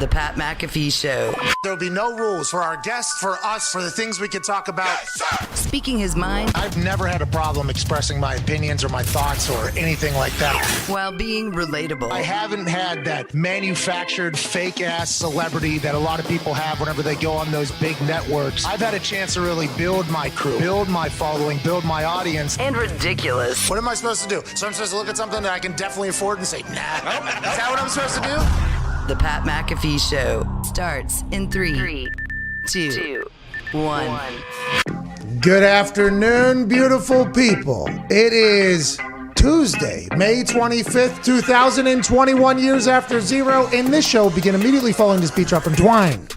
The Pat McAfee Show. There'll be no rules for our guests, for us, for the things we can talk about. Yes, speaking his mind. I've never had a problem expressing my opinions or my thoughts or anything like that. While being relatable. I haven't had that manufactured fake-ass celebrity that a lot of people have whenever they go on those big networks. I've had a chance to really build my crew, build my following, build my audience. And ridiculous. What am I supposed to do? So I'm supposed to look at something that I can definitely afford and say, nah. Is that what I'm supposed to do? The Pat McAfee Show starts in 3, 2, 1. Good afternoon, beautiful people. It is Tuesday, May 25th, 2021, years after zero, and this show will begin immediately following this beat drop from Twine.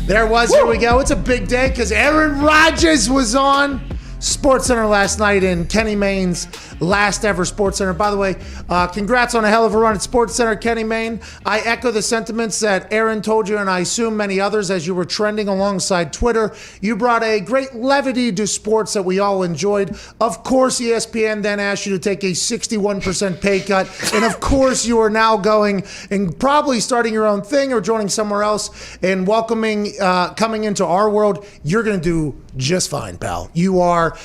There was, here we go. It's a big day because Aaron Rodgers was on SportsCenter last night in Kenny Mayne's last ever SportsCenter. By the way, congrats on a hell of a run at SportsCenter, Kenny Mayne. I echo the sentiments that Aaron told you, and I assume many others as you were trending alongside Twitter. You brought a great levity to sports that we all enjoyed. Of course, ESPN then asked you to take a 61% pay cut, and of course, you are now going and probably starting your own thing or joining somewhere else and welcoming, coming into our world. You're going to do just fine, pal. You are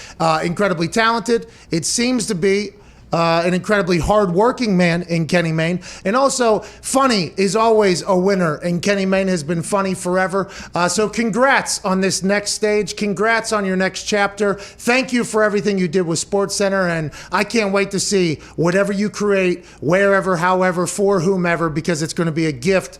incredibly talented. It seems to be an incredibly hardworking man in Kenny Mayne. And also, funny is always a winner, and Kenny Mayne has been funny forever. So congrats on this next stage. Congrats on your next chapter. Thank you for everything you did with SportsCenter, and I can't wait to see whatever you create, wherever, however, for whomever, because it's going to be a gift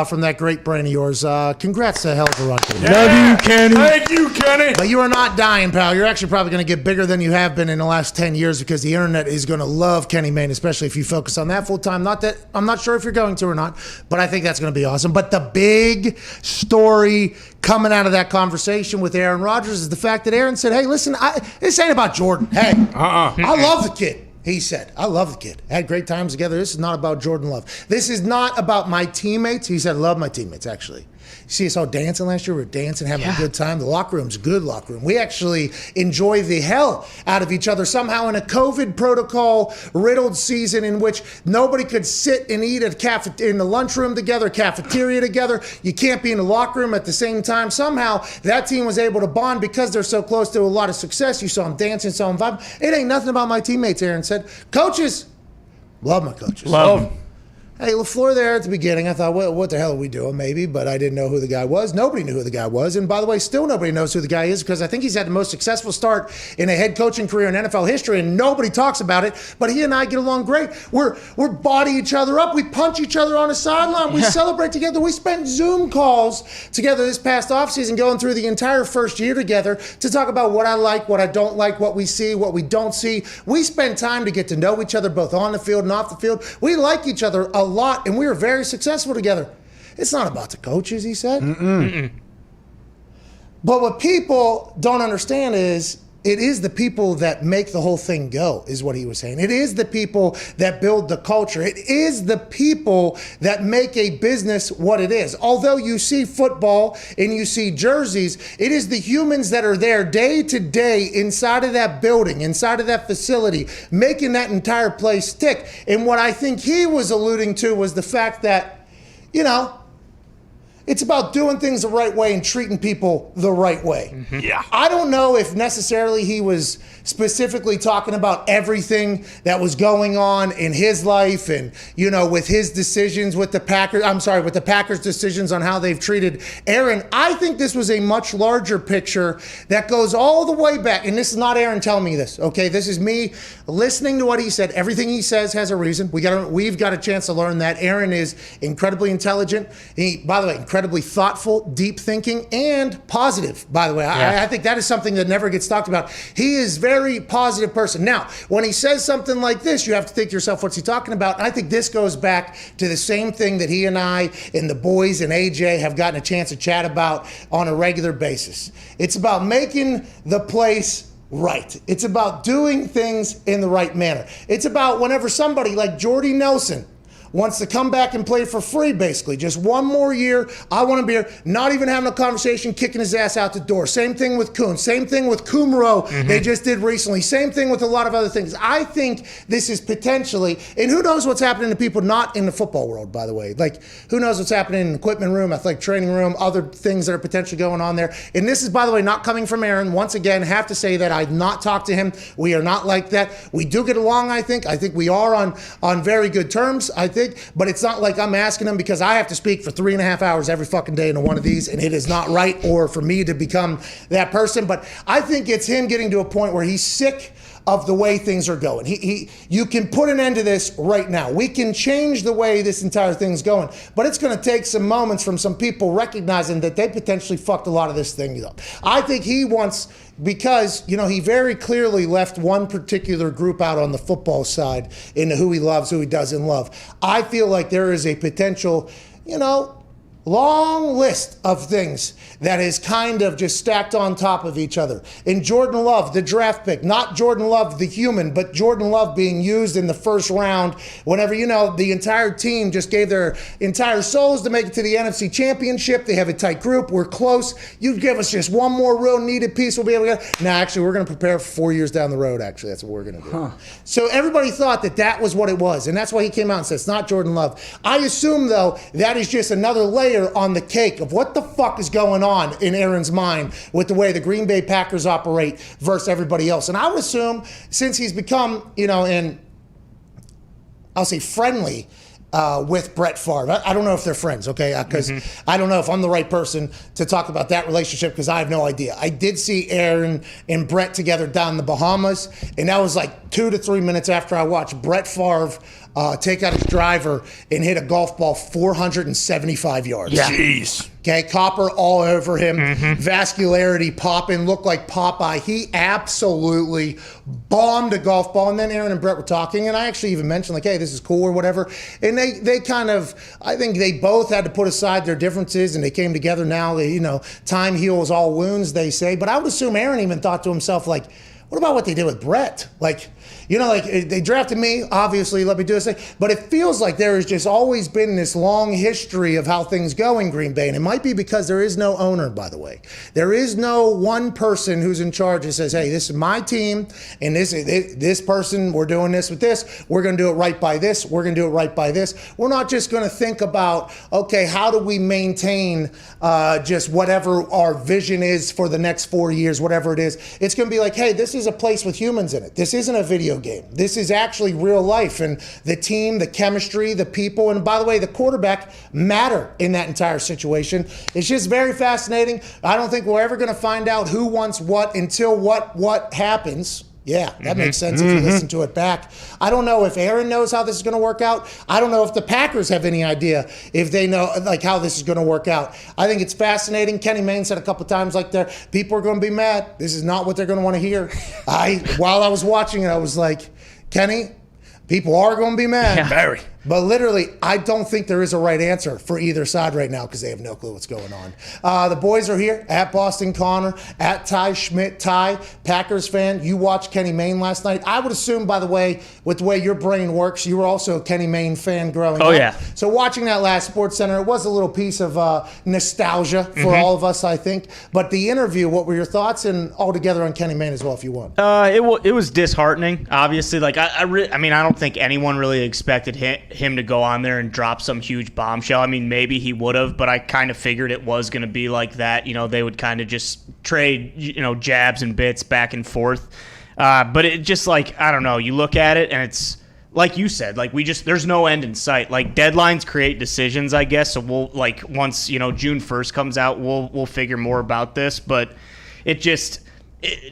from that great brain of yours. Congrats to hell of a run. Yeah. Love you, Kenny. Thank you, Kenny. But you are not dying, pal. You're actually probably going to get bigger than you have been in the last 10 years because the internet is going to love Kenny Mayne, especially if you focus on that full time. Not that I'm not sure if you're going to or not, but I think that's going to be awesome. But the big story coming out of that conversation with Aaron Rodgers is the fact that Aaron said, "Hey, listen, this ain't about Jordan. Hey, I love the kid." He said, "I love the kid. Had great times together. This is not about Jordan Love. This is not about my teammates." He said, "Love my teammates, actually." You see us all dancing last year. We were dancing, having a good time. The locker room's a good locker room. We actually enjoy the hell out of each other. Somehow in a COVID protocol-riddled season in which nobody could sit and eat in the lunchroom together, cafeteria together. You can't be in the locker room at the same time. Somehow that team was able to bond because they're so close to a lot of success. You saw them dancing, saw them vibe. It ain't nothing about my teammates, Aaron said. Coaches, love my coaches. Love them. Hey, Lafleur there at the beginning. I thought, well, what the hell are we doing? Maybe, but I didn't know who the guy was. Nobody knew who the guy was. And by the way, still nobody knows who the guy is because I think he's had the most successful start in a head coaching career in NFL history, and nobody talks about it. But he and I get along great. We're body each other up. We punch each other on the sideline. We celebrate together. We spent Zoom calls together this past offseason going through the entire first year together to talk about what I like, what I don't like, what we see, what we don't see. We spend time to get to know each other both on the field and off the field. We like each other a lot, and we were very successful together. It's not about the coaches, he said. But what people don't understand is it is the people that make the whole thing go, is what he was saying. It is the people that build the culture. It is the people that make a business what it is. Although you see football and you see jerseys, it is the humans that are there day to day inside of that building, inside of that facility, making that entire place tick. And what I think he was alluding to was the fact that, you know, it's about doing things the right way and treating people the right way. Yeah. I don't know if necessarily he was specifically talking about everything that was going on in his life and, you know, with his decisions with the Packers. With the Packers' decisions on how they've treated Aaron. I think this was a much larger picture that goes all the way back. And this is not Aaron telling me this, okay? This is me listening to what he said. Everything he says has a reason. We've got a chance to learn that. Aaron is incredibly intelligent. By the way, incredibly thoughtful, deep thinking, and positive, by the way. Yeah. I think that is something that never gets talked about. He is very positive person. Now, when he says something like this, you have to think to yourself, what's he talking about? And I think this goes back to the same thing that he and I and the boys and AJ have gotten a chance to chat about on a regular basis. It's about making the place right. It's about doing things in the right manner. It's about whenever somebody like Jordy Nelson wants to come back and play for free, basically. Just one more year. I want to be here. Not even having a conversation, kicking his ass out the door. Same thing with Kuhn. Same thing with Kumro. They just did recently. Same thing with a lot of other things. I think this is potentially, and who knows what's happening to people not in the football world, by the way. Like, who knows what's happening in the equipment room, athletic training room, other things that are potentially going on there. And this is, by the way, not coming from Aaron. Once again, have to say that I've not talked to him. We are not like that. We do get along, I think. I think we are on very good terms, I think. But it's not like I'm asking him because I have to speak for 3.5 hours every fucking day into one of these, and it is not right, or for me to become that person. But I think it's him getting to a point where he's sick of the way things are going. You can put an end to this right now. We can change the way this entire thing's going, but it's going to take some moments from some people recognizing that they potentially fucked a lot of this thing up. I think he wants, because, he very clearly left one particular group out on the football side into who he loves, who he doesn't love. I feel like there is a potential, long list of things that is kind of just stacked on top of each other. In Jordan Love, the draft pick, not Jordan Love the human, but Jordan Love being used in the first round whenever, the entire team just gave their entire souls to make it to the NFC Championship. They have a tight group. We're close. You give us just one more real needed piece. We'll be able to get. Now, actually, we're going to prepare for 4 years down the road, actually. That's what we're going to do. So everybody thought that was what it was, and that's why he came out and said it's not Jordan Love. I assume, though, that is just another layer on the cake of what the fuck is going on in Aaron's mind with the way the Green Bay Packers operate versus everybody else. And I would assume, since he's become, and I'll say friendly with Brett Favre. I don't know if they're friends, okay? Because I don't know if I'm the right person to talk about that relationship, because I have no idea. I did see Aaron and Brett together down in the Bahamas, and that was like 2 to 3 minutes after I watched Brett Favre take out his driver and hit a golf ball 475 yards. Yeah. Jeez. Okay, copper all over him, vascularity popping, looked like Popeye. He absolutely bombed a golf ball. And then Aaron and Brett were talking, and I actually even mentioned, hey, this is cool or whatever. And they kind of, I think they both had to put aside their differences, and they came together now. Time heals all wounds, they say. But I would assume Aaron even thought to himself, what about what they did with Brett? They drafted me, obviously, let me do this thing. But it feels like there has just always been this long history of how things go in Green Bay. And it might be because there is no owner, by the way. There is no one person who's in charge that says, hey, this is my team, and this person, we're doing this with this. We're going to do it right by this. We're going to do it right by this. We're not just going to think about, okay, how do we maintain just whatever our vision is for the next 4 years, whatever it is. It's going to be like, hey, this is a place with humans in it. This isn't a video game. This is actually real life, and the team, the chemistry, the people, and by the way, the quarterback matter in that entire situation. It's just very fascinating. I don't think we're ever going to find out who wants what until what happens. Yeah, that makes sense if you listen to it back. I don't know if Aaron knows how this is going to work out. I don't know if the Packers have any idea if they know how this is going to work out. I think it's fascinating. Kenny Mayne said a couple times people are going to be mad. This is not what they're going to want to hear. While I was watching it, I was like, Kenny, people are going to be mad. Yeah. Very. But literally, I don't think there is a right answer for either side right now because they have no clue what's going on. The boys are here at Boston Connor, at Ty Schmidt. Ty, Packers fan, you watched Kenny Mayne last night. I would assume, by the way, with the way your brain works, you were also a Kenny Mayne fan growing up. Oh, yeah. So watching that last SportsCenter, it was a little piece of nostalgia for all of us, I think. But the interview, what were your thoughts? And all together on Kenny Mayne as well, if you want. It was disheartening, obviously. I don't think anyone really expected him to go on there and drop some huge bombshell. I mean, maybe he would have, but I kind of figured it was going to be like that. They would kind of just trade, jabs and bits back and forth. But it just I don't know. You look at it and it's like you said, there's no end in sight. Deadlines create decisions, I guess. So we'll once, June 1st comes out, we'll figure more about this, but it just,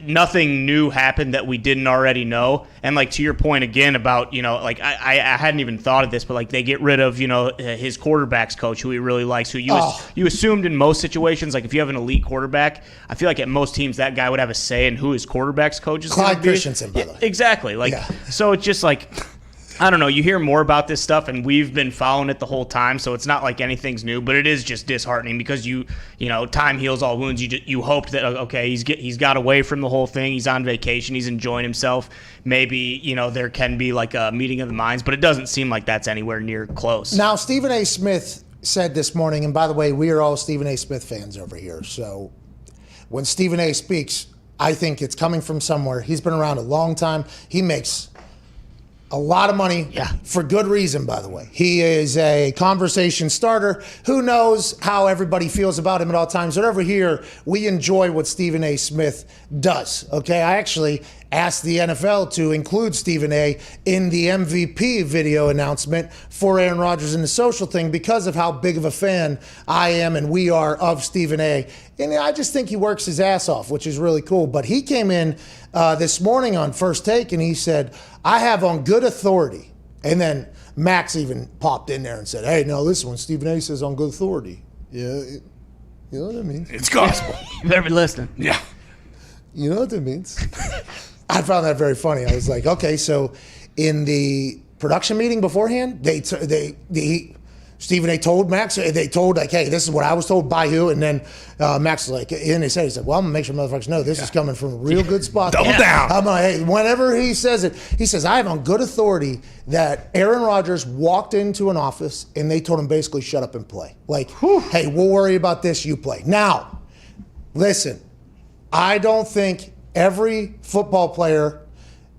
nothing new happened that we didn't already know. And to your point again about, I hadn't even thought of this, but they get rid of, his quarterback's coach who he really likes, who you assumed in most situations, if you have an elite quarterback, I feel like at most teams that guy would have a say in who his quarterback's coach is going to be. Clyde Christensen, by the way. Exactly. So it's just I don't know. You hear more about this stuff, and we've been following it the whole time, so it's not like anything's new. But it is just disheartening because you know, time heals all wounds. You hoped that okay, he's got away from the whole thing. He's on vacation. He's enjoying himself. Maybe there can be like a meeting of the minds, but it doesn't seem like that's anywhere near close. Now, Stephen A. Smith said this morning, and by the way, we are all Stephen A. Smith fans over here. So when Stephen A. speaks, I think it's coming from somewhere. He's been around a long time. He makes a lot of money for good reason, by the way. He is a conversation starter. Who knows how everybody feels about him at all times. But over here, we enjoy what Stephen A. Smith does. Okay, I actually asked the NFL to include Stephen A. in the MVP video announcement for Aaron Rodgers and the social thing because of how big of a fan I am and we are of Stephen A. And I just think he works his ass off, which is really cool. But he came in this morning on First Take and he said, I have on good authority. And then Max even popped in there and said, hey, no, listen, when Stephen A. says on good authority, you know what that means? It's gospel. You better be listening. Yeah. You know what that means? I found that very funny. I was like, okay, so in the production meeting beforehand, Stephen A. told Max, they told like, hey, this is what I was told by who, and then Max was like, and he said, well, I'm gonna make sure motherfuckers know this is coming from a real good spot. Double down. I'm like, hey, whenever he says it, he says, I have on good authority that Aaron Rodgers walked into an office and they told him basically shut up and play. Like, hey, we'll worry about this, you play. Now, listen, I don't think every football player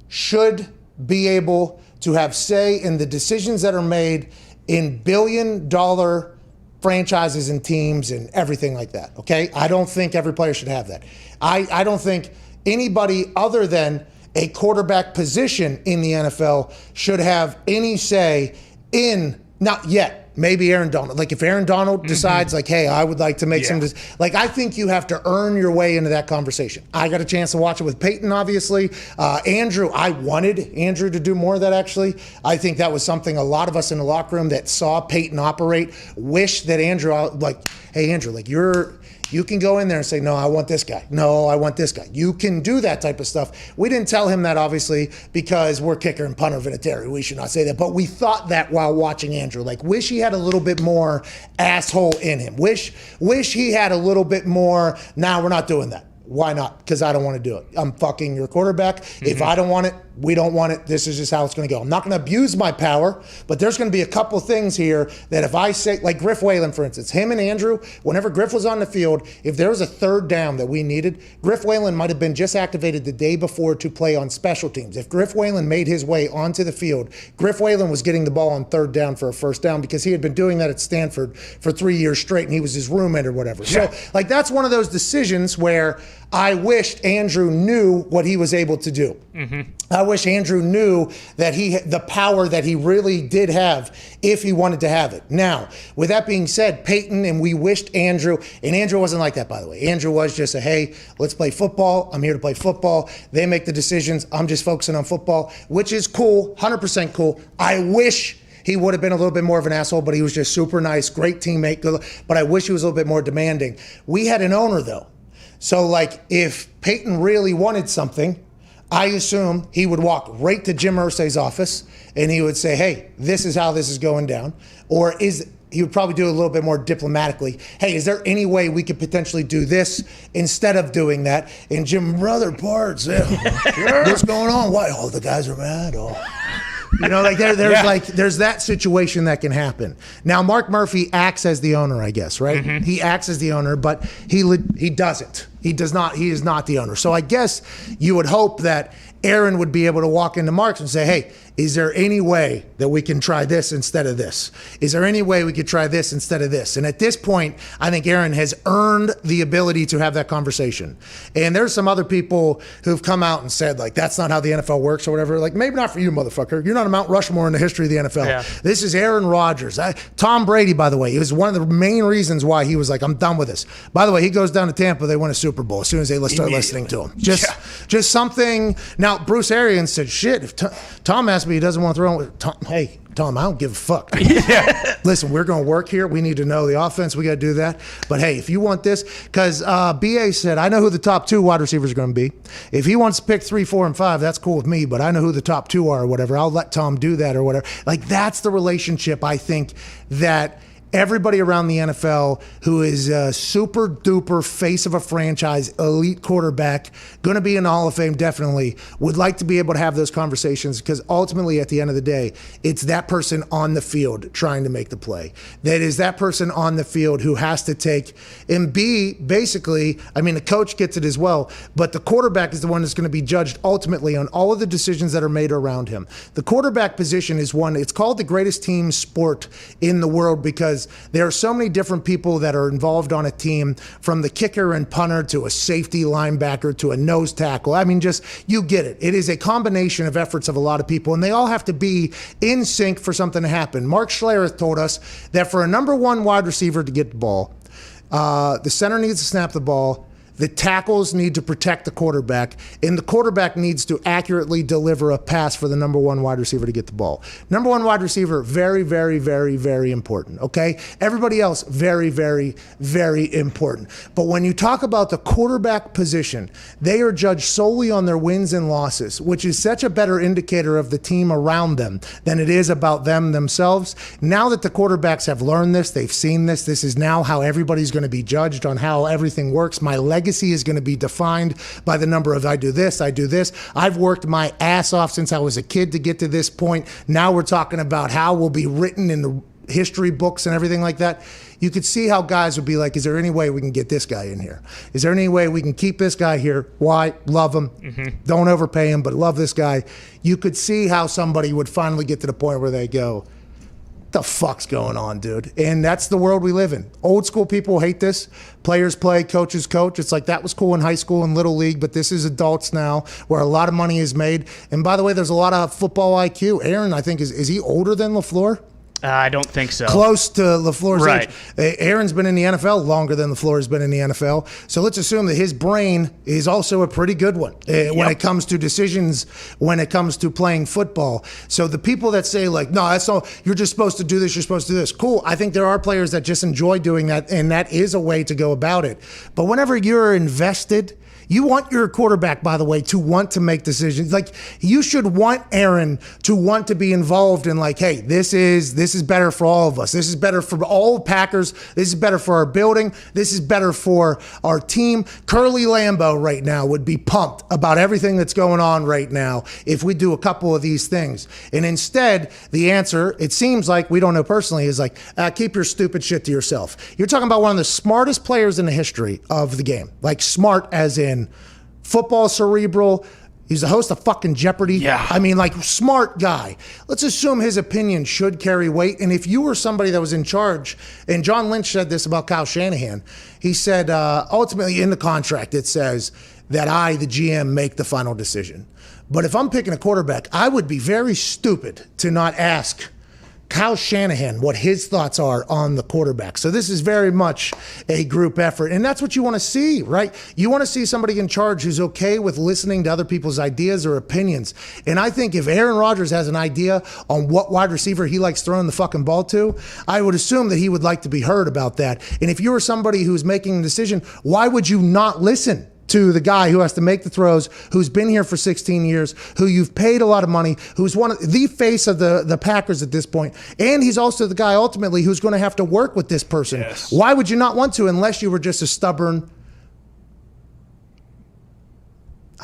should be able to have say in the decisions that are made in billion-dollar franchises and teams and everything like that, okay? I don't think every player should have that. I don't think anybody other than a quarterback position in the NFL should have any say in, not yet, maybe Aaron Donald. Like if Aaron Donald decides like, hey, I would like to make some, like I think you have to earn your way into that conversation. I got a chance to watch it with Peyton, obviously. Andrew, I wanted Andrew to do more of that actually. I think that was something a lot of us in the locker room that saw Peyton operate wish that Andrew, like, hey Andrew, like you can go in there and say, no, I want this guy. No, I want this guy. You can do that type of stuff. We didn't tell him that, obviously, because we're kicker and punter Vinatieri. We should not say that. But we thought that while watching Andrew. Like, wish he had a little bit more asshole in him. Wish he had a little bit more, nah, we're not doing that. Why not? Because I don't want to do it. I'm fucking your quarterback. If I don't want it, we don't want it. This is just how it's going to go. I'm not going to abuse my power, but there's going to be a couple things here that if I say, like Griff Whalen, for instance, him and Andrew, whenever Griff was on the field, if there was a third down that we needed, Griff Whalen might have been just activated the day before to play on special teams. If Griff Whalen made his way onto the field, Griff Whalen was getting the ball on third down for a first down because he had been doing that at Stanford for 3 years straight and he was his roommate or whatever. Yeah. So, like, that's one of those decisions where I wished Andrew knew what he was able to do. I wish Andrew knew that the power that he really did have if he wanted to have it. Now, with that being said, Peyton and we wished Andrew, and Andrew wasn't like that, by the way. Andrew was just hey, let's play football. I'm here to play football. They make the decisions. I'm just focusing on football, which is cool, 100% cool. I wish he would have been a little bit more of an asshole, but he was just super nice, great teammate. But I wish he was a little bit more demanding. We had an owner, though. So, like, if Peyton really wanted something, I assume he would walk right to Jim Irsay's office and he would say, hey, this is how this is going down. Or he would probably do it a little bit more diplomatically. Hey, is there any way we could potentially do this instead of doing that? And Jim, brother parts, what's going on? Why? Oh, the guys are mad. Oh. You know, like there's that situation that can happen. Now, Mark Murphy acts as the owner, I guess, right? He acts as the owner, but he doesn't. He does not. He is not the owner. So I guess you would hope that Aaron would be able to walk into Mark's and say, hey, is there any way that we can try this instead of this? Is there any way we could try this instead of this? And at this point, I think Aaron has earned the ability to have that conversation. And there's some other people who've come out and said, like, that's not how the NFL works or whatever. Like, maybe not for you, motherfucker. You're not a Mount Rushmore in the history of the NFL. Yeah. This is Aaron Rodgers. Tom Brady, by the way, it was one of the main reasons why he was like, I'm done with this. By the way, he goes down to Tampa, they win a Super Bowl as soon as they start listening to him. Just something. Now, Bruce Arians said, shit, if Tom asked asked me, he doesn't want to throw him. Hey, Tom, I don't give a fuck. Listen, we're going to work here. We need to know the offense. We got to do that. But hey, if you want this, because BA said, I know who the top 2 wide receivers are going to be. If he wants to pick 3, 4, and 5, that's cool with me. But I know who the top 2 are or whatever. I'll let Tom do that or whatever. Like, that's the relationship I think that everybody around the NFL who is a super duper face of a franchise, elite quarterback, going to be in the Hall of Fame definitely, would like to be able to have those conversations, because ultimately at the end of the day, it's that person on the field trying to make the play. That is that person on the field who has to take and be basically, I mean, the coach gets it as well, but the quarterback is the one that's going to be judged ultimately on all of the decisions that are made around him. The quarterback position is one, it's called the greatest team sport in the world because there are so many different people that are involved on a team, from the kicker and punter to a safety linebacker to a nose tackle. I mean, just, you get it. It is a combination of efforts of a lot of people, and they all have to be in sync for something to happen. Mark Schlereth told us that for a number 1 wide receiver to get the ball, the center needs to snap the ball, the tackles need to protect the quarterback, and the quarterback needs to accurately deliver a pass for the number 1 wide receiver to get the ball. Number 1 wide receiver, very, very, very, very important, okay? Everybody else, very, very, very important. But when you talk about the quarterback position, they are judged solely on their wins and losses, which is such a better indicator of the team around them than it is about them themselves. Now that the quarterbacks have learned this, they've seen this, this is now how everybody's going to be judged on how everything works. My legacy is going to be defined by the number of I do this. I've worked my ass off since I was a kid to get to this point. Now we're talking about how we'll be written in the history books and everything like that. You could see how guys would be like, is there any way we can get this guy in here? Is there any way we can keep this guy here? Why? Love him. Don't overpay him, but love this guy. You could see how somebody would finally get to the point where they go, the fuck's going on, dude? And that's the world we live in. Old school people hate this. Players play, coaches coach. It's like that was cool in high school and little league, but this is adults now where a lot of money is made. And by the way, there's a lot of football IQ. Aaron, I think, is he older than Lafleur? I don't think so. Close to LaFleur's right. age. Aaron's been in the NFL longer than LaFleur has been in the NFL. So let's assume that his brain is also a pretty good one when it comes to decisions, when it comes to playing football. So the people that say like, no, that's all, you're just supposed to do this, you're supposed to do this. Cool. I think there are players that just enjoy doing that, and that is a way to go about it. But whenever you're invested, you want your quarterback, by the way, to want to make decisions. Like, you should want Aaron to want to be involved in, like, hey, this is better for all of us. This is better for all Packers. This is better for our building. This is better for our team. Curly Lambeau right now would be pumped about everything that's going on right now if we do a couple of these things. And instead, the answer, it seems like, we don't know personally, is like, keep your stupid shit to yourself. You're talking about one of the smartest players in the history of the game. Like, smart as in football cerebral. He's the host of fucking Jeopardy. Yeah. I mean, like, smart guy. Let's assume his opinion should carry weight. And if you were somebody that was in charge, and John Lynch said this about Kyle Shanahan, he said, ultimately in the contract, it says that I, the GM, make the final decision. But if I'm picking a quarterback, I would be very stupid to not ask Kyle Shanahan what his thoughts are on the quarterback. So this is very much a group effort, and that's what you want to see, right? You want to see somebody in charge who's okay with listening to other people's ideas or opinions. And I think if Aaron Rodgers has an idea on what wide receiver he likes throwing the fucking ball to, I would assume that he would like to be heard about that. And if you were somebody who's making a decision, why would you not listen to the guy who has to make the throws, who's been here for 16 years, who you've paid a lot of money, who's one of the face of the Packers at this point, and he's also the guy ultimately who's going to have to work with this person. Yes. Why would you not want to, unless you were just a stubborn,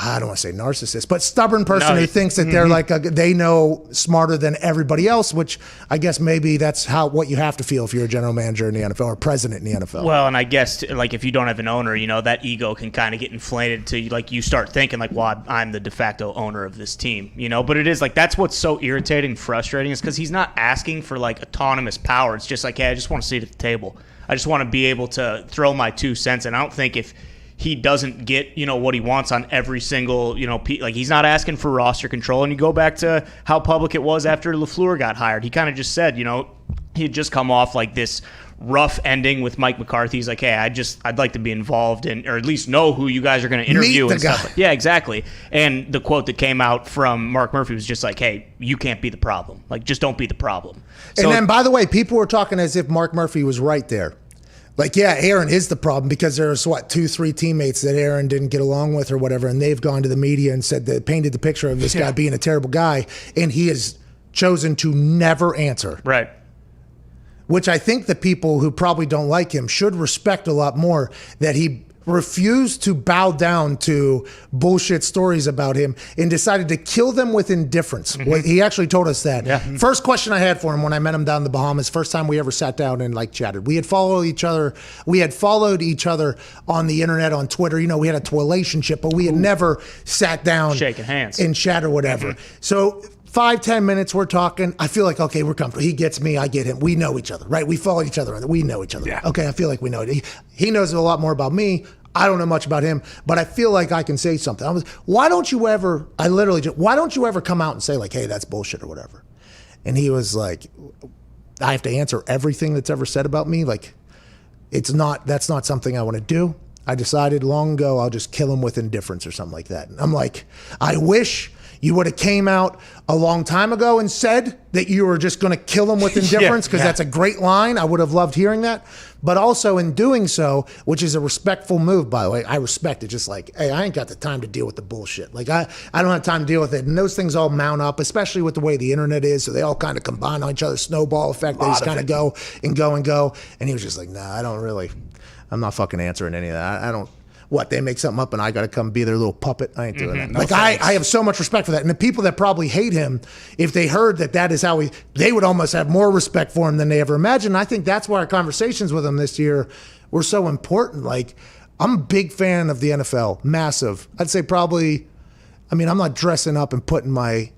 I don't want to say narcissist, but stubborn person who thinks that they're like, they know smarter than everybody else, which I guess maybe that's what you have to feel if you're a general manager in the NFL or president in the NFL. Well, and I guess, like, if you don't have an owner, you know, that ego can kind of get inflated to, like, you start thinking, like, well, I'm the de facto owner of this team, you know? But it is, like, that's what's so irritating and frustrating, is because he's not asking for, like, autonomous power. It's just like, hey, I just want to sit at the table. I just want to be able to throw my 2 cents. And I don't think if he doesn't get, you know, what he wants on every single, you know, like, he's not asking for roster control. And you go back to how public it was after Lafleur got hired. He kind of just said, you know, he had just come off like this rough ending with Mike McCarthy. He's like, hey, I'd like to be involved in, or at least know who you guys are going to interview and stuff. Yeah, exactly. And the quote that came out from Mark Murphy was just like, hey, you can't be the problem. Like, just don't be the problem. So, and then, by the way, people were talking as if Mark Murphy was right there. Like, yeah, Aaron is the problem because there's, 2-3 teammates that Aaron didn't get along with or whatever, and they've gone to the media and painted the picture of this guy being a terrible guy, and he has chosen to never answer. Right. Which I think the people who probably don't like him should respect a lot more, that he refused to bow down to bullshit stories about him and decided to kill them with indifference. Mm-hmm. He actually told us that. Yeah. First question I had for him when I met him down in the Bahamas, first time we ever sat down and chatted. We had followed each other. We had followed each other on the internet, on Twitter. We had a relationship, but we had never sat down, shaking hands, and chat or whatever. Mm-hmm. So 5-10 minutes, we're talking. I feel like, okay, we're comfortable. He gets me, I get him. We know each other, right? We follow each other. We know each other. Yeah. Okay, I feel like we know it. He knows a lot more about me. I don't know much about him, but I feel like I can say something. Why don't you ever come out and say like, hey, that's bullshit or whatever? And he was like, I have to answer everything that's ever said about me. Like, that's not something I want to do. I decided long ago I'll just kill him with indifference or something like that. And I'm like, I wish you would have came out a long time ago and said that you were just going to kill him with indifference, because that's a great line. I would have loved hearing that. But also in doing so, which is a respectful move, by the way, I respect it. Just like, hey, I ain't got the time to deal with the bullshit. Like, I don't have time to deal with it. And those things all mount up, especially with the way the internet is. So they all kind of combine on each other, snowball effect. They just kind of go and go and go. And he was just like, nah, I'm not fucking answering any of that. I don't. What, they make something up and I got to come be their little puppet? I ain't doing that. No, I have so much respect for that. And the people that probably hate him, if they heard that is how they would almost have more respect for him than they ever imagined. I think that's why our conversations with him this year were so important. Like, I'm a big fan of the NFL, massive. I'd say probably, I'm not dressing up and putting my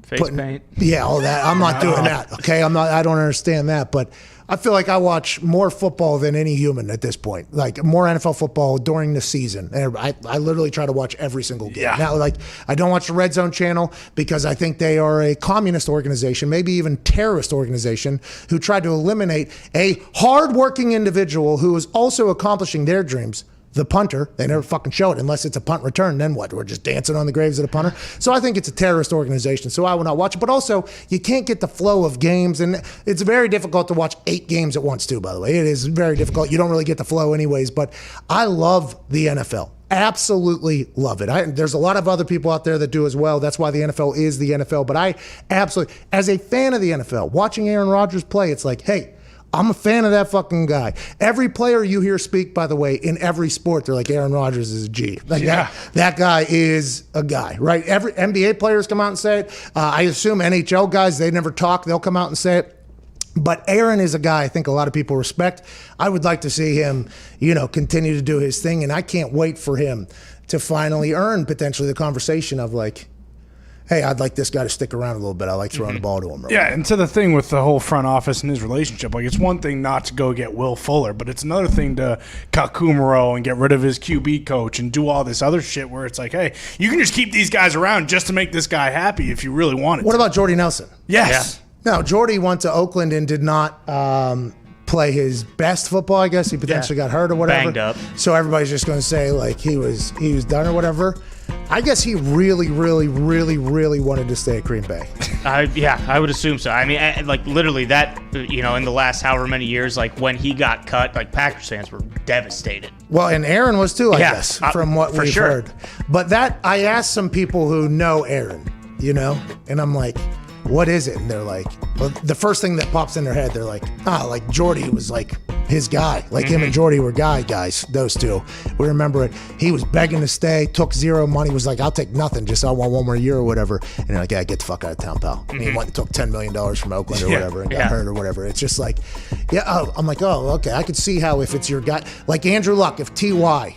face paint. Yeah, all that. I'm not doing that. Okay, I don't understand that, but I feel like I watch more football than any human at this point. Like, more NFL football during the season. And I literally try to watch every single game. Yeah. Now, I don't watch the Red Zone channel because I think they are a communist organization, maybe even terrorist organization, who tried to eliminate a hardworking individual who is also accomplishing their dreams. The punter, they never fucking show it unless it's a punt return. Then what? We're just dancing on the graves of the punter. So I think it's a terrorist organization. So I will not watch it. But also, you can't get the flow of games, and it's very difficult to watch 8 games at once too, by the way. It is very difficult. You don't really get the flow anyways. But I love the NFL. Absolutely love it. There's a lot of other people out there that do as well. That's why the NFL is the NFL. But I absolutely, as a fan of the NFL, watching Aaron Rodgers play, it's like, hey, I'm a fan of that fucking guy. Every player you hear speak, by the way, in every sport, they're like, Aaron Rodgers is a G. Like, that guy is a guy, right? Every NBA players come out and say it. I assume NHL guys, they never talk. They'll come out and say it. But Aaron is a guy I think a lot of people respect. I would like to see him, continue to do his thing. And I can't wait for him to finally earn potentially the conversation of like, hey, I'd like this guy to stick around a little bit. I like throwing the ball to him. And to the thing with the whole front office and his relationship, like, it's one thing not to go get Will Fuller, but it's another thing to cut Kumaro and get rid of his QB coach and do all this other shit where it's like, hey, you can just keep these guys around just to make this guy happy if you really want it. What about Jordy Nelson? Yes. Yeah. No, Jordy went to Oakland and did not play his best football, I guess. He potentially got hurt or whatever. Banged up. So everybody's just going to say, like, he was done or whatever. I guess he really, really, really, really wanted to stay at Green Bay. I would assume so. I mean, like, literally that, in the last however many years, like, when he got cut, like, Packers fans were devastated. Well, and Aaron was too, I guess, from what we've heard. But I asked some people who know Aaron, and I'm like, what is it? And they're like, well, the first thing that pops in their head, they're like, like Jordy was like his guy. Like him and Jordy were guys, those two. We remember it. He was begging to stay, took zero money, was like, I'll take nothing, just I want one more year or whatever. And they're like, yeah, get the fuck out of town, pal. And he went and took $10 million from Oakland or whatever and got hurt or whatever. It's just like, I'm like, oh, okay. I could see how if it's your guy, like Andrew Luck, if T.Y.,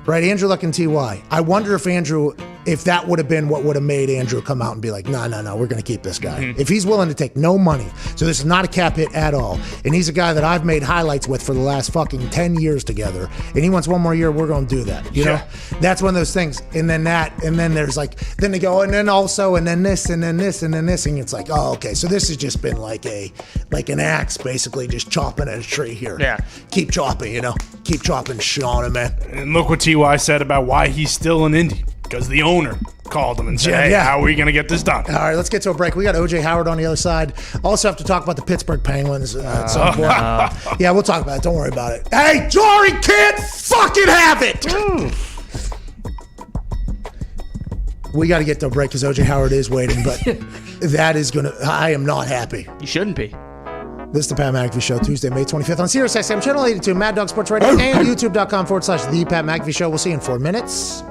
right? Andrew Luck and T.Y. I wonder if Andrew if that would have been what would have made Andrew come out and be like, no, we're going to keep this guy. If he's willing to take no money, so this is not a cap hit at all, and he's a guy that I've made highlights with for the last fucking 10 years together, and he wants one more year, we're going to do that. You know? That's one of those things. And then there's like, then they go, and then also, and then this, and then this, and then this, and it's like, oh, okay, so this has just been like an axe, basically just chopping at a tree here. Yeah. Keep chopping, keep chopping shit on him, man. And look what T.Y. said about why he's still in Indy. Because the owner called him and said, hey, how are we going to get this done? All right, let's get to a break. We got O.J. Howard on the other side. Also have to talk about the Pittsburgh Penguins at some point. Yeah, we'll talk about it. Don't worry about it. Hey, Jarry can't fucking have it! We got to get to a break because O.J. Howard is waiting, but I am not happy. You shouldn't be. This is the Pat McAfee Show, Tuesday, May 25th on Sirius XM, Channel 82, Mad Dog Sports Radio, and YouTube.com/The Pat McAfee Show. We'll see you in 4 minutes.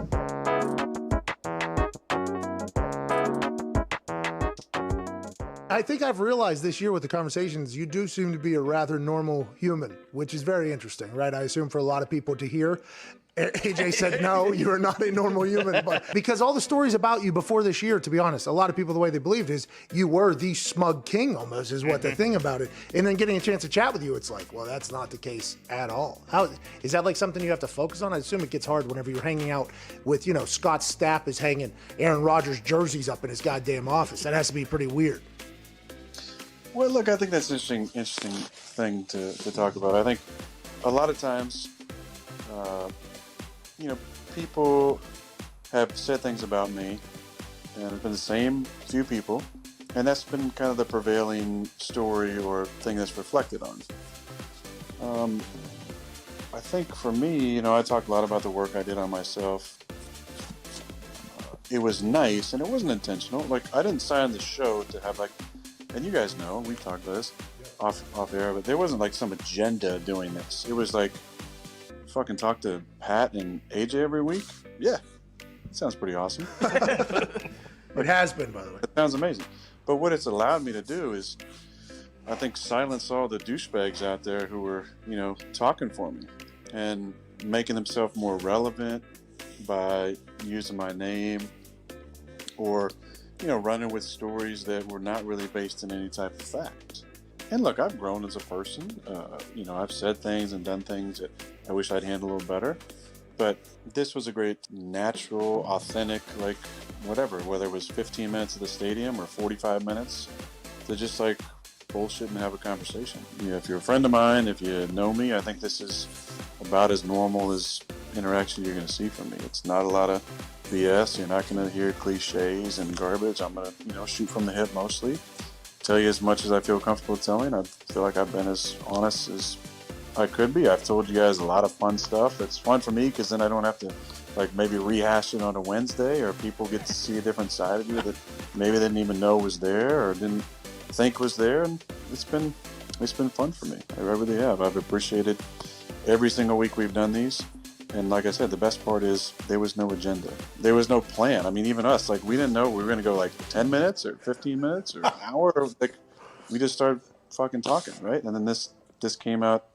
I think I've realized this year with the conversations, you do seem to be a rather normal human, which is very interesting, right? I assume for a lot of people to hear. AJ said, no, you are not a normal human. But because all the stories about you before this year, to be honest, a lot of people, the way they believed is you were the smug king almost is what the thing about it. And then getting a chance to chat with you, it's like, well, that's not the case at all. How is that like something you have to focus on? I assume it gets hard whenever you're hanging out with, Scott Stapp is hanging Aaron Rodgers jerseys up in his goddamn office. That has to be pretty weird. Well, look, I think that's an interesting thing to talk about. I think a lot of times, people have said things about me, and it's been the same few people, and that's been kind of the prevailing story or thing that's reflected on. I think for me, I talked a lot about the work I did on myself. It was nice, and it wasn't intentional. Like, I didn't sign the show to have, and you guys know, we talked about this off air, but there wasn't some agenda doing this. It was fucking talk to Pat and AJ every week. Yeah, sounds pretty awesome. It has been, by the way. It sounds amazing. But what it's allowed me to do is, I think, silence all the douchebags out there who were, talking for me and making themselves more relevant by using my name or running with stories that were not really based in any type of fact. And look, I've grown as a person. I've said things and done things that I wish I'd handled a little better. But this was a great, natural, authentic, whatever, whether it was 15 minutes at the stadium or 45 minutes to just bullshit and have a conversation. If you're a friend of mine, if you know me, I think this is about as normal as interaction you're going to see from me. It's not a lot of BS. You're not going to hear cliches and garbage. I'm going to, shoot from the hip mostly. Tell you as much as I feel comfortable telling. I feel like I've been as honest as I could be. I've told you guys a lot of fun stuff. It's fun for me because then I don't have to maybe rehash it on a Wednesday, or people get to see a different side of you that maybe they didn't even know was there or didn't think was there. And it's been fun for me. I really have. I've appreciated every single week we've done these. And like I said, the best part is there was no agenda. There was no plan. I mean, even us, we didn't know we were going to go 10 minutes or 15 minutes or an hour. Or, we just started fucking talking, right? And then this came out,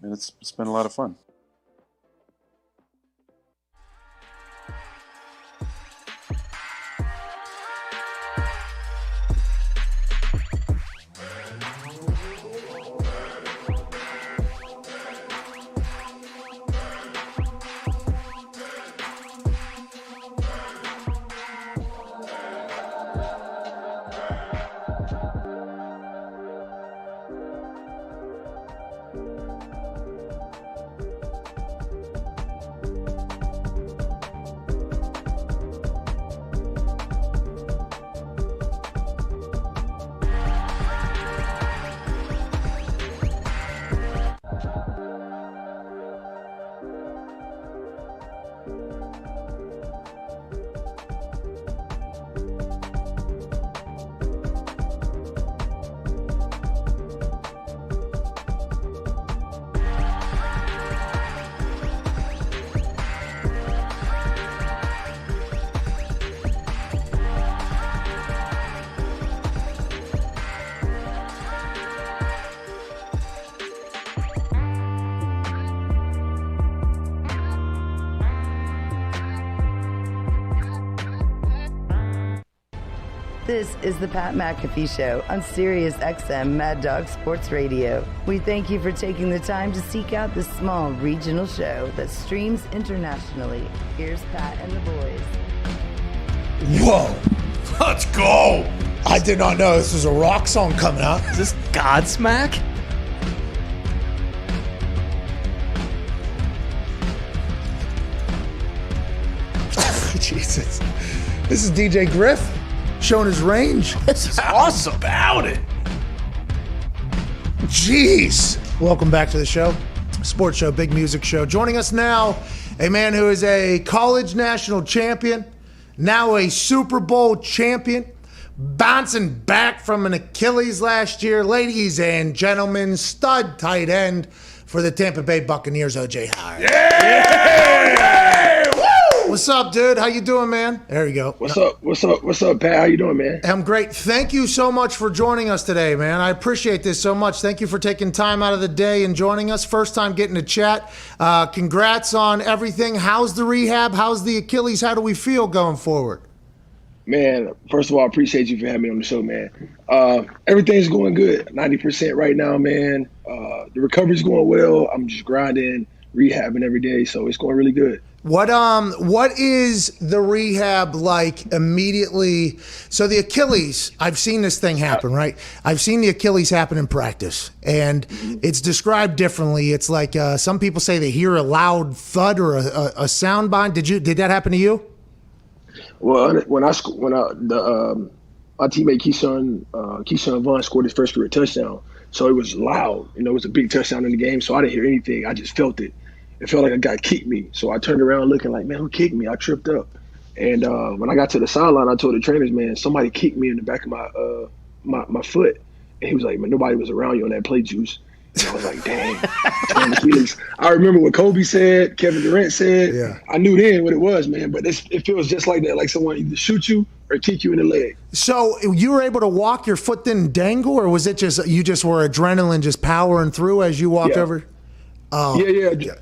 and it's been a lot of fun. This is the Pat McAfee Show on Sirius XM Mad Dog Sports Radio. We thank you for taking the time to seek out this small regional show that streams internationally. Here's Pat and the boys. Whoa. Let's go. I did not know this was a rock song coming out. Is this Godsmack? Jesus. This is DJ Griff showing his range. This is awesome. About it. Jeez. Welcome back to the show. Sports show, big music show. Joining us now, a man who is a college national champion, now a Super Bowl champion, bouncing back from an Achilles last year. Ladies and gentlemen, stud tight end for the Tampa Bay Buccaneers, OJ Howard. Yeah! What's up, dude? How you doing, man? There you go. What's up, Pat? How you doing, man? I'm great. Thank you so much for joining us today, man. I appreciate this so much. Thank you for taking time out of the day and joining us. First time getting to chat. Congrats on everything. How's the rehab? How's the Achilles? How do we feel going forward? Man, first of all, I appreciate you for having me on the show, man. Everything's going good. 90% right now, man. The recovery's going well. I'm just grinding, rehabbing every day, so it's going really good. What is the rehab like immediately? So the Achilles, I've seen this thing happen, right? I've seen the Achilles happen in practice, and it's described differently. It's like some people say they hear a loud thud or a sound behind. Did that happen to you? Well, my teammate Keyshawn Vaughn scored his first career touchdown, so it was loud. It was a big touchdown in the game, so I didn't hear anything. I just felt it. It felt like a guy kicked me. So I turned around looking like, man, who kicked me? I tripped up. And when I got to the sideline, I told the trainers, man, somebody kicked me in the back of my foot. And he was like, man, nobody was around you on that play, Juice. And I was like, dang. I remember what Kobe said, Kevin Durant said. Yeah. I knew then what it was, man. But it feels just like that, like someone either shoot you or kick you in the leg. So you were able to walk, your foot didn't dangle, or was it just you just were adrenaline just powering through as you walked over? Oh, yeah.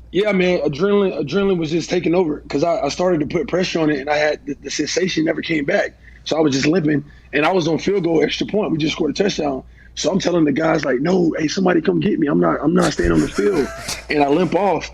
Yeah, man, adrenaline was just taking over because I started to put pressure on it, and I had the sensation never came back. So I was just limping, and I was on field goal extra point. We just scored a touchdown. So I'm telling the guys like, no, hey, somebody come get me. I'm not staying on the field. And I limp off,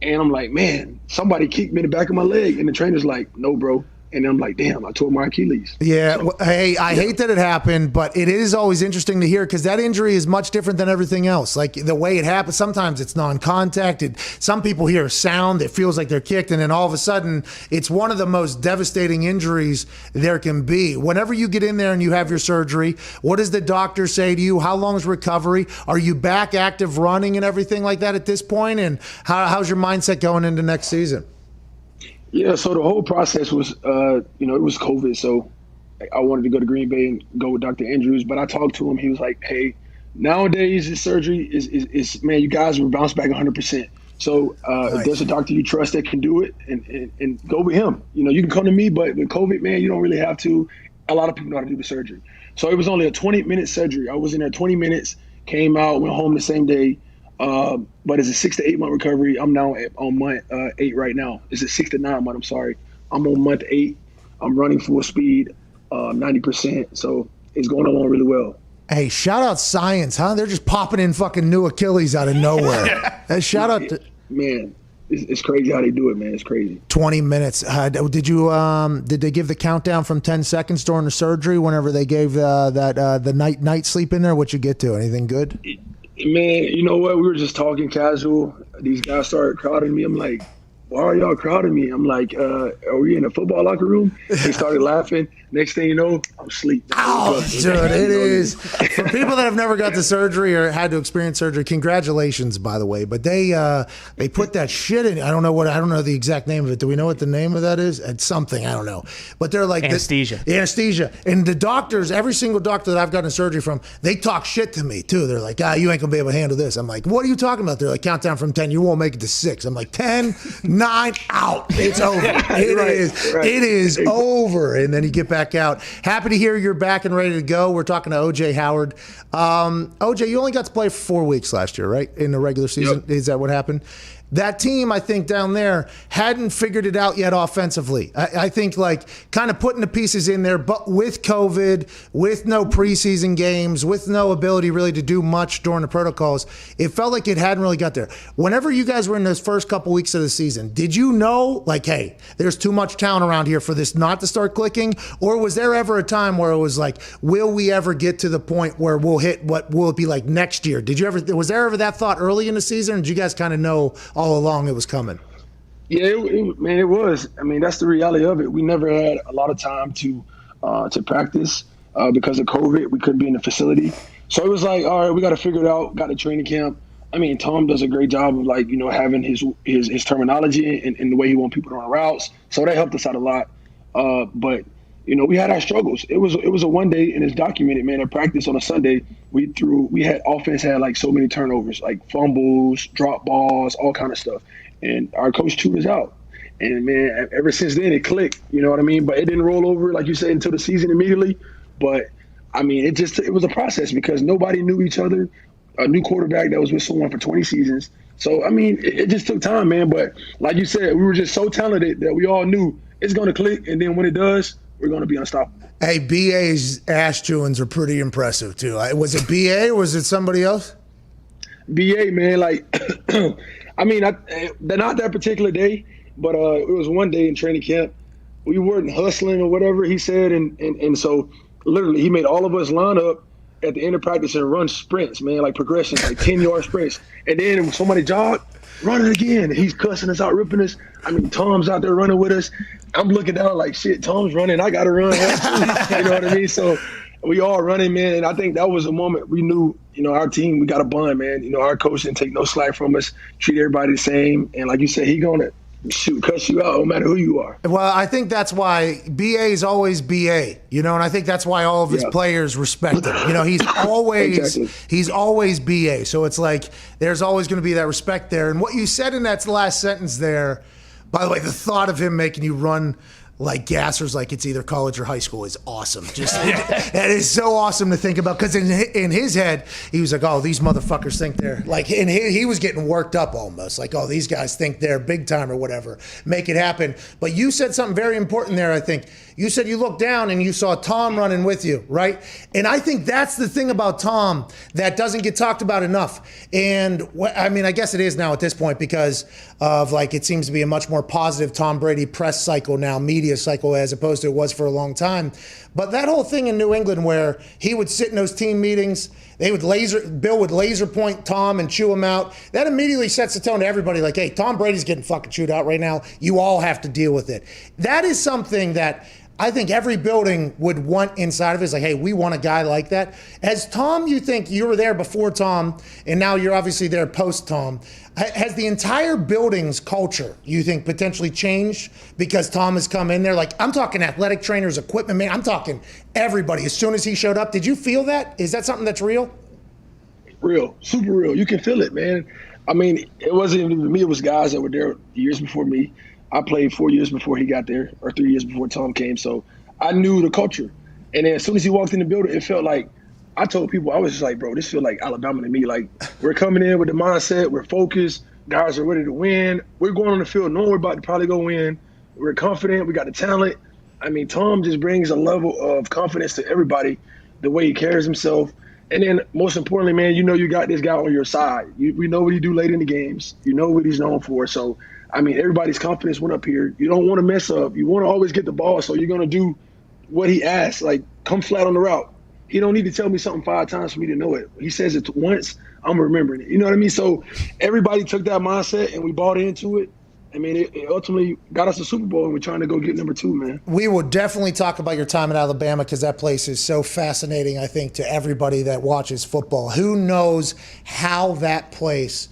and I'm like, man, somebody kicked me in the back of my leg. And the trainer's like, no, bro. And I'm like, damn, I tore my Achilles. Yeah, so, hey, I hate that it happened, but it is always interesting to hear because that injury is much different than everything else. Like the way it happens, sometimes it's non-contact. Some people hear a sound that feels like they're kicked, and then all of a sudden, it's one of the most devastating injuries there can be. Whenever you get in there and you have your surgery, what does the doctor say to you? How long is recovery? Are you back active running and everything like that at this point? And how's your mindset going into next season? Yeah, so the whole process was, it was COVID, so I wanted to go to Green Bay and go with Dr. Andrews, but I talked to him. He was like, hey, nowadays this surgery is man, you guys will bounce back 100%. So nice. If there's a doctor you trust that can do it, and go with him. You can come to me, but with COVID, man, you don't really have to. A lot of people know how to do the surgery. So it was only a 20-minute surgery. I was in there 20 minutes, came out, went home the same day. But it's a 6 to 8 month recovery. I'm now on month 8 right now. It's a 6 to 9 month. I'm sorry. I'm on month 8. I'm running full speed, 90%. So it's going along really well. Hey, shout out science, huh? They're just popping in fucking new Achilles out of nowhere. Shout out to man. It's crazy how they do it, man. It's crazy. 20 minutes. Did they give the countdown from 10 seconds during the surgery? Whenever they gave the night sleep in there, what you get to? Anything good? Man, you know what? We were just talking casual. These guys started crowding me. I'm like, why are y'all crowding me? I'm like, are we in a football locker room? They started laughing. Next thing you know, I'm asleep. Oh, dude, it is. For people that have never got the surgery or had to experience surgery, congratulations, by the way. But they put that shit in. I don't know the exact name of it. Do we know what the name of that is? It's something, I don't know. But they're like anesthesia. Anesthesia. And the doctors, every single doctor that I've gotten surgery from, they talk shit to me too. They're like, you ain't gonna be able to handle this. I'm like, what are you talking about? They're like, countdown from 10, you won't make it to 6. I'm like, 10, 9, out. It's over. It is over. And then you get back out. Happy to hear you're back and ready to go. We're talking to OJ Howard. OJ, you only got to play for 4 weeks last year, right? In the regular season. Yep. Is that what happened? that team, I think, down there hadn't figured it out yet offensively. I think, like, kind of putting the pieces in there, but with COVID, with no preseason games, with no ability really to do much during the protocols, it felt like it hadn't really got there. Whenever you guys were in those first couple weeks of the season, did you know, like, hey, there's too much talent around here for this not to start clicking? Or was there ever a time where it was like, will we ever get to the point where we'll hit what will it be like next year? Was there ever that thought early in the season? Or did you guys kind of know all along it was coming? Yeah, it was. I mean, that's the reality of it. We never had a lot of time to practice because of COVID. We couldn't be in the facility. So it was like, all right, we got to figure it out. Got to training camp. I mean, Tom does a great job of, like, you know, having his terminology and the way he wants people to run routes. So that helped us out a lot. But, you know, we had our struggles. It was a one day, and it's documented, man. At practice on a Sunday, offense had like so many turnovers, like fumbles, drop balls, all kind of stuff. And our coach chewed us out. And, man, ever since then it clicked, you know what I mean? But it didn't roll over, like you said, until the season immediately. But, I mean, it was a process because nobody knew each other. A new quarterback that was with someone for 20 seasons. So, I mean, it just took time, man. But like you said, we were just so talented that we all knew it's going to click. And then when it does, we're going to be unstoppable. Hey, BA's ass chewings are pretty impressive, too. Was it BA or was it somebody else? BA, man, like, I mean, not that particular day, but it was one day in training camp. We weren't hustling or whatever he said. And so, literally, he made all of us line up at the end of practice and run sprints, man, like progressions, like 10-yard sprints. And then when somebody jogged, run it again. He's cussing us out, ripping us. I mean, Tom's out there running with us. I'm looking down like, shit, Tom's running. I got to run. You know what I mean? So we all running, man. And I think that was a moment we knew, you know, our team, we got a bond, man. You know, our coach didn't take no slack from us, treat everybody the same. And like you said, he going to cuss you out no matter who you are. Well, I think that's why BA is always BA, you know, and I think that's why all of his players respect him. You know, he's always BA. So it's like there's always going to be that respect there. And what you said in that last sentence there, by the way, the thought of him making you run like gassers, like it's either college or high school, is awesome. Just that is so awesome to think about, because in his head he was like, oh, these motherfuckers think they're like, and he was getting worked up almost like, oh, these guys think they're big time or whatever, make it happen. But you said something very important there. I think you said you looked down and you saw Tom running with you, right? And I think that's the thing about Tom that doesn't get talked about enough. And I mean, I guess it is now at this point, because of, like, it seems to be a much more positive Tom Brady press cycle now, media cycle, as opposed to it was for a long time. But that whole thing in New England where he would sit in those team meetings, Bill would laser point Tom and chew him out. That immediately sets the tone to everybody, like, hey, Tom Brady's getting fucking chewed out right now. You all have to deal with it. That is something that I think every building would want inside of it. It's like, hey, we want a guy like that. As Tom, you think you were there before Tom, and now you're obviously there post Tom. Has the entire building's culture, you think, potentially changed because Tom has come in there? Like, I'm talking athletic trainers, equipment man, I'm talking everybody. As soon as he showed up, did you feel that? Is that something that's real? Real, super real. You can feel it, man. I mean, it wasn't even me. It was guys that were there years before me. I played 4 years before he got there, or 3 years before Tom came. So I knew the culture. And then as soon as he walked in the building, it felt like, I told people, I was just like, bro, this feels like Alabama to me. Like, we're coming in with the mindset, we're focused, guys are ready to win. We're going on the field knowing we're about to probably go win. We're confident, we got the talent. I mean, Tom just brings a level of confidence to everybody, the way he carries himself. And then most importantly, man, you know you got this guy on your side. We know what he do late in the games. You know what he's known for. So, I mean, everybody's confidence went up here. You don't want to mess up. You want to always get the ball, so you're going to do what he asks, like come flat on the route. He don't need to tell me something 5 times for me to know it. He says it once, I'm remembering it. You know what I mean? So everybody took that mindset and we bought into it. I mean, it ultimately got us a Super Bowl, and we're trying to go get number 2, man. We will definitely talk about your time at Alabama, because that place is so fascinating, I think, to everybody that watches football. Who knows how that place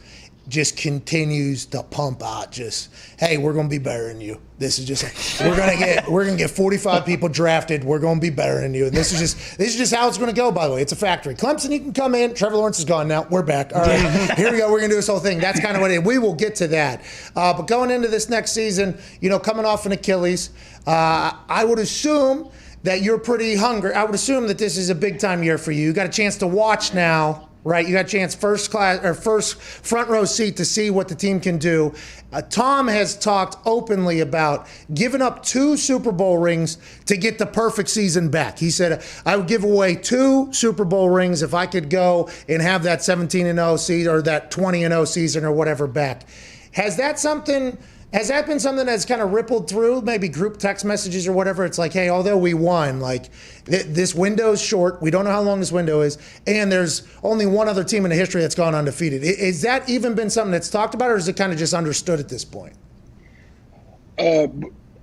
just continues to pump out, just, hey, we're going to be better than you. This is just, we're going to get 45 people drafted. We're going to be better than you. And this is just how it's going to go, by the way. It's a factory. Clemson, you can come in. Trevor Lawrence is gone now. We're back. All right, here we go. We're going to do this whole thing. That's kind of what it is. We will get to that. But going into this next season, you know, coming off an Achilles, I would assume that you're pretty hungry. I would assume that this is a big time year for you. You got a chance to watch now, right? You got a chance first front row seat to see what the team can do. Tom has talked openly about giving up 2 Super Bowl rings to get the perfect season back. He said, I would give away 2 Super Bowl rings if I could go and have that 17-0 season or that 20-0 season or whatever back. Has that been something that's kind of rippled through maybe group text messages or whatever? It's like, hey, although we won, like this window's short. We don't know how long this window is. And there's only one other team in the history that's gone undefeated. Has that even been something that's talked about, or is it kind of just understood at this point?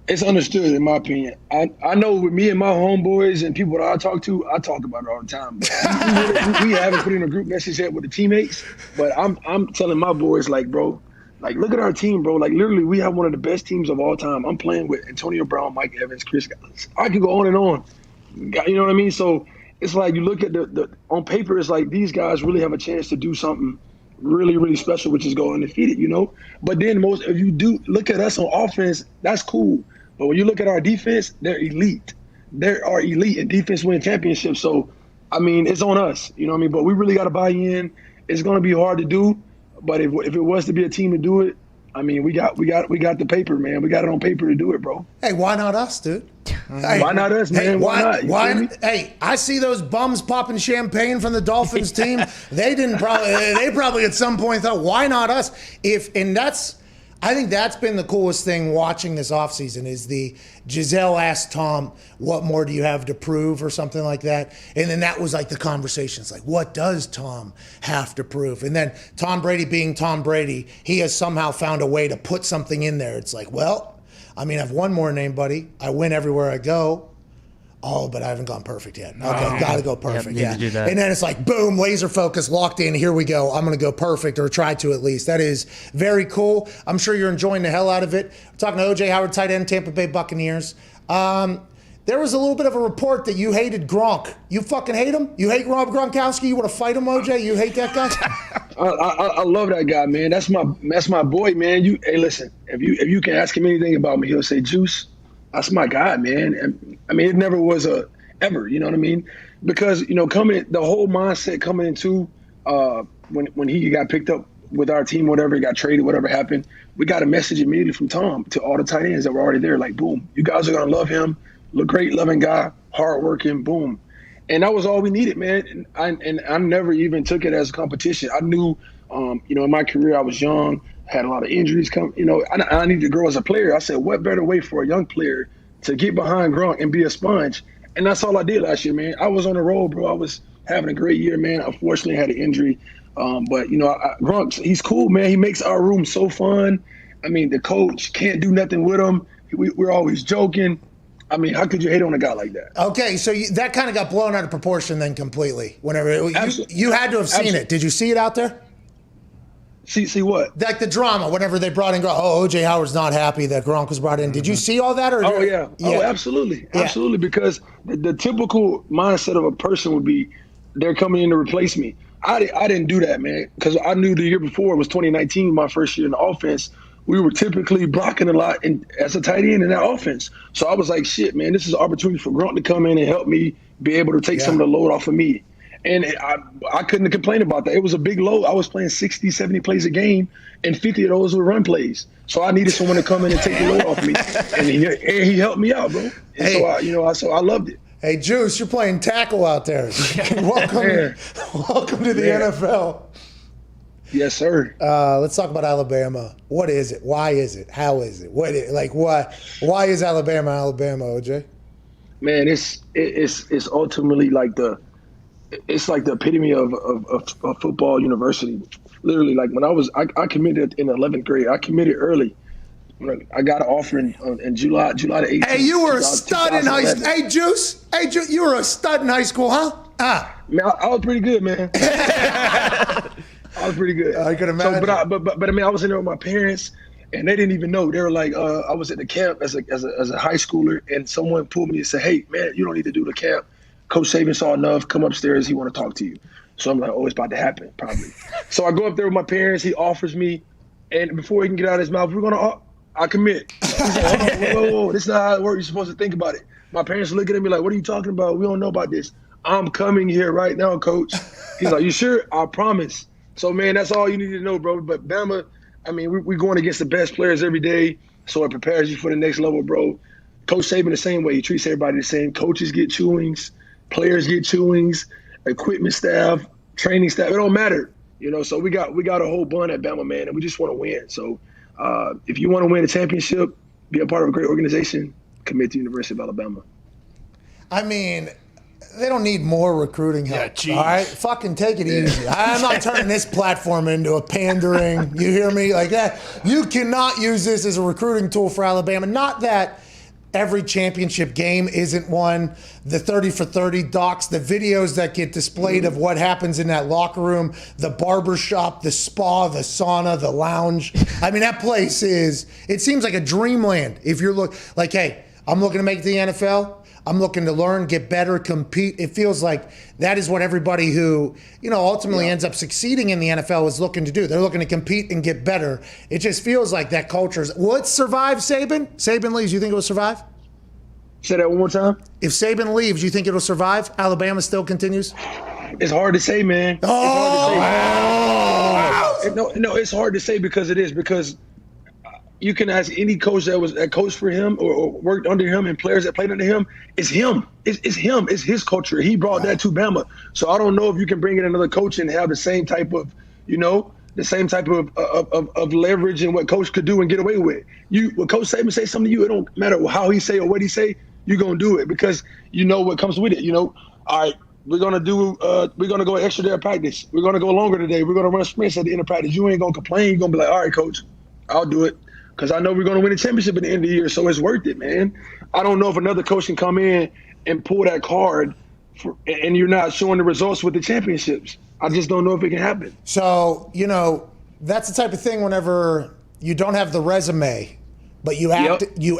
It's understood, in my opinion. I know with me and my homeboys and people that I talk to, I talk about it all the time. But we haven't put in a group message yet with the teammates, but I'm telling my boys, like, bro, like, look at our team, bro. Like, literally, we have one of the best teams of all time. I'm playing with Antonio Brown, Mike Evans, Chris. I could go on and on. You know what I mean? So it's like you look at the on paper, it's like these guys really have a chance to do something really, really special, which is go undefeated, you know? But then if you do look at us on offense, that's cool. But when you look at our defense, they're elite. They are elite, and defense win championships. So, I mean, it's on us, you know what I mean? But we really got to buy in. It's going to be hard to do. But if it was to be a team to do it, I mean, we got the paper, man. We got it on paper to do it, bro. Hey, why not us, dude? Hey, why not us, man? Hey, why not? Hey, I see those bums popping champagne from the Dolphins team. They probably at some point thought, why not us? I think that's been the coolest thing watching this offseason is the Giselle asked Tom, what more do you have to prove or something like that? And then that was like the conversation. It's like, what does Tom have to prove? And then Tom Brady being Tom Brady, he has somehow found a way to put something in there. It's like, well, I mean, I have one more name, buddy. I win everywhere I go. Oh, but I haven't gone perfect yet. Okay, got to go perfect. Need to do that. And then it's like, boom, laser focus, locked in. Here we go. I'm going to go perfect, or try to at least. That is very cool. I'm sure you're enjoying the hell out of it. We're talking to O.J. Howard, tight end, Tampa Bay Buccaneers. There was a little bit of a report that you hated Gronk. You fucking hate him? You hate Rob Gronkowski? You want to fight him, O.J.? You hate that guy? I love that guy, man. That's my boy, man. Hey, listen, if you can ask him anything about me, he'll say, Juice. That's my guy, man. And, I mean, it never was ever, you know what I mean? Because, you know, the whole mindset coming into when he got picked up with our team, whatever, he got traded, whatever happened, we got a message immediately from Tom to all the tight ends that were already there. Like, boom, you guys are going to love him. Look great, loving guy, hardworking, boom. And that was all we needed, man. And I never even took it as a competition. I knew, you know, in my career, I was young, had a lot of injuries come, you know, I needed to grow as a player. I said, what better way for a young player to get behind Gronk and be a sponge? And that's all I did last year, man. I was on the road, bro. I was having a great year, man. Unfortunately, I had an injury. But, you know, Gronk, he's cool, man. He makes our room so fun. I mean, the coach can't do nothing with him. We're always joking. I mean, how could you hate on a guy like that? Okay, so that kind of got blown out of proportion then completely. Whenever you had to have seen it. Did you see it out there? See what? Like the drama, whenever they brought in Gronk. Oh, O.J. Howard's not happy that Gronk was brought in. Did you see all that? Oh, yeah. Oh, absolutely. Yeah. Absolutely, because the typical mindset of a person would be they're coming in to replace me. I didn't do that, man, because I knew the year before, it was 2019, my first year in the offense, we were typically blocking a lot as a tight end in that offense. So I was like, shit, man, this is an opportunity for Gronk to come in and help me be able to take some of the load off of me. And I couldn't complain about that. It was a big load. I was playing 60, 70 plays a game, and 50 of those were run plays. So I needed someone to come in and take the load off me. And he helped me out, bro. And so I loved it. Hey, Juice, you're playing tackle out there. Welcome to the NFL. Yes, sir. Let's talk about Alabama. What is it? Why is it? How is it? Why is Alabama, OJ? Man, it's ultimately like the epitome of football university. Literally, like when I committed in 11th grade. I committed early. I got an offer in July the 18th. Hey, you were a stud in high school. Hey, Juice, you were a stud in high school, huh? Man, I was pretty good, man. I was pretty good. I could imagine. So, but I mean, I was in there with my parents, and they didn't even know. They were like, I was at the camp as a high schooler, and someone pulled me and said, "Hey, man, you don't need to do the camp. Coach Saban saw enough. Come upstairs. He want to talk to you." So I'm like, "Oh, it's about to happen, probably." So I go up there with my parents. He offers me, and before he can get out of his mouth, I commit. He's like, whoa, this is not how it works. You're supposed to think about it. My parents look at me like, "What are you talking about? We don't know about this." I'm coming here right now, coach. He's like, you sure? I promise. So, man, that's all you need to know, bro. But Bama, I mean, we're going against the best players every day, so it prepares you for the next level, bro. Coach Saban the same way. He treats everybody the same. Coaches get chewings. Players get chewings. Equipment staff, training staff. It don't matter. You know, so we got a whole bun at Bama, man, and we just want to win. So if you want to win a championship, be a part of a great organization, commit to University of Alabama. I mean, they don't need more recruiting help. Yeah, all right? Fucking take it easy. I'm not turning this platform into a pandering. You hear me? Like that. You cannot use this as a recruiting tool for Alabama. Not that every championship game isn't one. The 30 for 30 docs, the videos that get displayed of what happens in that locker room, the barber shop, the spa, the sauna, the lounge. I mean, that place it seems like a dreamland. If you're like, hey, I'm looking to make the NFL. I'm looking to learn, get better, compete. It feels like that is what everybody who, ultimately ends up succeeding in the NFL is looking to do. They're looking to compete and get better. It just feels like that culture. Will it survive Saban? Saban leaves, you think it will survive? Say that one more time. If Saban leaves, you think it'll survive? Alabama still continues? It's hard to say, man. No, it's hard to say because you can ask any coach that coached for him or worked under him and players that played under him. It's him. It's him. It's his culture. He brought that to Bama. So I don't know if you can bring in another coach and have the same type of, of leverage and what coach could do and get away with. When Coach Saban say something to you, it don't matter how he say or what he say, you're gonna do it because you know what comes with it. All right, we're gonna go extra day of practice. We're gonna go longer today. We're gonna run sprints at the end of practice. You ain't gonna complain. You're gonna be like, all right, coach, I'll do it. Because I know we're going to win a championship at the end of the year, so it's worth it, man. I don't know if another coach can come in and pull that card and you're not showing the results with the championships. I just don't know if it can happen. So, that's the type of thing whenever you don't have the resume, but you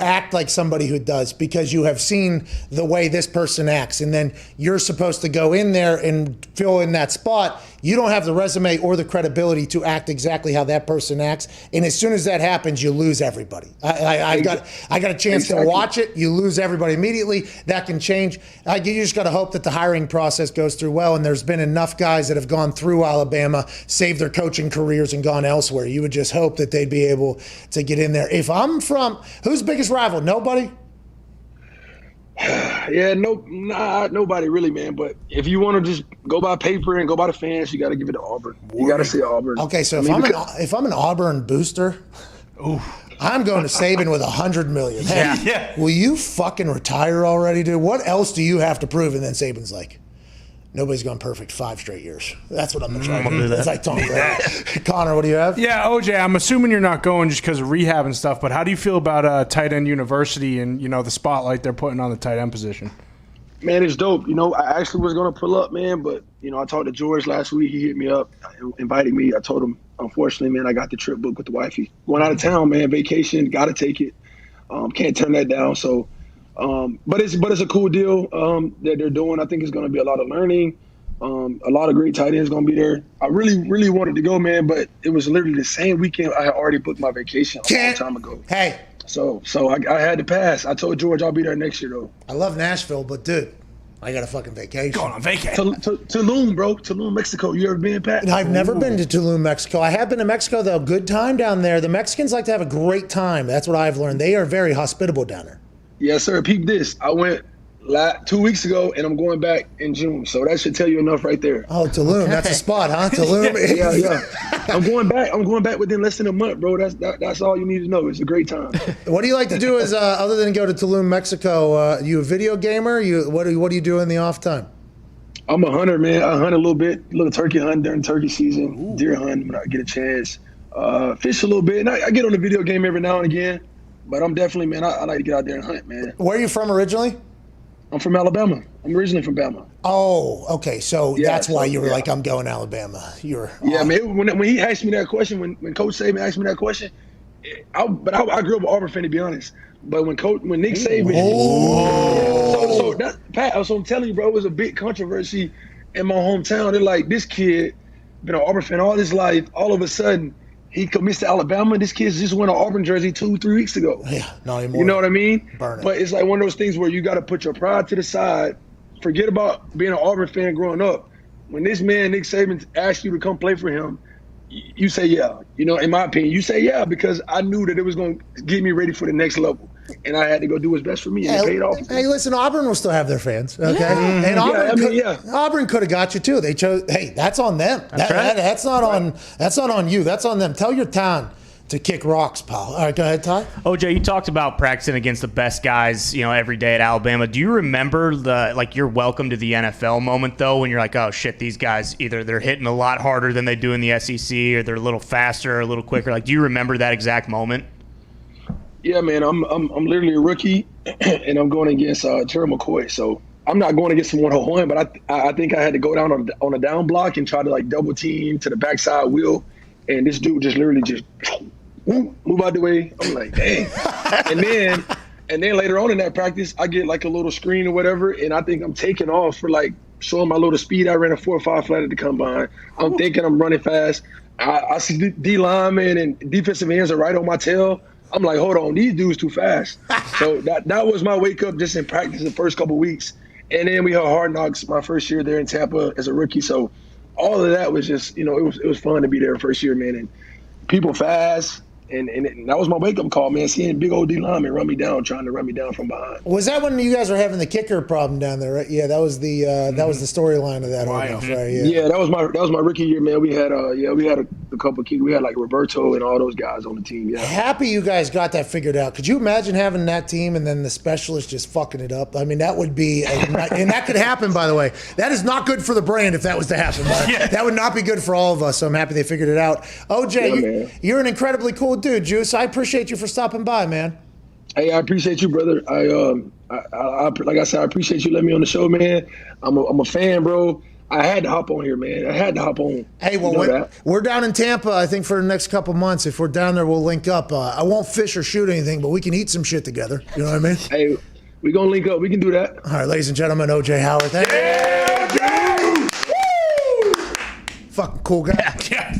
act like somebody who does because you have seen the way this person acts. And then you're supposed to go in there and fill in that spot. You don't have the resume or the credibility to act exactly how that person acts. And as soon as that happens, you lose everybody. I got a chance to watch it. You lose everybody immediately. That can change. You just got to hope that the hiring process goes through well. And there's been enough guys that have gone through Alabama, saved their coaching careers and gone elsewhere. You would just hope that they'd be able to get in there. If I'm from, who's biggest rival? Nobody? Yeah, nobody really, man. But if you want to just go by paper and go by the fans, you got to give it to Auburn. You got to say Auburn. Okay, so if I'm an Auburn booster, I'm going to Saban with $100 million. Hey, will you fucking retire already, dude? What else do you have to prove? And then Saban's like, nobody's gone perfect 5 straight years. That's what I'm going to try to do. It's like Tom Brady. Connor, what do you have? Yeah, OJ, I'm assuming you're not going just because of rehab and stuff, but how do you feel about tight end university and, the spotlight they're putting on the tight end position? Man, it's dope. I actually was going to pull up, man, but, I talked to George last week. He hit me up, invited me. I told him, unfortunately, man, I got the trip booked with the wifey. Going out of town, man, vacation, got to take it. Can't turn that down, so – but it's a cool deal that they're doing. I think it's going to be a lot of learning. A lot of great tight ends going to be there. I really, really wanted to go, man, but it was literally the same weekend I had already booked my vacation a long time ago. Hey. So I had to pass. I told George I'll be there next year, though. I love Nashville, but, dude, I got a fucking vacation. Going on vacation. Tulum, bro. Tulum, Mexico. You ever been, Pat? I've never been to Tulum, Mexico. I have been to Mexico, though. Good time down there. The Mexicans like to have a great time. That's what I've learned. They are very hospitable down there. Yes, sir. Peep this. I went 2 weeks ago, and I'm going back in June. So that should tell you enough right there. Oh, Tulum. Okay. That's a spot, huh? Tulum. Yeah. I'm going back within less than a month, bro. That's all you need to know. It's a great time. What do you like to do as other than go to Tulum, Mexico? You a video gamer? What do you do in the off time? I'm a hunter, man. I hunt a little bit. A little turkey hunt during turkey season. Ooh. Deer hunt when I get a chance. Fish a little bit. And I get on the video game every now and again. But I'm definitely, man, I like to get out there and hunt, man. Where are you from originally? I'm from Alabama. I'm originally from Bama. Oh, okay. So that's why you were like, I'm going Alabama. Man. When he asked me that question, when Coach Saban asked me that question, I grew up an Auburn fan, to be honest. But when Nick Saban, Pat, so I'm telling you, bro, it was a big controversy in my hometown. They're like, this kid been an Auburn fan all his life. All of a sudden, he commits to Alabama. This kid just won an Auburn jersey 2-3 weeks ago. Yeah, not anymore. You know what I mean? Burn it. But it's like one of those things where you got to put your pride to the side forget about being an Auburn fan growing up. When this man, Nick Saban, asked you to come play for him, you say yeah. You know, in my opinion, you say yeah because I knew that it was going to get me ready for the next level. And I had to go do what's best for me, and it paid off. Hey, listen, Auburn will still have their fans, okay? And Auburn could have got you too. They chose. Hey, that's on them. That's not on you. That's on them. Tell your town to kick rocks, pal. All right, go ahead, Ty. OJ, you talked about practicing against the best guys, every day at Alabama. Do you remember your welcome to the NFL moment though, when you're like, oh shit, these guys either they're hitting a lot harder than they do in the SEC, or they're a little faster or a little quicker? Like, do you remember that exact moment? Yeah, man, I'm literally a rookie, and I'm going against Terry McCoy. So I'm not going against someone one, but I think I had to go down on a down block and try to like double team to the backside wheel, and this dude just literally just move out the way. I'm like, dang. and then later on in that practice, I get like a little screen or whatever, and I think I'm taking off for like showing my little speed. I ran a 4.5 flat at the combine. I'm thinking I'm running fast. I see D linemen and defensive ends are right on my tail. I'm like, hold on, these dudes too fast. So that was my wake up just in practice the first couple of weeks. And then we had Hard Knocks my first year there in Tampa as a rookie. So all of that was just, it was fun to be there first year, man. And people fast. And that was my wake-up call, man, seeing big old D lineman trying to run me down from behind. Was that when you guys were having the kicker problem down there, right? Yeah, that was the storyline of that. Right, yeah, that was my rookie year, man. We had a couple of kickers. We had like Roberto and all those guys on the team. Yeah. Happy you guys got that figured out. Could you imagine having that team and then the specialist just fucking it up? I mean, that would be, and that could happen, by the way. That is not good for the brand if that was to happen. That would not be good for all of us. So I'm happy they figured it out. OJ, you're an incredibly cool dude, Juice. I appreciate you for stopping by, man. Hey, I appreciate you, brother. I like I said, I appreciate you letting me on the show, man. I'm a fan, bro. I had to hop on here, man. I had to hop on. Hey, well, we're down in Tampa, I think, for the next couple months. If we're down there, we'll link up. I won't fish or shoot anything, but we can eat some shit together. You know what I mean? Hey, we're going to link up. We can do that. All right, ladies and gentlemen, OJ Howard. Thank you. Fucking cool guy. Yeah.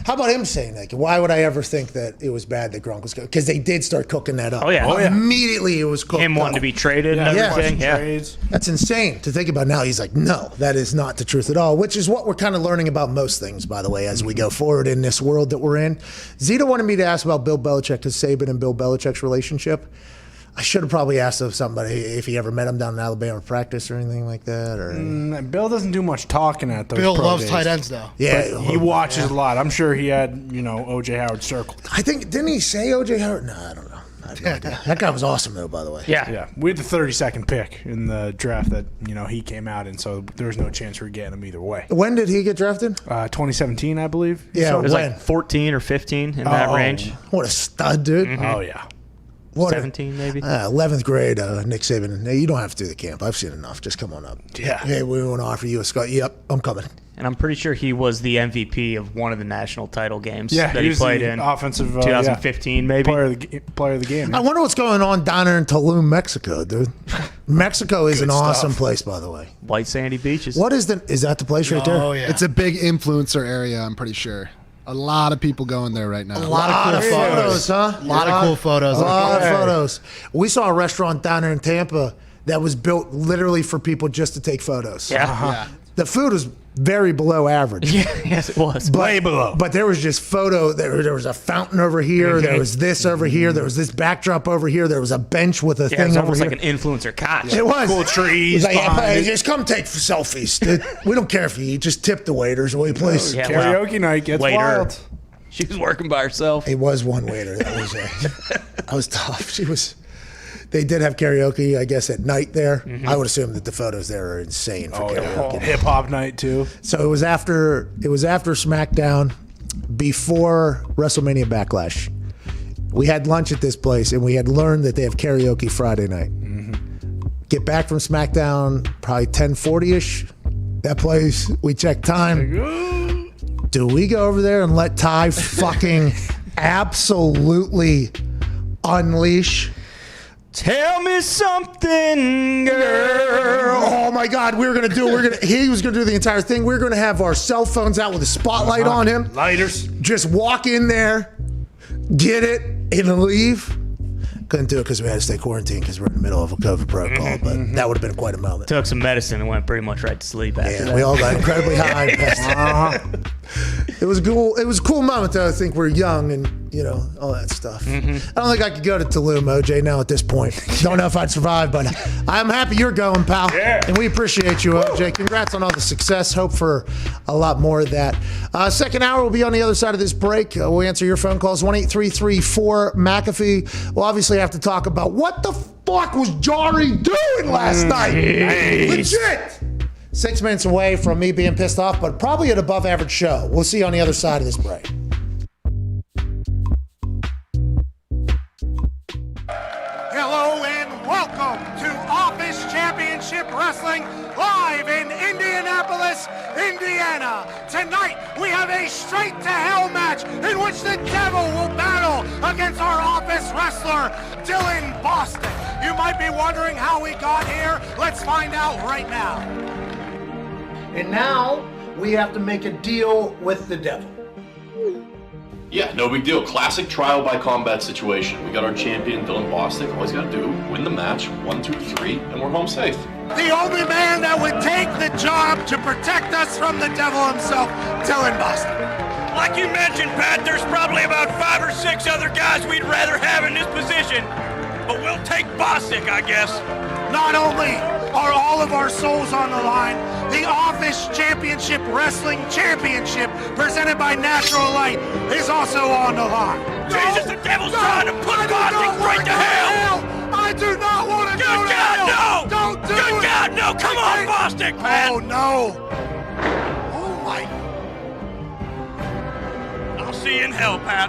How about him saying that? Why would I ever think that it was bad that Gronk was going? Because they did start cooking that up. Oh, yeah. Immediately it was cooked Him wanting up. to be traded and everything. Yeah. That's insane to think about now. He's like, no, that is not the truth at all, which is what we're kind of learning about most things, by the way, as we go forward in this world that we're in. Zita wanted me to ask about Bill Belichick, because Saban and Bill Belichick's relationship. I should have probably asked of somebody if he ever met him down in Alabama practice or anything like that. Or Bill doesn't do much talking at those Bill pro loves days. tight ends, though. Yeah, But he watches a lot. I'm sure he had, OJ Howard circled. I think, didn't he say OJ Howard? No, I don't know. I have no idea. That guy was awesome, though, by the way. Yeah. We had the 32nd pick in the draft that, he came out in, so there was no chance we were getting him either way. When did he get drafted? 2017, I believe. Yeah, It was when? like 14 or 15 in that range. What a stud, dude. Oh, yeah. 17 maybe. 11th grade, Nick Saban. Hey, you don't have to do the camp. I've seen enough. Just come on up. Yeah. Hey, we want to offer you a Scott. Yep, I'm coming. And I'm pretty sure he was the MVP of one of the national title games that he he was played the in. Offensive 2015 maybe. player of the game. I wonder what's going on down there in Tulum, Mexico, dude. Mexico is an stuff. awesome place, by the White White sandy beaches. What is that the place right there? Oh, yeah. It's a big influencer area, I'm pretty sure. A lot of people going there right now. A lot of cool photos. huh? A lot of cool photos. A lot of photos. We saw a restaurant down there in Tampa that was built literally for people just to take photos. Yeah. The food was very below average. Yes, it was. Way below. But there was just photo. There was a fountain over here. There was this over here. There was this backdrop over here. There was a bench with a It thing was over almost here. like an influencer cottage. It was. Cool trees He's like, behind hey, it. just come take selfies. Dude. We don't care if you eat. Just tip the waiters, will you please? Yeah, well, Karaoke night gets waiter. wild. She was working by herself. It was one waiter. That was tough. They did have karaoke, I guess, at night there. I would assume that the photos there are insane for karaoke. Hip hop night too. So it was after SmackDown, before WrestleMania Backlash. We had lunch at this place, and we had learned that they have karaoke Friday night. Get back from SmackDown probably 10:40ish. That place, we checked time. Do we go over there and let Ty fucking absolutely unleash? Tell me something, girl. Oh my God, he was gonna do the entire thing. We were gonna have our cell phones out with a spotlight on him. Lighters. Just walk in there, get it, and leave. Couldn't do it because we had to stay quarantined because we're in the middle of a COVID protocol. But that would have been quite a moment. Took some medicine and went pretty much right to sleep after that. We all got incredibly high. It was cool. It was a cool moment, though. I think we're young and, all that stuff. I don't think I could go to Tulum, OJ, now at this point. Don't know if I'd survive, but I'm happy you're going, pal. Yeah. And we appreciate you, OJ. Congrats on all the success. Hope for a lot more of that. Second hour will be on the other side of this break. We'll answer your phone calls, 1-833-4-McAfee. We'll obviously have to talk about what the fuck was Jarry doing last night. Legit. 6 minutes away from me being pissed off, but probably an above average show. We'll see you on the other side of this break. Hello and welcome to Office Championship Wrestling live in Indianapolis, Indiana. Tonight we have a straight to hell match in which the devil will battle against our office wrestler, Dylan Boston. You might be wondering how we got here. Let's find out right now. And now we have to make a deal with the devil. Yeah, no big deal. Classic trial by combat situation. We got our champion, Dylan Bostic. All he's got to do, win the match, 1, 2, 3, and we're home safe. The only man that would take the job to protect us from the devil himself, Dylan Boston. Like you mentioned, Pat, there's probably about 5 or 6 other guys we'd rather have in this position, but we'll take Bostic, I guess. Not only are all of our souls on the line, the Office Championship Wrestling Championship, presented by Natural Light, is also on the line. Jesus, the devil's trying to put Bostic right to hell! I do not want to go to hell! No! Don't do it! Good God, no! Come on, Bostic, Pat! Oh, no! Oh, my... I'll see you in hell, Pat.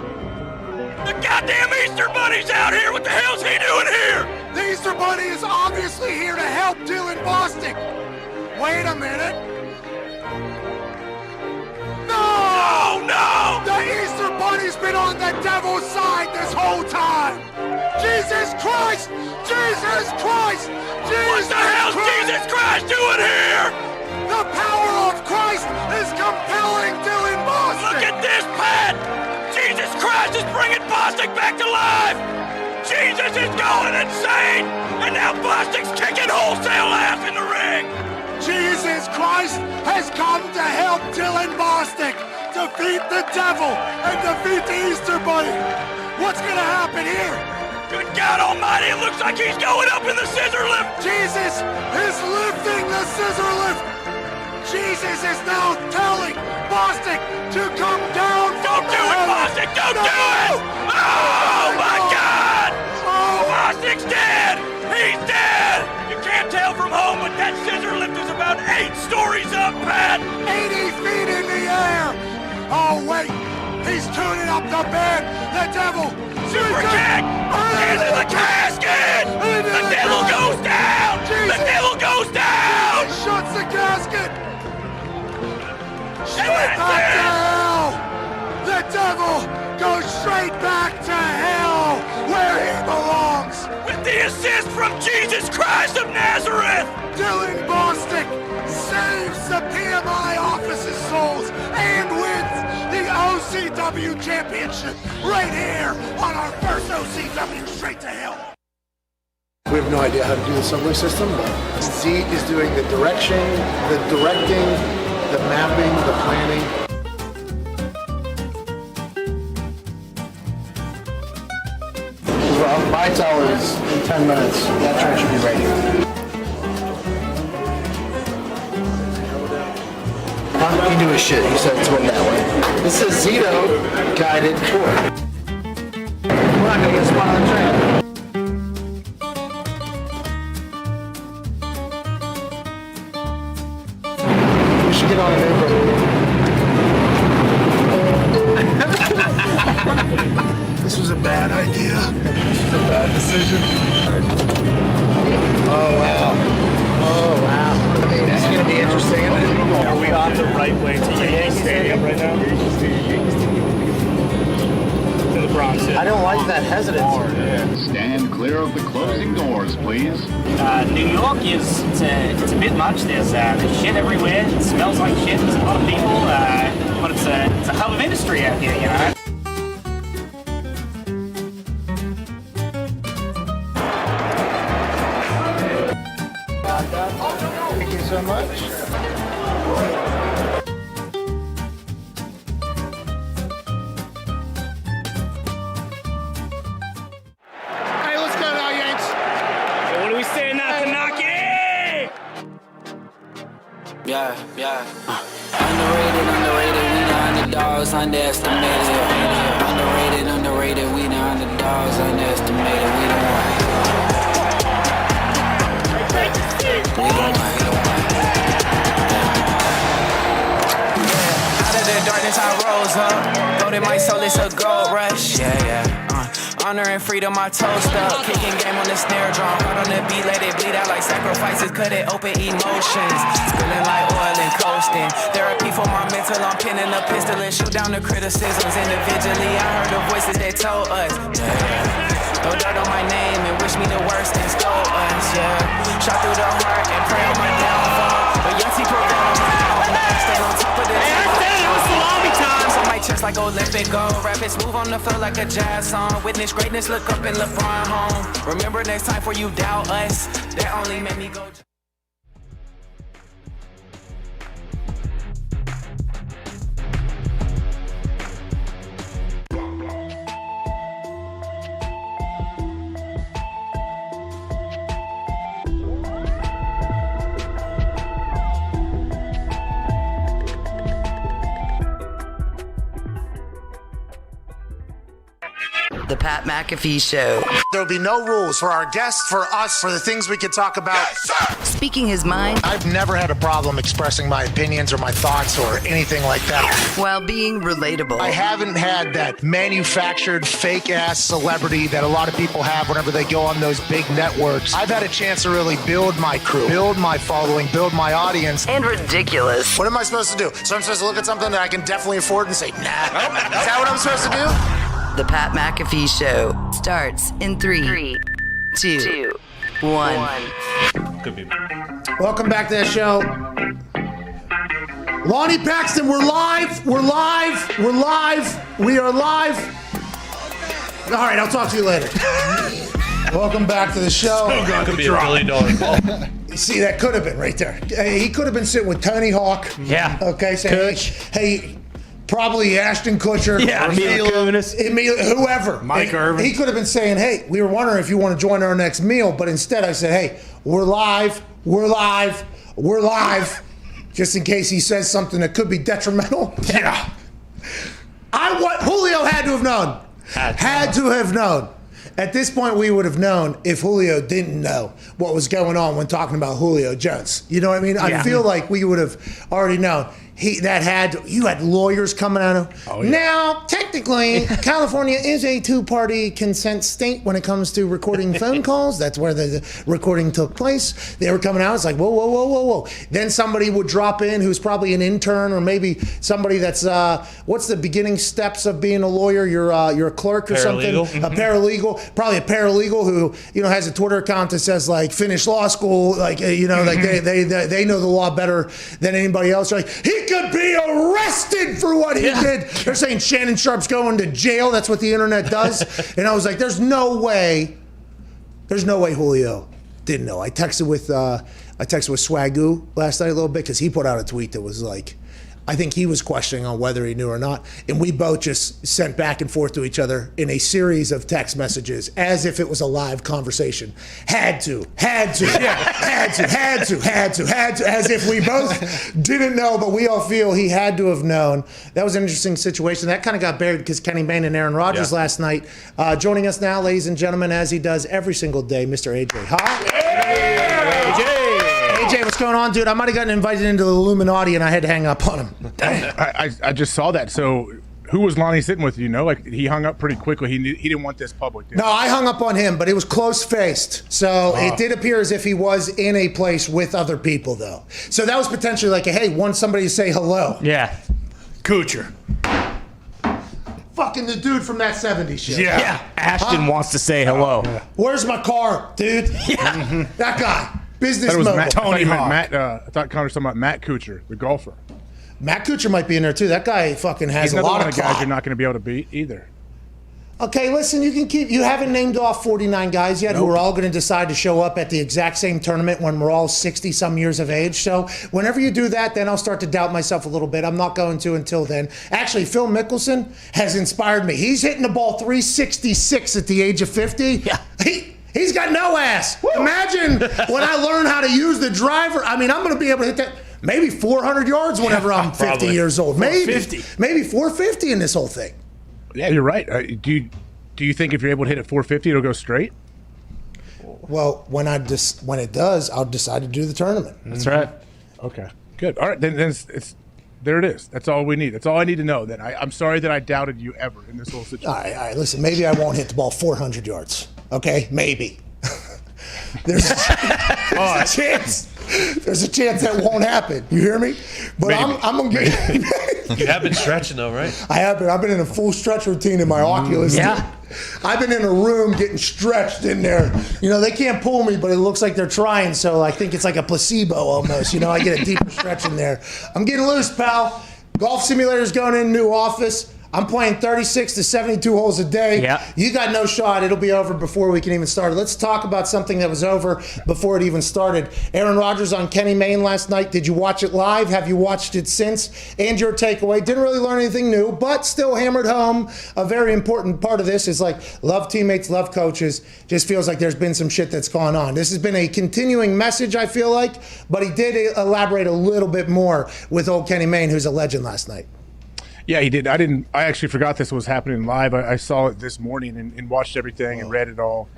The goddamn Easter Bunny's out here! What the hell's he doing here? The Easter Bunny is obviously here to help Dylan Bostic. Wait a minute. No! No! The Easter Bunny's been on the devil's side this whole time. Jesus Christ! Jesus Christ! What the hell's Jesus Christ doing here? The power of Christ is compelling Dylan Bostic. Look at this, Pat! Jesus Christ is bringing Bostic back to life! Jesus is going insane! And now Bostic's kicking wholesale ass in the ring! Jesus Christ has come to help Dylan Bostic defeat the devil and defeat the Easter Bunny. What's gonna happen here? Good God Almighty, it looks like he's going up in the scissor lift! Jesus is lifting the scissor lift! Jesus is now telling Bostic to come down. Don't do it, Bostic! Don't do it! Oh my God! Bostic's dead! He's dead! You can't tell from home, but that scissor lift is about 8 stories up, Pat! 80 feet in the air! Oh wait, he's tuning up the bed! The devil! Super kick! Into the casket! The devil goes down! The devil goes down! He shuts the casket! Straight back to hell! The devil goes straight back to hell, where he belongs! With the assist from Jesus Christ of Nazareth! Dylan Bostic saves the PMI office's souls and wins the OCW Championship right here on our first OCW Straight to Hell. We have no idea how to do the subway system, but Z is doing the direction, the directing, the mapping, the planning. Well, my tell is in 10 minutes, that train should be ready. He knew his shit. He said it's went that way. This is Zito guided tour. We're not gonna get spot on the train. We should get on an airplane. This was a bad idea. This was a bad decision. Oh, wow. Oh, wow. I mean, this is going to be interesting. Are we on the right way to Yankee Stadium right now? To the Bronx. I don't like that hesitancy. Stand clear of the closing doors, please. New York is it's a bit much. There's shit everywhere. It smells like shit. There's a lot of people, but it's a hell of an industry out here, you know. so much. Yeah. Underrated, we the underdogs, underestimated. Underrated, we the underdogs, underestimated. We the one. Out of the darkness I rose up. Gold in my soul, it's a gold rush. Yeah. Honor and freedom, my toast up. Kicking game on the snare drum. Hard on the beat, let it bleed out like sacrifices. Cut it open, emotions. Spilling like oil and coasting. Therapy for my mental, I'm pinning a pistol and shoot down the criticisms individually. I heard the voices that told us. Throw dirt on my name and wish me the worst and scold us. Shot through the heart and pray on my downfall. But yes, he prevailed on my own. Stay on top of this. Hey, I said it was salami time. So my chest like Olympic gold. Rap it smooth on the floor like a jazz song. Witness greatness, look up in LeBron home. Remember next time before you doubt us. That only made me go. The Pat McAfee Show. There'll be no rules for our guests, for us, for the things we can talk about. Yes, speaking his mind. I've never had a problem expressing my opinions or my thoughts or anything like that. While being relatable. I haven't had that manufactured fake-ass celebrity that a lot of people have whenever they go on those big networks. I've had a chance to really build my crew, build my following, build my audience. And ridiculous. What am I supposed to do? So I'm supposed to look at something that I can definitely afford and say, nah. Is that what I'm supposed to do? The Pat McAfee Show starts in 3, 2, 1. Could be. Welcome back to the show. Lonnie Paxton, we're live. We are live. All right, I'll talk to you later. Welcome back to the show. Could be $1 billion call. See, that could have been right there. He could have been sitting with Tony Hawk. Yeah. Okay, saying, hey, probably Ashton Kutcher. Yeah, whoever. Mike Irvin. He could have been saying, hey, we were wondering if you want to join our next meal, but instead I said, hey, we're live. Just in case he says something that could be detrimental. Yeah. Julio had to have known. Had to have known. At this point, we would have known if Julio didn't know what was going on when talking about Julio Jones. You know what I mean? I feel like we would have already known. You had lawyers coming at him. Oh, yeah. Now, technically, California is a two-party consent state when it comes to recording phone calls. That's where the recording took place. They were coming out. It's like, whoa. Then somebody would drop in who's probably an intern or maybe somebody that's, what's the beginning steps of being a lawyer? You're a clerk or something. A paralegal. Probably a paralegal who, has a Twitter account that says, like, finished law school. Like, they know the law better than anybody else. Like, he could be arrested for what he did. They're saying Shannon Sharp's going to jail. That's what the internet does. And I was like, there's no way Julio didn't know. I texted with Swagoo last night a little bit because he put out a tweet that was like, I think he was questioning on whether he knew or not. And we both just sent back and forth to each other in a series of text messages as if it was a live conversation. Had to, as if we both didn't know, but we all feel he had to have known. That was an interesting situation. That kind of got buried because Kenny Mayne and Aaron Rodgers last night. Joining us now, ladies and gentlemen, as he does every single day, Mr. AJ. AJ, what's going on, dude? I might have gotten invited into the Illuminati and I had to hang up on him. I just saw that. So who was Lonnie sitting with? Like he hung up pretty quickly. He didn't want this public. No, I hung up on him, but it was close-faced. So it did appear as if he was in a place with other people, though. So that was potentially like, hey, want somebody to say hello. Yeah. Coocher. Fucking the dude from that 70s shit. Yeah. Ashton wants to say hello. Where's my car, dude? Yeah. That guy. Business that was mogul. Tony Hawk. I thought Connor was talking about Matt Kuchar, the golfer. Matt Kuchar might be in there too. That guy fucking has a lot of guys you're not going to be able to beat either. Okay, listen, you haven't named off 49 guys yet who are all going to decide to show up at the exact same tournament when we're all 60-some years of age. So whenever you do that, then I'll start to doubt myself a little bit. I'm not going to until then. Actually, Phil Mickelson has inspired me. He's hitting the ball 366 at the age of 50. Yeah. He's got no ass. Woo! Imagine when I learn how to use the driver. I mean, I'm going to be able to hit that maybe 400 yards whenever I'm 50 years old. Maybe 450 in this whole thing. Yeah, you're right. Do you think if you're able to hit at 450, it'll go straight? Well, when it does, I'll decide to do the tournament. That's right. Okay, good. All right, then it's there. It is. That's all we need. That's all I need to know. Then I'm sorry that I doubted you ever in this whole situation. All right. Listen, maybe I won't hit the ball 400 yards. Okay, maybe. There's a chance. There's a chance that won't happen. You hear me? But I'm gonna get. You have been stretching though, right? I have been. I've been in a full stretch routine in my Oculus. Yeah. I've been in a room getting stretched in there. You know, they can't pull me, but it looks like they're trying. So I think it's like a placebo almost. You know, I get a deeper stretch in there. I'm getting loose, pal. Golf simulator's going in new office. I'm playing 36 to 72 holes a day. Yeah. You got no shot. It'll be over before we can even start. Let's talk about something that was over before it even started. Aaron Rodgers on Kenny Mayne last night. Did you watch it live? Have you watched it since? And your takeaway. Didn't really learn anything new, but still hammered home. A very important part of this is like love teammates, love coaches. Just feels like there's been some shit that's gone on. This has been a continuing message, I feel like, but he did elaborate a little bit more with old Kenny Mayne, who's a legend last night. Yeah, he did. I actually forgot this was happening live. I saw it this morning and watched everything and read it all.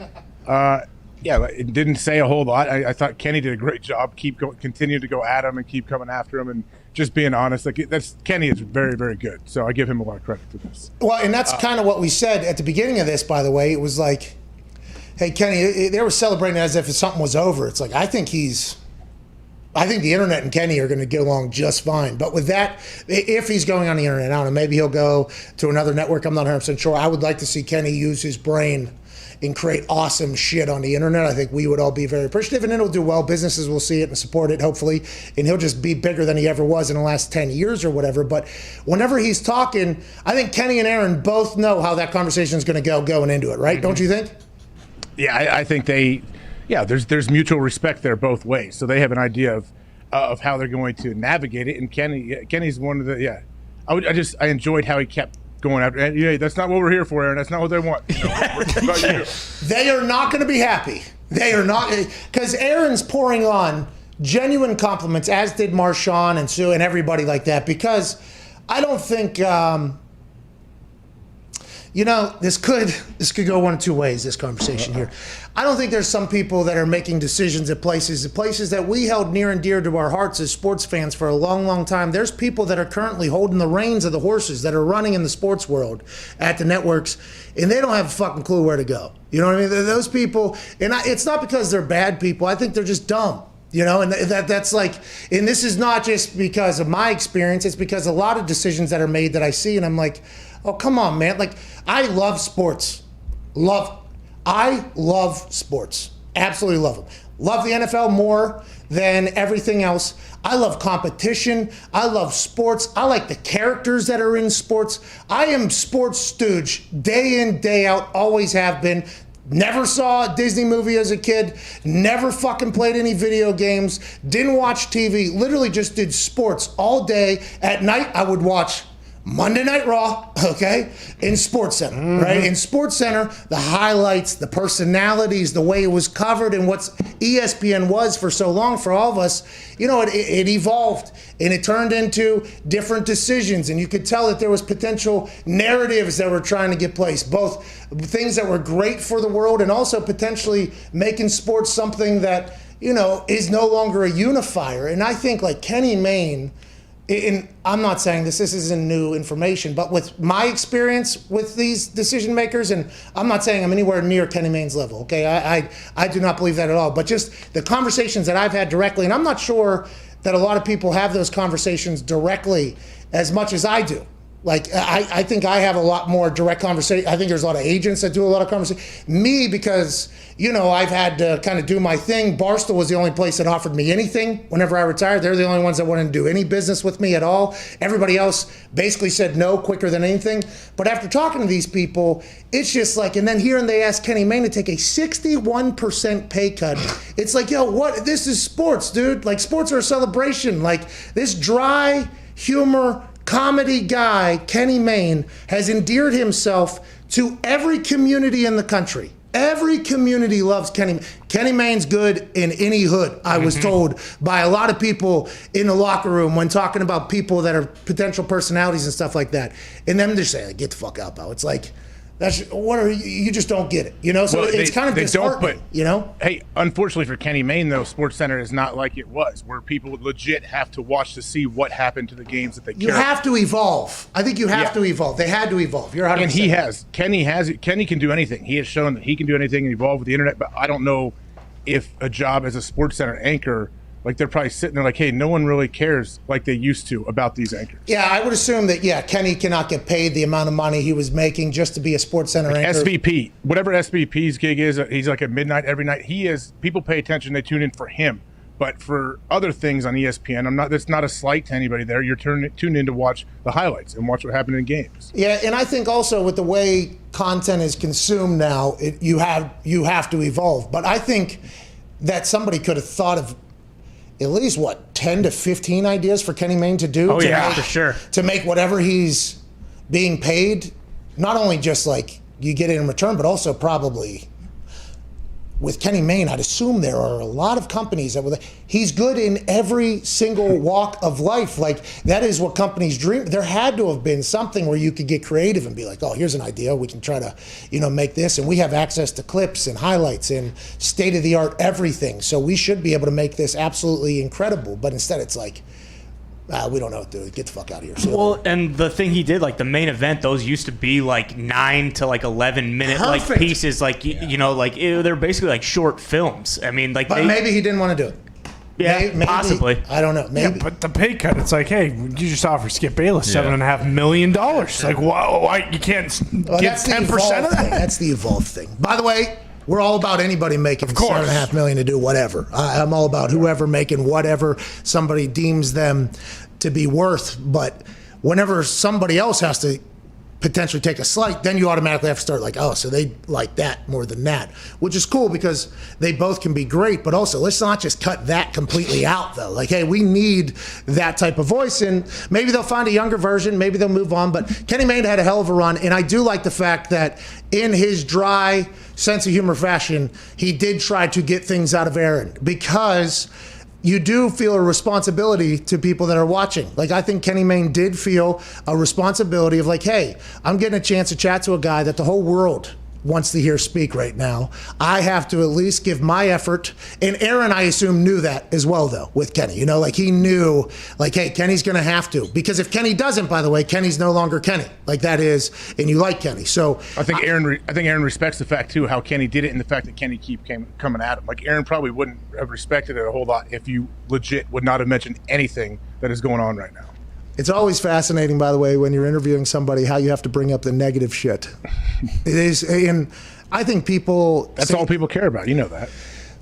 Yeah, it didn't say a whole lot. I thought Kenny did a great job. Continue to go at him and keep coming after him and just being honest. Like Kenny is very, very good. So I give him a lot of credit for this. Well, and that's kind of what we said at the beginning of this, by the way. It was like, hey, Kenny, they were celebrating as if something was over. It's like, I think the internet and Kenny are going to get along just fine. But with that, if he's going on the internet, I don't know, maybe he'll go to another network. I'm not 100% sure. I would like to see Kenny use his brain and create awesome shit on the internet. I think we would all be very appreciative, and it'll do well. Businesses will see it and support it, hopefully, and he'll just be bigger than he ever was in the last 10 years or whatever. But whenever he's talking, I think Kenny and Aaron both know how that conversation is going to going into it, right? Mm-hmm. Don't you think? Yeah, I think there's mutual respect there both ways. So they have an idea of how they're going to navigate it. And Kenny's one of the I enjoyed how he kept going after. Yeah, that's not what we're here for, Aaron. That's not what they want. You know, we're about you. They are not going to be happy. They are not, because Aaron's pouring on genuine compliments, as did Marshawn and Sue and everybody like that. Because I don't think. This could go one of two ways, this conversation here. I don't think there's some people that are making decisions at places that we held near and dear to our hearts as sports fans for a long, long time. There's people that are currently holding the reins of the horses that are running in the sports world at the networks, and they don't have a fucking clue where to go. You know what I mean? Those people, and it's not because they're bad people. I think they're just dumb. You know, and that's like, and this is not just because of my experience. It's because a lot of decisions that are made that I see, and I'm like, oh, come on, man. Like, I love sports. I love sports. Absolutely love them. Love the NFL more than everything else. I love competition. I love sports. I like the characters that are in sports. I am sports stooge day in, day out, always have been. Never saw a Disney movie as a kid. Never fucking played any video games. Didn't watch TV. Literally just did sports all day. At night, I would watch Monday Night Raw, okay, in SportsCenter, right? In SportsCenter, the highlights, the personalities, the way it was covered, and what ESPN was for so long for all of us, it evolved, and it turned into different decisions, and you could tell that there was potential narratives that were trying to get placed, both things that were great for the world and also potentially making sports something that, is no longer a unifier. And I think like Kenny Mayne, and I'm not saying this isn't new information, but with my experience with these decision makers, and I'm not saying I'm anywhere near Kenny Mayne's level, okay? I do not believe that at all. But just the conversations that I've had directly, and I'm not sure that a lot of people have those conversations directly as much as I do. Like, I think I have a lot more direct conversation. I think there's a lot of agents that do a lot of conversation. Me, because, I've had to kind of do my thing. Barstool was the only place that offered me anything whenever I retired. They're the only ones that wanted to do any business with me at all. Everybody else basically said no quicker than anything. But after talking to these people, it's just like, and then hearing they asked Kenny Mayne to take a 61% pay cut. It's like, yo, what? This is sports, dude. Like, sports are a celebration. Like, this dry humor comedy guy, Kenny Mayne, has endeared himself to every community in the country. Every community loves Kenny. Kenny Mayne's good in any hood, I was told by a lot of people in the locker room when talking about people that are potential personalities and stuff like that. And them just saying, get the fuck out, pal. It's like, you just don't get it, So Well, it's kind of disheartening, Hey, unfortunately for Kenny Mayne, though, SportsCenter is not like it was, where people legit have to watch to see what happened to the games that they care. You have to evolve. I think you have to evolve. They had to evolve. You're 100%. And he has. Kenny can do anything. He has shown that he can do anything and evolve with the internet. But I don't know if a job as a SportsCenter anchor, like they're probably sitting there like, hey, no one really cares like they used to about these anchors. Yeah, I would assume that, Kenny cannot get paid the amount of money he was making just to be a SportsCenter anchor. SVP, whatever SVP's gig is, he's like at midnight every night. People pay attention, they tune in for him. But for other things on ESPN, that's not a slight to anybody there. You're tuned in to watch the highlights and watch what happened in games. Yeah, and I think also with the way content is consumed now, you have to evolve. But I think that somebody could have thought of at least 10 to 15 ideas for Kenny Mayne to do. For sure. To make whatever he's being paid, not only just like you get it in return, but also probably with Kenny Mayne, I'd assume there are a lot of companies that he's good in every single walk of life. Like, that is what companies dream. There had to have been something where you could get creative and be like, oh, here's an idea. We can try to, make this. And we have access to clips and highlights and state-of-the-art everything. So we should be able to make this absolutely incredible. But instead it's like, we don't know what to do. Get the fuck out of here. So well, and the thing he did, like the main event, those used to be like 9 to 11 minute like pieces, like they're basically like short films. I mean, like, but maybe he didn't want to do it. Yeah, maybe, possibly. I don't know. Maybe. Yeah, but the pay cut, it's like, hey, you just offer Skip Bayless $7.5 million. Like, why you can't get 10% of that? That's the evolved thing. By the way, we're all about anybody making $7.5 million to do whatever. I'm all about whoever making whatever somebody deems them to be worth. But whenever somebody else has to potentially take a slight, then you automatically have to start like, oh, so they like that more than that, which is cool because they both can be great. But also, let's not just cut that completely out, though. Like, hey, we need that type of voice, and maybe they'll find a younger version, maybe they'll move on. But Kenny Mayne had a hell of a run, and I do like the fact that in his dry sense of humor fashion, he did try to get things out of Aaron, because you do feel a responsibility to people that are watching. Like, I think Kenny Mayne did feel a responsibility of like, hey, I'm getting a chance to chat to a guy that the whole world wants to hear speak right now. I have to at least give my effort. And Aaron, I assume, knew that as well, though, with Kenny. Like, he knew, like, hey, Kenny's going to have to. Because if Kenny doesn't, by the way, Kenny's no longer Kenny. Like, that is, and you like Kenny. So I think Aaron respects the fact, too, how Kenny did it, and the fact that Kenny came coming at him. Like, Aaron probably wouldn't have respected it a whole lot if you legit would not have mentioned anything that is going on right now. It's always fascinating, by the way, when you're interviewing somebody, how you have to bring up the negative shit. It is, and I think people... That's all people care about. You know that.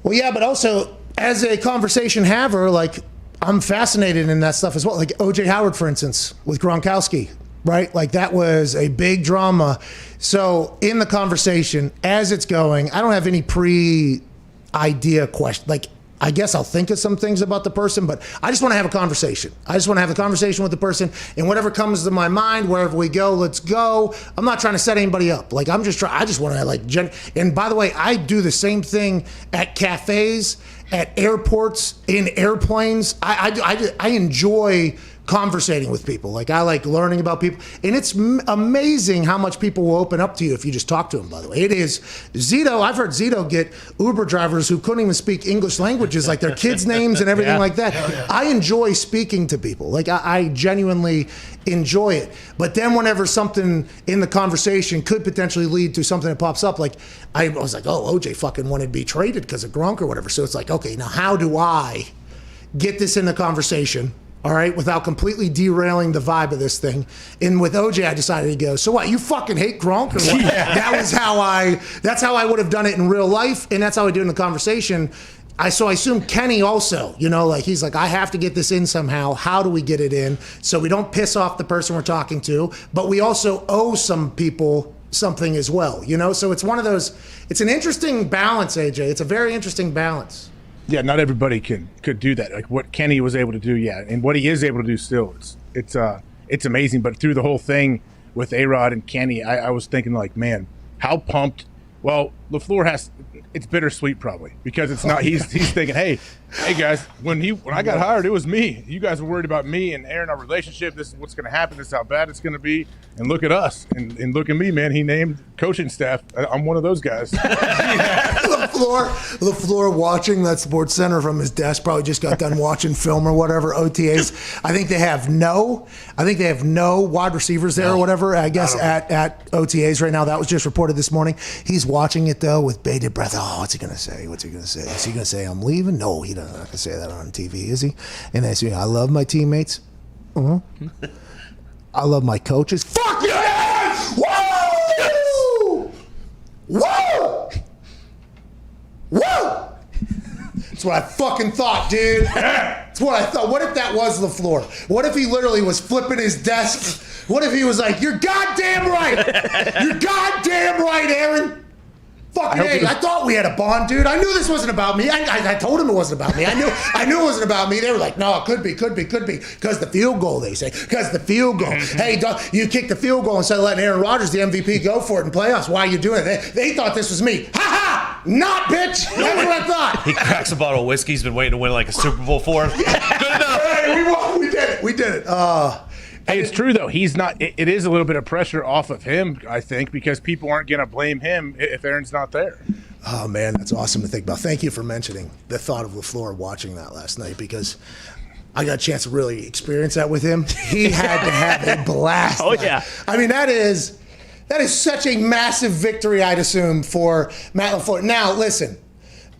Well, yeah, but also, as a conversation haver, like, I'm fascinated in that stuff as well. Like OJ Howard, for instance, with Gronkowski, right? Like, that was a big drama. So in the conversation, as it's going, I don't have any pre-idea question. Like, I guess I'll think of some things about the person, but I just want to have a conversation. I just want to have a conversation with the person, and whatever comes to my mind, wherever we go, let's go. I'm not trying to set anybody up. Like, I just want to and by the way, I do the same thing at cafes, at airports, in airplanes. I enjoy conversating with people. Like, I like learning about people, and it's amazing how much people will open up to you if you just talk to them, by the way. It is Zito. I've heard Zito get Uber drivers who couldn't even speak English languages, like their kids' names and everything like that. Yeah. I enjoy speaking to people. Like, I genuinely enjoy it. But then whenever something in the conversation could potentially lead to something that pops up, like, I was like, oh, OJ fucking wanted to be traded because of Gronk or whatever. So it's like, okay, now how do I get this in the conversation all right, without completely derailing the vibe of this thing. And with OJ, I decided to go, so what, you fucking hate Gronk or what? Yeah. That's how I would have done it in real life, and that's how I do it in the conversation. So I assume Kenny also, he's like, I have to get this in somehow. How do we get it in so we don't piss off the person we're talking to, but we also owe some people something as well, So it's one of those, it's an interesting balance, AJ. It's a very interesting balance. Yeah, not everybody could do that. Like what Kenny was able to do, yeah, and what he is able to do still, it's amazing. But through the whole thing with A-Rod and Kenny, I was thinking like, man, how pumped. Well, Lafleur it's bittersweet probably because it's not. He's thinking, hey guys, when I got hired, it was me. You guys were worried about me and Aaron, our relationship. This is what's going to happen. This is how bad it's going to be. And look at us. And look at me, man. He named coaching staff. I'm one of those guys. LaFleur watching that Sports Center from his desk, probably just got done watching film or whatever, OTAs. I think they have no wide receivers there or whatever, I guess, at OTAs right now. That was just reported this morning. He's watching it, though, with bated breath. Oh, what's he going to say? Is he going to say I'm leaving? No, he doesn't have to say that on TV, is he? And then I love my teammates. I love my coaches. Fuck yeah! Woo! Woo! Woo! That's what I fucking thought, dude. That's what I thought. What if that was LaFleur? What if he literally was flipping his desk? What if he was like, you're goddamn right. You're goddamn right, Aaron. Fucking hey, I thought we had a bond, dude. I knew this wasn't about me. I told him it wasn't about me. I knew it wasn't about me. They were like, no, it could be. Because the field goal, they say. Because the field goal. Hey, you kick the field goal instead of letting Aaron Rodgers, the MVP, go for it in playoffs. Why are you doing it? They thought this was me. Ha ha! Not, bitch! That's what I thought. He cracks a bottle of whiskey. He's been waiting to win like a Super Bowl for him. Good enough. Hey, we won. We did it. Hey, it's true, though. He's not. It is a little bit of pressure off of him, I think, because people aren't going to blame him if Aaron's not there. Oh, man, that's awesome to think about. Thank you for mentioning the thought of LaFleur watching that last night because I got a chance to really experience that with him. He had to have a blast. Oh, yeah. I mean, that is such a massive victory, I'd assume, for Matt LaFleur. Now, listen.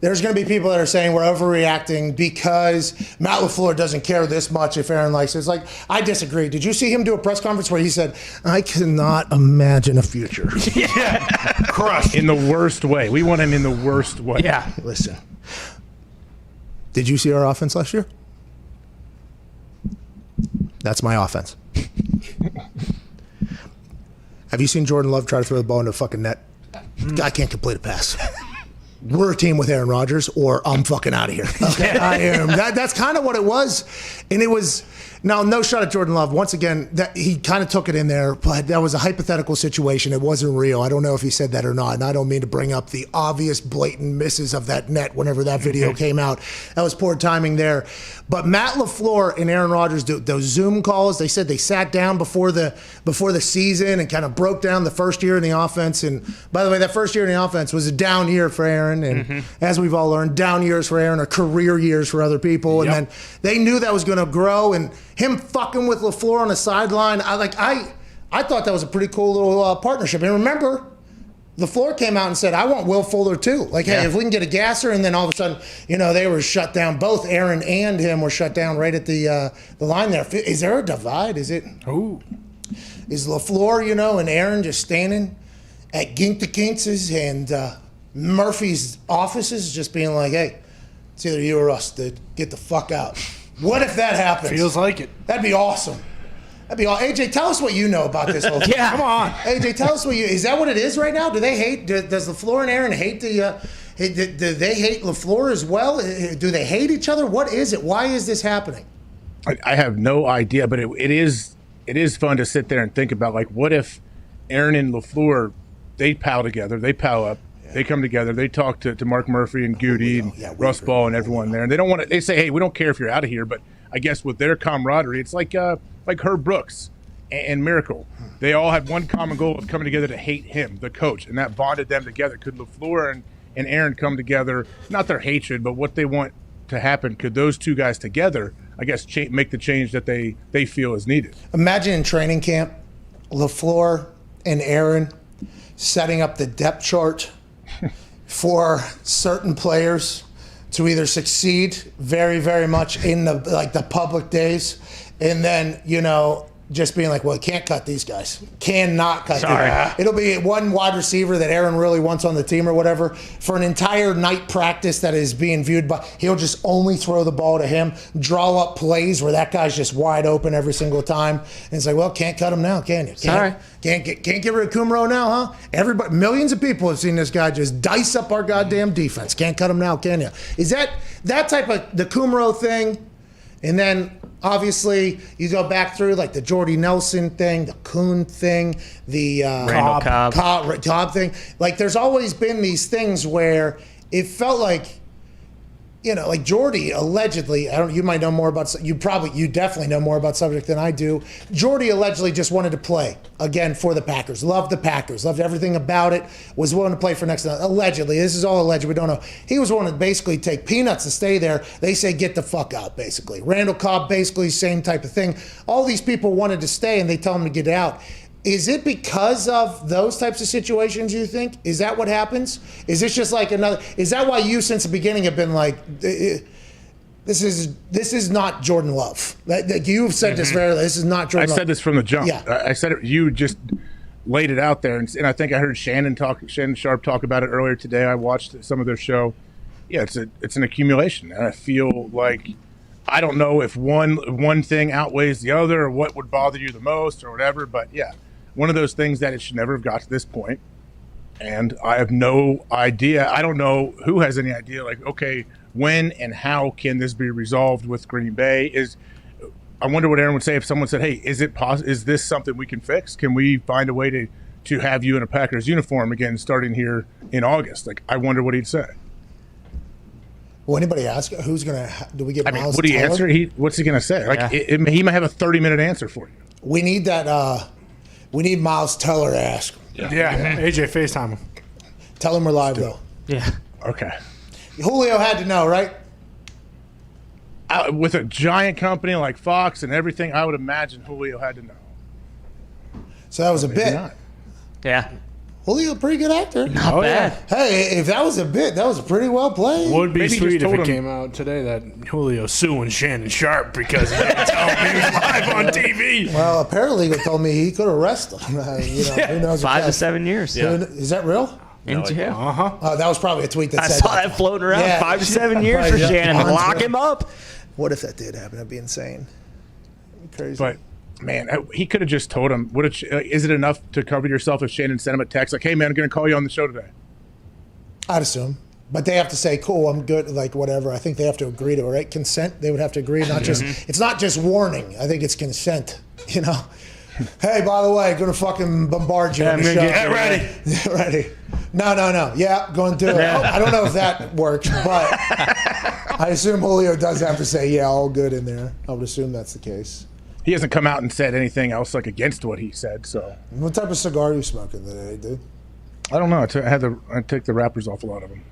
There's going to be people that are saying we're overreacting because Matt LaFleur doesn't care this much if Aaron likes it. It's like, I disagree. Did you see him do a press conference where he said, I cannot imagine a future? Yeah. Crushed. In the worst way. We want him in the worst way. Yeah. Listen. Did you see our offense last year? That's my offense. Have you seen Jordan Love try to throw the ball into a fucking net? Guy can't complete a pass. We're a team with Aaron Rodgers, or I'm fucking out of here. Okay, I am. That's kind of what it was, and it was. Now, no shot at Jordan Love. Once again, that he kind of took it in there, but that was a hypothetical situation. It wasn't real. I don't know if he said that or not, and I don't mean to bring up the obvious blatant misses of that net whenever that video came out. That was poor timing there. But Matt LaFleur and Aaron Rodgers do those Zoom calls. They said they sat down before the season and kind of broke down the first year in the offense. And by the way, that first year in the offense was a down year for Aaron. And as we've all learned, down years for Aaron are career years for other people. And then they knew that was going to grow. And him fucking with LaFleur on the sideline, I thought that was a pretty cool little partnership. And remember, LaFleur came out and said, I want Will Fuller too. Like, hey, if we can get a gasser, and then all of a sudden, they were shut down. Both Aaron and him were shut down right at the line there. Is there a divide? Is LaFleur, and Aaron just standing at Gink the Kinks' and Murphy's offices just being like, hey, it's either you or us, dude. Get the fuck out. What if that happens? Feels like it. That'd be awesome. AJ, tell us what you know about this whole thing. Yeah, come on. AJ, tell us is that what it is right now? Do they hate, does LaFleur and Aaron hate do they hate LaFleur as well? Do they hate each other? What is it? Why is this happening? I have no idea, but it is fun to sit there and think about, like, what if Aaron and LaFleur, they pal together, they pal up, they come together, they talk to Mark Murphy and Goody and Russ Ball and everyone there, and they don't want to. They say, hey, we don't care if you're out of here, but I guess with their camaraderie, it's like Herb Brooks and Miracle. They all had one common goal of coming together to hate him, the coach, and that bonded them together. Could LaFleur and Aaron come together, not their hatred, but what they want to happen? Could those two guys together, I guess, make the change that they feel is needed? Imagine in training camp, LaFleur and Aaron setting up the depth chart for certain players to either succeed very, very much in the public days, and then, just being like, well, can't cut these guys. Cannot cut these guys. It'll be one wide receiver that Aaron really wants on the team or whatever for an entire night practice that is being viewed by. He'll just only throw the ball to him, draw up plays where that guy's just wide open every single time. And it's like, well, can't cut him now, can you? Can't get rid of Kumro now, huh? Everybody, millions of people have seen this guy just dice up our goddamn defense. Can't cut him now, can you? Is that type of the Kumro thing? And then, obviously, you go back through like the Jordy Nelson thing, the Kuhn thing, the Cobb thing. Like, there's always been these things where it felt like, like Jordy allegedly. You might know more about. You definitely know more about subject than I do. Jordy allegedly just wanted to play again for the Packers. Loved the Packers. Loved everything about it. Was willing to play for next. Allegedly, this is all alleged. We don't know. He was willing to basically take peanuts to stay there. They say get the fuck out. Basically, Randall Cobb basically same type of thing. All these people wanted to stay, and they tell him to get out. Is it because of those types of situations, you think? Is that what happens? Is this just like another... Is that why you, since the beginning, have been like, this is not Jordan Love? You've said this very... This is not Jordan Love. I said this from the jump. Yeah. I said it. You just laid it out there. And I think I heard Shannon Sharp talk about it earlier today. I watched some of their show. Yeah, it's an accumulation. And I feel like... I don't know if one thing outweighs the other or what would bother you the most or whatever, but yeah. One of those things that it should never have got to this point. And I have no idea. I don't know who has any idea, like, okay, when and how can this be resolved with Green Bay? I wonder what Aaron would say if someone said, hey, is this something we can fix? Can we find a way to have you in a Packers uniform again starting here in August? Like, I wonder what he'd say. Will anybody ask who's going to – do we get Miles would he Teller? answer? What's he going to say? Like, he might have a 30-minute answer for you. We need that we need Miles Teller to ask. Yeah. AJ, FaceTime him. Tell him we're live, though. Yeah. Okay. Julio had to know, right? With a giant company like Fox and everything, I would imagine Julio had to know. So that was a bit. Not. Yeah. Julio, pretty good actor. Not bad. Yeah. Hey, if that was a bit, that was pretty well played. Would be Maybe sweet if it him. came out today that Julio suing Shannon Sharp because he didn't tell him he was live on TV. Well, apparently they told me he could arrest him. Who knows? 5 to 7 years. Yeah. Is that real? In jail. That was probably a tweet that I said saw that floating around. Yeah. 5 to 7 years for Shannon. Lock him up. What if that did happen? That'd be insane. Crazy. But man, he could have just told him. Is it enough to cover yourself if Shannon sent him a text like, "Hey man, I'm going to call you on the show today"? I'd assume, but they have to say, "Cool, I'm good." Like whatever. I think they have to agree to it, right? Consent. They would have to agree. Not just. It's not just warning. I think it's consent. Hey, by the way, going to fucking bombard you on the show. Get ready. Get ready. No. Yeah, go and do it. I don't know if that works, but I assume Julio does have to say, "Yeah, all good in there." I would assume that's the case. He hasn't come out and said anything else like against what he said. So, what type of cigar are you smoking today, dude? I don't know. I take the wrappers off a lot of them.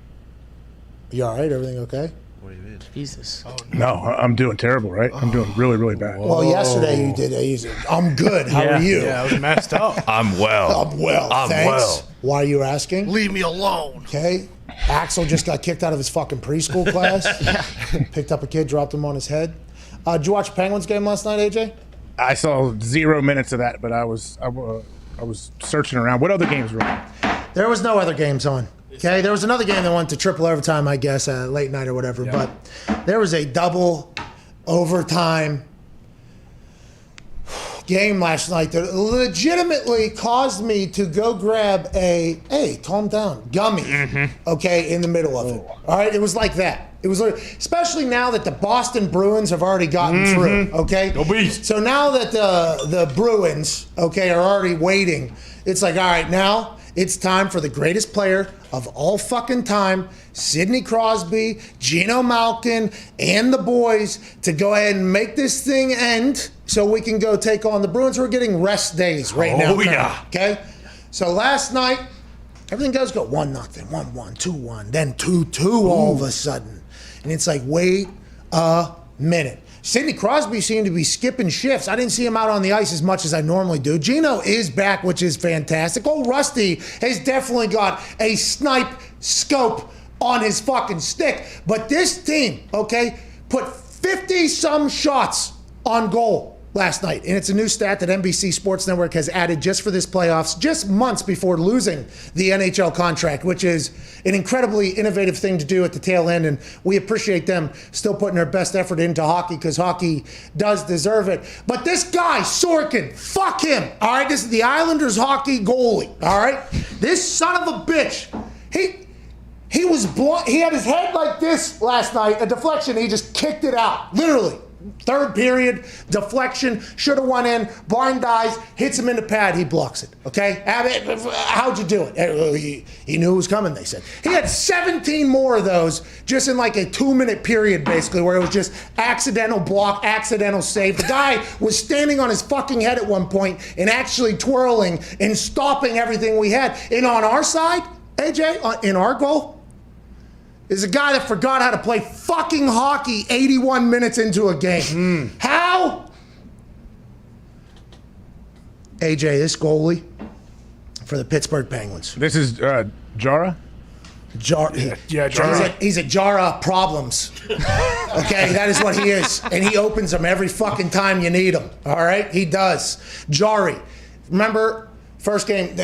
You all right? Everything okay? What do you mean? Jesus. Oh, no, I'm doing terrible, right? I'm doing really, really bad. Well, yesterday you did. I'm good. How are you? Yeah, I was messed up. I'm well. I'm well. Thanks. Well. Why are you asking? Leave me alone. Okay. Axel just got kicked out of his fucking preschool class. Picked up a kid, dropped him on his head. Did you watch Penguins game last night, AJ? I saw 0 minutes of that, but I was searching around. What other games were on? There was no other games on. Okay, there was another game that went to triple overtime, I guess, late night or whatever. Yeah. But there was a double overtime game last night that legitimately caused me to go grab calm down, gummy, okay, in the middle of it. All right, it was like that. It was especially now that the Boston Bruins have already gotten through, okay? Go Beast. So now that the Bruins, okay, are already waiting, it's like, all right, now it's time for the greatest player of all fucking time, Sidney Crosby, Geno Malkin, and the boys to go ahead and make this thing end so we can go take on the Bruins. We're getting rest days right now. Oh, yeah. Okay? So last night, everything goes 1-0, 1-1, 2-1, then 2-2 all of a sudden. And it's like, wait a minute. Sidney Crosby seemed to be skipping shifts. I didn't see him out on the ice as much as I normally do. Geno is back, which is fantastic. Old Rusty has definitely got a scope on his fucking stick. But this team, okay, put 50-some shots on goal last night. And it's a new stat that NBC Sports Network has added just for this playoffs, just months before losing the NHL contract, which is an incredibly innovative thing to do at the tail end. And we appreciate them still putting their best effort into hockey because hockey does deserve it. But this guy, Sorkin, fuck him. All right, this is the Islanders hockey goalie. All right, this son of a bitch, he was blind. He had his head like this last night, a deflection. He just kicked it out, literally. Third period, deflection, should have went in, blind eyes, hits him in the pad, he blocks it, okay? How'd you do it? He knew it was coming, they said. He had 17 more of those just in like a 2-minute period, basically, where it was just accidental block, accidental save. The guy was standing on his fucking head at one point and actually twirling and stopping everything we had. And on our side, AJ, in our goal, is a guy that forgot how to play fucking hockey 81 minutes into a game. How? AJ, this goalie for the Pittsburgh Penguins. This is Jara? Jara. He's a jar of problems. Okay, that is what he is. And he opens them every fucking time you need him. All right? He does. Jarry. Remember, first game,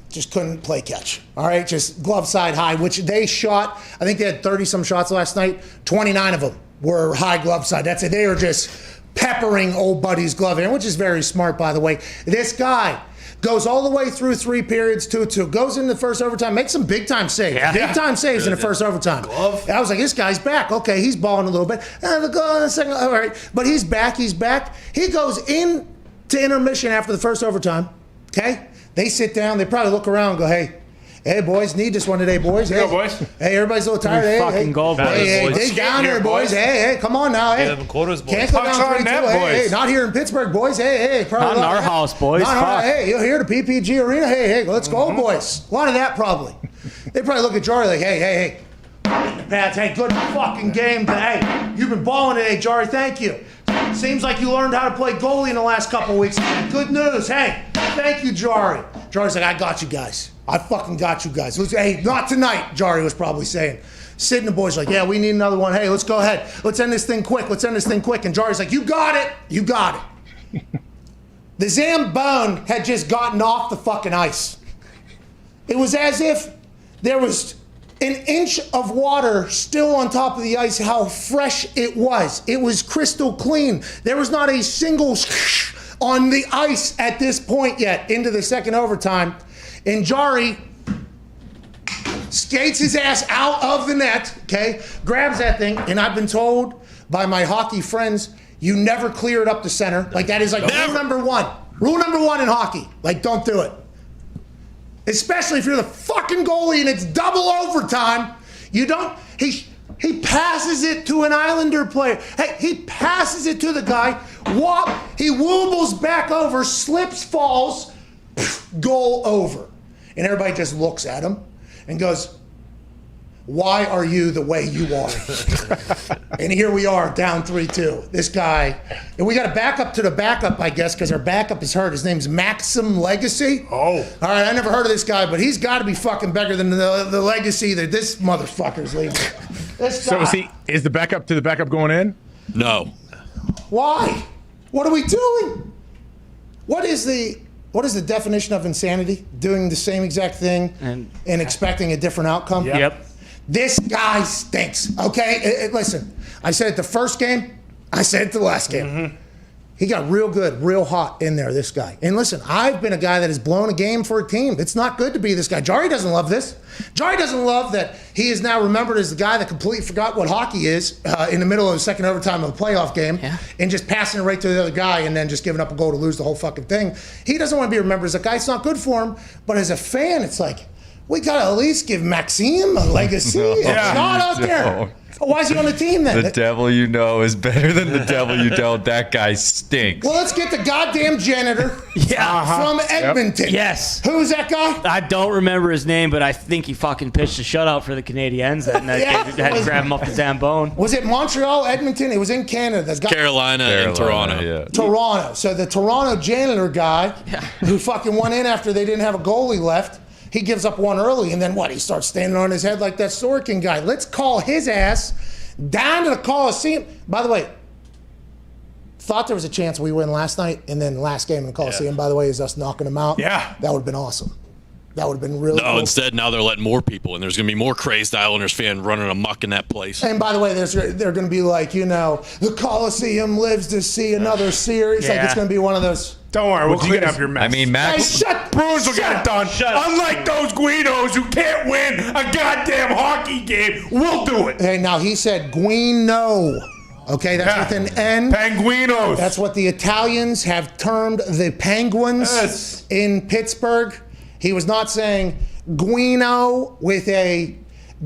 just couldn't play catch. All right, just glove side high, which they shot. I think they had 30-some shots last night. 29 of them were high glove side. That's it. They were just peppering old buddy's glove in, which is very smart, by the way. This guy goes all the way through 3 periods, 2-2, goes into the first overtime, makes some big-time saves. Big-time saves in the first overtime. I was like, this guy's back. Okay, he's balling a little bit. Second, all right, but he's back. He goes into intermission after the first overtime. Okay? They sit down. They probably look around and go, hey, boys, need this one today, boys. Hey, boys. Hey, everybody's a little tired. Hey, fucking goal, boys. Hey, dig down here, boys. Hey, come on now. Hey, quarters, boys. Can't go down 3-2. Hey, not here in Pittsburgh, boys. Hey. Not in our house, boys. Hey, you're here to PPG Arena. Hey, let's go, boys. A lot of that probably. They probably look at Jarry like, hey. Pats, hey, good fucking game today. You've been balling today, Jarry. Thank you. Seems like you learned how to play goalie in the last couple weeks. Good news. Hey, thank you, Jarry. Jarry's like, I got you guys. I fucking got you guys. Hey, not tonight, Jarry was probably saying. Sid and the boys are like, yeah, we need another one. Hey, let's go ahead. Let's end this thing quick. And Jarry's like, you got it. The Zambone had just gotten off the fucking ice. It was as if there was an inch of water still on top of the ice, how fresh it was. It was crystal clean. There was not a single on the ice at this point yet into the second overtime. And Jarry skates his ass out of the net, okay, grabs that thing, and I've been told by my hockey friends, you never clear it up the center. Like, that is like rule number one. Rule number one in hockey. Like, don't do it. Especially if you're the fucking goalie and it's double overtime. You don't, he passes it to an Islander player. Hey, he passes it to the guy. He wobbles back over, slips, falls, goal over. And everybody just looks at him and goes, why are you the way you are? And here we are, down 3-2. This guy, and we got a backup to the backup, I guess, because our backup is hurt. His name's Maxim Legacy. Oh. All right, I never heard of this guy, but he's got to be fucking better than the legacy that this motherfucker's leaving. This guy. So is the backup to the backup going in? No. Why? What are we doing? What is the definition of insanity? Doing the same exact thing and expecting a different outcome? Yep. This guy stinks, okay? Listen, I said it the first game. I said it the last game. Mm-hmm. He got real good, real hot in there, this guy. And listen, I've been a guy that has blown a game for a team. It's not good to be this guy. Jarry doesn't love this. Jarry doesn't love that he is now remembered as the guy that completely forgot what hockey is in the middle of the second overtime of a playoff game and just passing it right to the other guy and then just giving up a goal to lose the whole fucking thing. He doesn't want to be remembered as a guy. It's not good for him. But as a fan, it's like, we got to at least give Maxime a legacy. Not out there. Why is he on the team then? The devil you know is better than the devil you don't. That guy stinks. Well, let's get the goddamn janitor from Edmonton. Yes. Who's that guy? I don't remember his name, but I think he fucking pitched a shutout for the Canadiens that night. They had to grab him off the Zambone. Was it Montreal, Edmonton? It was in Canada. Carolina and Toronto. Yeah. Toronto. So the Toronto janitor guy who fucking went in after they didn't have a goalie left, He gives up one early, and then what? He starts standing on his head like that Sorkin guy. Let's call his ass down to the Coliseum. By the way, thought there was a chance we win last night, and then last game in the Coliseum, by the way, is us knocking them out. Yeah. That would have been awesome. That would have been really cool. Instead, now they're letting more people, and there's going to be more crazed Islanders fan running amok in that place. And by the way, they're going to be like, the Coliseum lives to see another series. Like, it's going to be one of those. Don't worry, we'll clean up your mess. I mean, Max. Bruins will get it done. Unlike those Guidos who can't win a goddamn hockey game, we'll do it. Hey, now he said Guino. Okay, that's with an N. Penguinos. That's what the Italians have termed the Penguins in Pittsburgh. He was not saying Guino with a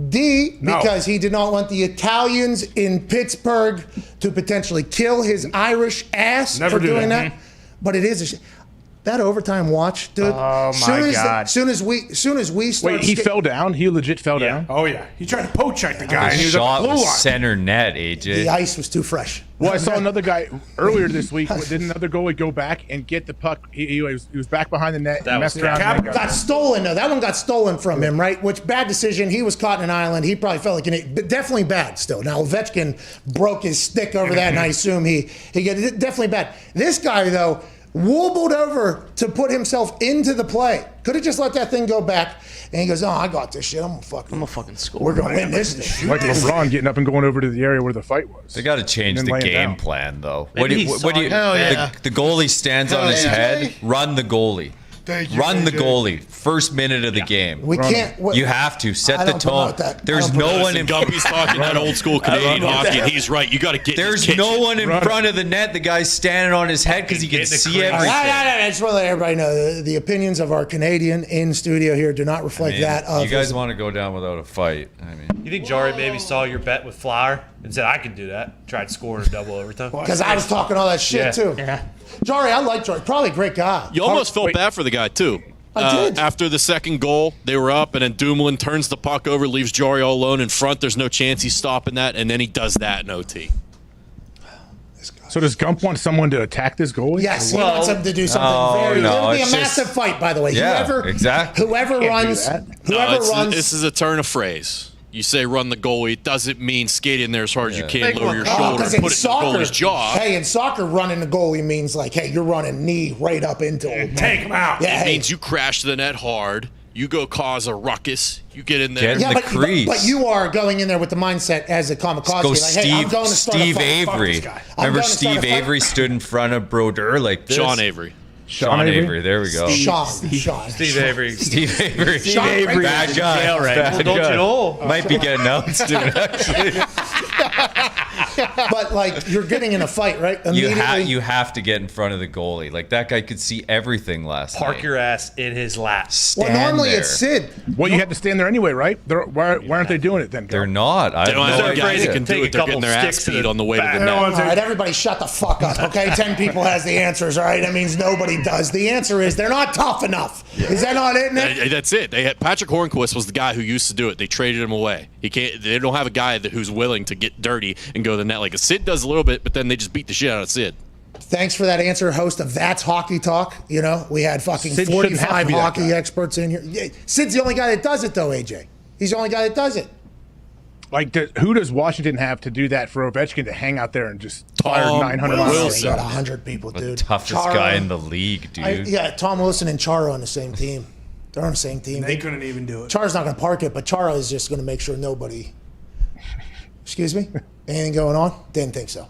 D because he did not want the Italians in Pittsburgh to potentially kill his Irish ass for doing that. But it is that overtime watch, dude. Oh my God! Soon as we start. Wait, he fell down. He legit fell down. Oh yeah, he tried to poke check the guy. The and he was shot at the blue was line. center net, AJ. The ice was too fresh. Well, I saw another guy earlier this week. Did another goalie go back and get the puck? He was back behind the net. That messed was around. and Got stolen though. That one got stolen from him, right? Which bad decision. He was caught in an island. He probably felt like but definitely bad still. Now Ovechkin broke his stick over that, and I assume he got definitely bad. This guy though wobbled over to put himself into the play. Could have just let that thing go back. And he goes, "Oh, I got this shit. I'm gonna fucking score. We're gonna win this thing." Like LeBron getting up and going over to the area where the fight was. They got to change the game plan, though. Maybe The goalie stands on his head. Run the goalie. Run the goalie. First minute of the game. We can't. You have to set the tone. There's no one in. Gumpy's talking that old school Canadian hockey, and he's right. You got to get. There's no one in front of the net. The guy's standing on his head because he can see everything. I just want to let everybody know the opinions of our Canadian in studio here do not reflect that of. You guys want to go down without a fight? I mean, You think Jarry maybe saw your bet with Flower and said, I can do that? Tried scoring a double overtime? Because I was talking all that shit too. Yeah. Jarry, I like Jarry. Probably a great guy. You almost felt bad for the guy, too. I did. After the second goal, they were up, and then Dumoulin turns the puck over, leaves Jarry all alone in front. There's no chance he's stopping that, and then he does that in OT. So does Gump want someone to attack this goalie? Yes, he wants him to do something it'll be a massive fight, by the way. Yeah, whoever runs. This is a turn of phrase. You say run the goalie, it doesn't mean skate in there as hard as you can, lower your shoulder, and put it in the goalie's jaw. Hey, in soccer, running the goalie means like, hey, you're running knee right up into him. Take him out. Yeah, it means you crash the net hard. You go cause a ruckus. You get in there. Get in the crease. But you are going in there with the mindset as a kamikaze. Go like, hey, I'm going to start Steve a fight. Avery. Remember Steve Avery stood in front of Brodeur like this? Sean Avery. Sean Avery. There we go. Sean. Steve Avery. Steve Avery. Steve Avery. Bad guy. Jail, right? Bad Don't guy. you know? Might be getting out soon, actually. But like you're getting in a fight, right? You have to get in front of the goalie. Like that guy could see everything last night. Park your ass in his lap. Well, normally it's Sid. Well, you had to stand there anyway, right? Why aren't they doing it then? They're not. They don't have guys that can do it. They're getting their ass beat on the way to the net. All right, everybody shut the fuck up, okay? 10 people has the answers, all right? That means nobody does. The answer is they're not tough enough. Is that not it, Nick? That's it. Patrick Hornquist was the guy who used to do it. They traded him away. He can't. They don't have a guy who's willing to get dirty and go to the net. Like Sid does a little bit, but then they just beat the shit out of Sid. Thanks for that answer, host of That's Hockey Talk. You know, we had fucking Sid 45 hockey experts in here. Yeah, Sid's the only guy that does it, though, AJ. He's the only guy that does it. Like, who does Washington have to do that for Ovechkin to hang out there and just fire 900 miles? Got 100 people, dude. The toughest guy in the league, dude. Tom Wilson and Chara on the same team. They're on the same team. They couldn't even do it. Chara's not going to park it, but Chara is just going to make sure nobody. Excuse me? Anything going on? Didn't think so.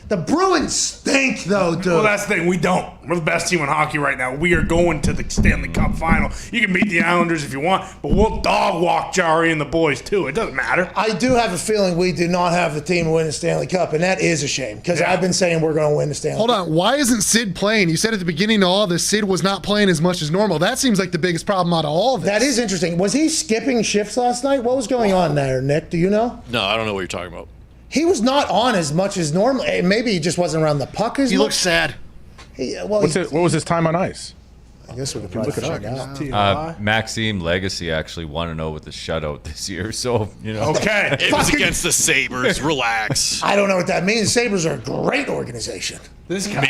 The Bruins stink, though, dude. Well, that's the thing. We don't. We're the best team in hockey right now. We are going to the Stanley Cup final. You can beat the Islanders if you want, but we'll dog walk Jarry and the boys, too. It doesn't matter. I do have a feeling we do not have the team to win the Stanley Cup, and that is a shame because I've been saying we're going to win the Stanley Cup. Hold on. Why isn't Sid playing? You said at the beginning of all this, Sid was not playing as much as normal. That seems like the biggest problem out of all of this. That is interesting. Was he skipping shifts last night? What was going on there, Nick? Do you know? No, I don't know what you're talking about. He was not on as much as normal. Maybe he just wasn't around the puck as much. He looks sad. What was his time on ice? I guess we could probably check it out. Maxime Legacy actually won to know with the shutout this year, so you know. Okay, it was against the Sabres. Relax. I don't know what that means. Sabres are a great organization. This guy.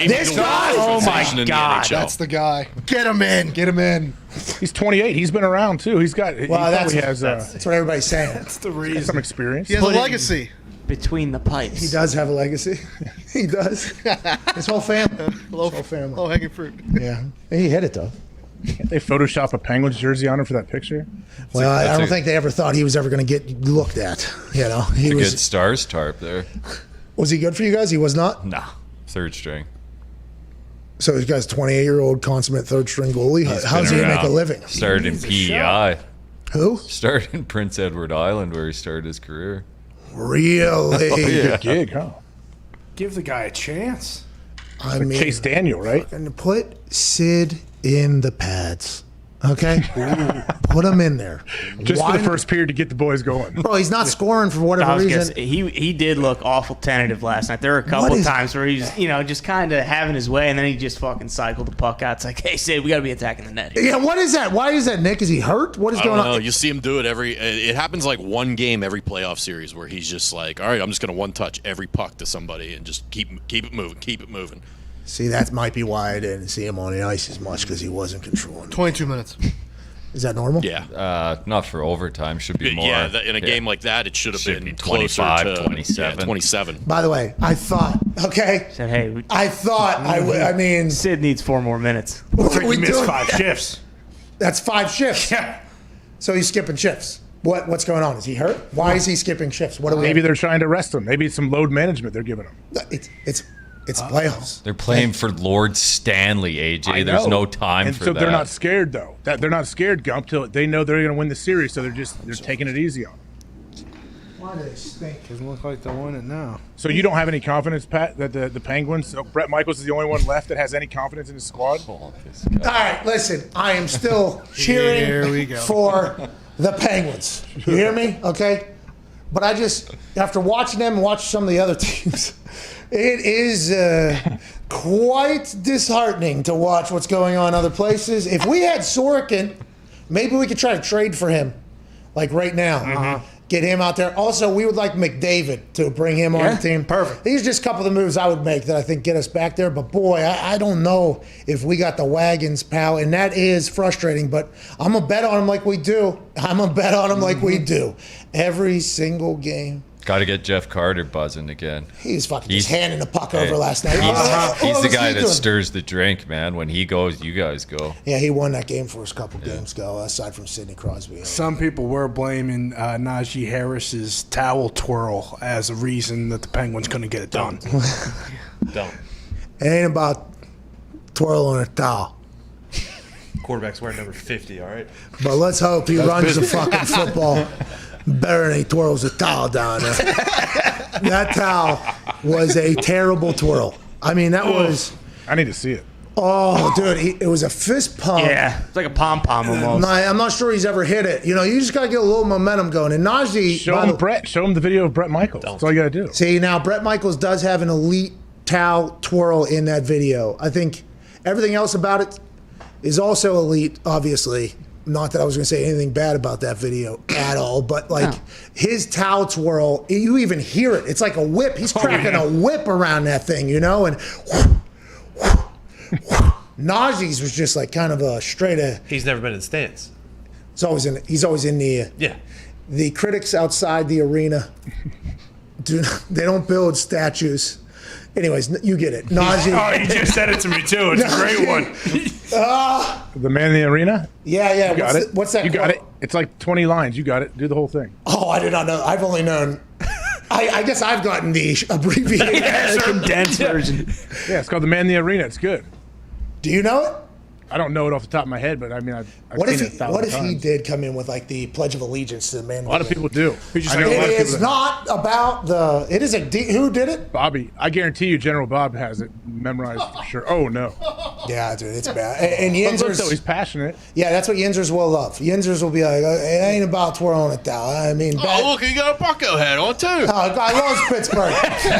Oh my God. That's the guy. Get him in. Get him in. He's 28. He's been around too. He's got. Well, he that's what everybody's saying. That's the reason. Some experience. He has a legacy. Between the pipes. He does have a legacy. He does. His whole family. Low hanging fruit. Yeah. He hit it though. Can't they Photoshop a Penguins jersey on him for that picture? Well, I don't think they ever thought he was ever going to get looked at. You know, he was good Stars tarp there. Was he good for you guys? He was not. Nah, third string. So this guy's 28-year-old consummate third-string goalie. How does he make a living? Started in PEI. Who? Started in Prince Edward Island, where he started his career. Really? Oh, yeah. Good gig, huh? Give the guy a chance. I Like mean, Chase Daniel, right? And put Sid in the pads. Okay? Put him in there. Just for the first period to get the boys going. Bro, he's not scoring for whatever reason. He did look awful tentative last night. There were a couple of times where he was, just kind of having his way, and then he just fucking cycled the puck out. It's like, hey, Sid, we got to be attacking the net here. Yeah, what is that? Why is that, Nick? Is he hurt? What is going on? I don't know. You see him do it it happens like one game every playoff series where he's just like, all right, I'm just going to one-touch every puck to somebody and just keep it moving. See, that might be why I didn't see him on the ice as much, because he wasn't controlling. 22 minutes. Is that normal? Yeah. Not for overtime. Should be more. Yeah, in a game like that, it should have been 25, closer to 27. Yeah, 27. By the way, I thought, okay? Said, hey, I thought, I mean. Sid needs 4 more minutes. What are we missed doing? 5 shifts. That's 5 shifts. Yeah. So he's skipping shifts. What's going on? Is he hurt? Why is he skipping shifts? What are we? Maybe they're trying to rest him. Maybe it's some load management they're giving him. It's playoffs. They're playing for Lord Stanley, AJ. There's no time and for so that. they're not scared though. They're not scared, Gump, till they know they're going to win the series. So they're taking it easy on them. Why do they stink? Doesn't look like they'll win it now. So you don't have any confidence, Pat, that the Penguins? So Brett Michaels is the only one left that has any confidence in his squad. All right, listen. I am still cheering for the Penguins. You hear me? Okay. But I just, after watching them and watching some of the other teams, it is quite disheartening to watch what's going on in other places. If we had Sorokin, maybe we could try to trade for him, like right now. Get him out there. Also, we would like McDavid to bring him on the team. Perfect. These are just a couple of the moves I would make that I think get us back there. But boy, I don't know if we got the wagons, pal, and that is frustrating. But I'm going to bet on him like we do. Every single game. Got to get Jeff Carter buzzing again. He's fucking just handing the puck over last night. He's the guy that stirs the drink, man. When he goes, you guys go. Yeah, he won that game for us a couple games ago, aside from Sidney Crosby. Some people were blaming Najee Harris's towel twirl as a reason that the Penguins couldn't get it done. Don't. It ain't about twirling a towel. Quarterback's wearing number 50, all right? But let's hope he runs the fucking football better than he twirls a towel down there. That towel was a terrible twirl. I mean, that was... I need to see it. Oh, dude, it was a fist pump. Yeah, it's like a pom-pom almost. I'm not sure he's ever hit it. You know, you just got to get a little momentum going. And Najee... Show him the video of Brett Michaels. That's all you got to do. See, now, Brett Michaels does have an elite towel twirl in that video. I think everything else about it is also elite, obviously. Not that I was going to say anything bad about that video at all, but his towel twirl, you even hear it. It's like a whip. He's cracking a whip around that thing, you know? And Najee's was just like kind of a straight. He's never been in stands. He's always in the the critics outside the arena. They don't build statues. Anyways, you get it. Najee. Oh, you just said it to me too. It's a great one. The man in the arena? Yeah. You got it. What's that? You got it. It's like 20 lines. You got it. Do the whole thing. Oh, I did not know. I've only known. I guess I've gotten the abbreviated condensed version. Yeah, it's called the man in the arena. It's good. Do you know it? I don't know it off the top of my head, but I mean, I've what seen if it 1,000 times. he did come in with like the Pledge of Allegiance to the man? A lot of people do. It's not about the. It is who did it? Bobby. I guarantee you, General Bob has it memorized for sure. Oh no. Yeah, dude, it's bad. And But Yinzers, he's passionate. Yeah, that's what Yinzers will love. Yinzers will be like, it ain't about twirling it down. I mean, look, he got a Bucco hat on too. Oh, I love Pittsburgh.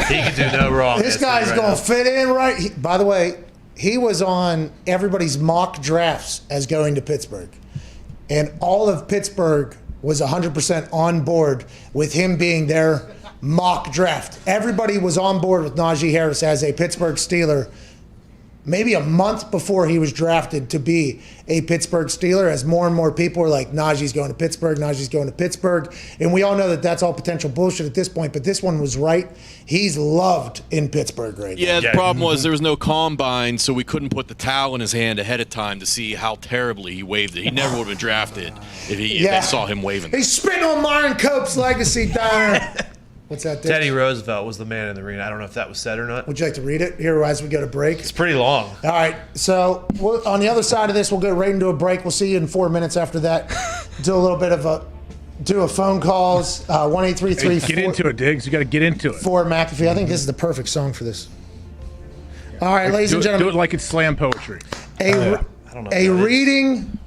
He can do no wrong. This guy's gonna fit in right. By the way, he was on everybody's mock drafts as going to Pittsburgh. And all of Pittsburgh was 100% on board with him being their mock draft. Everybody was on board with Najee Harris as a Pittsburgh Steeler maybe a month before he was drafted to be a Pittsburgh Steeler, as more and more people were like, Najee's going to Pittsburgh, Najee's going to Pittsburgh. And we all know that that's all potential bullshit at this point, but this one was right. He's loved in Pittsburgh right now. Yeah, the problem was there was no combine, so we couldn't put the towel in his hand ahead of time to see how terribly he waved it. He never would have been drafted if they saw him waving. He's spitting on Myron Cope's legacy, Dahn. What's that? Teddy Roosevelt was the man in the arena. I don't know if that was said or not. Would you like to read it here as we go to break? It's pretty long. All right. So on the other side of this, we'll go right into a break. We'll see you in 4 minutes after that. Do a little bit of a phone calls. 1-833. Hey, get into it, Diggs. You got to get into it. For McAfee. I think this is the perfect song for this. All right, ladies and gentlemen. Do it like it's slam poetry. A reading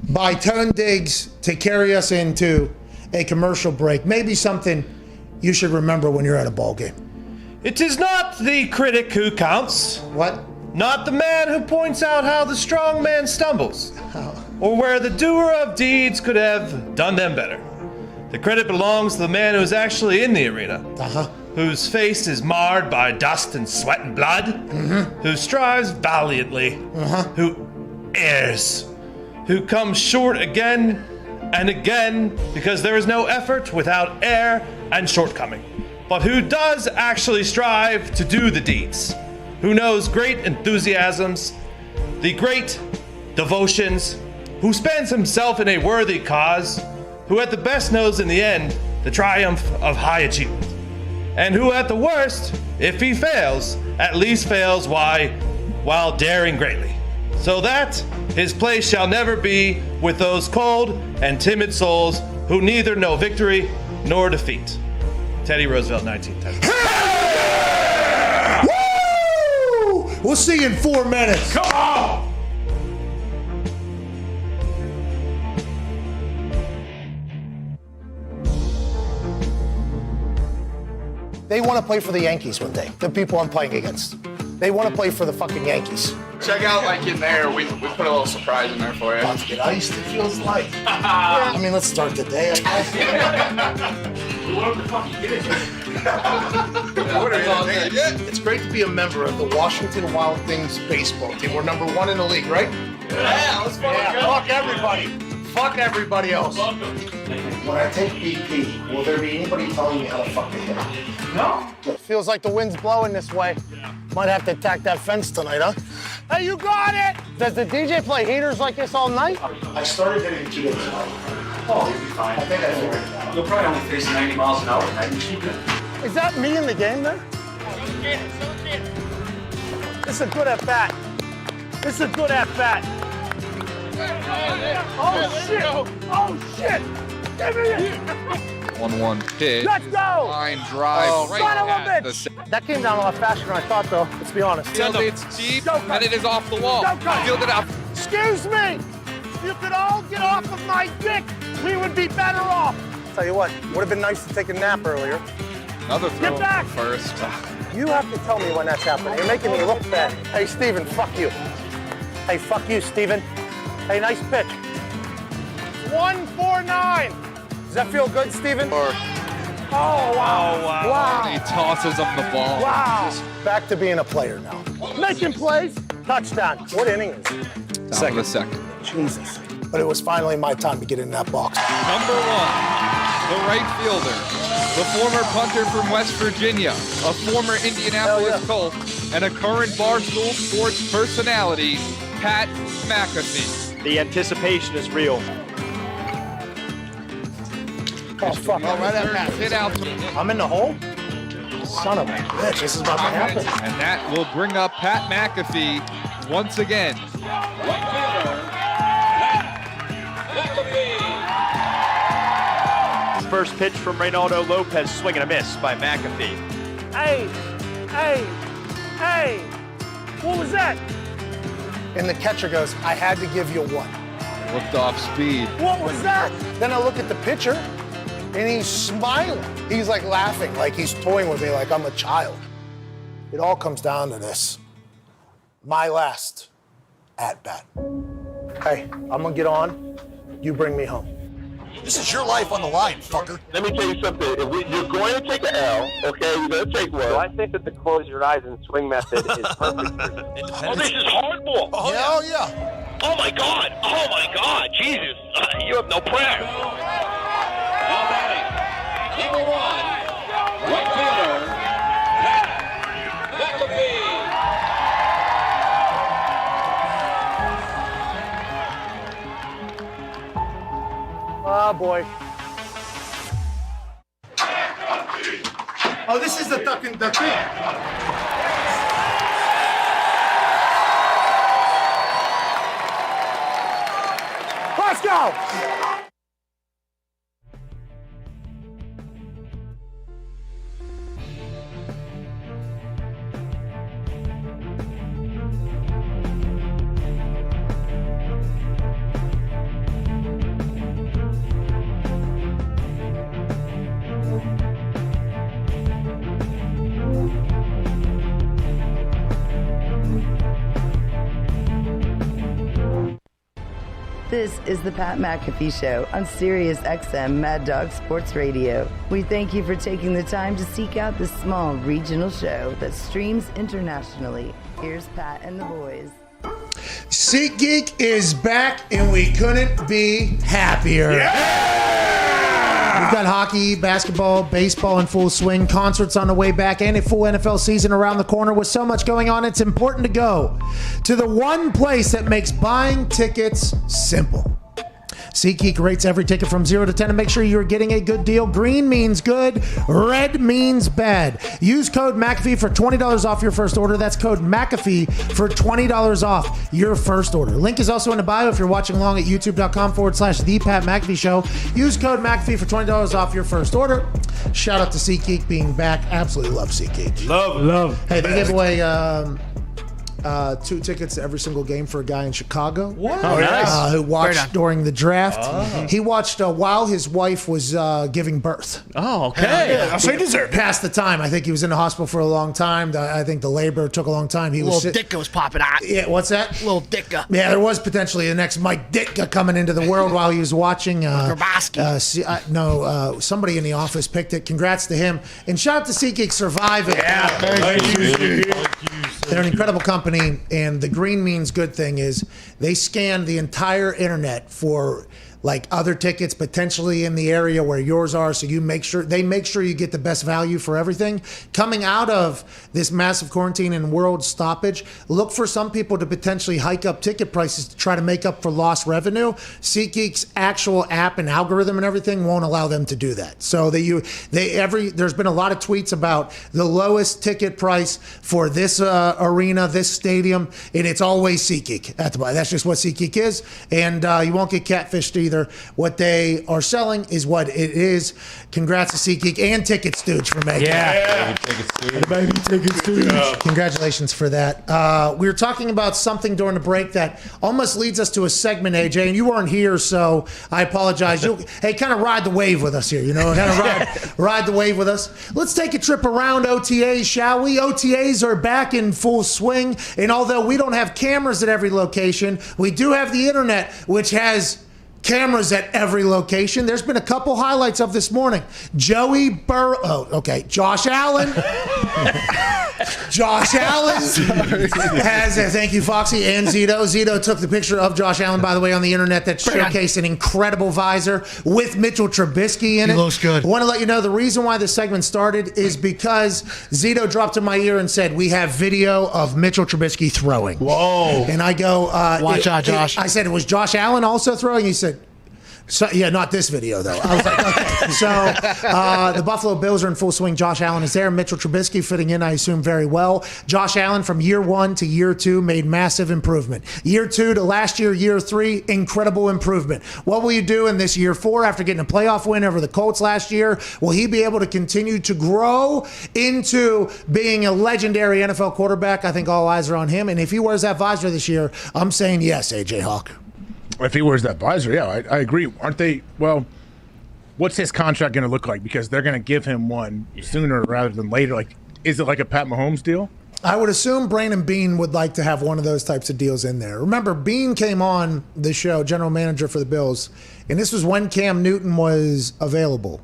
by Tone Diggs to carry us into a commercial break. Maybe something you should remember when you're at a ball game. It is not the critic who counts. What? Not the man who points out how the strong man stumbles, or where the doer of deeds could have done them better. The credit belongs to the man who is actually in the arena, whose face is marred by dust and sweat and blood, who strives valiantly, who errs, who comes short again and again, because there is no effort without error and shortcoming, but who does actually strive to do the deeds, who knows great enthusiasms, the great devotions, who spends himself in a worthy cause, who at the best knows in the end the triumph of high achievement, and who at the worst, if he fails, at least fails while daring greatly, so that his place shall never be with those cold and timid souls who neither know victory nor defeat. Teddy Roosevelt, 1910. Woo! We'll see you in 4 minutes. Come on! They want to play for the Yankees one day, the people I'm playing against. They want to play for the fucking Yankees. Check out, like, in there, we put a little surprise in there for you. About to get iced, it feels like. Yeah, I mean, let's start the day. What the fuck you get It's great to be a member of the Washington Wild Things baseball team. We're number 1 in the league, right? Yeah, let's fucking go. Fuck everybody. Fuck everybody else. When I take BP, will there be anybody telling me how to fucking hit? No. It feels like the wind's blowing this way. Might have to attack that fence tonight, huh? Hey, you got it! Does the DJ play heaters like this all night? I started hitting 2 days ago. Oh, you'll be fine. I think I figured it out. You'll probably only face 90 miles an hour at night. You should be good. Is that me in the game then? This is a good at bat. This is a good at bat. Oh shit! Oh shit! Give me it! 1-1 pitch. Let's go! Line drive. Oh, right son of a at bitch! That came down a lot faster than I thought, though. Let's be honest. It's deep, and it is off the wall. Field it up. Excuse me! If you could all get off of my dick, we would be better off. Tell you what, would have been nice to take a nap earlier. Another throw. Get back! First. You have to tell me when that's happening. You're making me look bad. Hey, Steven, fuck you. Hey, fuck you, Steven. Hey, nice pitch. 149. Does that feel good, Steven? Oh, wow. Wow. He tosses him the ball. Wow. Back to being a player now. Making plays. Touchdown. What inning is it? Second. Jesus. But it was finally my time to get in that box. Number 1, the right fielder, the former punter from West Virginia, a former Indianapolis Colt, and a current Barstool Sports personality, Pat McAfee. The anticipation is real. Oh, fuck. Oh, right at Pat. Hit out. I'm in the hole? Son of a bitch, this is about to happen. And that will bring up Pat McAfee once again. First pitch from Reynaldo Lopez, swing and a miss by McAfee. Hey! What was that? And the catcher goes, I had to give you one. Looked off speed. What was that? Then I look at the pitcher, and he's smiling. He's like laughing, like he's toying with me like I'm a child. It all comes down to this. my last at-bat. Hey, I'm going to get on. You bring me home. This is your life on the line, fucker. Let me tell you something. You're going to take an L, okay? You're going to take one. So I think that the close your eyes and swing method is perfect for you. Oh, this is hardball. Oh, hell yeah. Oh, my God. Oh, my God. Jesus. You have no prayer. Now batting, number 1, right fielder, Pat McAfee. Oh, boy. Oh, this is the thing. Let's go! This is the Pat McAfee Show on Sirius XM Mad Dog Sports Radio. We thank you for taking the time to seek out this small regional show that streams internationally. Here's Pat and the boys. SeatGeek is back, and we couldn't be happier. We've got hockey, basketball, baseball in full swing, concerts on the way back, and a full NFL season around the corner. With so much going on, it's important to go to the one place that makes buying tickets simple. SeatGeek rates every ticket from 0 to 10 to make sure you're getting a good deal. Green means good. Red means bad. Use code McAfee for $20 off your first order. That's code McAfee for $20 off your first order. Link is also in the bio if you're watching along at youtube.com/The Pat McAfee Show. Use code McAfee for $20 off your first order. Shout out to SeatGeek being back. Absolutely love SeatGeek. Love. Hey, they gave away 2 tickets to every single game for a guy in Chicago. What? Oh, nice. Who watched during the draft. Oh. He watched while his wife was giving birth. Oh, okay. So he deserved it. Past the time. I think he was in the hospital for a long time. I think the labor took a long time. He was Little Dicka was popping out. Yeah, what's that? Little Dicka. Yeah, there was potentially the next Mike Ditka coming into the world while he was watching. Somebody in the office picked it. Congrats to him. And shout out to SeatGeek surviving. Yeah. Thank you. They're an incredible company, and the green means good thing is they scan the entire internet for like other tickets potentially in the area where yours are, so they make sure you get the best value for everything. Coming out of this massive quarantine and world stoppage, look for some people to potentially hike up ticket prices to try to make up for lost revenue. SeatGeek's actual app and algorithm and everything won't allow them to do that. So there's been a lot of tweets about the lowest ticket price for this arena, this stadium, and it's always SeatGeek at the buy. That's just what SeatGeek is, and you won't get catfished either. What they are selling is what it is. Congrats to SeatGeek and Ticket Stooge for making it. Baby Ticket Stooge. Yeah. Congratulations for that. We were talking about something during the break that almost leads us to a segment, AJ, and you weren't here, so I apologize. Hey, kind of ride the wave with us here, kind of ride the wave with us. Let's take a trip around OTAs, shall we? OTAs are back in full swing, and although we don't have cameras at every location, we do have the internet, which has cameras at every location. There's been a couple highlights of this morning. Josh Allen. Josh Allen has, thank you, Foxy and Zito. Zito took the picture of Josh Allen, by the way, on the internet that showcased an incredible visor with Mitchell Trubisky in it. He looks good. I want to let you know the reason why this segment started is because Zito dropped in my ear and said, we have video of Mitchell Trubisky throwing. Whoa. And I go, watch out, Josh. I said, was Josh Allen also throwing? He said, so, yeah, not this video, though. I was like, okay. So the Buffalo Bills are in full swing. Josh Allen is there. Mitchell Trubisky fitting in, I assume, very well. Josh Allen from year 1 to year 2 made massive improvement. Year 2 to last year 3, incredible improvement. What will you do in this year 4 after getting a playoff win over the Colts last year? Will he be able to continue to grow into being a legendary NFL quarterback? I think all eyes are on him. And if he wears that visor this year, I'm saying yes, AJ Hawk. If he wears that visor, yeah, I agree. Aren't they? Well, what's his contract going to look like? Because they're going to give him one sooner rather than later. Like, is it like a Pat Mahomes deal? I would assume Brandon Beane would like to have one of those types of deals in there. Remember, Beane came on the show, general manager for the Bills, and this was when Cam Newton was available.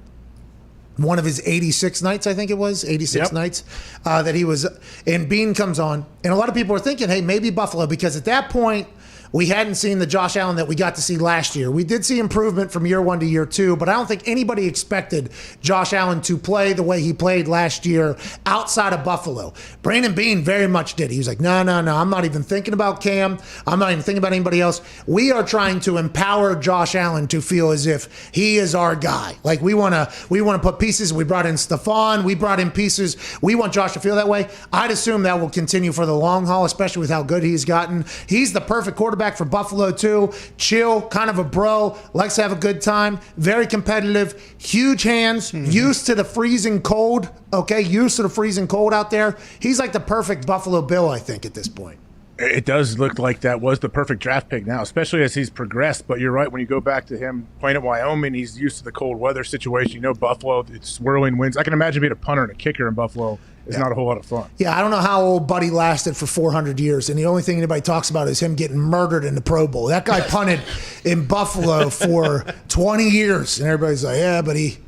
One of his 86 nights, I think it was, 86 nights that he was. And Beane comes on, and a lot of people are thinking, hey, maybe Buffalo, because at that point, we hadn't seen the Josh Allen that we got to see last year. We did see improvement from year 1 to year 2, but I don't think anybody expected Josh Allen to play the way he played last year outside of Buffalo. Brandon Beane very much did. He was like, no, I'm not even thinking about Cam. I'm not even thinking about anybody else. We are trying to empower Josh Allen to feel as if he is our guy. Like we want to put pieces. We brought in Stephon. We brought in pieces. We want Josh to feel that way. I'd assume that will continue for the long haul, especially with how good he's gotten. He's the perfect quarterback for Buffalo too. Chill, kind of a bro, likes to have a good time, very competitive, huge hands, used to the freezing cold, used to the freezing cold out there. He's like the perfect Buffalo Bill, I think, at this point. It does look like that was the perfect draft pick now, especially as he's progressed. But you're right, when you go back to him playing at Wyoming, he's used to the cold weather situation. You know, Buffalo, it's swirling winds. I can imagine being a punter and a kicker in Buffalo. It's not a whole lot of fun. Yeah, I don't know how old Buddy lasted for 400 years, and the only thing anybody talks about is him getting murdered in the Pro Bowl. That guy punted in Buffalo for 20 years, and everybody's like, yeah, but he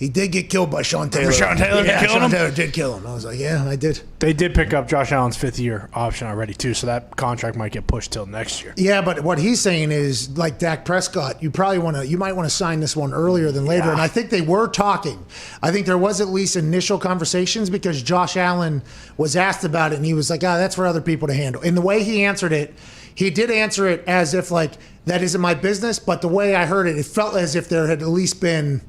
did get killed by Sean Taylor. Sean Taylor did kill him. I was like, yeah, I did. They did pick up Josh Allen's 5th-year option already, too, so that contract might get pushed till next year. Yeah, but what he's saying is, like Dak Prescott, you might want to sign this one earlier than later. Yeah. And I think they were talking. I think there was at least initial conversations because Josh Allen was asked about it, and he was like, that's for other people to handle. And the way he answered it, he did answer it as if, like, that isn't my business, but the way I heard it, it felt as if there had at least been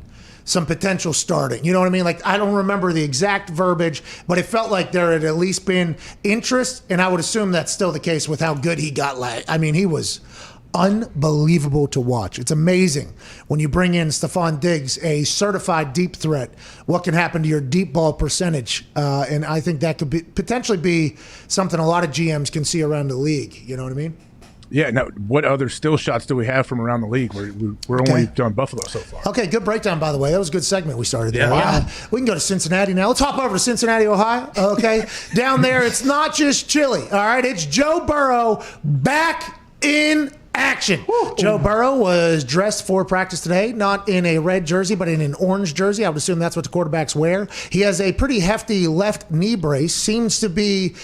some potential starting. You know what I mean? Like, I don't remember the exact verbiage, but it felt like there had at least been interest, and I would assume that's still the case with how good he got. I mean, he was unbelievable to watch. It's amazing when you bring in Stephon Diggs, a certified deep threat, what can happen to your deep ball percentage. And I think that could potentially be something a lot of GMs can see around the league. You know what I mean? Yeah, now, what other still shots do we have from around the league? We're only done Buffalo so far. Okay, good breakdown, by the way. That was a good segment we started there. Yeah. We can go to Cincinnati now. Let's hop over to Cincinnati, Ohio. Okay, down there, it's not just chilly, all right? It's Joe Burrow back in action. Woo. Joe Burrow was dressed for practice today, not in a red jersey, but in an orange jersey. I would assume that's what the quarterbacks wear. He has a pretty hefty left knee brace. Seems to be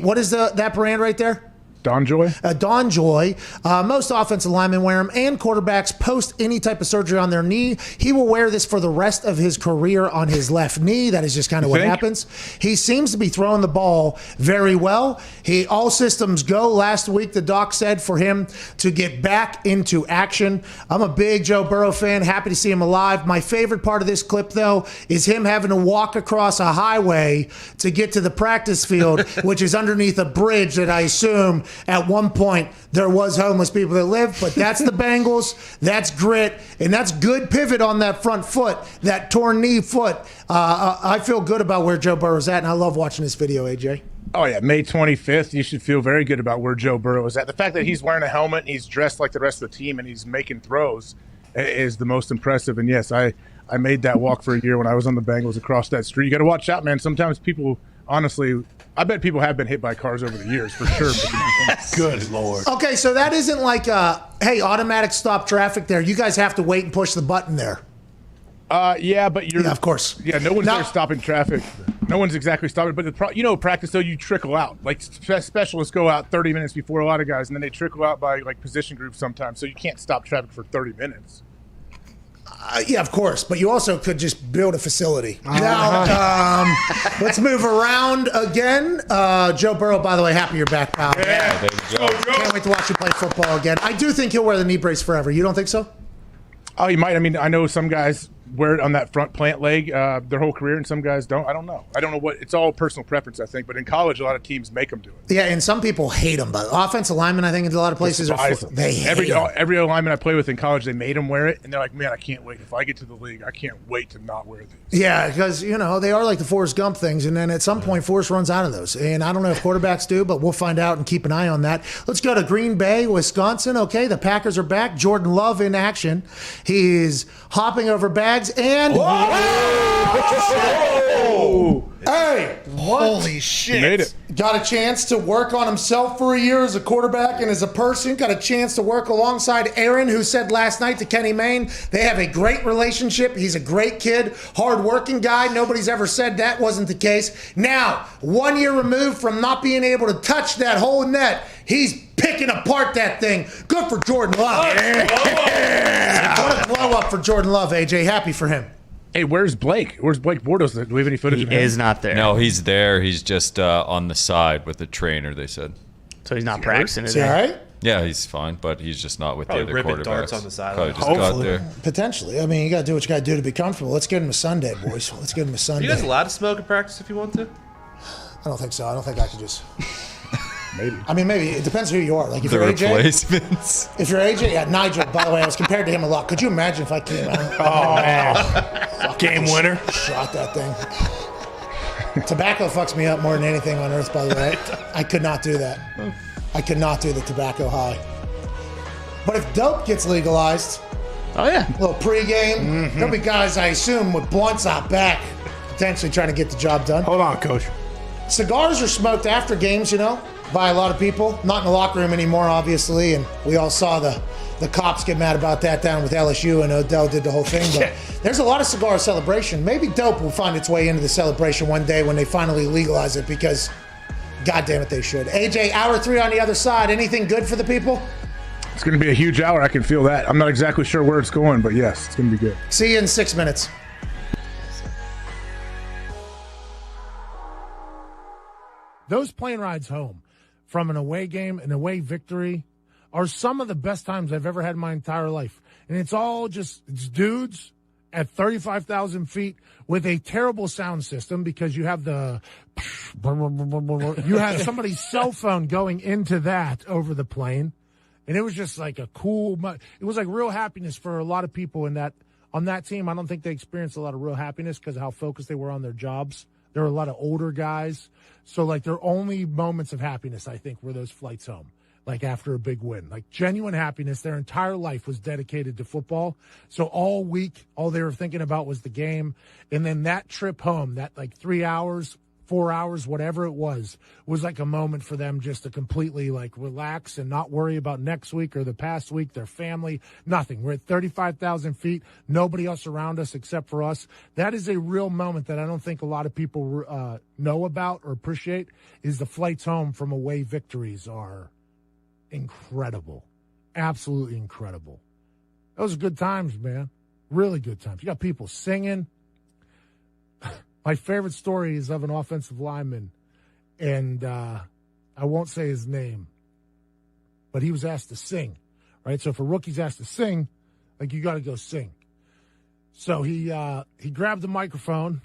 what is that brand right there? Dahn Joy? Dahn Joy. Most offensive linemen wear them, and quarterbacks post any type of surgery on their knee. He will wear this for the rest of his career on his left knee. That is just kind of what happens. He seems to be throwing the ball very well. All systems go. Last week, the doc said for him to get back into action. I'm a big Joe Burrow fan. Happy to see him alive. My favorite part of this clip, though, is him having to walk across a highway to get to the practice field, which is underneath a bridge that I assume at one point there was homeless people that lived, but that's the Bengals. That's grit, and that's good pivot on that front foot, that torn knee foot. I feel good about where Joe Burrow's at, and I love watching this video, AJ. Oh, yeah, May 25th, you should feel very good about where Joe Burrow is at. The fact that he's wearing a helmet, he's dressed like the rest of the team, and he's making throws is the most impressive. And, yes, I made that walk for a year when I was on the Bengals across that street. You got to watch out, man. Sometimes people, honestly, I bet people have been hit by cars over the years, for sure. Good Lord. Okay, so that isn't like, hey, automatic stop traffic there. You guys have to wait and push the button there. Yeah, but you're... Yeah, of course. Yeah, no one's there stopping traffic. No one's exactly stopping. But, practice, though, you trickle out. Like, specialists go out 30 minutes before a lot of guys, and then they trickle out by, like, position groups sometimes. So you can't stop traffic for 30 minutes. Yeah, of course, but you also could just build a facility. Now, let's move around again. Joe Burrow, by the way, happy you're back, pal. Yeah. Can't wait to watch you play football again. I do think he'll wear the knee brace forever. You don't think so? Oh, he might. I mean, I know some guys wear it on that front plant leg their whole career, and some guys don't. I don't know. It's all personal preference, I think. But in college, a lot of teams make them do it. Yeah, and some people hate them. But offensive linemen, I think, in a lot of places, they hate them. Every lineman I play with in college, they made them wear it, and they're like, man, I can't wait. If I get to the league, I can't wait to not wear these. Yeah, because, they are like the Forrest Gump things, and then at some point, Forrest runs out of those. And I don't know if quarterbacks do, but we'll find out and keep an eye on that. Let's go to Green Bay, Wisconsin. Okay, the Packers are back. Jordan Love in action. He's hopping over bags and... Whoa! Hey, what? Holy shit. He made it. Got a chance to work on himself for a year as a quarterback and as a person. Got a chance to work alongside Aaron, who said last night to Kenny Mayne, they have a great relationship. He's a great kid, hard-working guy. Nobody's ever said that wasn't the case. Now, 1 year removed from not being able to touch that whole net, he's picking apart that thing. Good for Jordan Love. What a blow-up for Jordan Love, AJ. Happy for him. Hey, where's Blake? Where's Blake Bortles? Do we have any footage of him? He is not there. No, he's there. He's just on the side with the trainer, they said. So he's not practicing Is he all right? Yeah, he's fine, but he's just not with Probably the other ripping quarterbacks. darts on the sideline. Probably just got there. Potentially. I mean, you got to do what you got to do to be comfortable. Let's give him a Sunday, boys. Let's give him a Are Sunday. you guys allowed to smoke in practice if you want to? I don't think so. I don't think I could just. Maybe. I mean, maybe. It depends who you are. Like, if The you're AJ. replacements. If you're AJ, yeah, Nigel, by the way, I was compared to him a lot. Could you imagine if I came out? Oh, man. Game winner. Shot that thing. Tobacco fucks me up more than anything on earth, by the way. I could not do that. I could not do the tobacco high. But if dope gets legalized, oh yeah, a little pregame, there'll be guys, I assume, with blunts out back, potentially trying to get the job done. Hold on, Coach. Cigars are smoked after games, you know, by a lot of people. Not in the locker room anymore, obviously, and we all saw the cops get mad about that down with LSU, and Odell did the whole thing. But there's a lot of cigar celebration. Maybe dope will find its way into the celebration one day when they finally legalize it, because God damn it, they should. AJ, hour 3 on the other side. Anything good for the people? It's going to be a huge hour. I can feel that. I'm not exactly sure where it's going, but yes, it's going to be good. See you in 6 minutes. Those plane rides home from an away game, an away victory, are some of the best times I've ever had in my entire life. And it's all just, it's dudes at 35,000 feet with a terrible sound system, because you have you have somebody's cell phone going into that over the plane. And it was just like a cool, it was like real happiness for a lot of people in that, on that team. I don't think they experienced a lot of real happiness because of how focused they were on their jobs. There were a lot of older guys. So like their only moments of happiness, I think, were those flights home, like after a big win, like genuine happiness. Their entire life was dedicated to football. So all week, all they were thinking about was the game. And then that trip home, that like 3 hours, 4 hours, whatever it was like a moment for them just to completely like relax and not worry about next week or the past week, their family, nothing. We're at 35,000 feet, nobody else around us except for us. That is a real moment that I don't think a lot of people know about or appreciate, is the flights home from away victories are incredible. Absolutely incredible. Those are good times, man. Really good times. You got people singing. My favorite story is of an offensive lineman, and I won't say his name, but he was asked to sing, right? So if a rookie's asked to sing, like, you got to go sing. So he grabbed the microphone,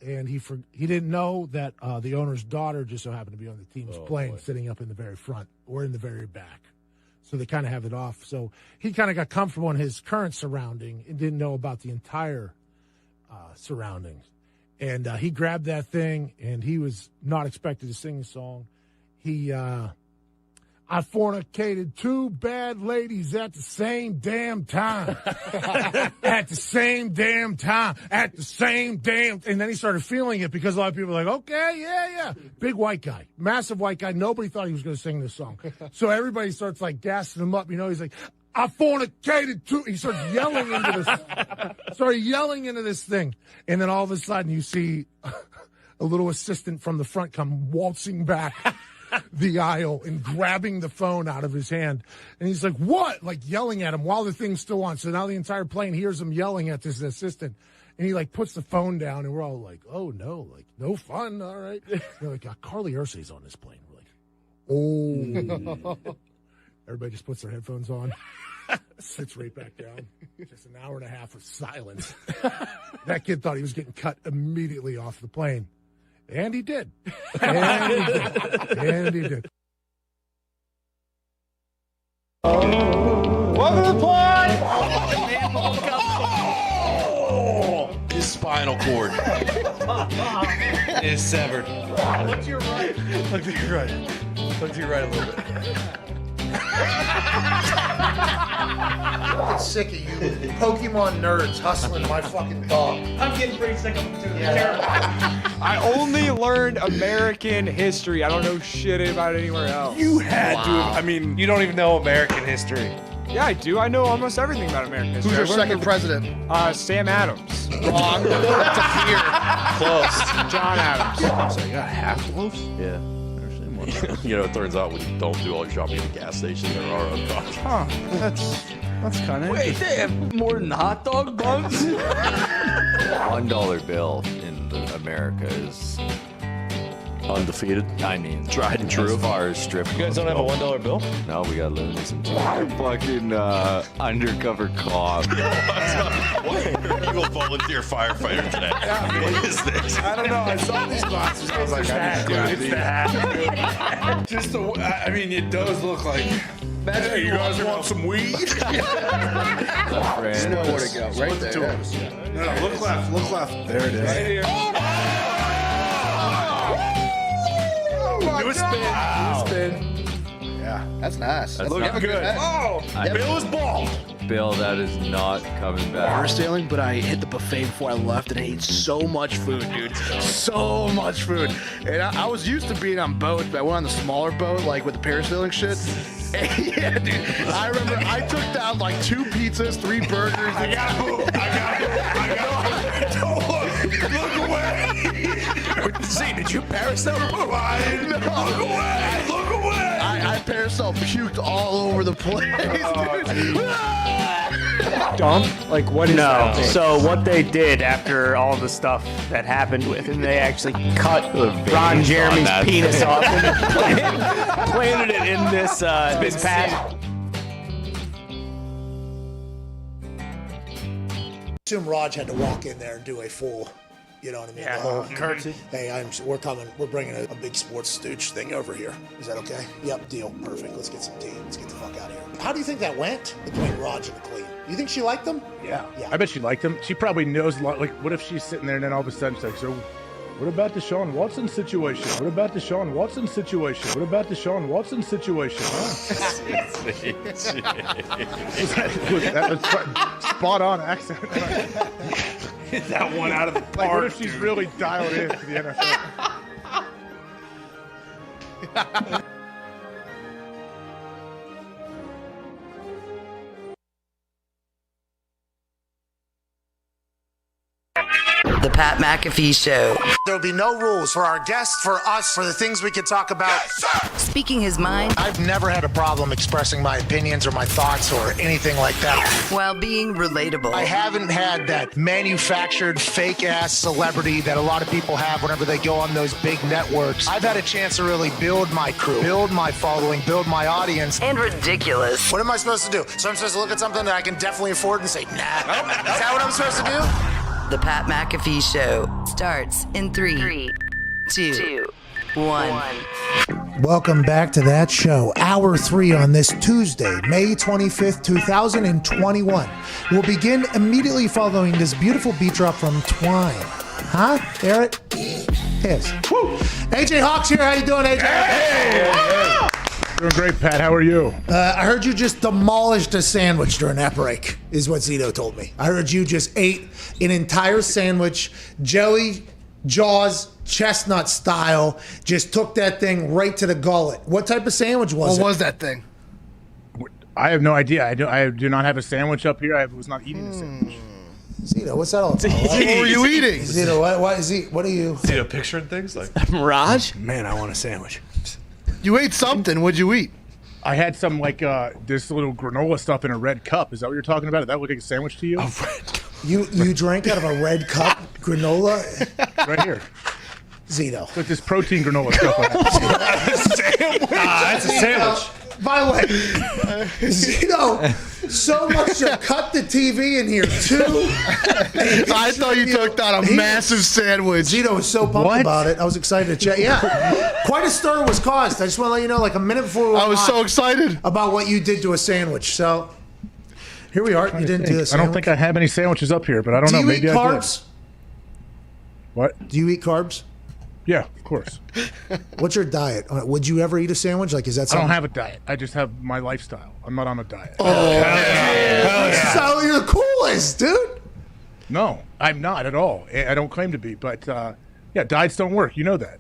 and he didn't know that the owner's daughter just so happened to be on the team's plane, sitting up in the very front or in the very back. So they kind of have it off. So he kind of got comfortable in his current surrounding and didn't know about the entire surroundings. And he grabbed that thing, and he was not expected to sing the song. I fornicated 2 bad ladies at the same damn time. At the same damn time. At the same damn... And then he started feeling it, because a lot of people were like, okay, yeah. Big white guy. Massive white guy. Nobody thought he was going to sing this song. So everybody starts, like, gassing him up. You know, he's like, I fornicated 2... He starts yelling into this thing. And then all of a sudden you see a little assistant from the front come waltzing back the aisle and grabbing the phone out of his hand. And he's like, what? Like, yelling at him while the thing's still on. So now the entire plane hears him yelling at this assistant. And he, like, puts the phone down, and we're all like, oh, no. Like, no fun, all right. They're like, Carly Ursay's on this plane. We're like, oh. Everybody just puts their headphones on. Sits right back down. Just an hour and a half of silence. That kid thought he was getting cut immediately off the plane. And he did. And he did. Welcome to the play! His spinal cord is severed. Look to your right. Look to your right. Look to your right a little bit. I'm sick of you Pokemon nerds hustling my fucking dog. I'm getting pretty sick of them too. I only learned American history. I don't know shit about anywhere else. You had to. I mean, You don't even know American history. Yeah, I do. I know almost everything about American history. Who's your second president? Sam Adams. Wrong. Close. John Adams. so you got half loaves? Yeah. You know, it turns out when you don't do all your shopping at the gas station, there are other options. Huh. That's kind of Wait, they have more than hot dog buns? $1 bill in America is undefeated. I mean, Tried and true. As far as strip. You guys don't have a $1 bill? No, we got loonies and fucking undercover cop. Why are you a volunteer firefighter today? What is this? I don't know. I saw these boxes. I was like, I need to do that. Just the. I mean, it does look like. Hey, you guys want some weed? There's nowhere to go. Right there. No, look left. Look left. There it is. Right here. New spin. Yeah. That's nice. That's looking not good. Oh, Bill is bald. Bill, that is not coming back. Parasailing, but I hit the buffet before I left and I ate so much food, dude. So much food. And I was used to being on boats, but I went on the smaller boat, like with the parasailing shit. And yeah, dude. I remember I took down like 2 pizzas, 3 burgers. I gotta move. Don't look away. See, did you parasail? No. Look away. I parasail puked all over the place, dude. Dump? Like, what is that? So what they did after all the stuff that happened with him, they actually cut Ron Jeremy's penis off and planted it in this pad. Assume Raj had to walk in there and do a full, you know what I mean? Yeah. The whole Curtsy. Hey, we're bringing a big sports stooge thing over here. Is that okay? Yep, deal. Perfect. Let's get some tea. Let's get the fuck out of here. How do you think that went between Raj and Clean? You think she liked them? Yeah. I bet she liked him. She probably knows a lot. Like, what if she's sitting there and then all of a sudden she's like, so what about the Deshaun Watson situation? What about the Deshaun Watson situation? What about the Deshaun Watson situation? That was spot on accent. That one out of the park. Like, what if she's really dialed in to the NFL? The Pat McAfee Show. There'll be no rules for our guests, for us, for the things we could talk about. Speaking his mind I've never had a problem expressing my opinions or my thoughts or anything like that. while being relatable. I haven't had that manufactured fake-ass celebrity that a lot of people have whenever they go on those big networks. I've had a chance to really build my crew, build my following, build my audience. And ridiculous. What am I supposed to do? So I'm supposed to look at something that I can definitely afford and say, nah. Is that what I'm supposed to do? The Pat McAfee Show starts in 3, 2, 1. Welcome back to that show. Hour 3 on this Tuesday, May 25th, 2021. We'll begin immediately following this beautiful beat drop from Twine. Huh? Hear it? Yes. Woo. AJ Hawks here. How you doing, AJ? Hey. Doing great, Pat. How are you? I heard you just demolished a sandwich during that break, is what Zito told me. I heard you just ate an entire sandwich, Joey Jaws, chestnut style, just took that thing right to the gullet. What type of sandwich was it? What was that thing? I have no idea. I do not have a sandwich up here. I was not eating a sandwich. Zito, what's that all about? What were you eating? Zito, what are you? Zito picturing things like Raj? Man, I want a sandwich. You ate something. What'd you eat? I had some like this little granola stuff in a red cup. Is that what you're talking about? Did that look like a sandwich to you? You drank out of a red cup granola? Right here. Zito. With this protein granola stuff. Sandwich. That's a sandwich. By the way, Zito, so much to cut the TV in here too. I thought you took down a massive sandwich. Zito was so pumped about it. I was excited to check. Yeah, quite a stir was caused. I just want to let you know, like a minute before we went I was on, so excited about what you did to a sandwich. So here we are. You didn't do this. I don't think I have any sandwiches up here, but I don't know. Maybe Do you eat I carbs? did. What? Do you eat carbs? Yeah, of course. What's your diet? Would you ever eat a sandwich? Like, is that I something? don't have a diet. I just have my lifestyle. I'm not on a diet. So you're the coolest, dude. No, I'm not at all. I don't claim to be, but diets don't work. You know that.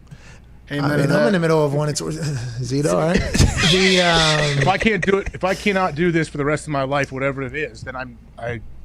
I'm in the middle of one. It's Zito, all right? If I can't do it, if I cannot do this for the rest of my life, whatever it is, then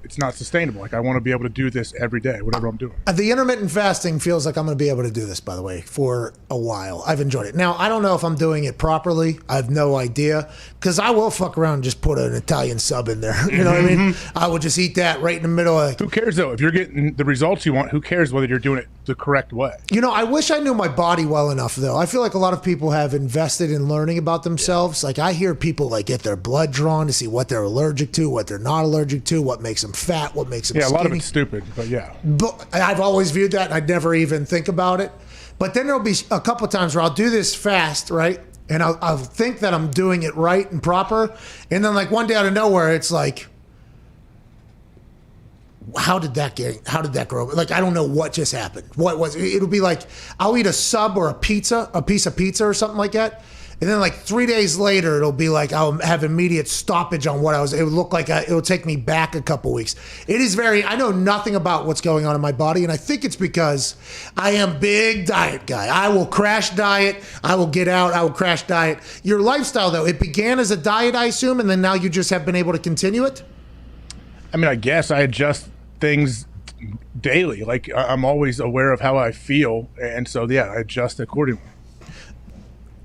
it's not sustainable. Like, I want to be able to do this every day, whatever I'm doing. The intermittent fasting feels like I'm going to be able to do this, by the way, for a while. I've enjoyed it. Now, I don't know if I'm doing it properly. I have no idea, because I will fuck around and just put an Italian sub in there. You know what I mean? I will just eat that right in the middle of. Who cares, though? If you're getting the results you want, who cares whether you're doing it the correct way? You know, I wish I knew my body well enough, though. I feel like a lot of people have invested in learning about themselves. Like, I hear people like get their blood drawn to see what they're allergic to, what they're not allergic to, what makes them fat, what makes them a skinny. lot of it's stupid, but yeah. But I've always viewed that, and I'd never even think about it. But then there'll be a couple times where I'll do this fast, right? And I'll think that I'm doing it right and proper. And then, like, one day out of nowhere, it's like, how did that grow? Like, I don't know what just happened. What was it? It'll be like, I'll eat a sub or a piece of pizza or something like that. And then, like, 3 days later, it'll be like I'll have immediate stoppage on what I was. It would look like it'll take me back a couple weeks. It is I know nothing about what's going on in my body, and I think it's because I am big diet guy. I will crash diet. I will get out. I will crash diet. Your lifestyle, though, it began as a diet, I assume, and then now you just have been able to continue it? I mean, I guess I adjust things daily. Like, I'm always aware of how I feel, and so, I adjust accordingly.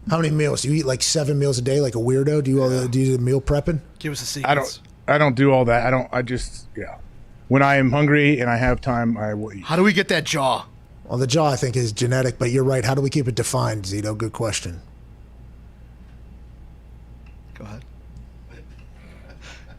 How many meals? Do you eat like 7 meals a day like a weirdo? Do you do the meal prepping? Give us a sequence. I don't do all that. I just when I am hungry and I have time, I will eat. How do we get that jaw? Well, the jaw, I think, is genetic, but you're right. How do we keep it defined, Zito? Good question. Go ahead.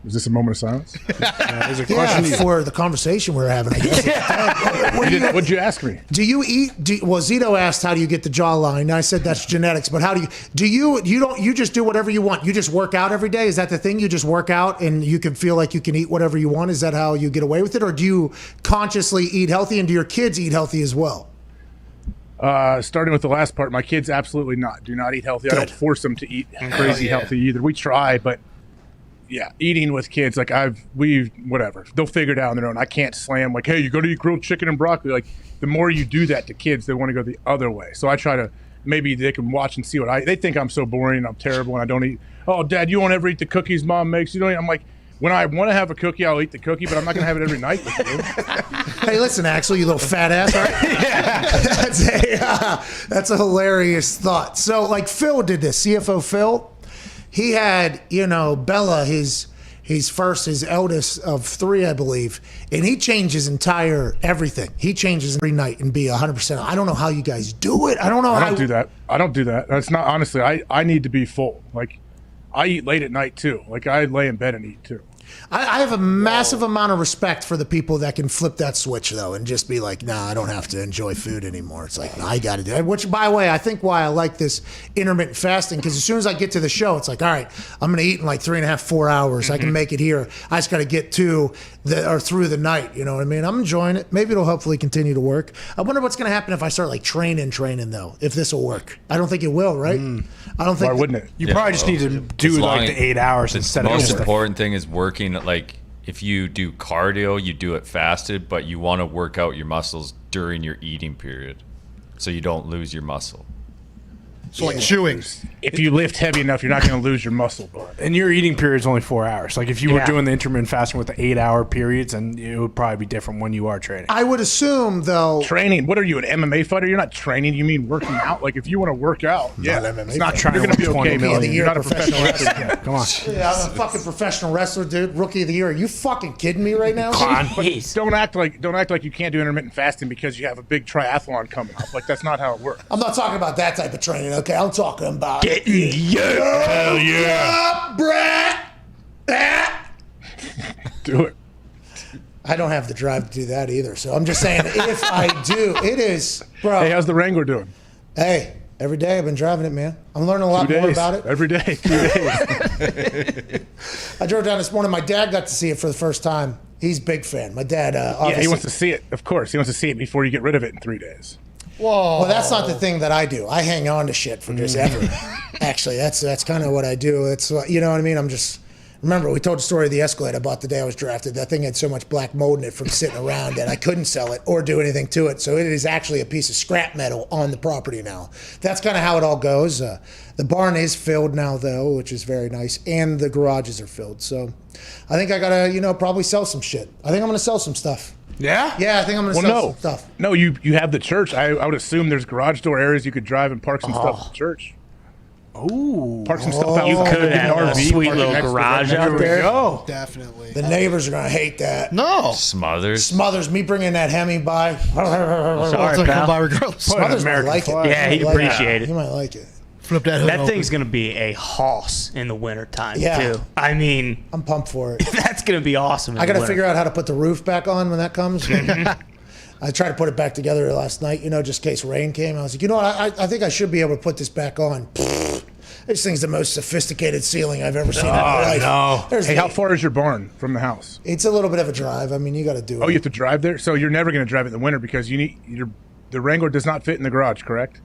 Was this a moment of silence? For the conversation we're having, I guess. What'd you ask me? Do you eat? Well, Zito asked, "How do you get the jawline?" And I said, "That's genetics." But how do you? You just do whatever you want. You just work out every day. Is that the thing? You just work out and you can feel like you can eat whatever you want. Is that how you get away with it, or do you consciously eat healthy? And do your kids eat healthy as well? Starting with the last part, my kids absolutely do not eat healthy. Good. I don't force them to eat crazy healthy either. We try, but. Yeah, eating with kids, like whatever. They'll figure it out on their own. I can't slam like, hey, you go to eat grilled chicken and broccoli. Like, the more you do that to kids, they want to go the other way. So I try to, maybe they can watch and see they think I'm so boring and I'm terrible and I don't eat. Oh, Dad, you won't ever eat the cookies Mom makes. You know, I'm like, when I want to have a cookie, I'll eat the cookie, but I'm not going to have it every night with you. Hey, listen, Axel, you little fat ass. Right? That's a hilarious thought. So, like, Phil did this, CFO Phil. He had, Bella, his eldest of 3, I believe, and he changed his entire everything. He changes every night and be 100%. I don't know how you guys do it. I don't do that. I don't do that. That's not, honestly, I need to be full. Like, I eat late at night too. Like, I lay in bed and eat too. I have a massive amount of respect for the people that can flip that switch, though, and just be like, nah, I don't have to enjoy food anymore. It's like, nah, I got to do it. Which, by the way, I think why I like this intermittent fasting, because as soon as I get to the show, it's like, all right, I'm going to eat in like 3.5, 4 hours. I can make it here. I just got to get through the night. You know what I mean? I'm enjoying it. Maybe it'll hopefully continue to work. I wonder what's going to happen if I start like training, though, if this will work. I don't think it will, right? I don't think. Why wouldn't it? You probably just need to do like the 8 hours instead of. The most important thing is working. Like, if you do cardio, you do it fasted, but you want to work out your muscles during your eating period so you don't lose your muscle. So like chewing. If you lift heavy enough, you're not going to lose your muscle. And your eating period is only 4 hours. Like, if you were doing the intermittent fasting with the 8-hour periods, and it would probably be different when you are training. I would assume, though. Training? What are you, an MMA fighter? You're not training. You mean working out? Like, if you want to work out, it's not trying. You're going to be okay, man. You're not a professional wrestler. Come on. Yeah, I'm a fucking professional wrestler, dude. Rookie of the year. Are you fucking kidding me right now? Don't act like you can't do intermittent fasting because you have a big triathlon coming up. Like, that's not how it works. I'm not talking about that type of training, okay? I'm talking about getting hell yeah, Brett. Do it. I don't have the drive to do that either. So I'm just saying, if I do, it is, bro. Hey, how's the Wrangler doing? Hey, every day I've been driving it, man. I'm learning a lot more about it. Every day, 2 days. I drove down this morning. My dad got to see it for the first time. He's a big fan. My dad, obviously. Yeah, he wants to see it. Of course, he wants to see it before you get rid of it in 3 days. Whoa. Well, that's not the thing that I do. I hang on to shit for just ever. Actually, that's kind of what I do. It's you know what I mean. Remember, we told the story of the Escalade I bought the day I was drafted. That thing had so much black mold in it from sitting around that I couldn't sell it or do anything to it. So it is actually a piece of scrap metal on the property now. That's kind of how it all goes. The barn is filled now, though, which is very nice, and the garages are filled. So I think I got to, probably sell some shit. I think I'm going to sell some stuff. Yeah? Yeah, I think I'm going to sell some stuff. No, you have the church. I would assume there's garage door areas you could drive and park some stuff at the church. Ooh. Park some stuff out. You could have a sweet little garage out there. Go. Definitely. The neighbors are going to hate that. No. Smothers me bringing that Hemi by. Sorry, pal. By regardless. Smothers might like it. Yeah, he'd appreciate it. He might like it. Flip that hood That thing's going to be a hoss in the wintertime, too. I mean, I'm pumped for it. That's going to be awesome. I got to figure out how to put the roof back on when that comes. I tried to put it back together last night, just in case rain came. I was like, you know what? I think I should be able to put this back on. This thing's the most sophisticated ceiling I've ever seen in my life. No. Hey, how far is your barn from the house? It's a little bit of a drive. I mean, you got to do it. Oh, you have to drive there? So you're never going to drive it in the winter because the Wrangler does not fit in the garage, correct?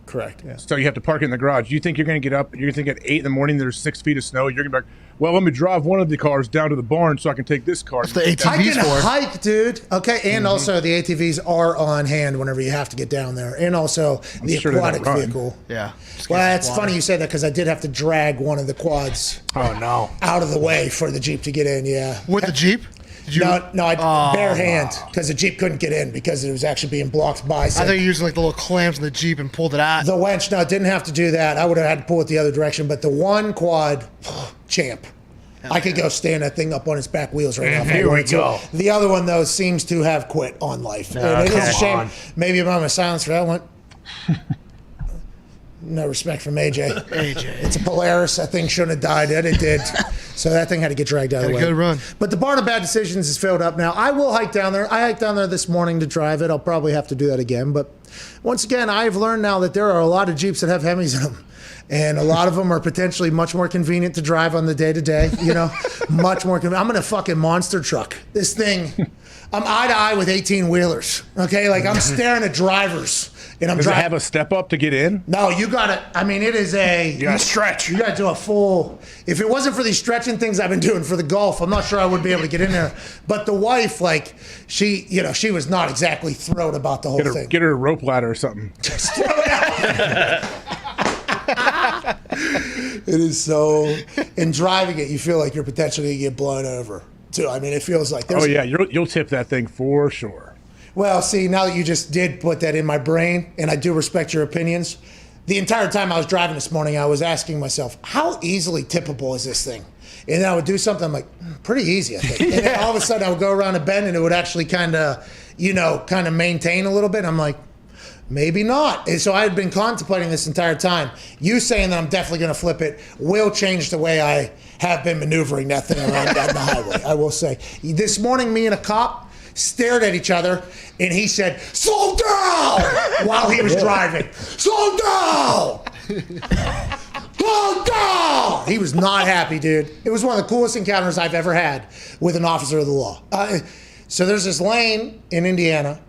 Correct, yeah. So you have to park it in the garage. You think you're going to get up, you're going to think at 8 in the morning there's 6 feet of snow, you're going to be like, well, let me drive one of the cars down to the barn so I can take this car. That's the ATVs I can hike, dude. Okay, and also the ATVs are on hand whenever you have to get down there. And also the aquatic vehicle. Yeah. Well, it's funny you say that because I did have to drag one of the quads out of the way for the Jeep to get in, yeah. With the Jeep? Bare hand because the Jeep couldn't get in because it was actually being blocked by. I thought you were using like the little clamps in the Jeep and pulled it out. The winch, no, didn't have to do that. I would have had to pull it the other direction, but the one quad, champ. I could go stand that thing up on its back wheels right now. Here we go. The other one, though, seems to have quit on life. And it is a shame. Maybe I'm on silence for that one. No respect from AJ. It's a Polaris. That thing shouldn't have died. It did. So that thing had to get dragged out of the way. Good run. But the barn of bad decisions is filled up now. I will hike down there. I hiked down there this morning to drive it. I'll probably have to do that again. But once again, I've learned now that there are a lot of Jeeps that have Hemis in them. And a lot of them are potentially much more convenient to drive on the day-to-day, much more convenient. I'm in a fucking monster truck. This thing, I'm eye to eye with 18-wheelers, okay? Like, I'm staring at drivers. And I'm Does it have a step up to get in? No, you got to, it is you got to stretch. You got to do a full, if it wasn't for these stretching things I've been doing for the golf, I'm not sure I would be able to get in there. But the wife, she was not exactly thrilled about the whole thing. Get her a rope ladder or something. Just throw it out. It is so. In driving it, you feel like you're potentially going to get blown over, too. It feels like there's. Oh, yeah. You'll tip that thing for sure. Well, see, now that you just did put that in my brain, and I do respect your opinions, the entire time I was driving this morning, I was asking myself, how easily tippable is this thing? And then I would do something, I'm like, pretty easy, I think. And then all of a sudden I would go around a bend, and it would actually kind of maintain a little bit. I'm like, maybe not. And so I had been contemplating this entire time. You saying that I'm definitely going to flip it will change the way I have been maneuvering that thing around down the highway, I will say. This morning, me and a cop stared at each other, and he said, slow down, while he was driving. Slow down! Slow down! He was not happy, dude. It was one of the coolest encounters I've ever had with an officer of the law. So there's this lane in Indiana,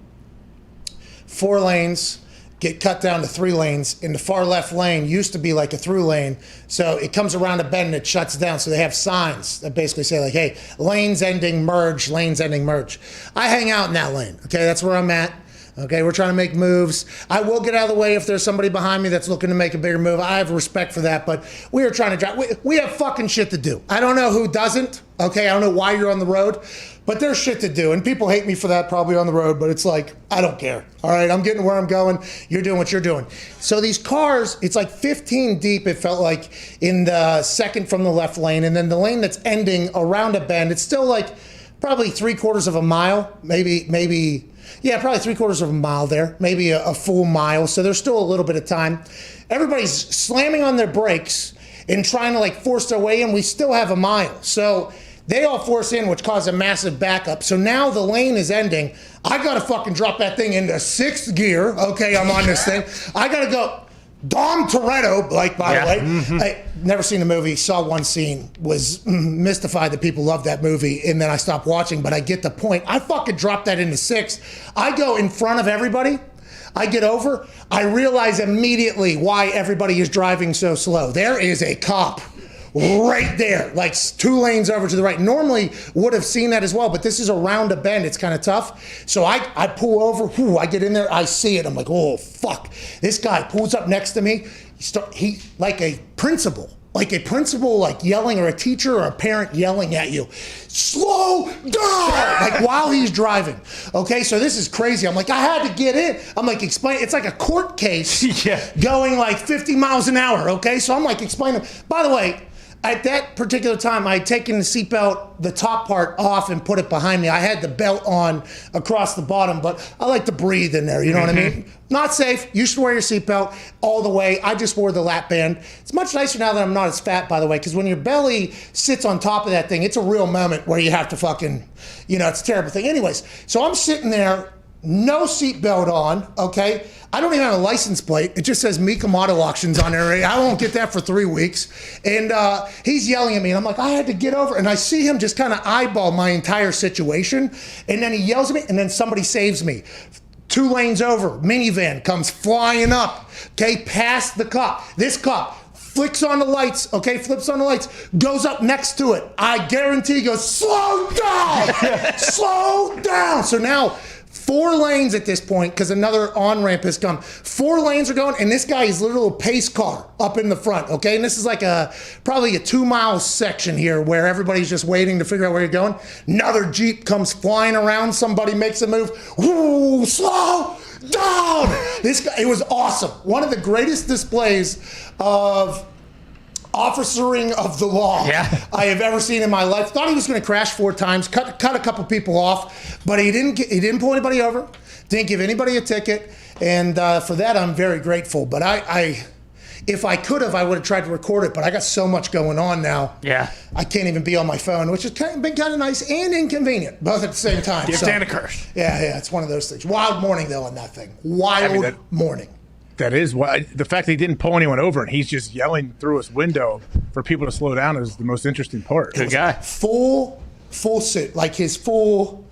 4 lanes, get cut down to 3 lanes. In the far left lane used to be like a through lane. So it comes around a bend and it shuts down. So they have signs that basically say like, hey, lanes ending, merge, lanes ending, merge. I hang out in that lane. Okay, that's where I'm at. Okay, we're trying to make moves. I will get out of the way if there's somebody behind me that's looking to make a bigger move. I have respect for that, but we are trying to drive. We have fucking shit to do. I don't know who doesn't. Okay, I don't know why you're on the road, but there's shit to do. And people hate me for that probably on the road, but it's like, I don't care. All right, I'm getting where I'm going. You're doing what you're doing. So these cars, it's like 15 deep, it felt like, in the second from the left lane. And then the lane that's ending around a bend, it's still like probably 3/4 of a mile, maybe. Yeah, probably 3/4 of a mile there, maybe a full mile. So there's still a little bit of time. Everybody's slamming on their brakes and trying to force their way in. We still have a mile. So they all force in, which caused a massive backup. So now the lane is ending. I got to fucking drop that thing into 6th gear. Okay, I'm on this thing. I got to go. Dom Toretto, by the way. Mm-hmm. I never seen the movie, saw one scene, was mystified that people love that movie, and then I stopped watching, but I get the point. I fucking dropped that into 6th. I go in front of everybody, I get over, I realize immediately why everybody is driving so slow. There is a cop right there, like 2 lanes over to the right. Normally would have seen that as well, but this is around a bend. It's kind of tough. So I pull over. I get in there. I see it. I'm like, oh, fuck. This guy pulls up next to me. He like a principal, like yelling, or a teacher or a parent yelling at you. Slow down! Like while he's driving. Okay, so this is crazy. I'm like, I had to get in. I'm like, explain. It's like a court case going like 50 miles an hour. Okay, so I'm like explaining. By the way, at that particular time, I had taken the seatbelt, the top part off, and put it behind me. I had the belt on across the bottom, but I like to breathe in there. You know what I mean? Not safe. You should wear your seatbelt all the way. I just wore the lap band. It's much nicer now that I'm not as fat, by the way, because when your belly sits on top of that thing, it's a real moment where you have to fucking, it's a terrible thing. Anyways, so I'm sitting there, no seatbelt on, okay? I don't even have a license plate. It just says Mika Auto Auctions on there. I won't get that for 3 weeks. And he's yelling at me, and I'm like, I had to get over. And I see him just kind of eyeball my entire situation. And then he yells at me, and then somebody saves me. 2 lanes over, minivan comes flying up, okay, past the cop. This cop flips on the lights, goes up next to it. I guarantee goes, slow down, slow down. So now, 4 lanes at this point, because another on-ramp has come. 4 lanes are going, and this guy is literally a pace car up in the front, okay? And this is like probably a 2-mile section here where everybody's just waiting to figure out where you're going. Another Jeep comes flying around. Somebody makes a move. Ooh, slow down! It was awesome. One of the greatest displays of officering of the law I have ever seen in my life. Thought he was going to crash 4 times, cut a couple people off, but he didn't pull anybody over, didn't give anybody a ticket, and for that I'm very grateful. But if I could have, I would have tried to record it, but I got so much going on now. Yeah, I can't even be on my phone, which has been kind of nice and inconvenient, both at the same time. Gift and a curse. Yeah, it's one of those things. Wild morning though on that thing. Wild morning. That is why the fact that he didn't pull anyone over and he's just yelling through his window for people to slow down is the most interesting part. Good guy. Full suit, like his full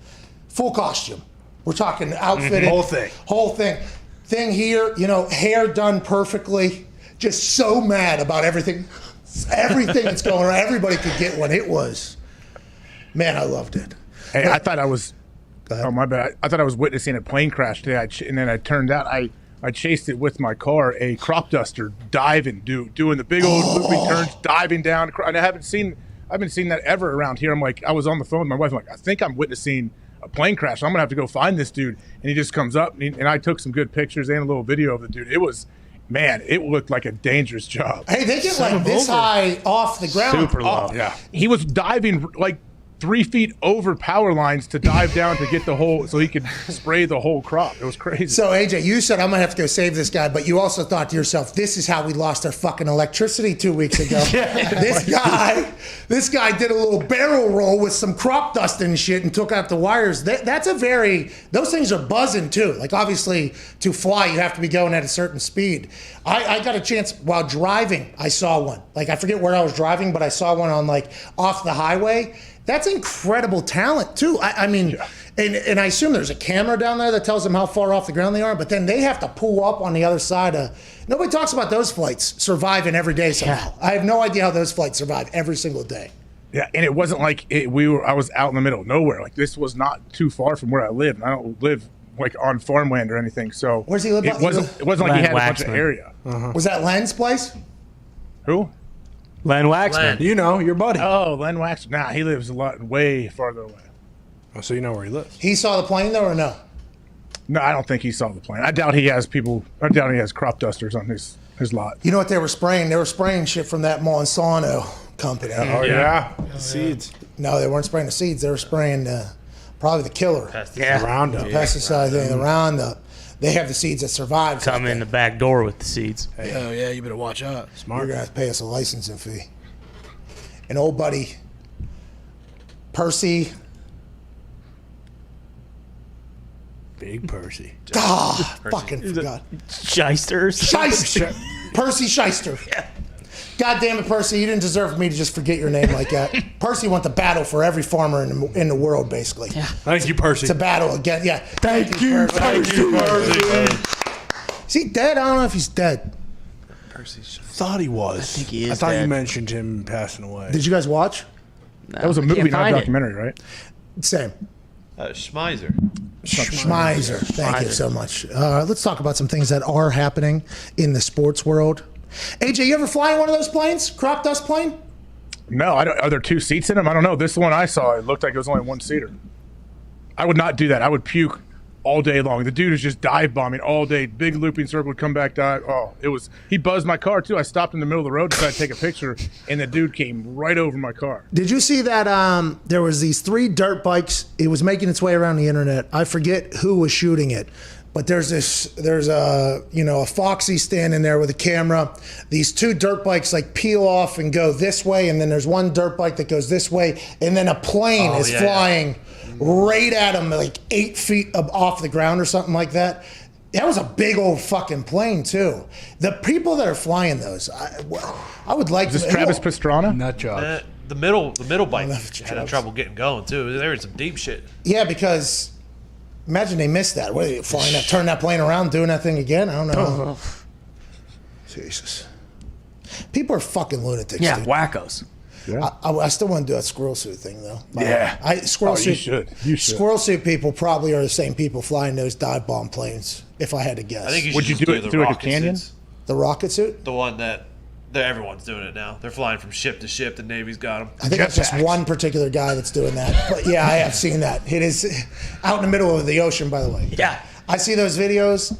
costume. We're talking outfitted. Whole thing. Thing here, hair done perfectly. Just so mad about everything that's going on. Everybody could get one. It was, man, I loved it. Hey, I thought I was, oh my bad. I thought I was witnessing a plane crash today. And then I turned out I chased it with my car, a crop duster diving, doing the big old looping turns, diving down. And I haven't seen that ever around here. I'm like, I was on the phone with my wife. I'm like, I think I'm witnessing a plane crash. I'm going to have to go find this dude. And he just comes up, and I took some good pictures and a little video of the dude. It looked like a dangerous job. Hey, they get like this high off the ground. Super low. Yeah. He was diving like 3 feet over power lines to dive down to get the whole, so he could spray the whole crop. It was crazy. So AJ, you said I'm gonna have to go save this guy, but you also thought to yourself, this is how we lost our fucking electricity 2 weeks ago. This guy did a little barrel roll with some crop dust and shit and took out the wires. Those things are buzzing too. Like obviously to fly, you have to be going at a certain speed. I got a chance while driving, I saw one. Like I forget where I was driving, but I saw one on like off the highway. That's incredible talent too. I mean, and I assume there's a camera down there that tells them how far off the ground they are, but then they have to pull up on the other side nobody talks about those flights surviving every day somehow. I have no idea how those flights survive every single day. Yeah, and it wasn't like I was out in the middle of nowhere. Like this was not too far from where I live. And I don't live like on farmland or anything. So where's he live? It wasn't like he had a bunch of area. Was that Len's place? Who? Len Waxman. Your buddy. Oh, Len Waxman. Nah, he lives way farther away. Oh, so you know where he lives. He saw the plane though, or no? No, I don't think he saw the plane. I doubt he has crop dusters on his lot. You know what they were spraying? They were spraying shit from that Monsanto company. Oh, yeah. Seeds. No, they weren't spraying the seeds. They were spraying probably the killer. The Roundup. The pesticide thing, the Roundup. They have the seeds that survive. Come in the back door with the seeds. Hey. Oh, yeah, you better watch out. Smart. You're going to have to pay us a licensing fee. And old buddy Percy. Big Percy. Fucking forgot. Shyster. Percy Shyster. Yeah. God damn it, Percy, you didn't deserve me to just forget your name like that. Percy went to battle for every farmer in the world, basically. Yeah. Thank you, Percy. To battle again, yeah. Thank you, Percy. Is he dead? I don't know if he's dead. Thought he was. I think he is I thought dead. you mentioned him passing away. Did you guys watch? That was a movie, not a documentary, right? Same. Schmeiser. Schmeiser. Thank you so much. Let's talk about some things that are happening in the sports world. AJ, you ever fly in one of those planes? Crop dust plane? No, are there 2 seats in them? I don't know. This one I saw, it looked like it was only 1-seater. I would not do that. I would puke all day long. The dude is just dive bombing all day. Big looping circle, would come back, dive. Oh, he buzzed my car too. I stopped in the middle of the road to try to take a picture, and the dude came right over my car. Did you see that there was these 3 dirt bikes? It was making its way around the internet. I forget who was shooting it, but there's a Foxy standing there with a camera. These 2 dirt bikes like peel off and go this way, and then there's one dirt bike that goes this way, and then a plane is flying right at him, like 8 feet off the ground or something like that. That was a big old fucking plane too. The people that are flying those, I would like. Is this Travis Pastrana? Nut job. The middle bike had trouble getting going too. They were in some deep shit. Yeah, because imagine they missed that. What are you flying that? Turn that plane around, doing that thing again? I don't know. Jesus, people are fucking lunatics. Yeah, dude. wackos. Yeah. I still want to do that squirrel suit thing though. Yeah. Squirrel suit. You should. Squirrel suit people probably are the same people flying those dive bomb planes. If I had to guess. I think Would you do it through like a canyon? The rocket suit? The one that everyone's doing it now. They're flying from ship to ship. The Navy's got them. I think that's just one particular guy that's doing that. But yeah, I have seen that. It is out in the middle of the ocean, by the way. Yeah. I see those videos.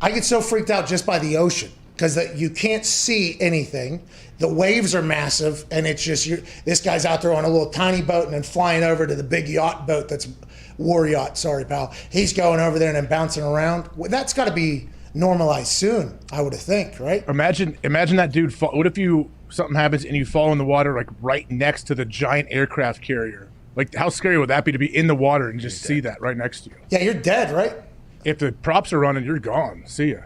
I get so freaked out just by the ocean because you can't see anything. The waves are massive, and it's just this guy's out there on a little tiny boat and then flying over to the big yacht boat that's war yacht. Sorry, pal. He's going over there and then bouncing around. Well, that's got to be normalized soon, I would think, right? Imagine that dude. What if something happens and you fall in the water like right next to the giant aircraft carrier? Like, how scary would that be to be in the water and just see that right next to you? Yeah, you're dead, right? If the props are running, you're gone. See ya.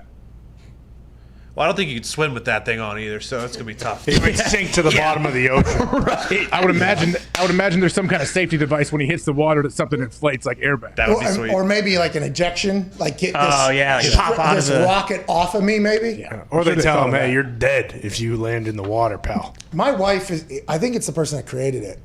Well, I don't think you could swim with that thing on either, so it's gonna be tough. It would sink to the bottom of the ocean. Right. I would imagine there's some kind of safety device when he hits the water that something inflates like airbag. That would be sweet. Or maybe like an ejection, like get like pop out this of the rocket off of me, maybe. Yeah. Or they tell him, hey, you're dead if you land in the water, pal. My wife I think it's the person that created it.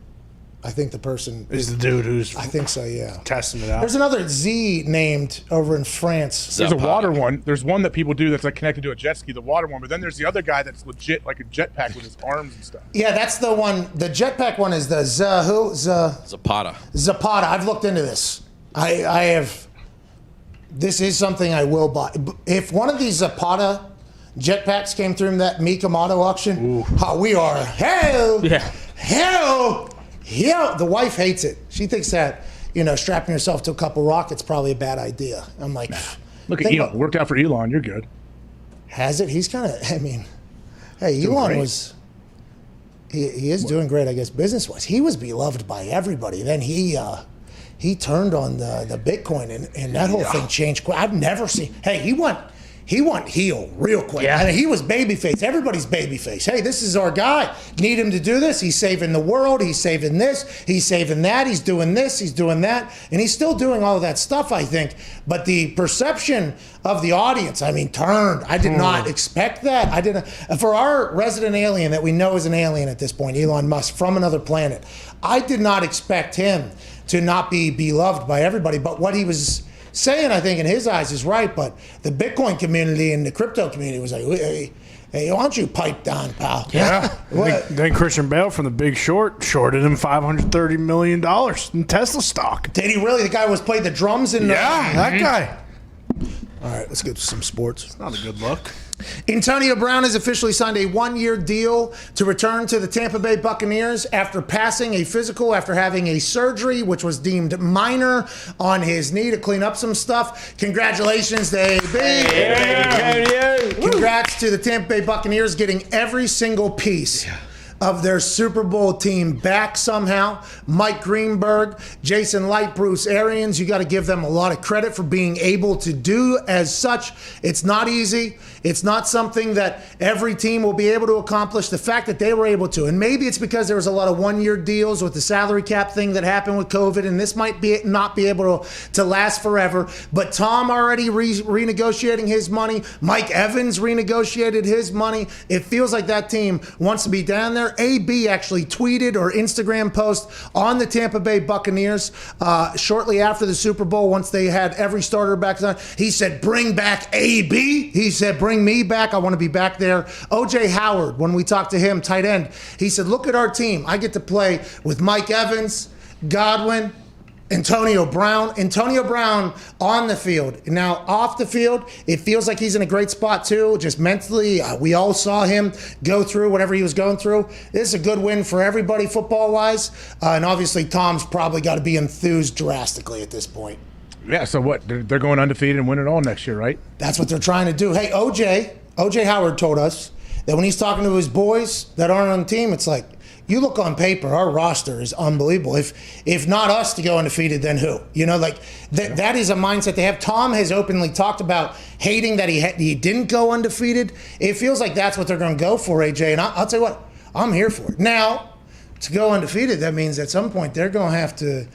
I think the person is the dude who's. I think so. Yeah. Testing it out. There's another Z named over in France. There's a water one. There's one that people do that's like connected to a jet ski, the water one. But then there's the other guy that's legit like a jetpack with his arms and stuff. Yeah, that's the one. The jetpack one is the Zapata. Zapata. I've looked into this. I have. This is something I will buy. If one of these Zapata jetpacks came through that Mikamoto auction, we are hell. Yeah. Hell. Yeah, the wife hates it. She thinks that, strapping yourself to a couple rockets probably a bad idea. I'm like, look at Elon. Worked out for Elon. You're good. Has it? He's kind of, hey, Elon was, he is doing great, I guess, business-wise. He was beloved by everybody. Then he turned on the Bitcoin, and that whole thing changed quick. I've never seen, he went heel real quick. Yeah. I mean, he was babyface. Everybody's babyface. Hey, this is our guy. Need him to do this. He's saving the world. He's saving this. He's saving that. He's doing this. He's doing that. And he's still doing all of that stuff, I think. But the perception of the audience, turned. I did not expect that. I didn't. For our resident alien that we know is an alien at this point, Elon Musk, from another planet, I did not expect him to not be beloved by everybody. But what he was saying, I think, in his eyes is right, but the Bitcoin community and the crypto community was like, hey, why don't you pipe down, pal? Yeah. Then Christian Bale from The Big Short shorted him $530 million in Tesla stock. Did he really? The guy was played the drums in that guy. All right, let's get to some sports. It's not a good look. Antonio Brown has officially signed a 1-year deal to return to the Tampa Bay Buccaneers after passing a physical after having a surgery, which was deemed minor, on his knee to clean up some stuff. Congratulations to AB. Congrats to the Tampa Bay Buccaneers getting every single piece of their Super Bowl team back somehow. Mike Greenberg, Jason Light, Bruce Arians, you got to give them a lot of credit for being able to do as such. It's not easy. It's not something that every team will be able to accomplish. The fact that they were able to, and maybe it's because there was a lot of one-year deals with the salary cap thing that happened with COVID, and this might not be able to last forever. But Tom already renegotiating his money. Mike Evans renegotiated his money. It feels like that team wants to be down there. AB actually tweeted or Instagram post on the Tampa Bay Buccaneers shortly after the Super Bowl, once they had every starter back on. He said, bring back AB. He said, bring me back. I want to be back there. OJ Howard, when we talked to him, tight end, he said, look at our team. I get to play with Mike Evans, Godwin, Antonio Brown on the field. Now, off the field, it feels like he's in a great spot too, just mentally. We all saw him go through whatever he was going through. This is a good win for everybody football-wise. And obviously, Tom's probably got to be enthused drastically at this point. Yeah, so what? They're going undefeated and win it all next year, right? That's what they're trying to do. Hey, OJ Howard told us that when he's talking to his boys that aren't on the team, it's like, you look on paper, our roster is unbelievable. If not us to go undefeated, then who? You know, like that is a mindset they have. Tom has openly talked about hating that he didn't go undefeated. It feels like that's what they're going to go for, AJ. And I'll tell you what, I'm here for it. Now, to go undefeated, that means at some point they're going to have to,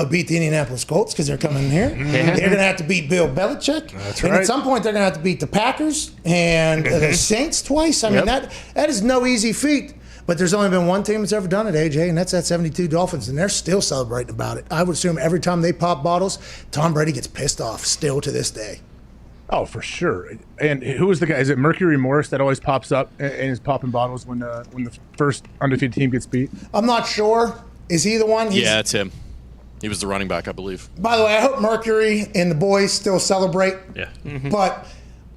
beat the Indianapolis Colts because they're coming in here. They're going to have to beat Bill Belichick. That's and right. at some point they're going to have to beat the Packers and the Saints twice. I mean, that is no easy feat. But there's only been one team that's ever done it, AJ, and that's that 72 Dolphins, and they're still celebrating about it. I would assume every time they pop bottles, Tom Brady gets pissed off still to this day. Oh, for sure. And who is the guy? Is it Mercury Morris that always pops up and is popping bottles when the first undefeated team gets beat? I'm not sure. Is he the one? Yeah, it's him. He was the running back, I believe. By the way, I hope Mercury and the boys still celebrate. Yeah. But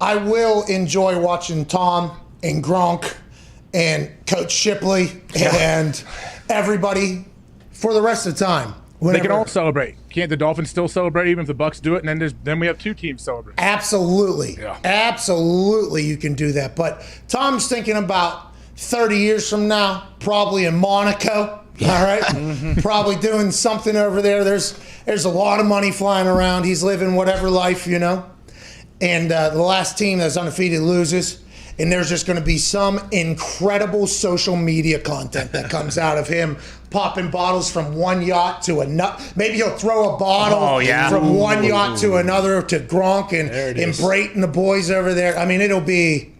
I will enjoy watching Tom and Gronk and Coach Shipley and everybody for the rest of the time. They can all celebrate. Can't the Dolphins still celebrate even if the Bucs do it? And then we have two teams celebrate. Absolutely. Yeah. Absolutely you can do that. But Tom's thinking about 30 years from now, probably in Monaco. All right? Probably doing something over there. There's a lot of money flying around. He's living whatever life, And the last team that's undefeated loses. And there's just going to be some incredible social media content that comes out of him popping bottles from one yacht to another. Maybe he'll throw a bottle from one yacht to another to Gronk and Brate and the boys over there. I mean, it'll be...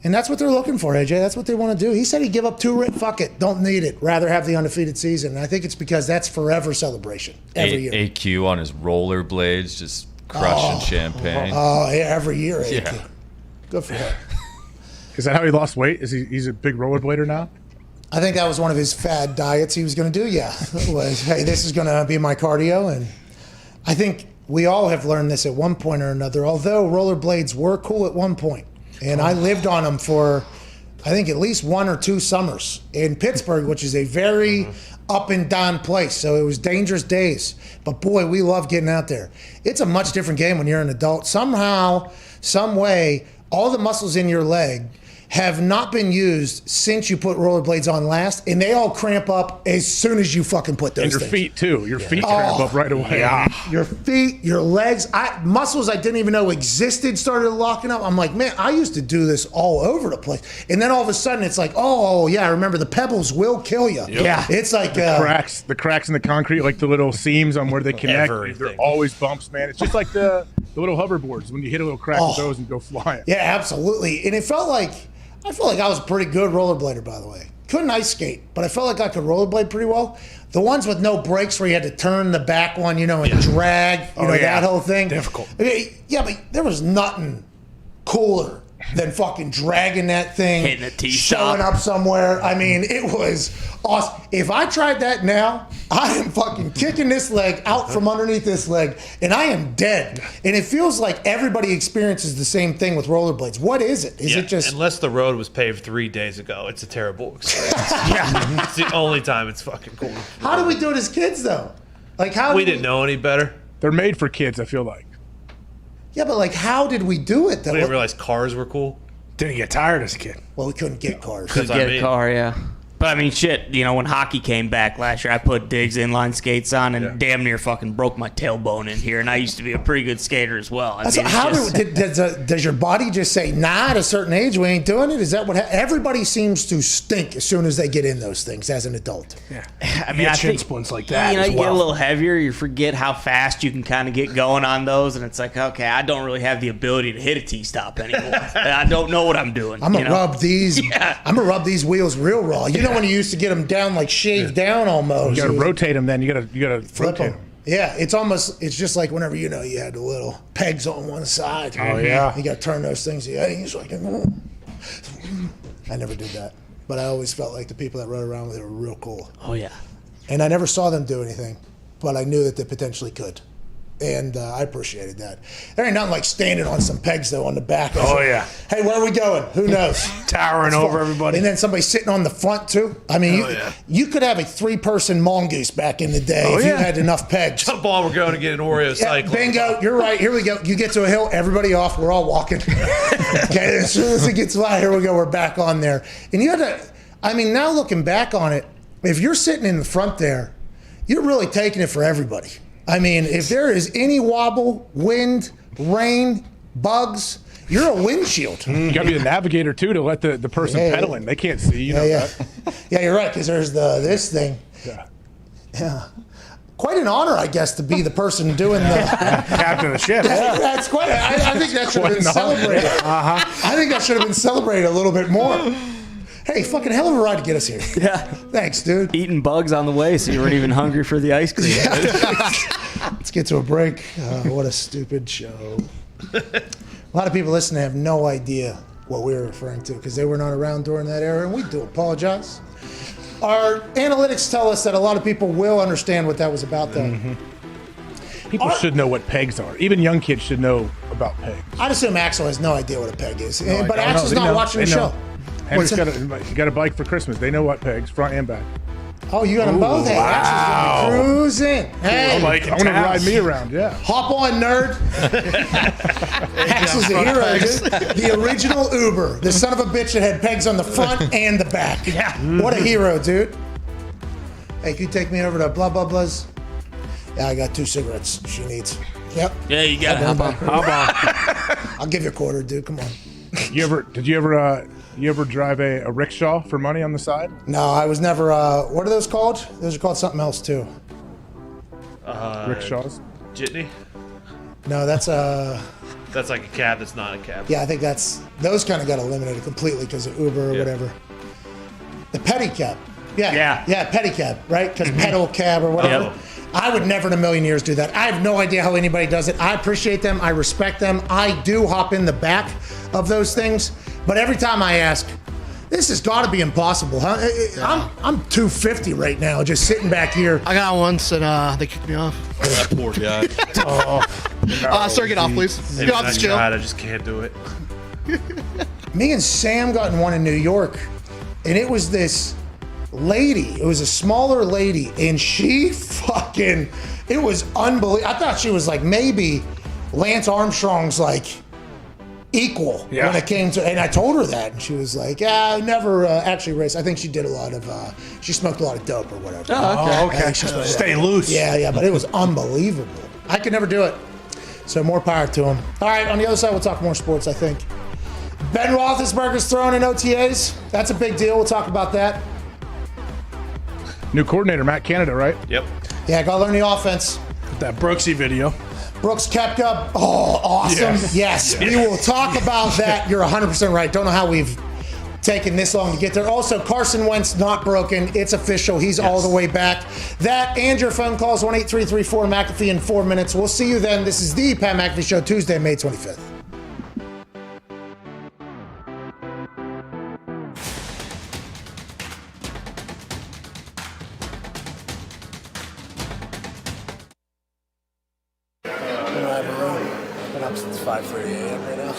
And that's what they're looking for, AJ. That's what they want to do. He said he'd give up 2 written. Fuck it. Don't need it. Rather have the undefeated season. And I think it's because that's forever celebration every year. AQ on his rollerblades, just crushing champagne. Oh, yeah, every year, AQ. Yeah. Good for him. Is that how he lost weight? He's a big rollerblader now? I think that was one of his fad diets he was going to do, yeah. It was, hey, this is going to be my cardio. And I think we all have learned this at one point or another, although rollerblades were cool at one point. And I lived on them for, I think, at least 1 or 2 summers in Pittsburgh, which is a very up and down place. So it was dangerous days. But boy, we love getting out there. It's a much different game when you're an adult. Somehow, some way, all the muscles in your leg have not been used since you put rollerblades on last, and they all cramp up as soon as you fucking put those And your things. feet, too. Your feet cramp up right away. Yeah. Your feet, your legs, muscles I didn't even know existed started locking up. I'm like, man, I used to do this all over the place. And then all of a sudden it's like, oh, yeah, I remember the pebbles will kill you. Yep. Yeah. It's like... the cracks in the concrete, like the little seams on where they connect. They're always bumps, man. It's just like the little hoverboards. When you hit a little crack with those and go flying. Yeah, absolutely. And it felt like... I felt like I was a pretty good rollerblader, by the way. Couldn't ice skate, but I felt like I could rollerblade pretty well. The ones with no brakes where you had to turn the back one, and drag, that whole thing. Difficult. I mean, yeah, but there was nothing cooler than fucking dragging that thing, hitting a tee-shot, showing up somewhere. I mean, it was awesome. If I tried that now, I am fucking kicking this leg out from underneath this leg, and I am dead. And it feels like everybody experiences the same thing with rollerblades. What is it? Is it just... Unless the road was paved 3 days ago, it's a terrible experience. It's the only time it's fucking cool. How did we do it as kids, though? Like, how we didn't know any better. They're made for kids, I feel like. Yeah, but like, how did we do it, though? We didn't realize cars were cool. Didn't get tired as a kid. Well, we couldn't get cars. Couldn't get a car, yeah. But I mean, shit. When hockey came back last year, I put Diggs inline skates on and damn near fucking broke my tailbone in here. And I used to be a pretty good skater as well. Does your body just say, nah, at a certain age we ain't doing it? Is that what everybody seems to stink as soon as they get in those things as an adult? Yeah, I mean, I think splints like that. You get a little heavier. You forget how fast you can kind of get going on those, and it's like, okay, I don't really have the ability to hit a T-stop anymore. I don't know what I'm doing. I'm gonna rub these. I'm gonna rub these wheels real raw. You know when you used to get them down, like shaved down almost. You got to rotate them. Then you got to flip them. Yeah, it's just like whenever you had the little pegs on one side. Oh yeah. You got to turn those things. Yeah, it's like. I never did that, but I always felt like the people that rode around with it were real cool. Oh yeah. And I never saw them do anything, but I knew that they potentially could. And I appreciated that. There ain't nothing like standing on some pegs, though, on the back. Oh, yeah. Hey, where are we going? Who knows? Towering over everybody. And then somebody sitting on the front, too. I mean, you could have a 3-person Mongoose back in the day if you had enough pegs. Jump on, we're going to get an Oreo cycle. Bingo, you're right. Here we go. You get to a hill, everybody off. We're all walking. Okay, as soon as it gets light, here we go. We're back on there. And you had to, I mean, now looking back on it, if you're sitting in the front there, you're really taking it for everybody. I mean, if there is any wobble, wind, rain, bugs, you're a windshield. You got to be the navigator, too, to let the person pedaling. They can't see. You know that. Yeah, you're right, because there's this thing. Yeah. Quite an honor, I guess, to be the person doing the... Captain of the ship. That's quite... I think that should have been celebrated. I think that should have been celebrated a little bit more. Hey, fucking hell of a ride to get us here. Yeah. Thanks, dude. Eating bugs on the way, so you weren't even hungry for the ice cream. Let's get to a break. What a stupid show. A lot of people listening have no idea what we were referring to because they were not around during that era, and we do apologize. Our analytics tell us that a lot of people will understand what that was about, though. Mm-hmm. People should know what pegs are. Even young kids should know about pegs. I'd assume Axel has no idea what a peg is, but Axel's not watching the show. Henry's got a bike for Christmas. They know what pegs, front and back. Oh, you got them both? Hey, Axel's gonna be cruising. Hey, I want to ride me around, yeah. Hop on, nerd. Axel's a hero, dude. The original Uber. The son of a bitch that had pegs on the front and the back. Yeah. What a hero, dude. Hey, can you take me over to blah, blah, blah's? Yeah, I got 2 cigarettes she needs. Yep. Yeah, you got it. Hop on. I'll give you a quarter, dude. Come on. Did you ever drive a rickshaw for money on the side? No, I was never. What are those called? Those are called something else too. Rickshaws. Jitney. No, that's That's like a cab. That's not a cab. Yeah, I think those kind of got eliminated completely because of Uber or whatever. The pedicab. Yeah, pedicab, right? Because pedal cab or whatever. Yep. I would never in a million years do that. I have no idea how anybody does it. I appreciate them. I respect them. I do hop in the back of those things. But every time I ask, this has got to be impossible, huh? I'm 250 right now, just sitting back here. I got once and they kicked me off. That poor guy. Sir, get off, please. Get off the scale. I just can't do it. Me and Sam got in one in New York, and it was this lady. It was a smaller lady, and she fucking, it was unbelievable. I thought she was like maybe Lance Armstrong's like equal when it came to, and I told her that, and she was like, I never actually raced. I think she did a lot of, she smoked a lot of dope or whatever. Oh, okay. Stay loose. Yeah, but it was unbelievable. I could never do it. So more power to him. All right, on the other side, we'll talk more sports, I think. Ben Roethlisberger's throwing in OTAs. That's a big deal. We'll talk about that. New coordinator, Matt Canada, right? Yep. Yeah, gotta learn the offense. That Brooksy video. Brooks Koepka. Oh, awesome. Yes. We will talk about that. You're 100% right. Don't know how we've taken this long to get there. Also, Carson Wentz not broken. It's official. He's all the way back. That and your phone calls, 1-833-4-McAfee in 4 minutes. We'll see you then. This is the Pat McAfee Show, Tuesday, May 25th. Since 5:30 a.m. right now.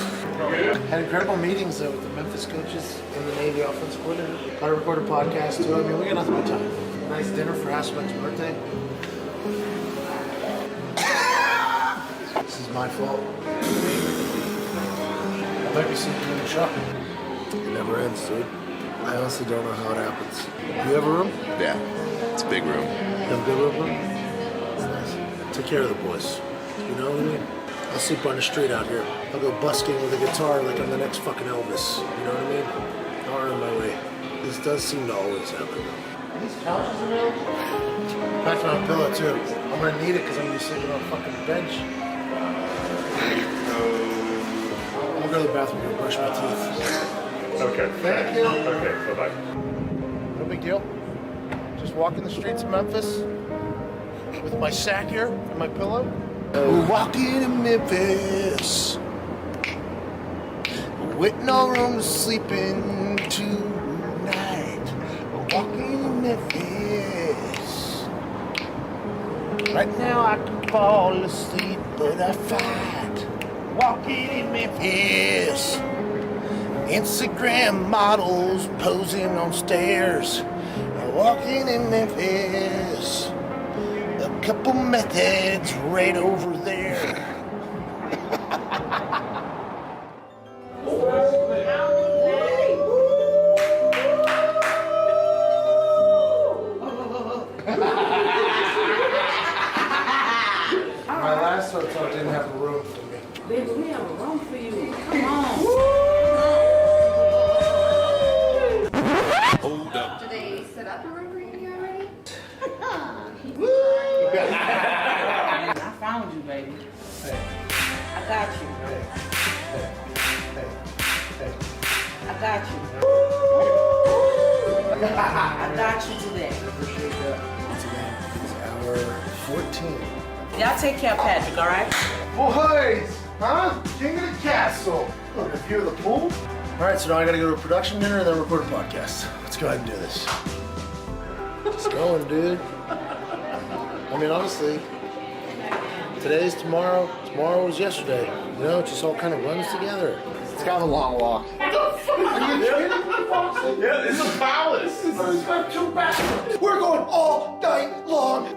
Had incredible meetings with the Memphis coaches and the Navy offensive coordinator. Got to record a podcast too. I mean, we got nothing but time. Nice dinner for Hasselbeck's birthday. This is my fault. I might be seeing you in the shop. It never ends, dude. I honestly don't know how it happens. You have a room? Yeah, it's a big room. You have a good room? It's nice. Take care of the boys. You know what I mean? I'll sleep on the street out here. I'll go busking with a guitar like I'm the next fucking Elvis. You know what I mean? I'll earn my way. This does seem to always happen. Are these couches available? Back to my pillow too. I'm gonna need it because I'm gonna be sleeping on a fucking bench. I'm gonna go to the bathroom and brush my teeth. Okay. Thank you. Okay, bye-bye. No big deal. Just walking the streets of Memphis with my sack here and my pillow. Walking in Memphis with no room to sleep in tonight. Walking in Memphis. Right now I can fall asleep, but I fight. Walking in Memphis. Instagram models posing on stairs. Walking in Memphis. A couple methods right over there. My last hotel didn't have a room for me. Baby, we have a room for you. Come on. Hold up. Do they set up a room for you already? I found you, baby. I got you. I got you. I got you today. I appreciate that. Once again, it's hour 14. Y'all take care of Patrick, all right? Boys! Huh? King of the castle. Look, a view of the pool. All right, so now I gotta go to a production dinner and then record a podcast. Let's go ahead and do this. It's going, dude. I mean, honestly, today's tomorrow. Tomorrow was yesterday. You know, it just all kind of runs together. It's kind of a long walk. Are you kidding? Yeah, this is a palace. This is not too bad. We're going all night long.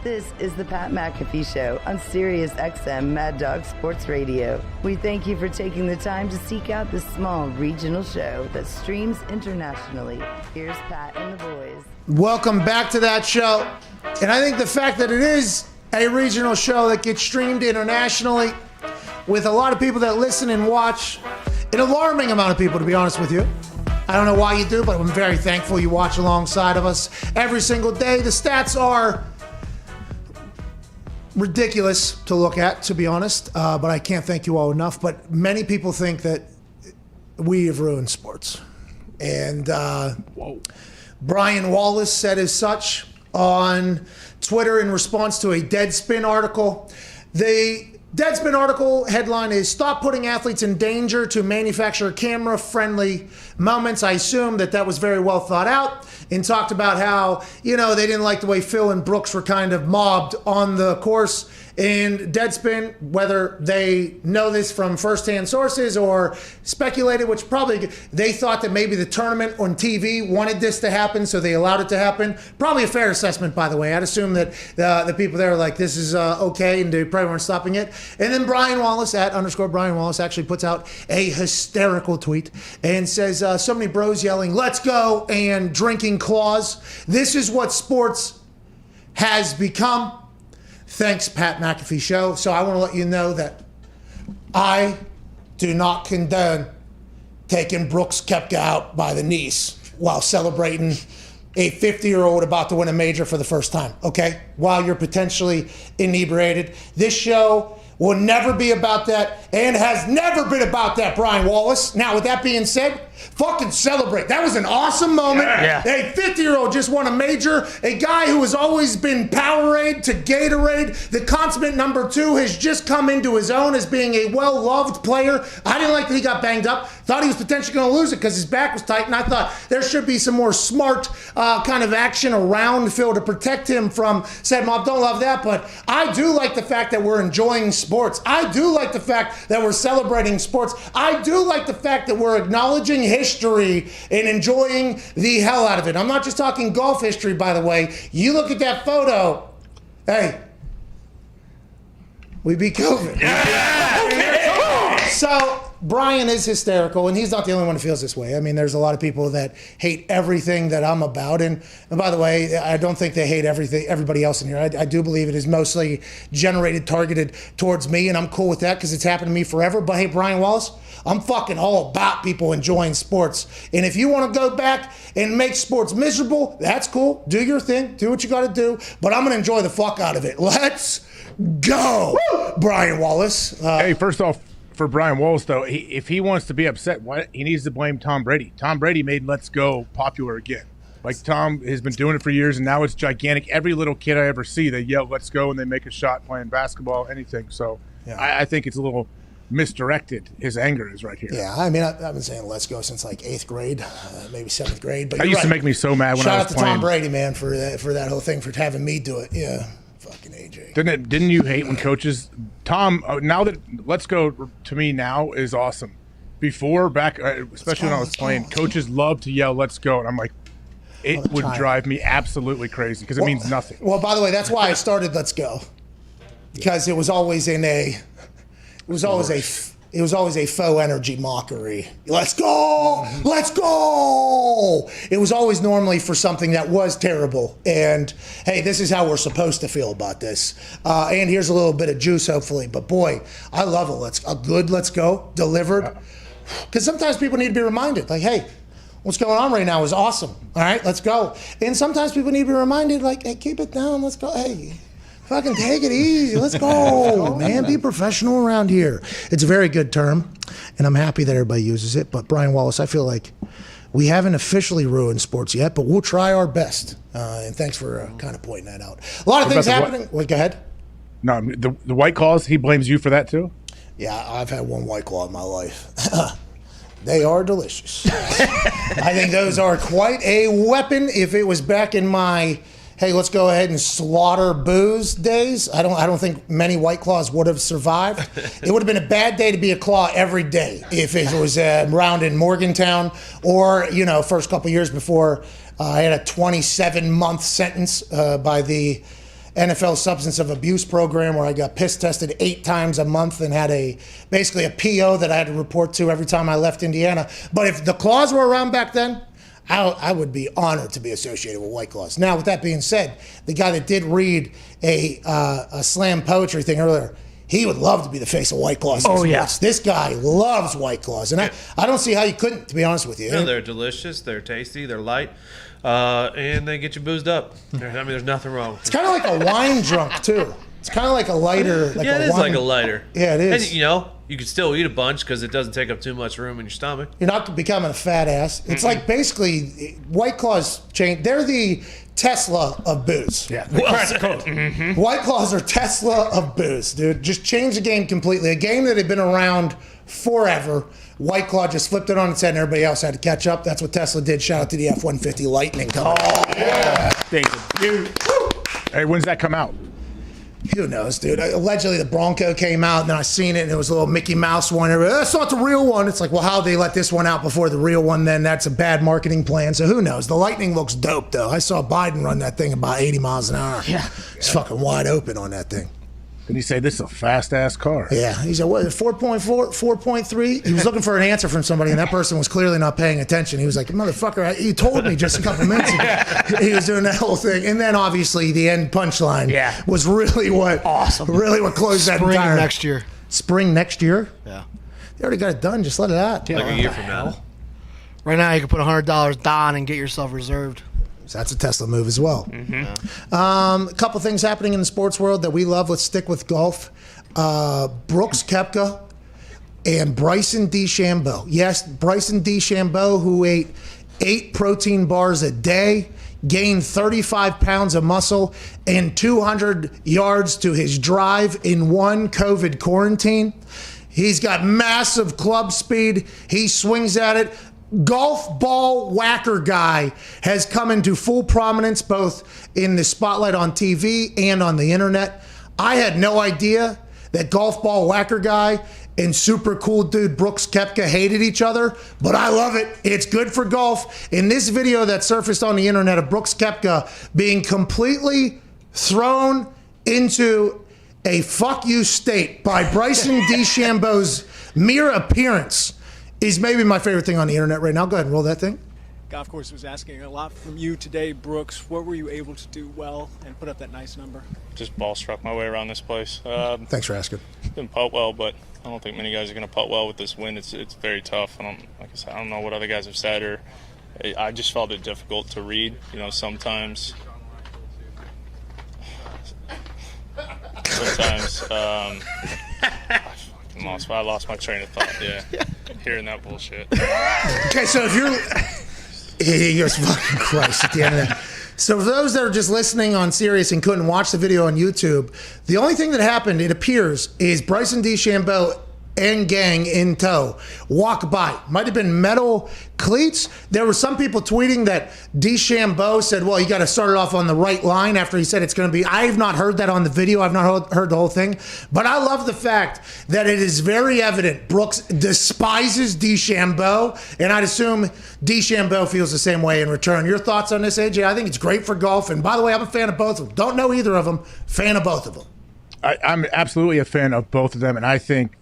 This is the Pat McAfee Show on Sirius XM Mad Dog Sports Radio. We thank you for taking the time to seek out this small regional show that streams internationally. Here's Pat and the boys. Welcome back to that show. And I think the fact that it is a regional show that gets streamed internationally with a lot of people that listen and watch, an alarming amount of people, to be honest with you. I don't know why you do, but I'm very thankful you watch alongside of us every single day. The stats are ridiculous to look at, to be honest, but I can't thank you all enough. But many people think that we have ruined sports. And Brian Wallace said as such on Twitter in response to a Deadspin article. The Deadspin article headline is "Stop Putting Athletes in Danger to Manufacture Camera-Friendly Moments." I assume that was very well thought out, and talked about how, they didn't like the way Phil and Brooks were kind of mobbed on the course. And Deadspin, whether they know this from firsthand sources or speculated, which probably they thought that maybe the tournament on TV wanted this to happen, so they allowed it to happen. Probably a fair assessment, by the way. I'd assume that the people there are like, this is okay, and they probably weren't stopping it. And then Brian Wallace, @_Brian Wallace, actually puts out a hysterical tweet and says, so many bros yelling, "Let's go," and drinking claws. This is what sports has become. Thanks, Pat McAfee Show. So I want to let you know that I do not condone taking Brooks Koepka out by the knees while celebrating a 50-year-old about to win a major for the first time, okay? While you're potentially inebriated. This show will never be about that and has never been about that, Brian Wallace. Now, with that being said, fucking celebrate. That was an awesome moment. Yeah. A 50-year-old just won a major. A guy who has always been Powerade to Gatorade. The consummate number 2 has just come into his own as being a well-loved player. I didn't like that he got banged up. Thought he was potentially going to lose it because his back was tight, and I thought there should be some more smart kind of action around Phil to protect him from said mob. Don't love that, but I do like the fact that we're enjoying sports. I do like the fact that we're celebrating sports. I do like the fact that we're acknowledging history and enjoying the hell out of it. I'm not just talking golf history, by the way. You look at that photo. Hey, we beat COVID. So Brian is hysterical, and he's not the only one who feels this way. I mean, there's a lot of people that hate everything that I'm about. And by the way, I don't think they hate everybody else in here. I do believe it is mostly targeted towards me, and I'm cool with that because it's happened to me forever. But hey, Brian Wallace, I'm fucking all about people enjoying sports. And if you want to go back and make sports miserable, that's cool. Do your thing. Do what you got to do. But I'm going to enjoy the fuck out of it. Let's go, Brian Wallace. Hey, first off, for Brian Wallace, though, if he wants to be upset, he needs to blame Tom Brady. Tom Brady made Let's Go popular again. Like, Tom has been doing it for years, and now it's gigantic. Every little kid I ever see, they yell, "Let's go," and they make a shot playing basketball, anything. So yeah. I think it's a little misdirected. His anger is right here. Yeah, I mean, I've been saying "Let's go" since like 8th grade, maybe 7th grade. But that used to make me so mad when I was playing. Shout out to Tom Brady, man, for that whole thing, for having me do it. Yeah. Fucking AJ. Didn't you hate when coaches, Tom, now that Let's Go to me now is awesome. Before, back, especially when I was playing, coaches love to yell "Let's go," and I'm like, it would drive me absolutely crazy because it means nothing. Well, by the way, that's why I started Let's Go, because it was always a faux energy mockery. Let's go! Let's go! It was always normally for something that was terrible. And, hey, this is how we're supposed to feel about this. And here's a little bit of juice, hopefully. But, boy, I love a good Let's Go delivered. Because sometimes people need to be reminded, like, hey, what's going on right now is awesome. All right, let's go. And sometimes people need to be reminded, like, hey, keep it down. Let's go. Hey, fucking take it easy. Let's go, man. Be professional around here. It's a very good term, and I'm happy that everybody uses it. But, Brian Wallace, I feel like we haven't officially ruined sports yet, but we'll try our best. And thanks for kind of pointing that out. A lot of things happening. Wait, go ahead. No, the White Claws, he blames you for that, too? Yeah, I've had one White Claw in my life. They are delicious. I think those are quite a weapon. If it was back in my, hey, let's go ahead and slaughter booze days, I don't think many White Claws would have survived. It would have been a bad day to be a Claw every day if it was around in Morgantown or, first couple years before I had a 27-month sentence by the NFL substance of abuse program where I got piss tested 8 times a month and had basically a PO that I had to report to every time I left Indiana. But if the Claws were around back then, I would be honored to be associated with White Claws. Now, with that being said, the guy that did read a slam poetry thing earlier, he would love to be the face of White Claws. Oh, yeah. This guy loves White Claws. And I don't see how you couldn't, to be honest with you. No, they're delicious. They're tasty. They're light. And they get you boozed up. I mean, there's nothing wrong. It's kind of like a wine drunk, too. It's kind of like a lighter. It is like a lighter. Yeah, it is. And, you can still eat a bunch because it doesn't take up too much room in your stomach. You're not becoming a fat ass. It's like basically White Claws they're the Tesla of booze. Yeah. White Claws are Tesla of booze, dude. Just change the game completely. A game that had been around forever. White Claw just flipped it on its head and everybody else had to catch up. That's what Tesla did. Shout out to the F-150 Lightning coming out. Yeah. Thank you. Hey, when's that come out? Who knows, dude? Allegedly, the Bronco came out, and then I seen it, and it was a little Mickey Mouse one. That's not the real one. It's like, well, how they let this one out before the real one? Then that's a bad marketing plan. So who knows? The Lightning looks dope, though. I saw Biden run that thing about 80 miles an hour. Yeah. It's fucking wide open on that thing. And he said, "This is a fast ass car." Yeah, he said, "What? 4.4, 4.3?" He was looking for an answer from somebody, and that person was clearly not paying attention. He was like, "Motherfucker, you told me just a couple minutes ago." He was doing that whole thing, and then obviously the end punchline was really what closed that entire Spring next year. Spring next year. Yeah, they already got it done. Just let it out. Like a year from now. Right now, you can put $100 down and get yourself reserved. So that's a Tesla move as well. A couple things happening in the sports world that we love. Let's stick with golf. Brooks Koepka and Bryson DeChambeau. Yes, Bryson DeChambeau, who ate 8 protein bars a day, gained 35 pounds of muscle and 200 yards to his drive in one COVID quarantine. He's got massive club speed. He swings at it. Golf ball whacker guy has come into full prominence both in the spotlight on TV and on the internet. I had no idea that golf ball whacker guy and super cool dude Brooks Koepka hated each other, but I love it. It's good for golf. In this video that surfaced on the internet of Brooks Koepka being completely thrown into a fuck you state by Bryson DeChambeau's mere appearance is maybe my favorite thing on the internet right now. Go ahead and roll that thing. Golf course was asking a lot from you today, Brooks. What were you able to do well and put up that nice number? Just ball struck my way around this place. Thanks for asking. Didn't putt well, but I don't think many guys are going to putt well with this wind. It's very tough. Like I said, I don't know what other guys have said, or I just felt it difficult to read. You know, sometimes I lost my train of thought. Yeah, hearing that bullshit. Okay, so if you're, he goes fucking Christ at the end of that. So for those that are just listening on Sirius and couldn't watch the video on YouTube, the only thing that happened, it appears, is Bryson DeChambeau and gang in tow walk by. Might have been metal cleats. There were some people tweeting that DeChambeau said, well, you got to start it off on the right line after he said it's going to be. I've not heard that on the video. I've not heard the whole thing. But I love the fact that it is very evident Brooks despises DeChambeau, and I'd assume DeChambeau feels the same way in return. Your thoughts on this, AJ? I think it's great for golf. And by the way, I'm a fan of both of them. Don't know either of them. Fan of both of them. I'm absolutely a fan of both of them, and I think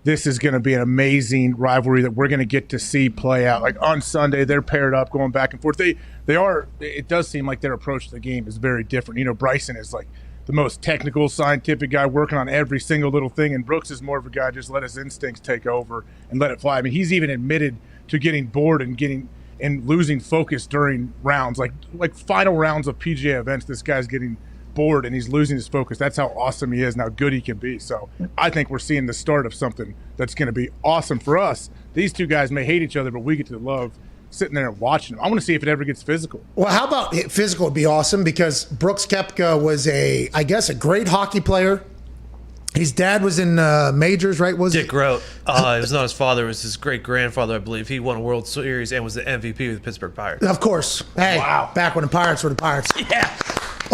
this is going to be an amazing rivalry that we're going to get to see play out. Like on Sunday, they're paired up, going back and forth. They are. It does seem like their approach to the game is very different. You know, Bryson is like the most technical, scientific guy working on every single little thing, and Brooks is more of a guy just let his instincts take over and let it fly. I mean, he's even admitted to getting bored and losing focus during rounds, like final rounds of PGA events. This guy's getting bored and he's losing his focus. That's how awesome he is and how good he can be. So I think we're seeing the start of something that's going to be awesome for us. These two guys may hate each other, but we get to love sitting there and watching them. I want to see if it ever gets physical. Well, how about physical would be awesome, because Brooks Koepka was a great hockey player. His dad was in majors, right? Dick Groat. It was not his father. It was his great-grandfather, I believe. He won a World Series and was the MVP with the Pittsburgh Pirates. Of course. Hey, wow. Back when the Pirates were the Pirates. Yeah.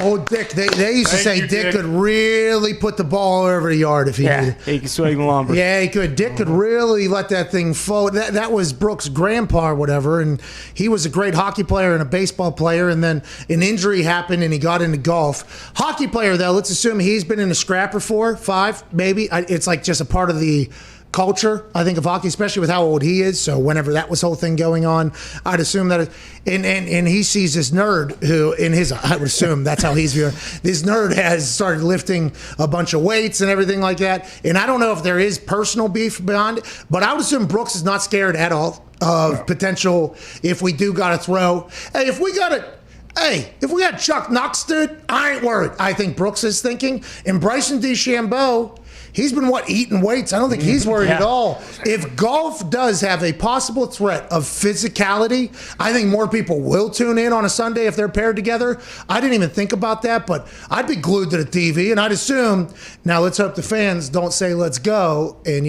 Oh, Dick. They used to say Dick could really put the ball over the yard if he needed. He could swing the lumber. Yeah, he could. Dick could really let that thing fall. That was Brooks' grandpa or whatever, and he was a great hockey player and a baseball player, and then an injury happened and he got into golf. Hockey player, though, let's assume he's been in a scrap for 4, 5, maybe. It's like just a part of the culture, I think, of hockey, especially with how old he is. So whenever that was whole thing going on, I'd assume that and he sees this nerd who I would assume that's how he's viewing. This nerd has started lifting a bunch of weights and everything like that. And I don't know if there is personal beef beyond it, but I would assume Brooks is not scared at all of potential if we do got to throw. If we got Chuck Knox, dude, I ain't worried. I think Brooks is thinking. And Bryson DeChambeau, he's been, eating weights. I don't think he's worried at all. If golf does have a possible threat of physicality, I think more people will tune in on a Sunday if they're paired together. I didn't even think about that, but I'd be glued to the TV, and I'd assume, now let's hope the fans don't say let's go, and,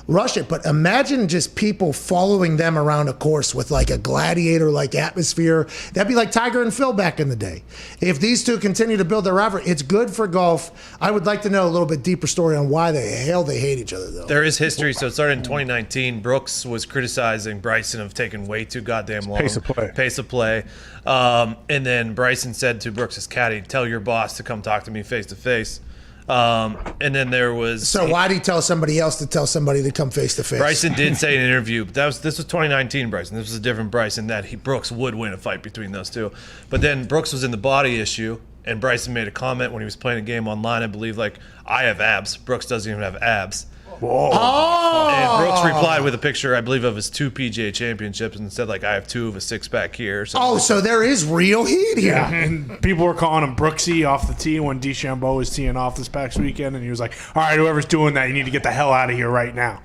rush it. But imagine just people following them around a course with like a gladiator-like atmosphere. That'd be like Tiger and Phil back in the day. If these two continue to build their rivalry, it's good for golf. I would like to know a little bit deeper story on why the hell they hate each other, though. There is history. So it started in 2019. Brooks was criticizing Bryson of taking way too goddamn long. Pace of play. And then Bryson said to Brooks' caddy, tell your boss to come talk to me face to face. And then there was. So why did he tell somebody else to tell somebody to come face to face? Bryson did say in an interview, but this was 2019 Bryson. This was a different Bryson that Brooks would win a fight between those two. But then Brooks was in the body issue, and Bryson made a comment when he was playing a game online, I believe, like, I have abs. Brooks doesn't even have abs. Whoa. Oh. And Brooks replied with a picture, I believe, of his 2 PGA championships and said, like, I have 2 of a 6-pack here. Oh, so there is real heat here. Yeah, and people were calling him Brooksy off the tee when DeChambeau was teeing off this past weekend, and he was like, all right, whoever's doing that, you need to get the hell out of here right now.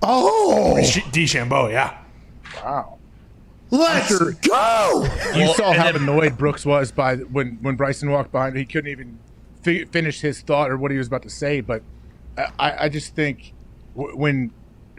Oh. DeChambeau, yeah. Wow. Let's go. You saw how annoyed Brooks was by when Bryson walked behind. He couldn't even finish his thought or what he was about to say, but I just think when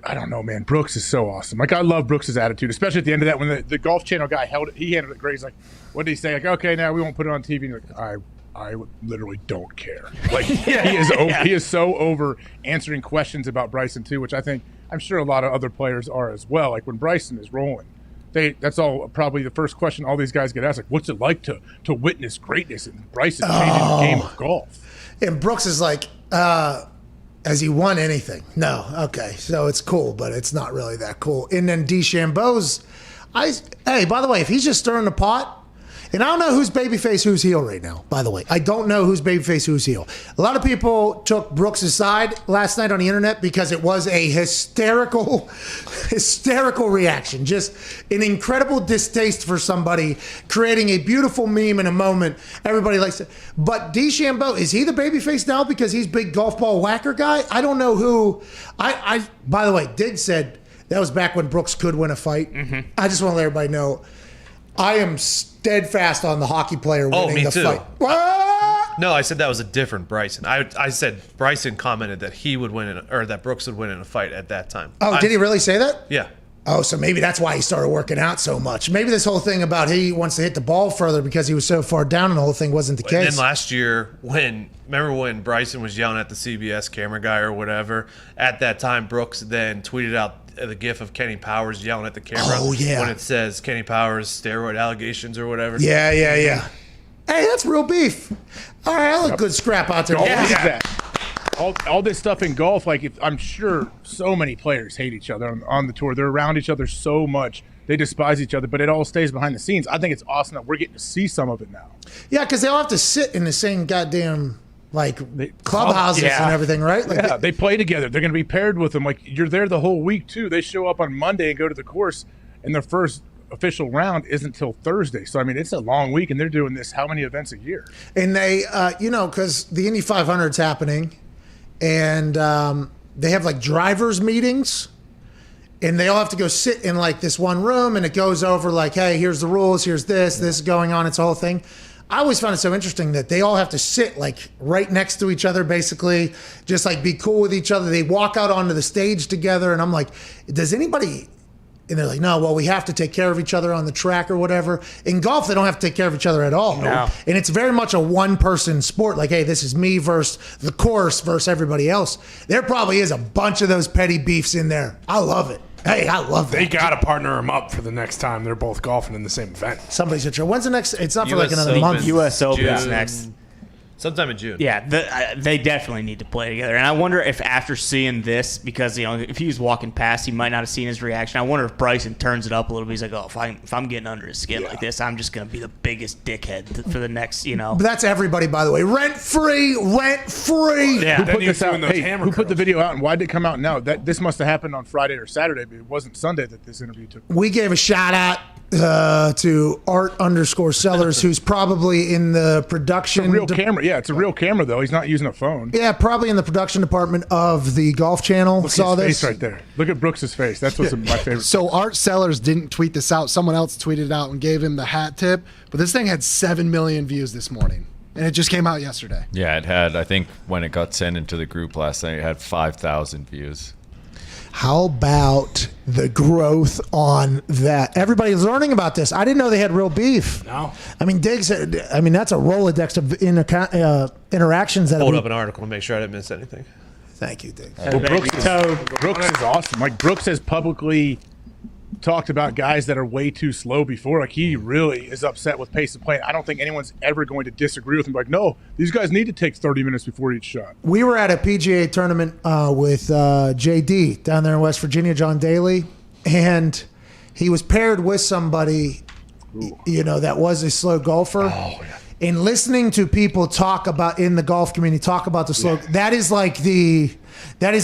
I don't know, man, Brooks is so awesome. Like, I love Brooks' attitude, especially at the end of that when the Golf Channel guy handled it great. He's like, what did he say? Like, okay, now we won't put it on TV. And like, I literally don't care. Like, he is so over answering questions about Bryson too, which I'm sure a lot of other players are as well. Like, when Bryson is rolling, that's all probably the first question all these guys get asked. Like, what's it like to witness greatness and Bryson changing the game of golf? And Brooks is like, has he won anything? No. Okay. So it's cool, but it's not really that cool. And then DeChambeau's, hey, by the way, if he's just stirring the pot, and I don't know who's babyface, who's heel right now, by the way. I don't know who's babyface, who's heel. A lot of people took Brooks' side last night on the internet because it was a hysterical reaction. Just an incredible distaste for somebody creating a beautiful meme in a moment. Everybody likes it. But DeChambeau, is he the babyface now because he's big golf ball whacker guy? I don't know who. By the way, Diggs said that was back when Brooks could win a fight. Mm-hmm. I just want to let everybody know I am steadfast on the hockey player winning the fight. No, I said that was a different Bryson. I said Bryson commented that he would win or that Brooks would win in a fight at that time. Oh, did he really say that? Yeah. Oh, so maybe that's why he started working out so much. Maybe this whole thing about he wants to hit the ball further because he was so far down and the whole thing wasn't the case. And then last year, remember when Bryson was yelling at the CBS camera guy or whatever? At that time, Brooks then tweeted out the gif of Kenny Powers yelling at the camera. Oh, yeah. When it says Kenny Powers steroid allegations or whatever. Yeah. Hey, that's real beef. All right, I look good scrap out there. Yeah. All this stuff in golf, like I'm sure so many players hate each other on the tour. They're around each other so much. They despise each other, but it all stays behind the scenes. I think it's awesome that we're getting to see some of it now. Yeah, because they all have to sit in the same goddamn clubhouses and everything, right? Like they play together. They're going to be paired with them. Like, you're there the whole week too. They show up on Monday and go to the course, and their first official round isn't till Thursday. So I mean, it's a long week, and they're doing this how many events a year? And they, because the Indy 500's happening, and they have like drivers meetings. And they all have to go sit in like this one room, and it goes over like, hey, here's the rules, here's this is going on, it's a whole thing. I always found it so interesting that they all have to sit like right next to each other, basically, just like be cool with each other. They walk out onto the stage together, and I'm like, does anybody? And they're like, no, well, we have to take care of each other on the track or whatever. In golf, they don't have to take care of each other at all. No. And it's very much a one-person sport. Like, hey, this is me versus the course versus everybody else. There probably is a bunch of those petty beefs in there. I love it. Hey, I love that. They got to partner them up for the next time they're both golfing in the same event. Somebody's a When's the next? It's not for like another month. U.S. Open's next. Sometime in June. Yeah, they definitely need to play together. And I wonder if after seeing this, because if he was walking past, he might not have seen his reaction. I wonder if Bryson turns it up a little bit. He's like, oh, if I'm getting under his skin like this, I'm just going to be the biggest dickhead for the next, But that's everybody, by the way. Rent free. Yeah. Who put this out? Hey, who put the video out, and why did it come out now? This must have happened on Friday or Saturday, but it wasn't Sunday that this interview took place. We gave a shout out to Art_Sellers, who's probably in the production. It's a real camera. Yeah, it's a real camera, though. He's not using a phone. Yeah, probably in the production department of the Golf Channel. Look at his face right there. Look at Brooks' face. That's what's my favorite. So Art Sellers didn't tweet this out. Someone else tweeted it out and gave him the hat tip. But this thing had 7 million views this morning. And it just came out yesterday. Yeah, it had, I think when it got sent into the group last night, it had 5,000 views. How about the growth on that? Everybody's learning about this. I didn't know they had real beef. No. I mean, Diggs, I mean, that's a Rolodex of interactions that Hold up an article to make sure I didn't miss anything. Thank you, Diggs. Well, Brooks is awesome. Like, Brooks has publicly talked about guys that are way too slow before. Like, he really is upset with pace of play. I don't think anyone's ever going to disagree with him. Like, no, these guys need to take 30 minutes before each shot. We were at a PGA tournament with JD down there in West Virginia, John Daly, and he was paired with somebody, that was a slow golfer. Oh, yeah. And listening to people talk about in the golf community, talk about the slow, that is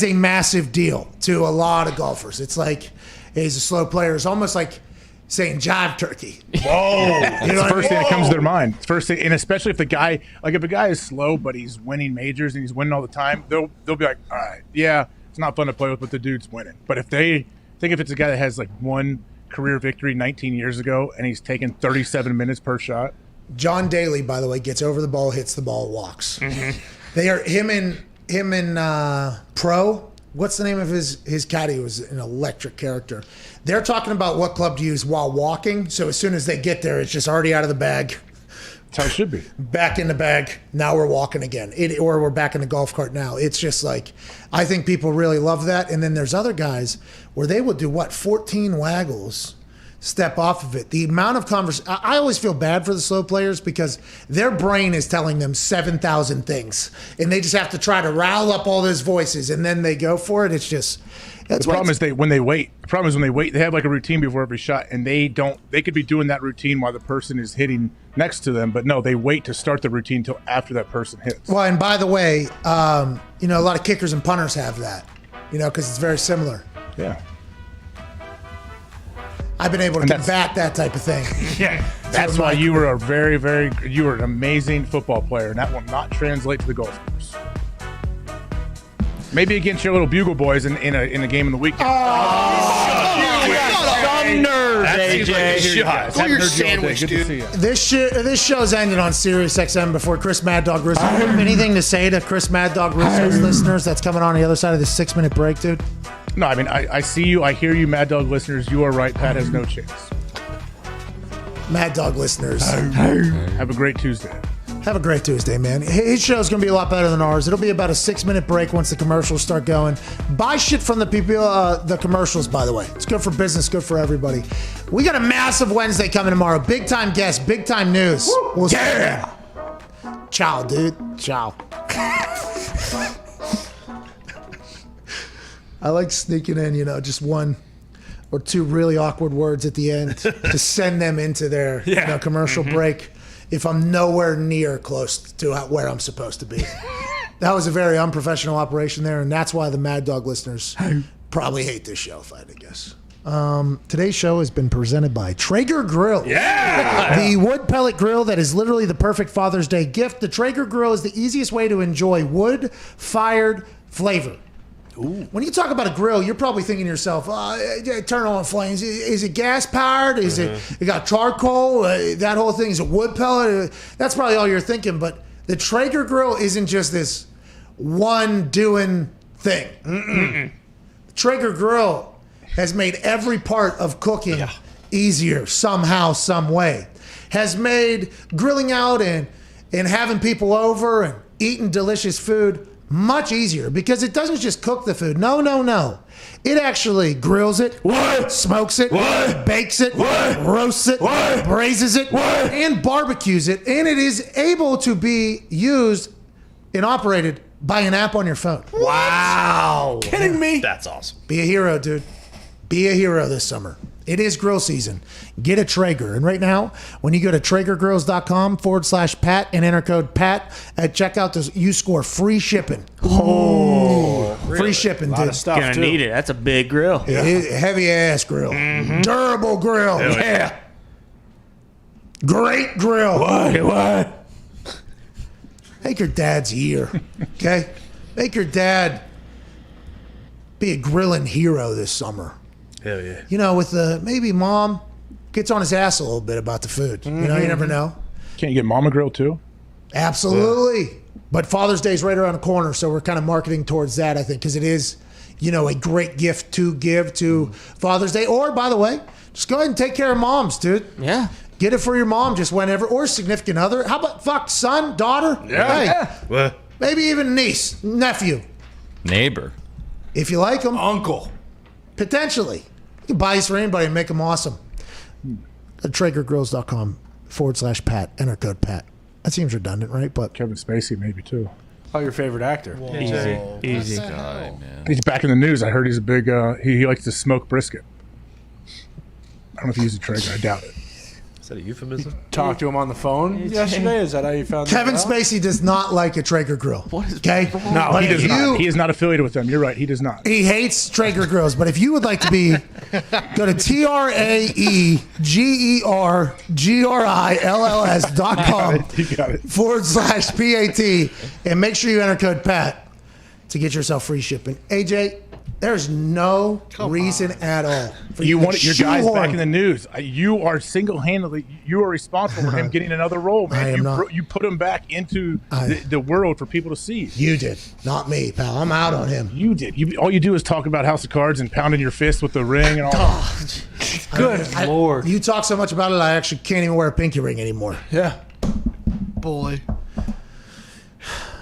a massive deal to a lot of golfers. It's like, he's a slow player. It's almost like saying jive turkey. Whoa. It's the first thing that comes to their mind. First thing, and especially if the guy, like if a guy is slow, but he's winning majors and he's winning all the time, they'll be like, all right, yeah, it's not fun to play with, but the dude's winning. But if it's a guy that has like one career victory 19 years ago and he's taking 37 minutes per shot. John Daly, by the way, gets over the ball, hits the ball, walks. Mm-hmm. They are him and Pro. What's the name of his caddy? Was an electric character. They're talking about what club to use while walking. So as soon as they get there, it's just already out of the bag. That's how it should be. Back in the bag. Now we're walking again. Or we're back in the golf cart now. It's just like, I think people really love that. And then there's other guys where they will do 14 waggles, step off of it. The amount of conversation. I always feel bad for the slow players because their brain is telling them 7,000 things, and they just have to try to rile up all those voices, and then they go for it. It's just the problem is when they wait. The problem is when they wait, they have like a routine before every shot, and they don't. They could be doing that routine while the person is hitting next to them, but no, they wait to start the routine until after that person hits. Well, and by the way, a lot of kickers and punters have that, because it's very similar. Yeah. I've been able to combat that type of thing. Yeah, that's why you were you were an amazing football player, and that will not translate to the golf course. Maybe against your little bugle boys in a game in the weekend. Some nerve, AJ. Go your sandwich, dude. This show's ended on Sirius XM before Chris Mad Dog Russo. Do you have anything to say to Chris Mad Dog Russo's listeners that's coming on the other side of this 6-minute break, dude? No, I mean, I see you. I hear you, Mad Dog listeners. You are right. Pat has no chance. Mad Dog listeners. Have a great Tuesday. Have a great Tuesday, man. His show's going to be a lot better than ours. It'll be about a 6-minute break once the commercials start going. Buy shit from the people, the commercials, by the way. It's good for business, good for everybody. We got a massive Wednesday coming tomorrow. Big time guests, big time news. We'll see. Ciao, dude. Ciao. I like sneaking in, just one or two really awkward words at the end to send them into their commercial break if I'm nowhere near close to where I'm supposed to be. That was a very unprofessional operation there, and that's why the Mad Dog listeners probably hate this show, if I had to guess. Today's show has been presented by Traeger Grill. Yeah! The wood pellet grill that is literally the perfect Father's Day gift. The Traeger Grill is the easiest way to enjoy wood-fired flavor. Ooh. When you talk about a grill, you're probably thinking to yourself, turn on flames. Is it gas powered? Is it got charcoal? That whole thing is a wood pellet? That's probably all you're thinking. But the Traeger Grill isn't just this one doing thing. The Traeger Grill has made every part of cooking easier somehow, some way. Has made grilling out and having people over and eating delicious food much easier because it doesn't just cook the food. No. It actually grills it, smokes it, bakes it, roasts it, braises it, and barbecues it. And it is able to be used and operated by an app on your phone. Wow. Kidding me? That's awesome. Be a hero, dude. Be a hero this summer. It is grill season. Get a Traeger. And right now, when you go to TraegerGrills.com/Pat and enter code PAT at checkout, you score free shipping. Oh, free shipping, dude. Gonna need it. That's a big grill. Heavy ass grill. Mm-hmm. Durable grill. Yeah. Great grill. What? Make your dad's year. Okay? Make your dad be a grilling hero this summer. Hell yeah. With maybe mom gets on his ass a little bit about the food. You never know. Can't you get Mama Grill too? Absolutely. Yeah. But Father's Day is right around the corner, so we're kind of marketing towards that, I think, because it is a great gift to give to Father's Day. Or, by the way, just go ahead and take care of moms, dude. Yeah. Get it for your mom just whenever, or significant other. How about son, daughter? Yeah. Hey, maybe even niece, nephew. Neighbor. If you like them. Uncle. Potentially. You can buy this for anybody and make them awesome. At TraegerGrills.com/Pat. Enter code Pat. That seems redundant, right? But Kevin Spacey maybe too. Oh, your favorite actor. Easy. Guy, man. He's back in the news. I heard he's a big. He likes to smoke brisket. I don't know if he uses a Traeger. I doubt it. Is that a euphemism? Talked to him on the phone yesterday. Is that how you found Kevin that out? Spacey does not like a Traeger grill. What is okay? No, he does not. He is not affiliated with them. You're right. He does not. He hates Traeger grills. But if you would like to be, go to TraegerGrills.com/PAT and make sure you enter code Pat to get yourself free shipping. AJ, there's no reason at all for You to want your guys shoehorn- back in the news. You are single-handedly. You are responsible for him getting another role, man. I am not. You put him back into the world for people to see. You did, not me, pal. I'm out on him. You did. All you do is talk about House of Cards and pounding your fist with the ring and all. Good Lord. You talk so much about it, I actually can't even wear a pinky ring anymore. Yeah. Boy.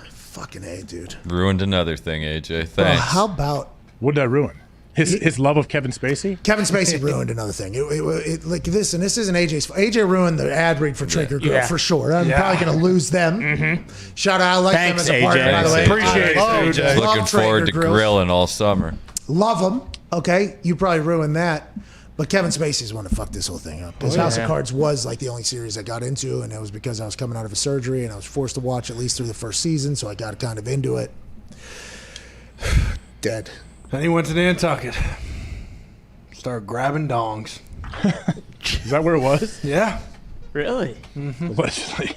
Fucking A, dude. Ruined another thing, AJ. Bro, Thanks. how about What did I ruin? His love of Kevin Spacey? Kevin Spacey ruined another thing. It like this, and this isn't AJ's fault. AJ ruined the ad read for Traeger Grill for sure. I'm probably going to lose them. Shout out, I like Thanks, them as a partner, AJ. by the way. Appreciate it, Love- dude. love Looking forward to Traeger Grills. grilling all summer. Love them. Okay, you probably ruined that. But Kevin Spacey's the one that fucked this whole thing up. His House of Cards was like the only series I got into, and it was because I was coming out of a surgery and I was forced to watch at least through the first season, so I got kind of into it. Dead. Then he went to Nantucket. Started grabbing dongs. Is that where it was? Yeah. Really? Allegedly.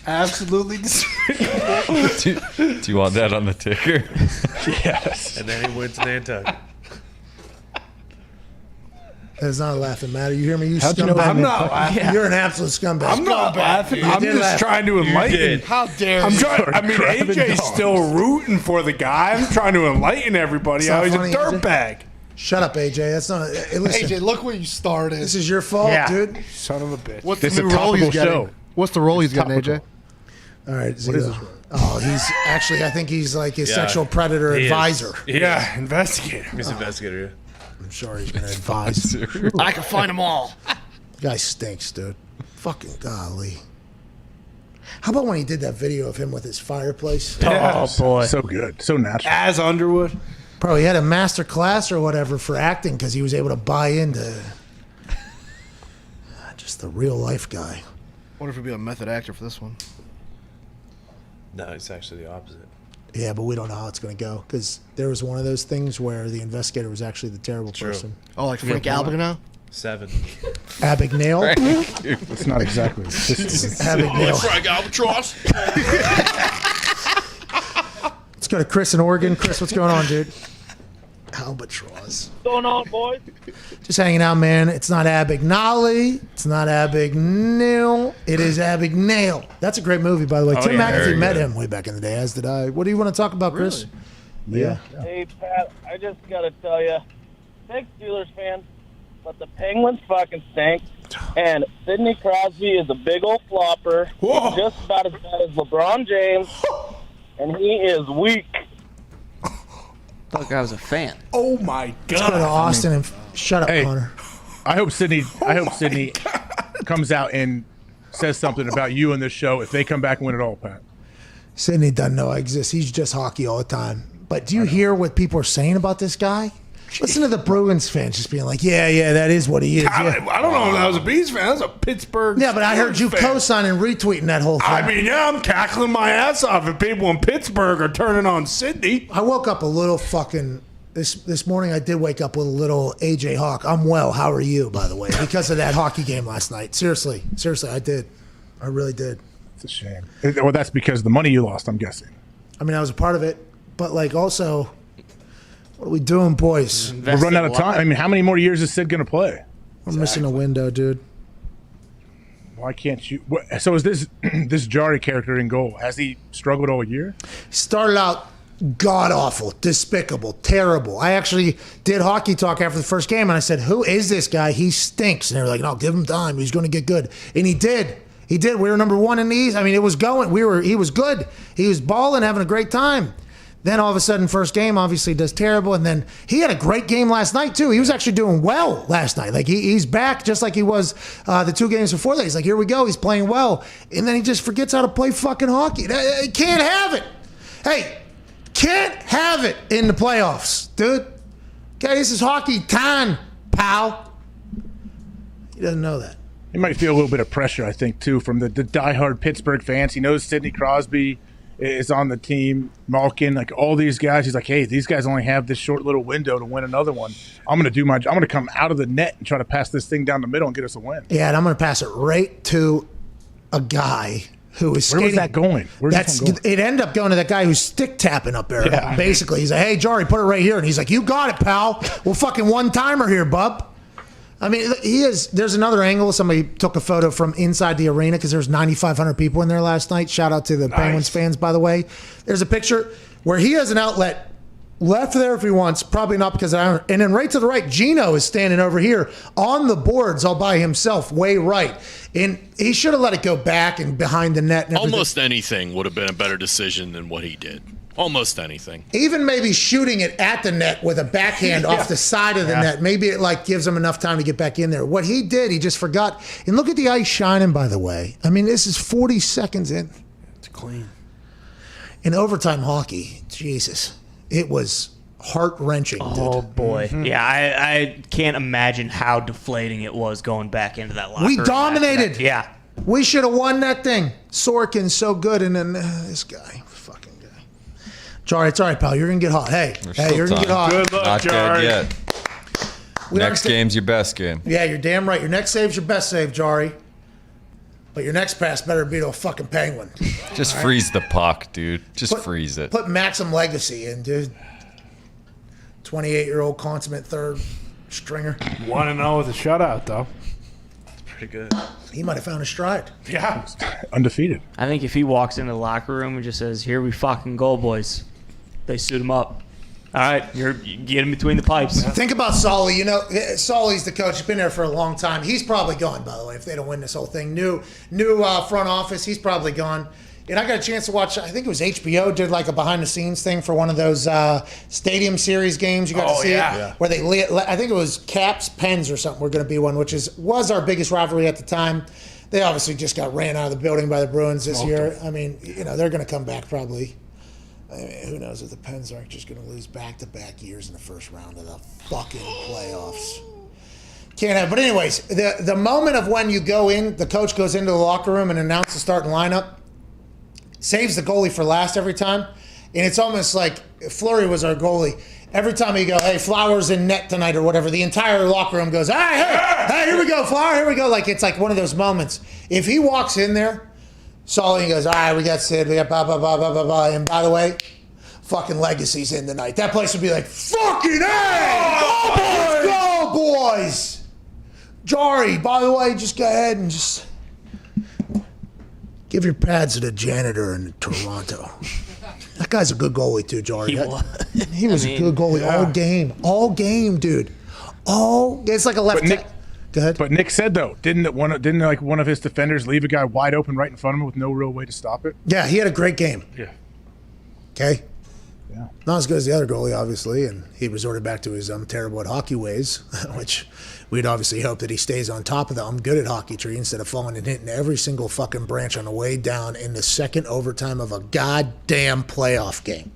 Absolutely despicable. Do you want that on the ticker? Yes. And then he went to Nantucket. It's not a laughing matter. You hear me? You How'd you know scumbag. I'm not laughing. You're an absolute scumbag. I'm not laughing. I'm did just laugh. trying to enlighten. did. How dare I'm you? trying. I mean, Grabbing AJ's dogs. still rooting for the guy. I'm trying to enlighten everybody It's how not he's a funny, AJ. dirtbag. Shut up, AJ. That's not. Hey, listen, AJ, look where you started. this is your fault, Yeah. dude. Son of a bitch. What's This the is new a role he's topical getting? show. What's the role he's getting, AJ? All right, Zito. Oh, he's actually. I think he's like his sexual predator he is. advisor. Yeah, investigator. He's an investigator. I'm sure he's gonna advise. I can find them all. Guy stinks, dude. Fucking golly. How about when he did that video of him with his fireplace? Oh boy. So good. So natural. As Underwood. Bro, he had a master class or whatever for acting because he was able to buy into just the real life guy. Wonder if he'd be a method actor for this one. No, it's actually the opposite. Yeah, but we don't know how it's going to go because there was one of those things where the investigator was actually the terrible person. Oh, like Frank Abagnale? 7. Abagnale? It's not exactly. Abagnale. Frank Albatross. Let's go to Chris in Oregon. Chris, what's going on, dude? Albatross. What's going on, boys? Just hanging out, man. It's not Abagnale. It's not Abagnale. It is Abagnale. That's a great movie, by the way. Tim McAfee met him way back in the day, as did I. What do you want to talk about, Chris? Yeah. Hey, Pat, I just got to tell you, big Steelers fan, but the Penguins fucking stink. And Sidney Crosby is a big old flopper. Whoa. He's just about as bad as LeBron James, and he is weak. Thought I was a fan. Oh my Let's go to God. Austin and shut up, Hey. Connor. I hope Sydney comes out and says something about you in this show if they come back and win it all, Pat. Sidney doesn't know I exist. He's just hockey all the time. But do you hear what people are saying about this guy? Listen to the Bruins fans just being like, yeah, that is what he is. I Yeah, don't know if that was a Bees fan. That was a Pittsburgh. yeah but I heard you fan. co-signing and retweeting that whole thing. I mean, yeah, I'm cackling my ass off if people in Pittsburgh are turning on Sydney. I woke up a little fucking this morning. I did wake up with a little AJ Hawk. I'm well. How are you, by the way? Because of that hockey game last night. Seriously, I did. I really did. It's a shame. Well, that's because of the money you lost, I'm guessing. I mean, I was a part of it, but like also, what are we doing, boys? We're running out of time. I mean, how many more years is Sid going to play? We're missing a window, dude. Why can't you? So is this Jarry character in goal? Has he struggled all year? Started out God awful, despicable, terrible. I actually did hockey talk after the first game, and I said, "Who is this guy? He stinks." And they were like, "No, give him time. He's going to get good." And he did. He did. We were number 1 in the East. I mean, it was going. He was good. He was balling, having a great time. Then all of a sudden, first game obviously does terrible, and then he had a great game last night too. He was actually doing well last night. Like he's back just like he was the 2 games before that. He's like, here we go. He's playing well, and then he just forgets how to play fucking hockey. He can't have it. Hey. Can't have it in the playoffs, dude. Okay, this is hockey time, pal. He doesn't know that. He might feel a little bit of pressure, I think, too, from the diehard Pittsburgh fans. He knows Sidney Crosby is on the team, Malkin, like all these guys. He's like, hey, these guys only have this short little window to win another one. I'm going to come out of the net and try to pass this thing down the middle and get us a win. Yeah, and I'm going to pass it right to a guy who was skating. Where was that going? It ended up going to that guy who's stick tapping up there. Yeah. Basically, he's like, hey, Jarry, put it right here. And he's like, you got it, pal. Well, fucking one-timer here, bub. I mean, there's another angle. Somebody took a photo from inside the arena because there's 9,500 people in there last night. Shout out to the Penguins fans, by the way. There's a picture where he has an outlet left there if he wants, probably not because I don't. And then right to the right, Gino is standing over here on the boards all by himself, way right. And he should have let it go back and behind the net. And almost anything would have been a better decision than what he did. Almost anything. Even maybe shooting it at the net with a backhand off the side of the net. Maybe it like gives him enough time to get back in there. What he did, he just forgot. And look at the ice shining, by the way. I mean, this is 40 seconds in. It's clean. In overtime hockey, Jesus. It was heart-wrenching. Oh, boy. Mm-hmm. Yeah, I can't imagine how deflating it was going back into that locker room. We dominated. Yeah. We should have won that thing. Sorkin's so good, and then this guy. Fucking guy. Jarry, it's all right, pal. You're going to get hot. Hey, you're going to get hot. Good luck, Not Jarry. dead yet. Next game's your best game. Yeah, you're damn right. Your next save's your best save, Jarry. But your next pass better be to a fucking penguin. Just freeze the puck, dude. Just freeze it. Put Maxim Legacy in, dude. 28-year-old consummate third stringer. 1-0 with a shutout, though. That's pretty good. He might have found his stride. Yeah. Undefeated. I think if he walks into the locker room and just says, here we fucking go, boys, they suit him up. All right, you get him between the pipes. Think about Solly. You know, Solly's the coach. He's been there for a long time. He's probably gone, by the way, if they don't win this whole thing. New front office. He's probably gone. And I got a chance to watch, I think it was HBO, did like a behind-the-scenes thing for one of those Stadium Series games. You got to see it? Where they, I think it was Caps, Pens or something were going to be one, which was our biggest rivalry at the time. They obviously just got ran out of the building by the Bruins this year. I mean, you know, they're going to come back probably. I mean, who knows if the Pens aren't just going to lose back-to-back years in the first round of the fucking playoffs. Can't have. But anyways, the moment of when you go in, the coach goes into the locker room and announces the starting lineup, saves the goalie for last every time. And it's almost like Fleury was our goalie. Every time he go, hey, Flowers in net tonight or whatever, the entire locker room goes, hey, here we go, Flower, here we go. Like, it's like one of those moments. If he walks in there, Solly goes, all right, we got Sid, we got blah, blah, blah, blah, blah, blah. And by the way, fucking Legacy's in tonight. That place would be like, fucking hey! Go, boys! Jarry, by the way, just go ahead and just give your pads to the janitor in Toronto. That guy's a good goalie too, Jarry. He was a good goalie all game, dude. It's like a left. Go ahead. But Nick said though, didn't one of his defenders leave a guy wide open right in front of him with no real way to stop it? Yeah, he had a great game. Yeah. Okay. Yeah. Not as good as the other goalie, obviously, and he resorted back to his terrible at hockey ways, which we'd obviously hope that he stays on top of the I'm good at hockey tree instead of falling and hitting every single fucking branch on the way down in the second overtime of a goddamn playoff game.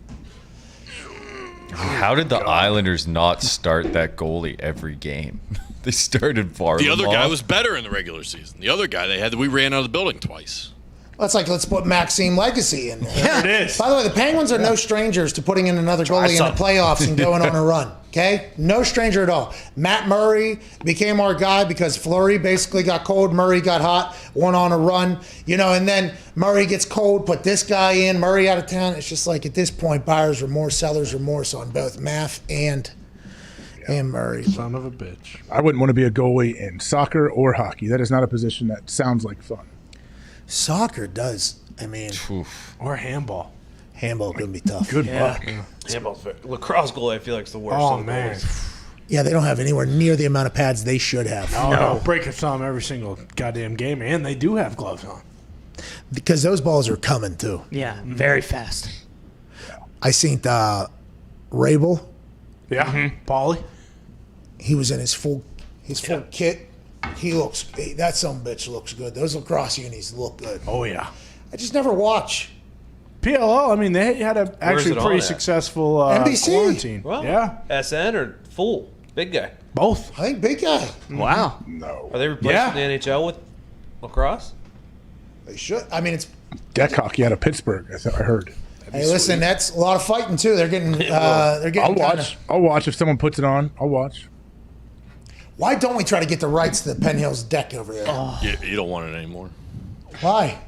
How did the Islanders not start that goalie every game? They started far. The other guy was better in the regular season. The other guy we ran out of the building twice. Well, it's like, let's put Maxime Legacy in there. There it is. By the way, the Penguins are no strangers to putting in another goalie in the playoffs and going on a run. Okay? No stranger at all. Matt Murray became our guy because Fleury basically got cold. Murray got hot, went on a run. You know, and then Murray gets cold, put this guy in, Murray out of town. It's just like at this point, buyer's remorse, seller's remorse on both Maff and Murray. Son of a bitch. I wouldn't want to be a goalie in soccer or hockey. That is not a position that sounds like fun. Soccer does. I mean, or handball. Handball gonna be tough. Good luck. Handball's lacrosse goalie, I feel like, is the worst. Oh, of the man. goalies. Yeah, they don't have anywhere near the amount of pads they should have. No. Break a thumb every single goddamn game, and they do have gloves on. Because those balls are coming too. Yeah, very fast. I seen Rabel. Yeah, Paulie. He was in his full kit. That son of a bitch looks good. Those lacrosse unis look good. Oh yeah. I just never watch. PLL. I mean, they had a actually it on pretty at? successful NBC. quarantine. Well, Yeah, SN or full? Big guy. both. I think big guy. Wow. No. Are they replacing Yeah. the NHL with lacrosse? They should. I mean, it's. Deck hockey out of Pittsburgh, I heard. Hey, listen, that's a lot of fighting too. They're getting. They're getting. I'll watch. I'll watch if someone puts it on. I'll watch. Why don't we try to get the rights to the Penn Hills deck over there? You don't want it anymore. Why?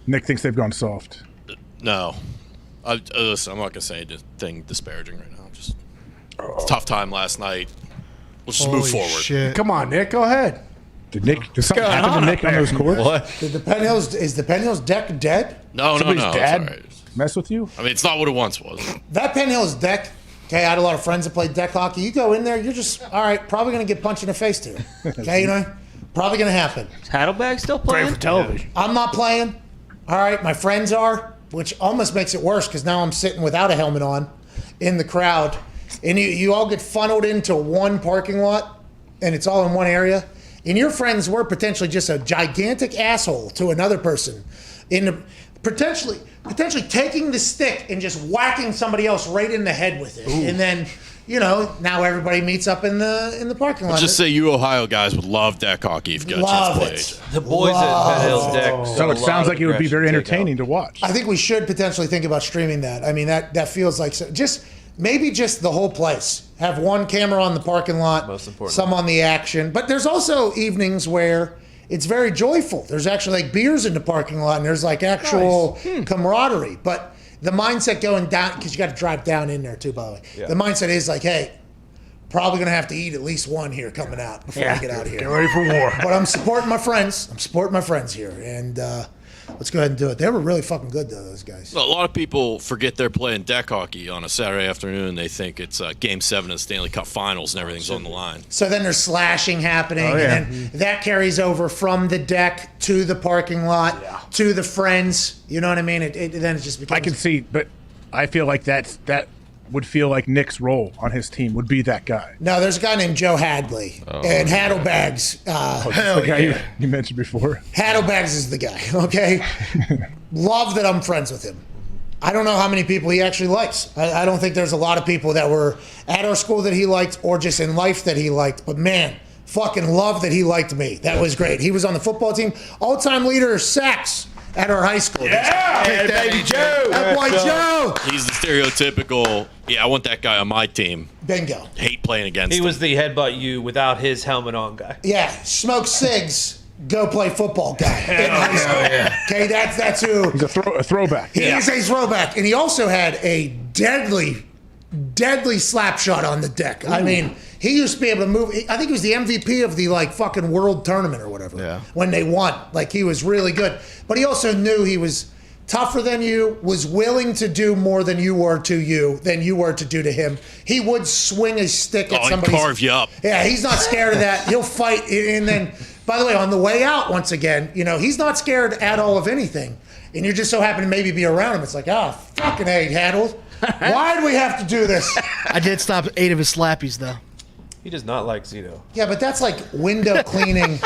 Nick thinks they've gone soft. No. Listen, I'm not going to say anything disparaging right now. Just it's a tough time last night. Let's just move forward. Shit. Come on, Nick. Go ahead. Did something happen to Nick on those courts? What? Is the Penn Hills deck dead? No. Somebody's It's dad all right. mess with you? I mean, it's not what it once was. That Penn Hills deck. Okay, I had a lot of friends that played deck hockey. You go in there, you're just all right. Probably gonna get punched in the face too. Okay, you know, probably gonna happen. Saddlebag still Great playing? for television. I'm not playing. All right, my friends are, which almost makes it worse because now I'm sitting without a helmet on in the crowd, and you all get funneled into one parking lot, and it's all in one area. And your friends were potentially just a gigantic asshole to another person, potentially taking the stick and just whacking somebody else right in the head with it, and then. Now everybody meets up in the parking lot. Let's just say you Ohio guys would love deck hockey if you got Love a chance to play it. The boys at Penn Hills deck. So it sounds like it would be very entertaining to watch. I think we should potentially think about streaming that. I mean, that feels like maybe just the whole place. Have one camera on the parking lot, Most important. some on the action. But there's also evenings where it's very joyful. There's actually like beers in the parking lot, and there's like actual camaraderie. But the mindset going down, because you got to drive down in there too, by the way. Yeah. The mindset is like, hey, probably going to have to eat at least one here coming out before I get out of here. Get ready for war. But I'm supporting my friends. Here. And let's go ahead and do it. They were really fucking good, though, those guys. A lot of people forget they're playing deck hockey on a Saturday afternoon. They think it's Game 7 of the Stanley Cup Finals and everything's on the line. So then there's slashing happening, and then that carries over from the deck to the parking lot to the friends. You know what I mean? Then it just becomes. I can see, but I feel like that would feel like Nick's role on his team would be that guy. No, there's a guy named Joe Hadley and Haddlebags. The guy you mentioned before. Haddlebags is the guy. Okay, love that I'm friends with him. I don't know how many people he actually likes. I don't think there's a lot of people that were at our school that he liked or just in life that he liked. But man, fucking love that he liked me. That was great. He was on the football team. All-time leader sacks at our high school. Yeah, baby Joe. That boy Joe. He's the stereotypical, I want that guy on my team. Bingo. Hate playing against He him. was the headbutt you without his helmet on guy. Yeah, smoke cigs, go play football guy in high school. Okay, that's who. He's a throwback. He is a throwback, and he also had a deadly slap shot on the deck. I mean, he used to be able to move. I think he was the MVP of the fucking world tournament or whatever when they won. Like, he was really good, but he also knew he was tougher than you, was willing to do more than you were to do to him. He would swing a stick at somebody. Carve you up. Yeah, he's not scared of that. He'll fight, and then, by the way, on the way out, once again, he's not scared at all of anything. And you're just so happy to maybe be around him. It's like, fucking A, Haddle. Why do we have to do this? I did stop 8 of his slappies, though. He does not like Zito. Yeah, but that's like window cleaning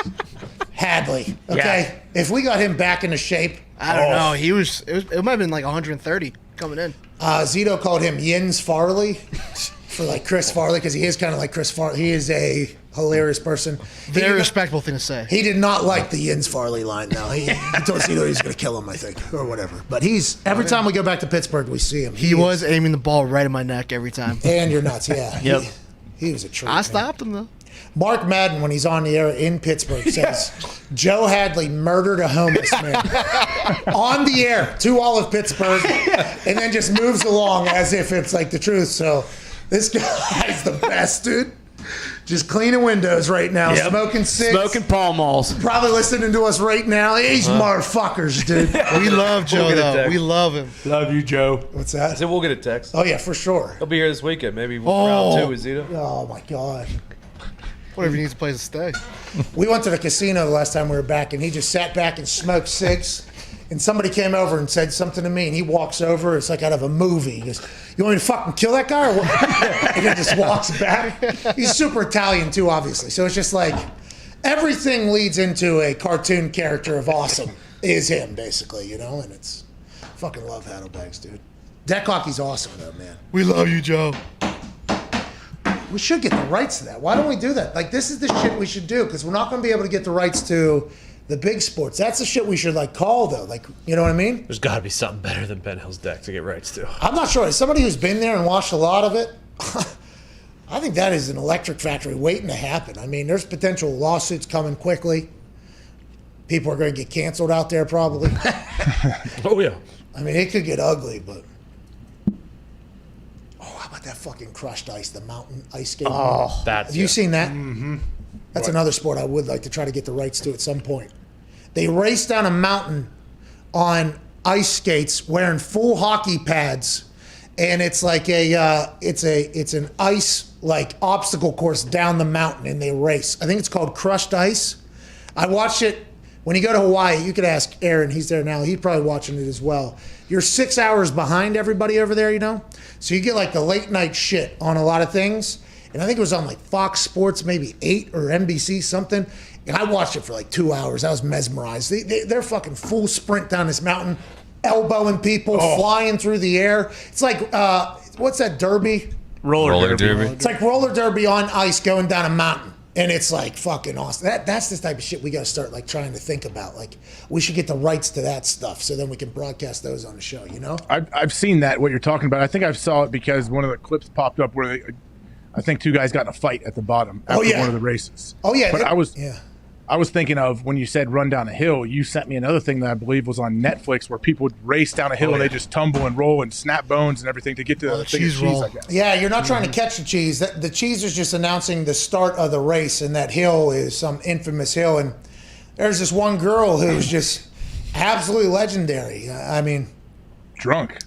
Hadley. Okay, if we got him back into shape, I don't know. It might have been like 130 coming in. Zito called him Yins Farley for like Chris Farley because he is kind of like Chris Farley. He is a hilarious person. Very respectful thing to say. He did not like the Yins Farley line, though. He told Zito he was going to kill him, I think, or whatever. But every time we go back to Pittsburgh, we see him. He was aiming the ball right in my neck every time. And you're nuts, yeah. Yep. He was a treat. I stopped him, though. Mark Madden, when he's on the air in Pittsburgh, says Joe Hadley murdered a homeless man on the air to all of Pittsburgh, and then just moves along as if it's like the truth. So this guy's the best, dude. Just cleaning windows right now, Yep. smoking cigs. Smoking Pall Malls. Probably listening to us right now. These motherfuckers, dude. We love Joe, We'll get a though. text. We love him. Love you, Joe. What's I that? said we'll get a text. Oh, yeah, for sure. He'll be here this weekend. Maybe Oh. round 2 with Zito. Oh, my God. Whatever he needs a place to stay. We went to the casino the last time we were back, and he just sat back and smoked cigs. And somebody came over and said something to me, and he walks over. It's like out of a movie. He goes, "You want me to fucking kill that guy or what?" And he just walks back. He's super Italian, too, obviously. So it's just like everything leads into a cartoon character of awesome is him, basically, you know? And it's fucking love Haddlebags, dude. Deck hockey's awesome, though, man. We love you, Joe. We should get the rights to that. Why don't we do that? Like, this is the shit we should do, because we're not going to be able to get the rights to the big sports. That's the shit we should, like, call, though. Like, you know what I mean? There's got to be something better than Ben Hill's deck to get rights to. I'm not sure. As somebody who's been there and watched a lot of it, I think that is an electric factory waiting to happen. I mean, there's potential lawsuits coming quickly. People are going to get canceled out there, probably. Oh, yeah. I mean, it could get ugly, but... How about that fucking crushed ice, the mountain ice skating? Oh, that's have you it. seen that? Mm-hmm. That's another sport I would like to try to get the rights to at some point. They race down a mountain on ice skates wearing full hockey pads, and it's like it's an ice like obstacle course down the mountain, and they race. I think it's called crushed ice. I watched it when you go to Hawaii. You could ask Aaron; he's there now. He's probably watching it as well. You're 6 hours behind everybody over there, you know? So you get like the late night shit on a lot of things. And I think it was on like Fox Sports, maybe 8 or NBC, something. And I watched it for like 2 hours. I was mesmerized. They're fucking full sprint down this mountain, elbowing people, flying through the air. It's like, what's that derby? Roller derby. It's like roller derby on ice going down a mountain. And it's like fucking awesome. That's this type of shit we got to start like trying to think about. Like we should get the rights to that stuff so then we can broadcast those on the show, you know? I've seen that, what you're talking about. I think I saw it because one of the clips popped up where I think two guys got in a fight at the bottom after one of the races. Oh, yeah. But I was thinking of when you said run down a hill, you sent me another thing that I believe was on Netflix where people would race down a hill and they just tumble and roll and snap bones and everything to get to the thing of cheese, I guess. Yeah, you're not trying to catch the cheese. The cheese is just announcing the start of the race, and that hill is some infamous hill. And there's this one girl who's just absolutely legendary. I mean, drunk.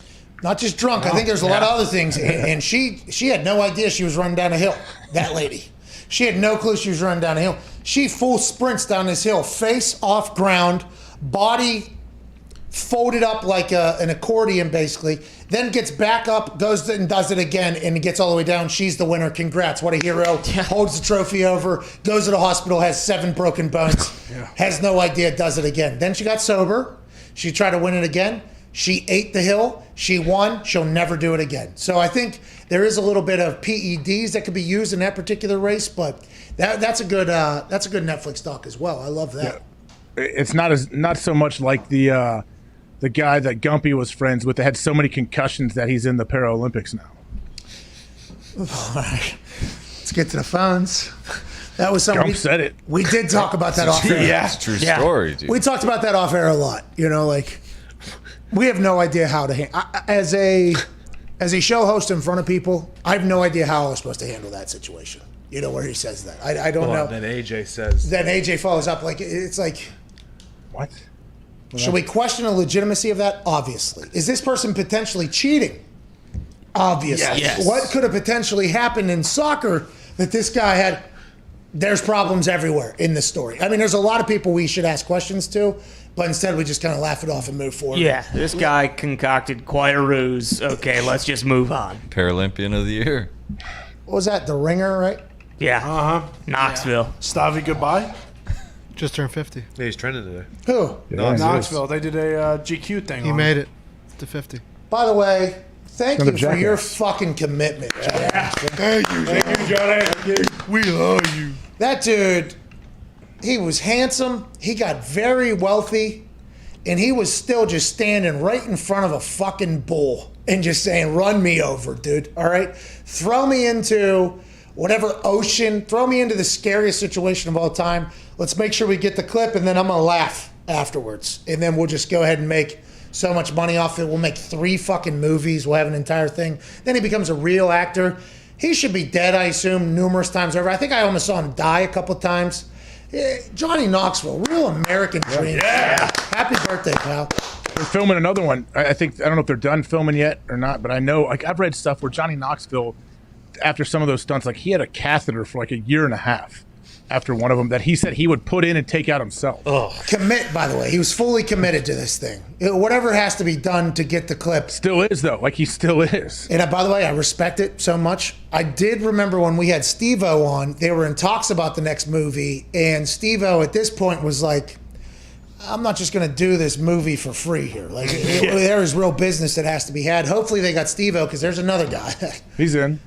Not just drunk. I think there's a lot of other things. And she had no idea she was running down a hill, that lady. She had no clue she was running down a hill. She full sprints down this hill, face off ground, body folded up like an accordion, basically. Then gets back up, goes and does it again, and gets all the way down. She's the winner. Congrats. What a hero. Holds the trophy over, goes to the hospital, has 7 broken bones, has no idea, does it again. Then she got sober. She tried to win it again. She ate the hill. She won. She'll never do it again. So I think there is a little bit of PEDs that could be used in that particular race, but that's a good Netflix doc as well. I love that. Yeah. It's not so much like the guy that Gumpy was friends with that had so many concussions that he's in the Paralympics now. All right. Let's get to the phones. That was something. Gump said it. We did talk about that off air. Yeah, it's a true story, dude. We talked about that off air a lot. You know, like we have no idea how to handle. As a show host in front of people, I have no idea how I was supposed to handle that situation. You know, where he says that. I don't know. Then AJ says. Then AJ follows up like it's like. What? Should we question the legitimacy of that? Obviously. Is this person potentially cheating? Obviously. Yes. What could have potentially happened in soccer that this guy had? There's problems everywhere in this story. I mean, there's a lot of people we should ask questions to, but instead we just kind of laugh it off and move forward. Yeah, this guy concocted quite a ruse. Okay, let's just move on. Paralympian of the year. What was that? The Ringer, right? Yeah. Uh-huh. Knoxville. Yeah. Stavi, goodbye. Just turned 50. Yeah, he's trending today. Who? Yeah, Knoxville. They did a GQ thing. He made it to 50. By the way, thank you for jackass. your fucking commitment, Johnny. Thank you, Johnny. We love you. That dude, he was handsome. He got very wealthy. And he was still just standing right in front of a fucking bull and just saying, run me over, dude. All right? Throw me into whatever ocean. Throw me into the scariest situation of all time. Let's make sure we get the clip, and then I'm going to laugh afterwards. And then we'll just go ahead and make so much money off it. We'll make 3 fucking movies. We'll have an entire thing. Then he becomes a real actor. He should be dead, I assume, numerous times over. I think I almost saw him die a couple times. Johnny Knoxville, real American dream. Yeah. Happy birthday, pal. They're filming another one. I don't know if they're done filming yet or not, but I know, like, I've read stuff where Johnny Knoxville, after some of those stunts, like, he had a catheter for like a year and a half after one of them that he said he would put in and take out himself. Commit, by the way. He was fully committed to this thing. Whatever has to be done to get the clip. Still is, though. Like, he still is. And by the way, I respect it so much. I did remember when we had Steve-O on, they were in talks about the next movie, and Steve-O at this point was like, I'm not just going to do this movie for free here. Like, there is real business that has to be had. Hopefully they got Steve-O, because there's another guy. He's in.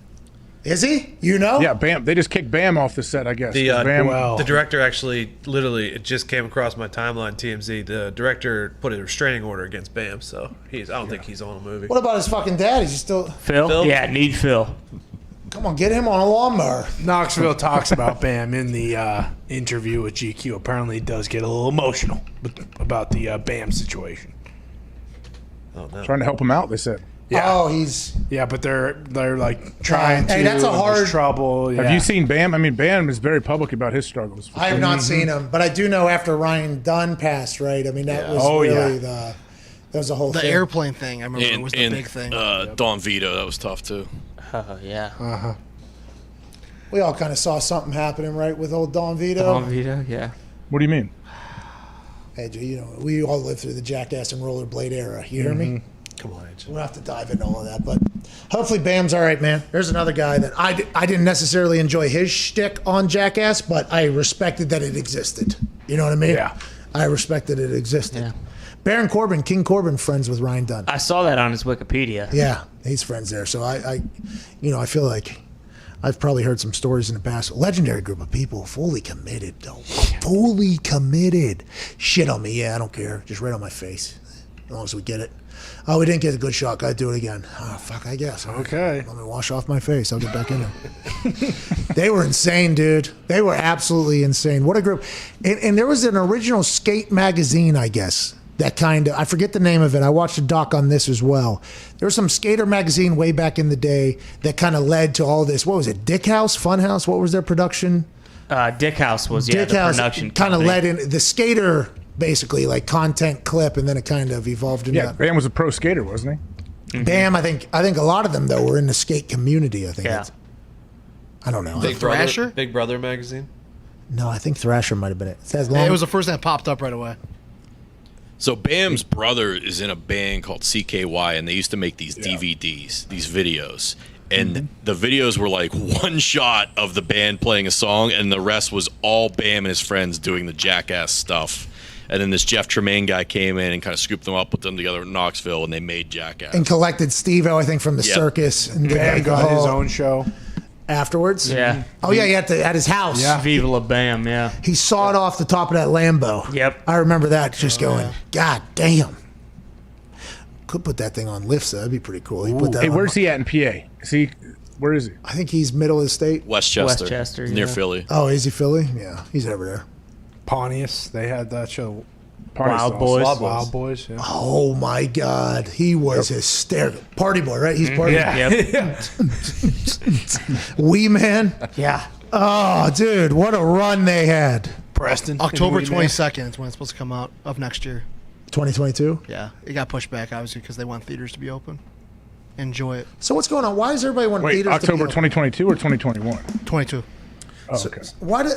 Is he? You know? Yeah, Bam. They just kicked Bam off the set, I guess. The director actually, literally, it just came across my timeline, TMZ. The director put a restraining order against Bam, so I don't think he's on a movie. What about his fucking dad? Is he still... Phil? Yeah, need Phil. Come on, get him on a lawnmower. Knoxville talks about Bam in the interview with GQ. Apparently, he does get a little emotional about the Bam situation. Oh, no. Trying to help him out, they said. Yeah. Oh, he's... Yeah, but they're like trying to. Hey, that's a hard... trouble. Yeah. Have you seen Bam? I mean, Bam is very public about his struggles. I have not seen him, but I do know after Ryan Dunn passed, right? I mean, that was really that was a whole the thing. airplane thing, I remember, was the big thing. Don Vito, that was tough, too. Oh, yeah. Uh-huh. We all kind of saw something happening, right, with old Don Vito? Don Vito, yeah. What do you mean? Hey, you know, we all lived through the Jackass and Rollerblade era. You hear me? Come on, AJ. We'll have to dive into all of that, but hopefully Bam's all right, man. There's another guy that I didn't necessarily enjoy his shtick on Jackass, but I respected that it existed. You know what I mean? Yeah. I respected it existed. Yeah. Baron Corbin, King Corbin, friends with Ryan Dunn. I saw that on his Wikipedia. Yeah, he's friends there. So I feel like I've probably heard some stories in the past. A legendary group of people, fully committed, though. Fully committed. Shit on me, yeah, I don't care. Just right on my face, as long as we get it. Oh, we didn't get a good shot. Gotta do it again. Oh, fuck, I guess. Okay. Let me wash off my face. I'll get back in there. They were insane, dude. They were absolutely insane. What a group. And there was an original skate magazine, I guess, that kind of, I forget the name of it. I watched a doc on this as well. There was some skater magazine way back in the day that kind of led to all this. What was it? Dick House? Fun House? What was their production? Dick House was, Dick the House production kind of company. led in the skater, basically, like content clip, and then it kind of evolved into that. Bam was a pro skater, wasn't he? Bam, I think a lot of them, though, were in the skate community, I think. Yeah. I don't know. Big Brother magazine? No, I think Thrasher might have been it. It says It was the first thing that popped up right away. So Bam's brother is in a band called CKY, and they used to make these DVDs, these videos. And the videos were like one shot of the band playing a song, and the rest was all Bam and his friends doing the Jackass stuff. And then this Jeff Tremaine guy came in and kind of scooped them up, put them together in Knoxville, and they made Jackass. And collected Steve-O, I think, from the circus. And did Bam like got his own show. Afterwards? Yeah. Oh, yeah, he had to, at his house. Yeah. Viva La Bam, yeah. He sawed off the top of that Lambo. Yep. I remember that, just going, God damn. Could put that thing on lifts, though. That'd be pretty cool. He put that Hey, on. where's he at in PA? Where is he? I think he's middle of the state. Westchester. Westchester, near yeah. Philly. Oh, is he Philly? Yeah, he's over there. Pontius, they had that show. Wild Boys. Wild Boys, yeah. Oh, my God. He was hysterical. Party boy, right? He's party boy. Yeah. Wee Man. Yeah. Oh, dude, what a run they had. Preston. October and Wee Man. 22nd is when it's supposed to come out of next year. 2022? Yeah. It got pushed back, obviously, because they want theaters to be open. Enjoy it. So what's going on? Why does everybody want Wait, theaters October to be open? 2022 or 2021? 22. Oh, okay. Why do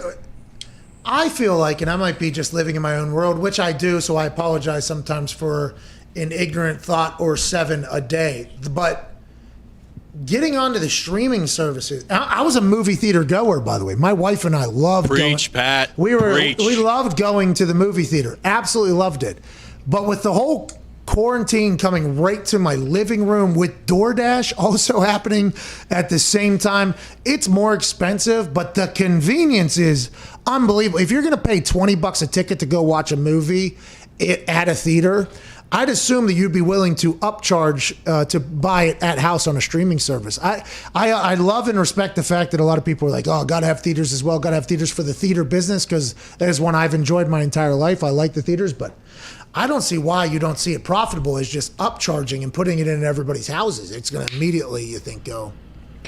I feel like, and I might be just living in my own world, which I do, so I apologize sometimes for an ignorant thought or 7 a day. But getting onto the streaming services, I was a movie theater goer, by the way. My wife and I loved Preach, going. Pat. We Preach. loved going to the movie theater. Absolutely loved it. But with the whole quarantine coming right to my living room with DoorDash also happening at the same time, it's more expensive, but the convenience is unbelievable. If you're going to pay $20 a ticket to go watch a movie at a theater, I'd assume that you'd be willing to upcharge to buy it at house on a streaming service. I love and respect the fact that a lot of people are like, oh, got to have theaters as well, got to have theaters for the theater business, because that is one I've enjoyed my entire life. I like the theaters, but I don't see why you don't see it profitable as just upcharging and putting it in everybody's houses. It's going to immediately, you think, go.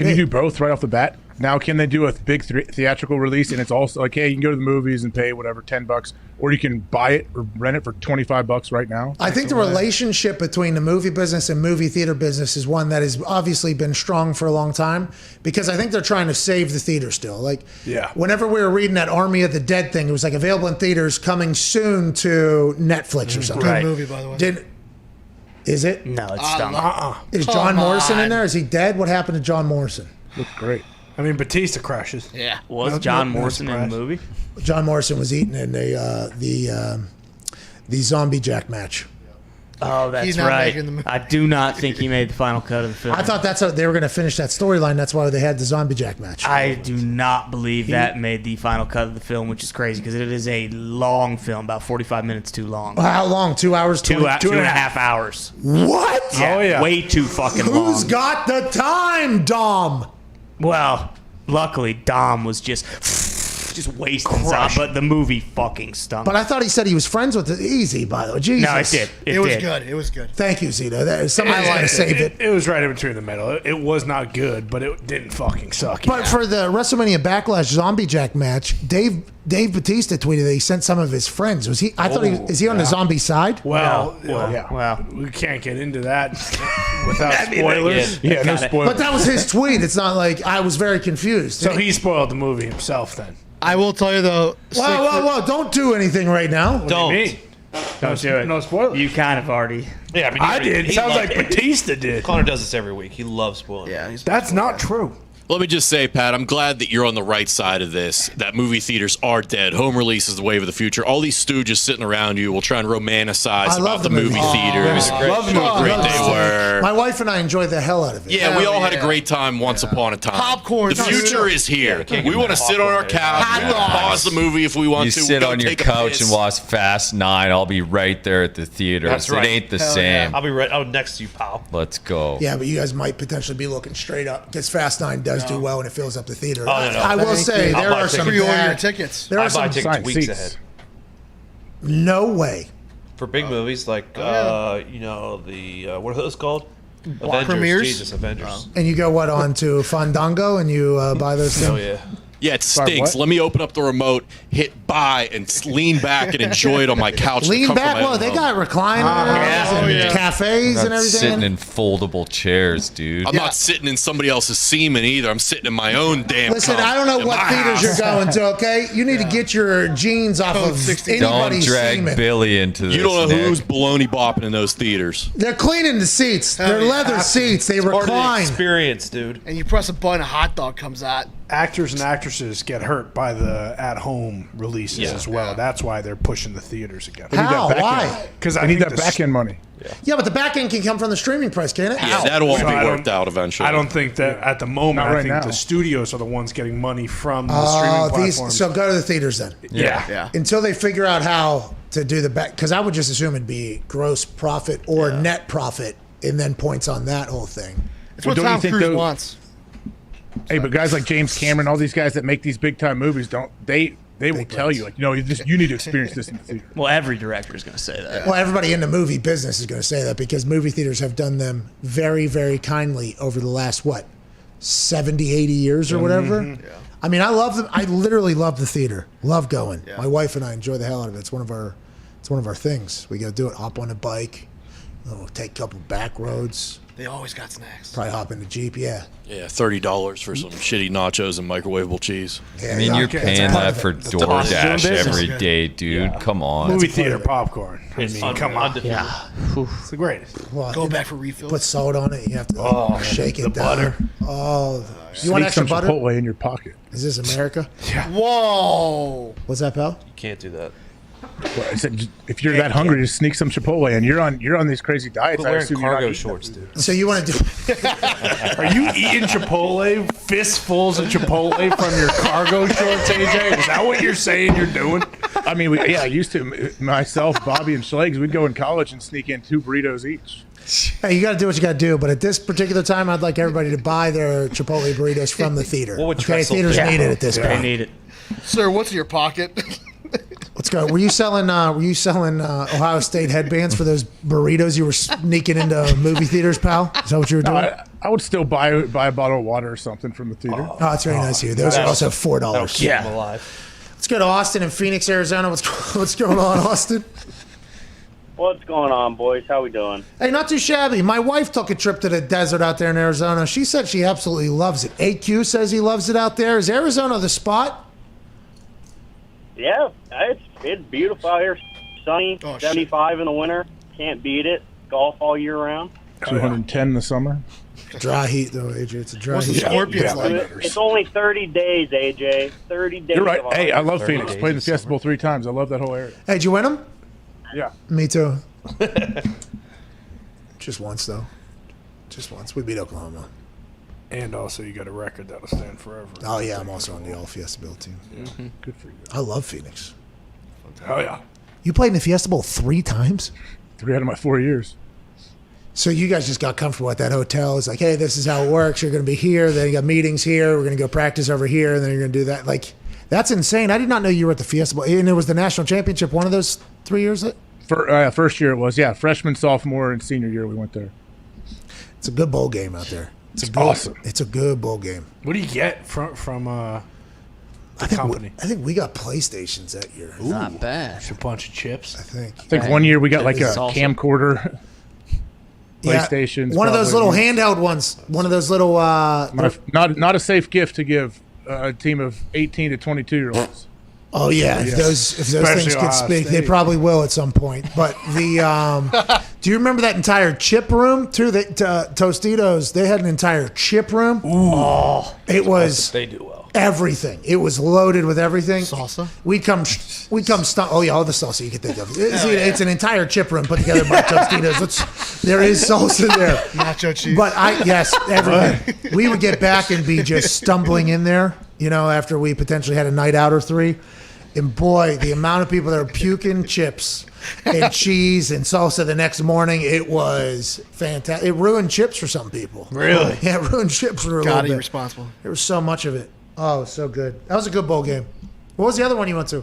Can you do both right off the bat? Now, can they do a big theatrical release, and it's also like, hey, you can go to the movies and pay whatever $10, or you can buy it or rent it for $25 right now? I think the relationship between the movie business and movie theater business is one that has obviously been strong for a long time, because I think they're trying to save the theater still. Like, whenever we were reading that Army of the Dead thing, it was like available in theaters, coming soon to Netflix or something. Good movie, by the way. Is it? No, it's dumb. Is John Morrison in there? Is he dead? What happened to John Morrison? Looked great. I mean, Batista crashes. Yeah. Was John Morrison in the movie? John Morrison was eaten in the zombie jack match. Oh, that's right. I do not think he made the final cut of the film. I thought that's how they were going to finish that storyline. That's why they had the zombie jack match. I do not believe that made the final cut of the film, which is crazy because it is a long film, about 45 minutes too long. How long? 2 hours? Two and a half hours. What? Yeah, Oh, yeah. Way too fucking long. Who's got the time, Dom? Well, luckily, Dom was just wasting time, but the movie fucking stunk. But I thought he said he was friends with it. Easy, by the way. Jesus. No, it did. It was good. It was good. Thank you, Zito. Somebody's going to save it. It was right in between the middle. It was not good, but it didn't fucking suck. But for the WrestleMania Backlash Zombie Jack match, Dave Batista tweeted that he sent some of his friends. Was he? I thought is he on the zombie side? Well, we can't get into that without spoilers. Yeah, no spoilers. But that was his tweet. It's not like I was very confused. So he spoiled the movie himself then. I will tell you though. Whoa! Don't do anything right now. What do you mean? Don't do it. No spoilers. You kind of already. Yeah, I mean, I did. It sounds like Batista did. Connor does this every week. He loves spoiling. Yeah, that's not true. Let me just say, Pat, I'm glad that you're on the right side of this, that movie theaters are dead. Home release is the wave of the future. All these stooges sitting around you will try and romanticize about the movie theaters. Love how great they were. My wife and I enjoyed the hell out of it. Yeah, we all had a great time once upon a time. Popcorn. The future is here. We want to sit on our couch, pause the movie if we want You to. sit on your couch and watch Fast 9. I'll be right there at the theater. That's right. It ain't the same. I'll be right. I'm next to you, pal. Let's go. Yeah, but you guys might potentially be looking straight up because Fast 9 does do well when it fills up the theater. No. I will say there are some Pre-order your bad tickets. There I are buy some tickets weeks ahead. No way. For big movies like, what are those called? Avengers. Premieres? Jesus, Avengers. And you go on to Fandango and you buy those things. Oh yeah. Yeah, it stinks. Let me open up the remote, hit buy, and lean back and enjoy it on my couch. Lean back. Well, they got recliners and cafes and everything. Sitting in foldable chairs, dude. I'm not sitting in somebody else's semen either. I'm sitting in my own damn. Listen, cup I don't know in what my theaters house. you're going to, okay? You need to get your jeans off of Don't anybody's drag semen. Billy into this. You don't know Nick. who's baloney bopping in those theaters. They're cleaning the seats. They're leather seats. They Part of the recline. experience, dude. And you press a button, a hot dog comes out. Actors and actresses get hurt by the at-home releases as well. That's why they're pushing the theaters again. How? Why? Because I need that back end money. Yeah, but the back end can come from the streaming price, can't it? Yeah, that'll all So be I worked don't- out eventually. I don't think that at the moment. Not I right think now. the studios are the ones getting money from the streaming platforms. So go to the theaters then. Yeah. Until they figure out how to do the back, because I would just assume it'd be gross profit or net profit, and then points on that whole thing. It's what Tom Cruise wants. Hey, but guys like James Cameron, all these guys that make these big time movies, they will tell you, like, you need to experience this in the theater. Well, every director is going to say that. Well, everybody in the movie business is going to say that because movie theaters have done them very, very kindly over the last, 70, 80 years or whatever. Yeah. I mean, I love them. I literally love the theater. Love going. My wife and I enjoy the hell out of it. It's one of our things. We go do it. Hop on a bike. Take a couple back roads. They always got snacks. Probably hop in the Jeep. Yeah. Yeah, $30 for some shitty nachos and microwavable cheese. Yeah, I mean, you're paying that for That's DoorDash business. every day, dude. Come on. Movie theater popcorn. I It's mean, come on. undefeated. Yeah. It's the greatest. Well, Go back for refills. Put salt on it. You have to shake it down. butter. Oh, you want Sneak extra some butter? Chipotle in your pocket. Is this America? Whoa. What's that, pal? You can't do that. Well, I said, if you're that hungry, just sneak some Chipotle in. You're on these crazy diets. Quit I wearing assume you're not cargo eating shorts, dude. So you want to do? Are you eating Chipotle, fistfuls of Chipotle from your cargo shorts, AJ? Is that what you're saying you're doing? I mean, I used to. Myself, Bobby, and Schlegs, we'd go in college and sneak in 2 burritos each. Hey, you got to do what you got to do. But at this particular time, I'd like everybody to buy their Chipotle burritos from the theater. What would okay, Trestle theaters do? need it at this They point. need it. Sir, what's in your pocket? What's go. Were you selling Ohio State headbands for those burritos you were sneaking into movie theaters, pal? Is that what you were doing? I would still buy a bottle of water or something from the theater. Oh, that's very nice of you. Those are also $4. Keep them alive. Let's go to Austin in Phoenix, Arizona. What's going on, Austin? What's going on, boys? How we doing? Hey, not too shabby. My wife took a trip to the desert out there in Arizona. She said she absolutely loves it. AQ says he loves it out there. Is Arizona the spot? Yeah, it's beautiful out here. Sunny, 75 in the winter. Can't beat it. Golf all year round. 210 in the summer. Dry heat, though, AJ. It's a dry What's the heat. Scorpions like? It's only 30 days, AJ. 30 days. You're right. of Hey, I love 30 Phoenix. days Played the of Fiesta summer. Bowl 3 times. I love that whole area. Hey, did you win them? Yeah. Me too. Just once, though. Just once. We beat Oklahoma. And also, you got a record that'll stand forever. Oh, yeah. I'm also on the All Fiesta Bowl team. Mm-hmm. Good for you. I love Phoenix. Oh, yeah. You played in the Fiesta Bowl 3 times? 3 out of my 4 years. So you guys just got comfortable at that hotel. It's like, hey, this is how it works. You're going to be here. Then you got meetings here. We're going to go practice over here. And then you're going to do that. Like, that's insane. I did not know you were at the Fiesta Bowl. And it was the national championship one of those 3 years? First year it was, yeah. Freshman, sophomore, and senior year we went there. It's a good bowl game out there. It's awesome. It's a good bowl game. What do you get from the company? I think we got PlayStations that year. Not bad. Just a bunch of chips. I think. I think one year we got like a camcorder. Yeah, PlayStations. one of those little probably. handheld ones. One of those little. Not a safe gift to give a team of 18 to 22-year-olds. Oh yeah, if those things could speak, they probably will at some point. But the do you remember that entire chip room too? The Tostitos, they had an entire chip room. Ooh. Oh, it was. They do well. Everything. It was loaded with everything. Salsa. We'd come oh yeah, all the salsa you could think of. It's an entire chip room put together by Tostitos. There is salsa there. Nacho cheese. But everything. We would get back and be just stumbling in there, after we potentially had a night out or 3. And boy, the amount of people that are puking chips and cheese and salsa the next morning, it was fantastic. It ruined chips for some people. Really? Yeah, it ruined chips for a little Gotta be bit. responsible. There was so much of it. Oh, it was so good. That was a good bowl game. What was the other one you went to?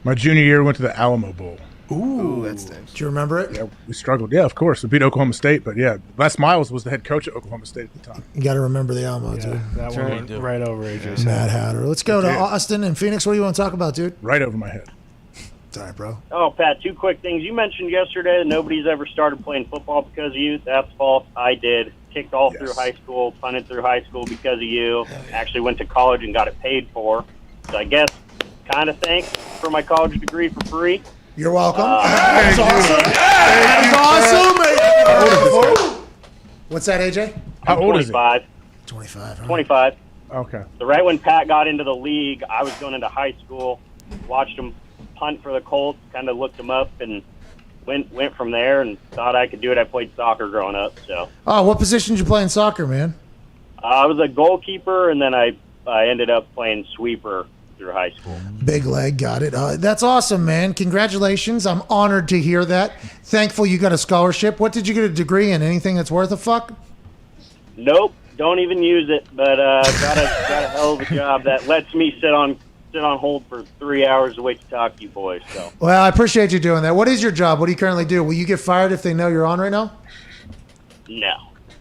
My junior year, we went to the Alamo Bowl. Ooh, that's nice. Do you remember it? Yeah, we struggled. Yeah, of course. We beat Oklahoma State, but yeah, Les Miles was the head coach at Oklahoma State at the time. You got to remember the Alamo, dude. That one went right over AJ. Mad Hatter. Let's go to Austin and Phoenix. What do you want to talk about, dude? Right over my head. Sorry, bro. Oh, Pat, 2 quick things. You mentioned yesterday that nobody's ever started playing football because of you. That's false. I did. Kicked all through high school, punted through high school because of you. Actually went to college and got it paid for. So I guess kind of thanks for my college degree for free. You're welcome. That's awesome. That's awesome. What's that, AJ? How old is he? 25. 25. Huh? 25. Okay. So right when Pat got into the league, I was going into high school, watched him punt for the Colts, kind of looked him up, and went from there and thought I could do it. I played soccer growing up. So Oh, what position did you play in soccer, man? I was a goalkeeper, and then I ended up playing sweeper through high school. Big leg, got it. That's awesome, man. Congratulations. I'm honored to hear that. Thankful you got a scholarship. What did you get a degree in? Anything that's worth a fuck? Nope, don't even use it. But got a hell of a job that lets me sit on hold for 3 hours to wait to talk to you boys. So Well, I appreciate you doing that. What is your job? What do you currently do? Will you get fired if they know you're on right now?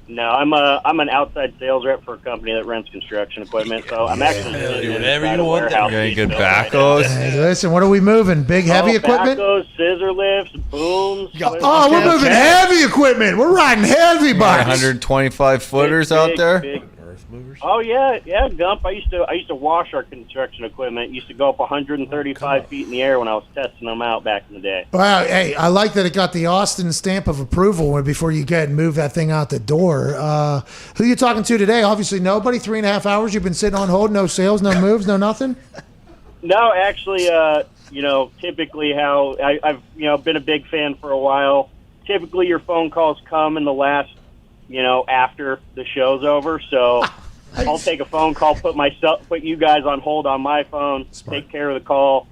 no, I'm an outside sales rep for a company that rents construction equipment. So I'm actually do whatever you want. You got any good backhoes? Hey, listen, what are we moving? Big, heavy equipment? Backhoes, scissor lifts, booms. Oh, we're moving heavy equipment. We're riding heavy bikes. 125 footers out there. Oh yeah, Gump. I used to wash our construction equipment. Used to go up 135 feet in the air when I was testing them out back in the day. Wow, hey, I like that it got the Austin stamp of approval before you get and move that thing out the door. Who you talking to today? Obviously nobody. 3.5 hours you've been sitting on hold, no sales, no moves, no nothing? No, actually, typically how I've been a big fan for a while. Typically your phone calls come in the last, after the show's over. So I'll take a phone call, put you guys on hold on my phone, take care of the call,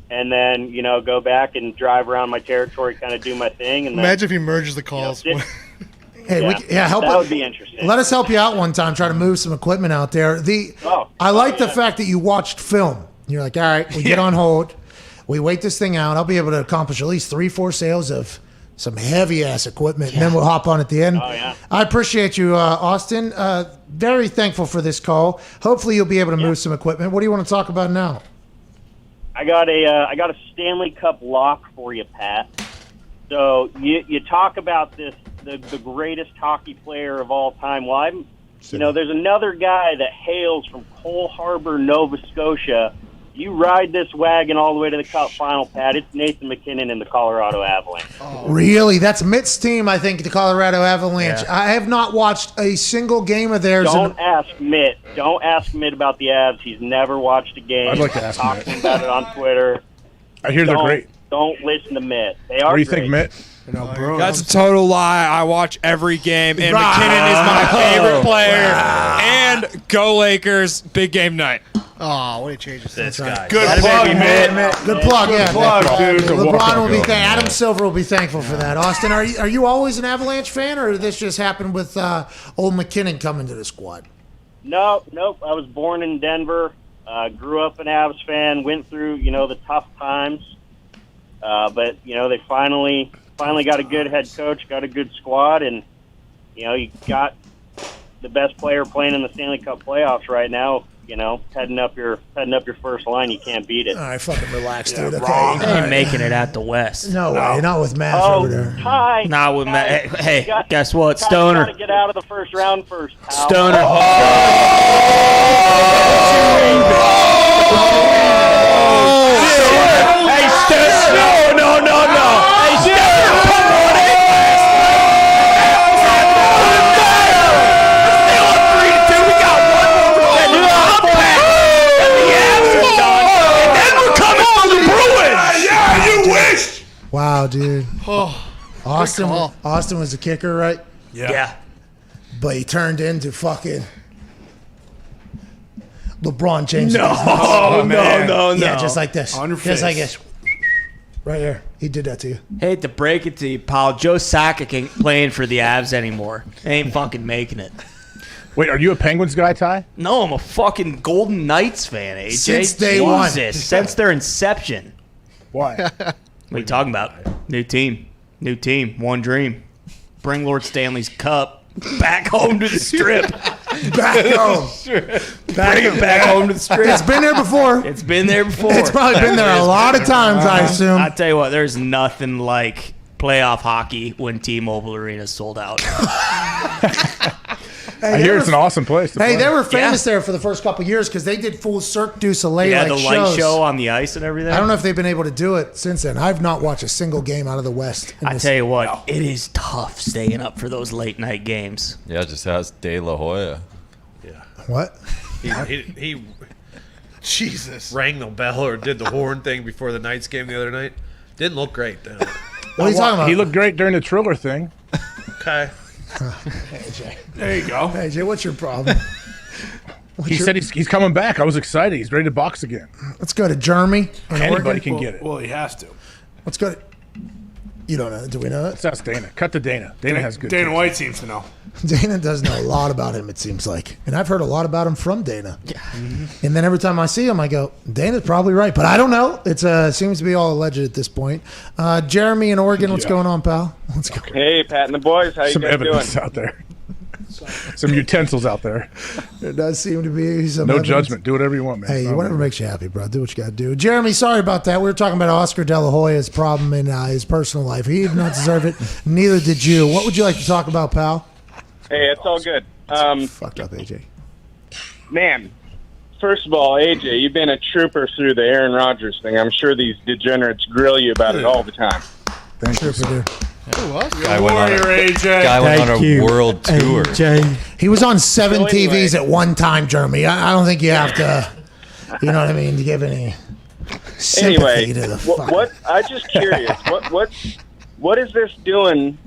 and then, go back and drive around my territory, kind of do my thing. And Imagine if he merges the calls. Hey, help. That would be interesting. Let us help you out one time. Try to move some equipment out there. I like the fact that you watched film. You're like, all right, we get on hold. We wait this thing out. I'll be able to accomplish at least 3-4 sales of some heavy-ass equipment, and then we'll hop on at the end. Oh, yeah. I appreciate you, Austin. Very thankful for this call. Hopefully you'll be able to move some equipment. What do you want to talk about now? I got a Stanley Cup lock for you, Pat. So you talk about this, the greatest hockey player of all time. Well, there's another guy that hails from Cole Harbor, Nova Scotia. You ride this wagon all the way to the Cup final, Pat. It's Nathan McKinnon and the Colorado Avalanche. Really? That's Mitt's team, I think, the Colorado Avalanche. Yeah. I have not watched a single game of theirs. Don't ask Mitt. Don't ask Mitt about the Avs. He's never watched a game. I'd like to ask Talk to Mitt. him about it on Twitter. I hear they're great. Don't listen to Mitt. They are What do you great. think, Mitt? That's a total lie. I watch every game, and McKinnon is my favorite player. And go Lakers, big game night. Oh, what a change this guy. Good plug, Mitt. Good plug, Good yeah. plug, dude. LeBron will be thankful. Adam Silver will be thankful for that. Austin, are you always an Avalanche fan, or did this just happen with old McKinnon coming to the squad? Nope. I was born in Denver. Grew up an Avs fan. Went through, the tough times. But they finally got a good head coach, got a good squad, and you got the best player playing in the Stanley Cup playoffs right now. Heading up your first line, you can't beat it. All right, fucking relax, dude. Okay. Wrong. All Ain't right. making it at the West. No way, not with Matt Oh, over there. Ty. Not with Matt. Hey, You got- guess what? Ty, Stoner. You gotta get out of the first round first, pal. Stoner. Hey, Stoner. No. Hey, Stoner, put one in. Still up 3-2. We got one more to unpack. And the Avs are done. And then we're coming for the Bruins. Yeah, you wish. Wow, dude. Oh, Austin was the kicker, right? Yeah. But he turned into fucking LeBron James. No, no. Yeah, just like this. On your Just like face. this. Right here. He did that to you. Hate to break it to you, pal. Joe Sakic ain't playing for the Avs anymore. Ain't fucking making it. Wait, are you a Penguins guy, Ty? No, I'm a fucking Golden Knights fan, AJ. Since day one. Since their inception. Why? What are you talking about? New team. One dream. Bring Lord Stanley's Cup back home to the Strip. Back home. Bring it back home to the Strip. It's been there before. It's been there before. It's probably been there a lot of times, I assume. I tell you what, there's nothing like playoff hockey when T-Mobile Arena sold out. I hear it's an awesome place to play. Hey, they were famous there for the first couple of years because they did full Cirque du Soleil Yeah, like the shows. light show on the ice and everything. I don't know if they've been able to do it since then. I've not watched a single game out of the West. I tell you what, it is tough staying up for those late night games. Yeah, just has De La Hoya. What? He Jesus. rang the bell or did the horn thing before the Knights game the other night. Didn't look great, though. What are you talking about? He looked great during the Triller thing. Okay. AJ. There you go. Hey, Jay, what's your problem? He said he's coming back. I was excited. He's ready to box again. Let's go to Jeremy. in Anybody Oregon. can get it. Well, he has to. Let's go to. You don't know. Do we know Let's ask Dana. Cut to Dana. Dana has good Dana taste. White seems to know. Dana does know a lot about him, it seems like. And I've heard a lot about him from Dana. Yeah. And then every time I see him, I go, Dana's probably right. But I don't know. It seems to be all alleged at this point. Jeremy in Oregon, what's going on, pal? Let's go. Hey, Pat and the boys. How you Some guys evidence doing? out there. Some utensils out there. There does seem to be some No evidence. judgment. Do whatever you want, man. Hey, Not whatever me. makes you happy, bro. Do what you got to do. Jeremy, sorry about that. We were talking about Oscar De La Hoya's problem in his personal life. He did not deserve it. Neither did you. What would you like to talk about, pal? Hey, it's all good. Fucked up, AJ. Man, first of all, AJ, you've been a trooper through the Aaron Rodgers thing. I'm sure these degenerates grill you about it all the time. Thank you. Trooper, dude. Guy went on a world tour. He was on 7 So anyway. TVs at one time, Jeremy. I don't think you have to, you know what I mean, to give any sympathy Anyway, to the what? I'm just curious. What is this doing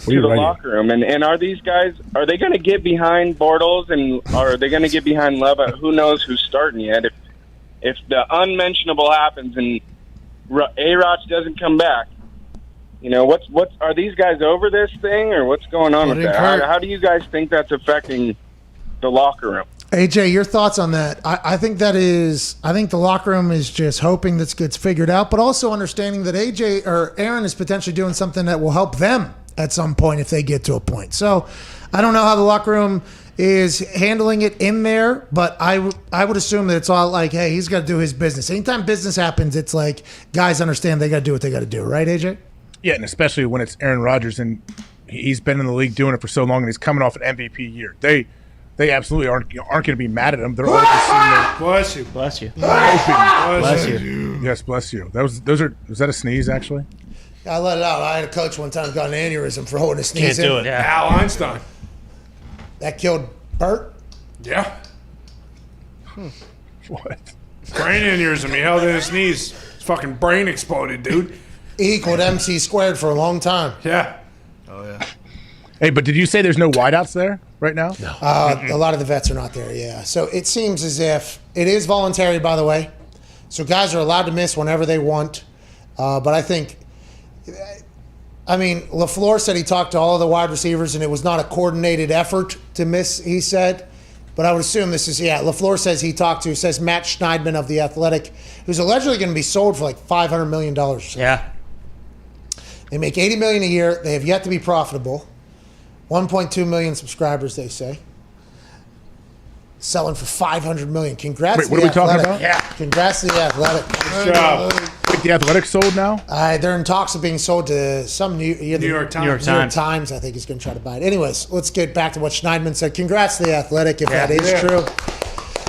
What are you to the writing? locker room? And are these guys? Are they going to get behind Bortles and are they going to get behind Leva? Who knows who's starting yet? If the unmentionable happens and A-Roch doesn't come back, you know, what's are these guys over this thing or what's going on with that? How do you guys think that's affecting the locker room? AJ, your thoughts on that? I think the locker room is just hoping this gets figured out, but also understanding that AJ or Aaron is potentially doing something that will help them at some point if they get to a point. So I don't know how the locker room is handling it in there, but I would assume that it's all like, hey, he's got to do his business. Anytime business happens, it's like guys understand they got to do what they got to do, right, AJ? Yeah, and especially when it's Aaron Rodgers and he's been in the league doing it for so long and he's coming off an MVP year. They absolutely aren't going to be mad at him. They're all just sitting there. Bless you. Bless you. Bless you. Yes, bless you. Was that a sneeze, actually? I let it out. I had a coach one time who got an aneurysm for holding a sneeze. Can't do it. Yeah. Al Einstein. That killed Bert? Yeah. What? Brain aneurysm. He held in his sneeze. His fucking brain exploded, dude. E equaled MC squared for a long time. Yeah. Oh, yeah. Hey, but did you say there's no wideouts there right now? No. A lot of the vets are not there, yeah. So it seems as if it is voluntary, by the way. So guys are allowed to miss whenever they want. But I think, Lafleur said he talked to all of the wide receivers and it was not a coordinated effort to miss, he said. But I would assume this is, Lafleur says says Matt Schneidman of The Athletic, who's allegedly going to be sold for like $500 million. Yeah. They make $80 million a year. They have yet to be profitable. 1.2 million subscribers, they say. Selling for $500 million. Congrats to what The are we talking Athletic. about? Yeah. Congrats to The Athletic. Good job. Wait, The Athletic sold now? They're in talks of being sold to some New York Times. New York Times, I think, is going to try to buy it. Anyways, let's get back to what Schneidman said. Congrats to The Athletic, if that is true.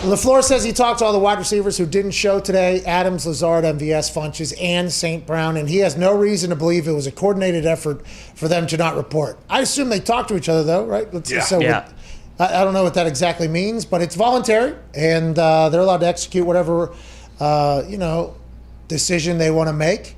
Lafleur says he talked to all the wide receivers who didn't show today, Adams, Lazard, MVS, Funches, and St. Brown, and he has no reason to believe it was a coordinated effort for them to not report. I assume they talked to each other, though, right? I don't know what that exactly means, but it's voluntary, and they're allowed to execute whatever, decision they want to make.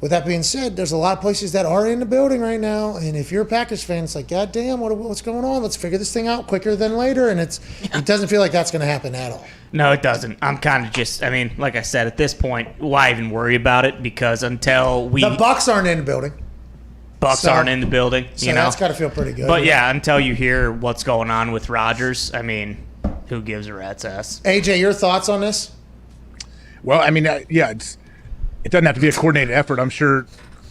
With that being said, there's a lot of places that are in the building right now, and if you're a Packers fan, it's like, God damn, what's going on? Let's figure this thing out quicker than later, and it doesn't feel like that's going to happen at all. No, it doesn't. I'm kind of just, like I said, at this point, why even worry about it? Because until The Bucs aren't in the building. Bucs aren't in the building, So that's got to feel pretty good. But yeah, until you hear what's going on with Rodgers, who gives a rat's ass? AJ, your thoughts on this? Well, it doesn't have to be a coordinated effort. I'm sure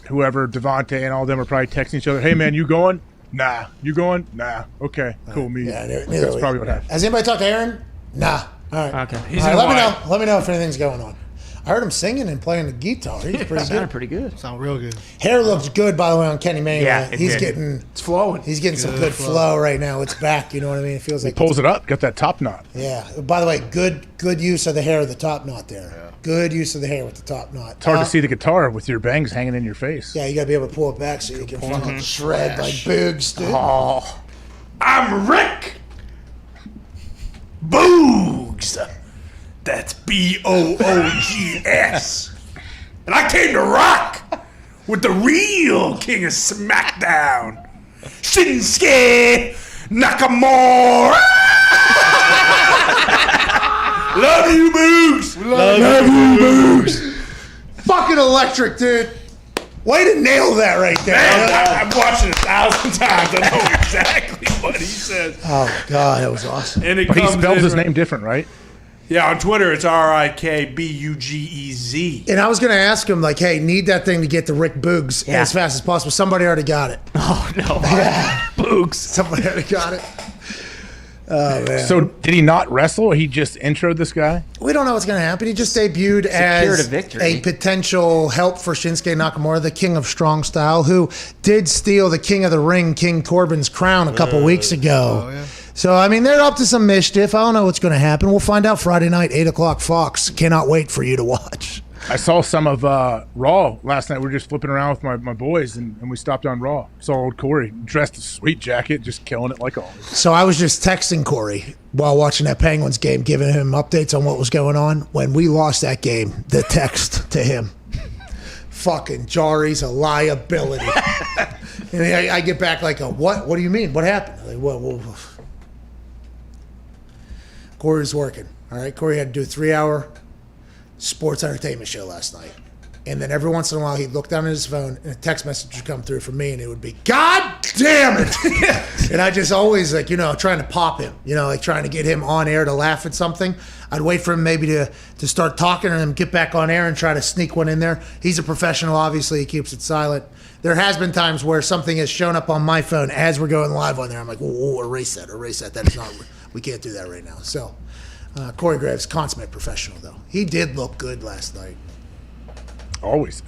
whoever, Devontae and all of them are probably texting each other, hey, man, you going? Nah. You going? Nah. Okay, cool. Me. Yeah, That's probably what happened. Has anybody talked to Aaron? Nah. All right. Okay. All right, let me know if anything's going on. I heard him singing and playing the guitar. He's pretty good. Sounded pretty good. Sound real good. Hair looks good, by the way, on Kenny Mayne. Yeah, it's flowing. He's getting some good flow right now. It's back. You know what I mean? It feels He like pulls it up, got that top knot. Yeah. By the way, good use of the hair of the top knot there. Yeah. Good use of the hair with the top knot. It's hard to see the guitar with your bangs hanging in your face. Yeah, you got to be able to pull it back so you can fucking shred like Boogs, dude. Oh, I'm Rick Boogs. That's Boogs. And I came to rock with the real king of SmackDown, Shinsuke Nakamura. Love you, Boogs. Love you, Boogs. Fucking electric, dude. Way to nail that right there. Man, I've watched it 1,000 times. I know exactly what he says. Oh, God, that was awesome. And he spells his name different, right? Yeah, on Twitter, it's RIKBUGEZ. And I was going to ask him, like, hey, need that thing to get to Rick Boogs as fast as possible. Somebody already got it. Oh, no. Yeah. Boogs. Somebody already got it. Oh, man. So did he not wrestle, or he just introed this guy? We don't know what's going to happen. He just debuted as a potential help for Shinsuke Nakamura, the King of Strong Style, who did steal the King of the Ring, King Corbin's crown a couple weeks ago. Oh, yeah. So, they're up to some mischief. I don't know what's going to happen. We'll find out Friday night, 8 o'clock Fox. Cannot wait for you to watch. I saw some of Raw last night. We were just flipping around with my boys, and we stopped on Raw. Saw old Corey dressed in a sweet jacket, just killing it like always. So I was just texting Corey while watching that Penguins game, giving him updates on what was going on. When we lost that game, the text to him, fucking Jarry's a liability. And I get back like, what? What do you mean? What happened? Like, well, Corey's working. All right, Corey had to do a 3-hour sports entertainment show last night. And then every once in a while, he'd look down at his phone and a text message would come through from me, and it would be, God damn it. And I just always trying to pop him, like trying to get him on air to laugh at something. I'd wait for him maybe to start talking and then get back on air and try to sneak one in there. He's a professional, obviously. He keeps it silent. There has been times where something has shown up on my phone as we're going live on there. I'm like, whoa, erase that. That is not, we can't do that right now. So Corey Graves, consummate professional, though. He did look good last night. Always.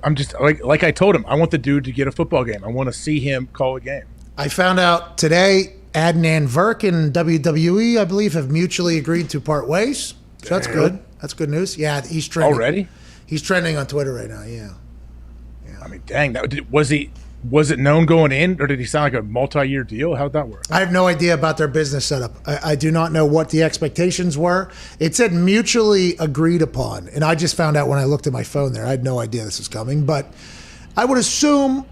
I'm just, like I told him, I want the dude to get a football game. I want to see him call a game. I found out today Adnan Virk and WWE, I believe, have mutually agreed to part ways. So that's good. That's good news. Yeah, he's trending. Already? He's trending on Twitter right now, yeah. I mean, dang. Was it known going in, or did he sound like a multi-year deal? How'd that work? I have no idea about their business setup. I do not know what the expectations were. It said mutually agreed upon, and I just found out when I looked at my phone there. I had no idea this was coming, but I would assume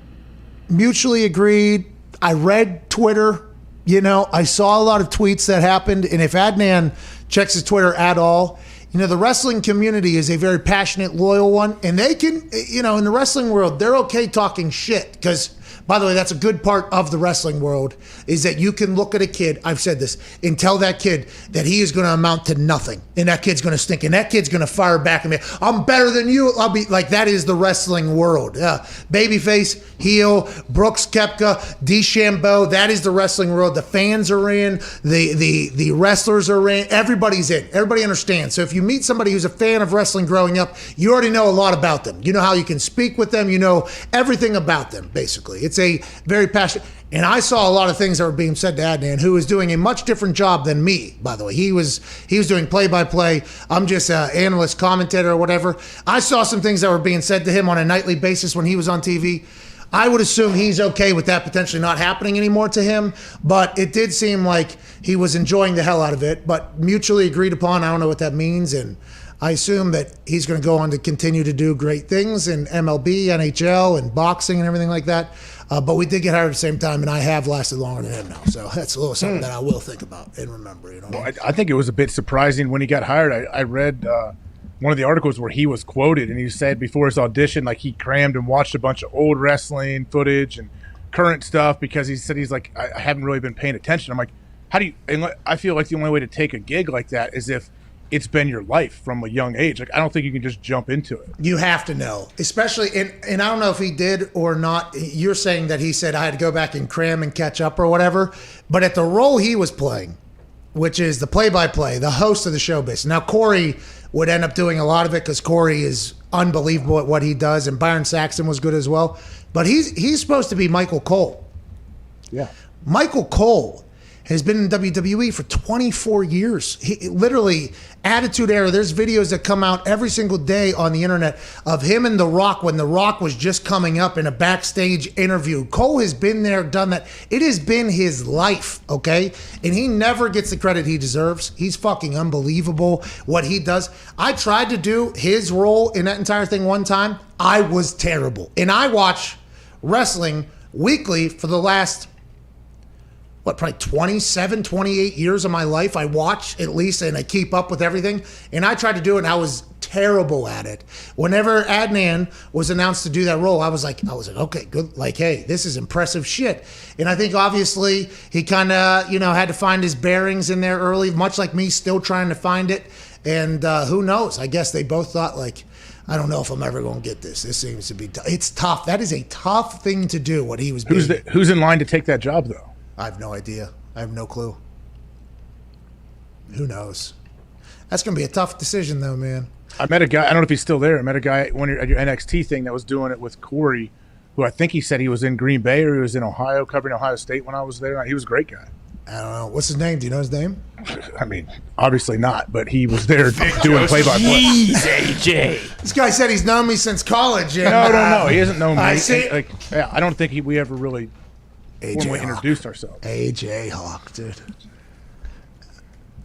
mutually agreed. I read Twitter. I saw a lot of tweets that happened, and if Adnan checks his Twitter at all, the wrestling community is a very passionate, loyal one, and they can, in the wrestling world, they're okay talking shit because, by the way, that's a good part of the wrestling world is that you can look at a kid, I've said this, and tell that kid that he is going to amount to nothing, and that kid's going to stink, and that kid's going to fire back at me. I'm better than you. I'll be like, that is the wrestling world. Babyface, heel, Brooks, Koepka, DeChambeau, that is the wrestling world. The fans are in, the wrestlers are in, everybody's in. Everybody understands. So if you meet somebody who's a fan of wrestling growing up, you already know a lot about them. You know how you can speak with them. You know everything about them, basically. It's a very passionate, and I saw a lot of things that were being said to Adnan, who was doing a much different job than me, by the way. He was doing play-by-play. I'm just an analyst, commentator, or whatever. I saw some things that were being said to him on a nightly basis when he was on TV. I would assume he's okay with that potentially not happening anymore to him, but it did seem like he was enjoying the hell out of it, but mutually agreed upon. I don't know what that means, and I assume that he's going to go on to continue to do great things in MLB, NHL, and boxing and everything like that. But we did get hired at the same time, and I have lasted longer than him now. So that's a little something that I will think about and remember. Well, I think it was a bit surprising when he got hired. I read one of the articles where he was quoted, and he said before his audition, like he crammed and watched a bunch of old wrestling footage and current stuff because he said he's like, I haven't really been paying attention. I'm like, how do you? And I feel like the only way to take a gig like that is if it's been your life from a young age. Like, I don't think you can just jump into it. You have to know, especially, and I don't know if he did or not. You're saying that he said I had to go back and cram and catch up or whatever, but at the role he was playing, which is the play-by-play, the host of the show business. Now, Corey would end up doing a lot of it because Corey is unbelievable at what he does, and Byron Saxton was good as well. But he's supposed to be Michael Cole. Yeah. Michael Cole has been in WWE for 24 years. He literally, Attitude Era, there's videos that come out every single day on the internet of him and The Rock when The Rock was just coming up in a backstage interview. Cole has been there, done that. It has been his life, okay? And he never gets the credit he deserves. He's fucking unbelievable what he does. I tried to do his role in that entire thing one time. I was terrible. And I watch wrestling weekly for the last probably 27, 28 years of my life. I watch at least and I keep up with everything. And I tried to do it and I was terrible at it. Whenever Adnan was announced to do that role, I was like, okay, good. Like, hey, this is impressive shit. And I think obviously he kind of, had to find his bearings in there early, much like me still trying to find it. And who knows? I guess they both thought like, I don't know if I'm ever going to get this. This seems to be, it's tough. That is a tough thing to do, what he was doing. Who's in line to take that job though? I have no idea. I have no clue. Who knows? That's going to be a tough decision, though, man. I met a guy. I don't know if he's still there. I met a guy at your NXT thing that was doing it with Corey, who I think he said he was in Green Bay or he was in Ohio, covering Ohio State when I was there. He was a great guy. I don't know. What's his name? Do you know his name? I mean, obviously not, but he was there doing play-by-play. Jeez, AJ. This guy said he's known me since college. And, No. He hasn't known me. I see. I don't think we ever really when we introduced ourselves. AJ Hawk, dude.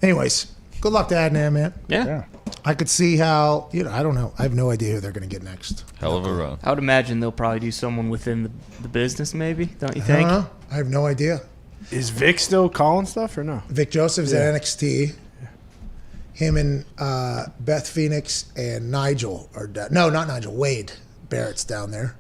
Anyways, good luck to Adnan, man. Yeah. I could see how, I don't know. I have no idea who they're going to get next. Hell of a run. I would imagine they'll probably do someone within the business, maybe, don't you I think? don't know. I have no idea. Is Vic still calling stuff or no? Vic Joseph's at NXT. Him and Beth Phoenix and Nigel are down. No, not Nigel. Wade Barrett's down there.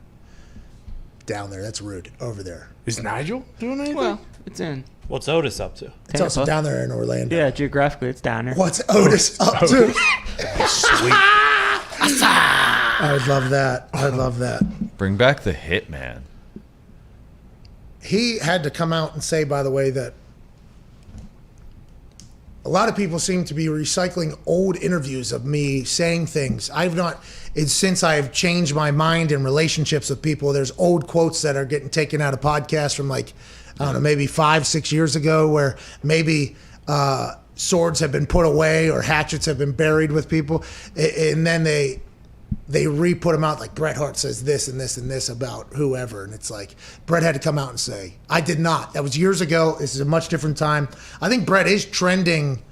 down there. That's rude. Over there. Is Nigel doing anything? Well, it's in. What's Otis up to? It's also down there in Orlando. Yeah, geographically, it's down there. What's Otis up to? Sweet. I would love that. I'd love that. Bring back the Hitman. He had to come out and say, by the way, that a lot of people seem to be recycling old interviews of me saying things. Since I've changed my mind in relationships with people, there's old quotes that are getting taken out of podcasts from like, I don't know, maybe 5-6 years ago, where maybe swords have been put away or hatchets have been buried with people. And then they re-put them out, like Bret Hart says this and this and this about whoever. And it's like, Bret had to come out and say, I did not. That was years ago. This is a much different time. I think Bret is trending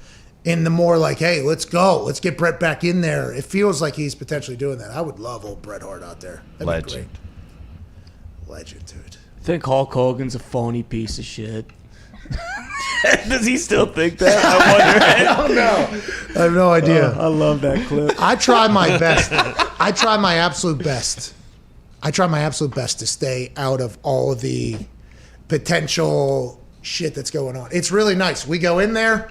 in the more like, hey, let's go. Let's get Bret back in there. It feels like he's potentially doing that. I would love old Bret Hart out there. That'd Legend. be great. Legend, dude. I think Hulk Hogan's a phony piece of shit. Does he still think that? I wonder. I don't know. I have no idea. I love that clip. I try my best. I try my absolute best. I try my absolute best to stay out of all of the potential shit that's going on. It's really nice. We go in there.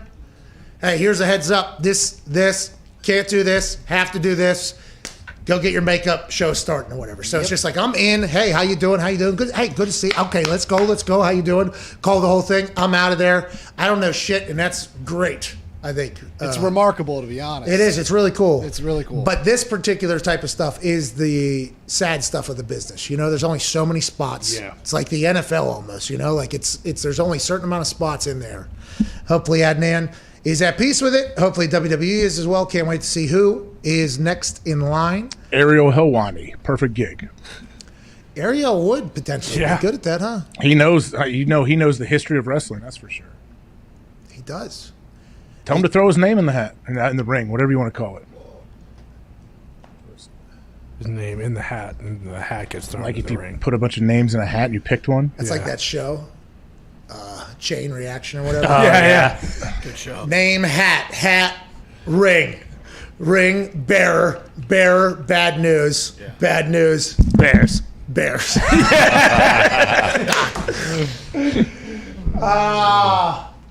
Hey, here's a heads up. This, can't do this, have to do this. Go get your makeup, show's starting or whatever. So It's just like, I'm in. Hey, how you doing? How you doing? Good. Hey, good to see you. Okay, let's go. How you doing? Call the whole thing. I'm out of there. I don't know shit, and that's great, I think. It's remarkable, to be honest. It is. It's really cool. It's really cool. But this particular type of stuff is the sad stuff of the business. You know, there's only so many spots. Yeah. It's like the NFL almost, you know? Like there's only a certain amount of spots in there. Hopefully Adnan is at peace with it. Hopefully WWE is as well. Can't wait to see who is next in line. Ariel Helwani, perfect gig. Ariel would potentially be good at that, huh? He knows. He knows the history of wrestling. That's for sure. He does. Tell him to throw his name in the hat, in the ring, whatever you want to call it. His name in the hat, and the hat gets thrown Like in if the you ring. put a bunch of names in a hat and you picked one. That's like that show, Chain Reaction or whatever. Yeah. Good show. Name, hat, ring, bearer, bad news, bad news, Bears.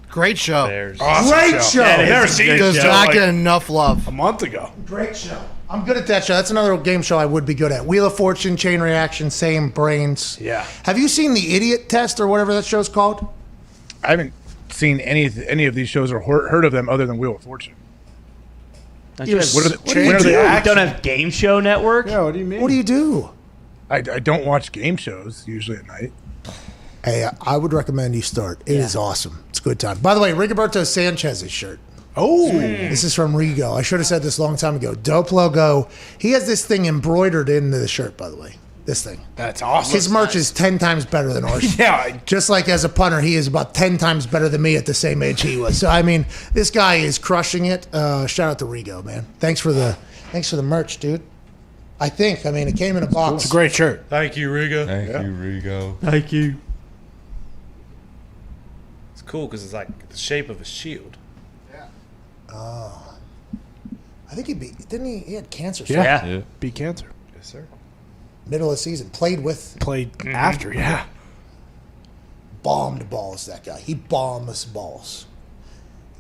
Great show. Great show. Yeah, never seen it. Does not get enough love. A month ago. Great show. I'm good at that show. That's another game show I would be good at. Wheel of Fortune, Chain Reaction, same brains. Yeah. Have you seen the Idiot Test or whatever that show's called? I haven't seen any of these shows or heard of them other than Wheel of Fortune. Don't You're you s- have, what do you do? don't have Game Show Network? Yeah, what do you mean? What do you do? I don't watch game shows usually at night. Hey, I would recommend you start. It is awesome. It's a good time. By the way, Rigoberto Sanchez's shirt. Oh. This is from Rigo. I should have said this a long time ago. Dope logo. He has this thing embroidered into the shirt, by the way. This thing. That's awesome. His merch is 10 times better than ours. Yeah. Just like as a punter, he is about 10 times better than me at the same age he was. So, I mean, this guy is crushing it. Shout out to Rigo, man. Thanks for the merch, dude. I mean, it came in a box. It's a great shirt. Thank you, Rigo. Thank you, Rigo. Thank you. It's cool because it's like the shape of a shield. Oh. I think didn't he? He had cancer. Yeah. Beat cancer. Yes, sir. Middle of the season. Played after, yeah. Bombed balls, that guy. He bombs balls.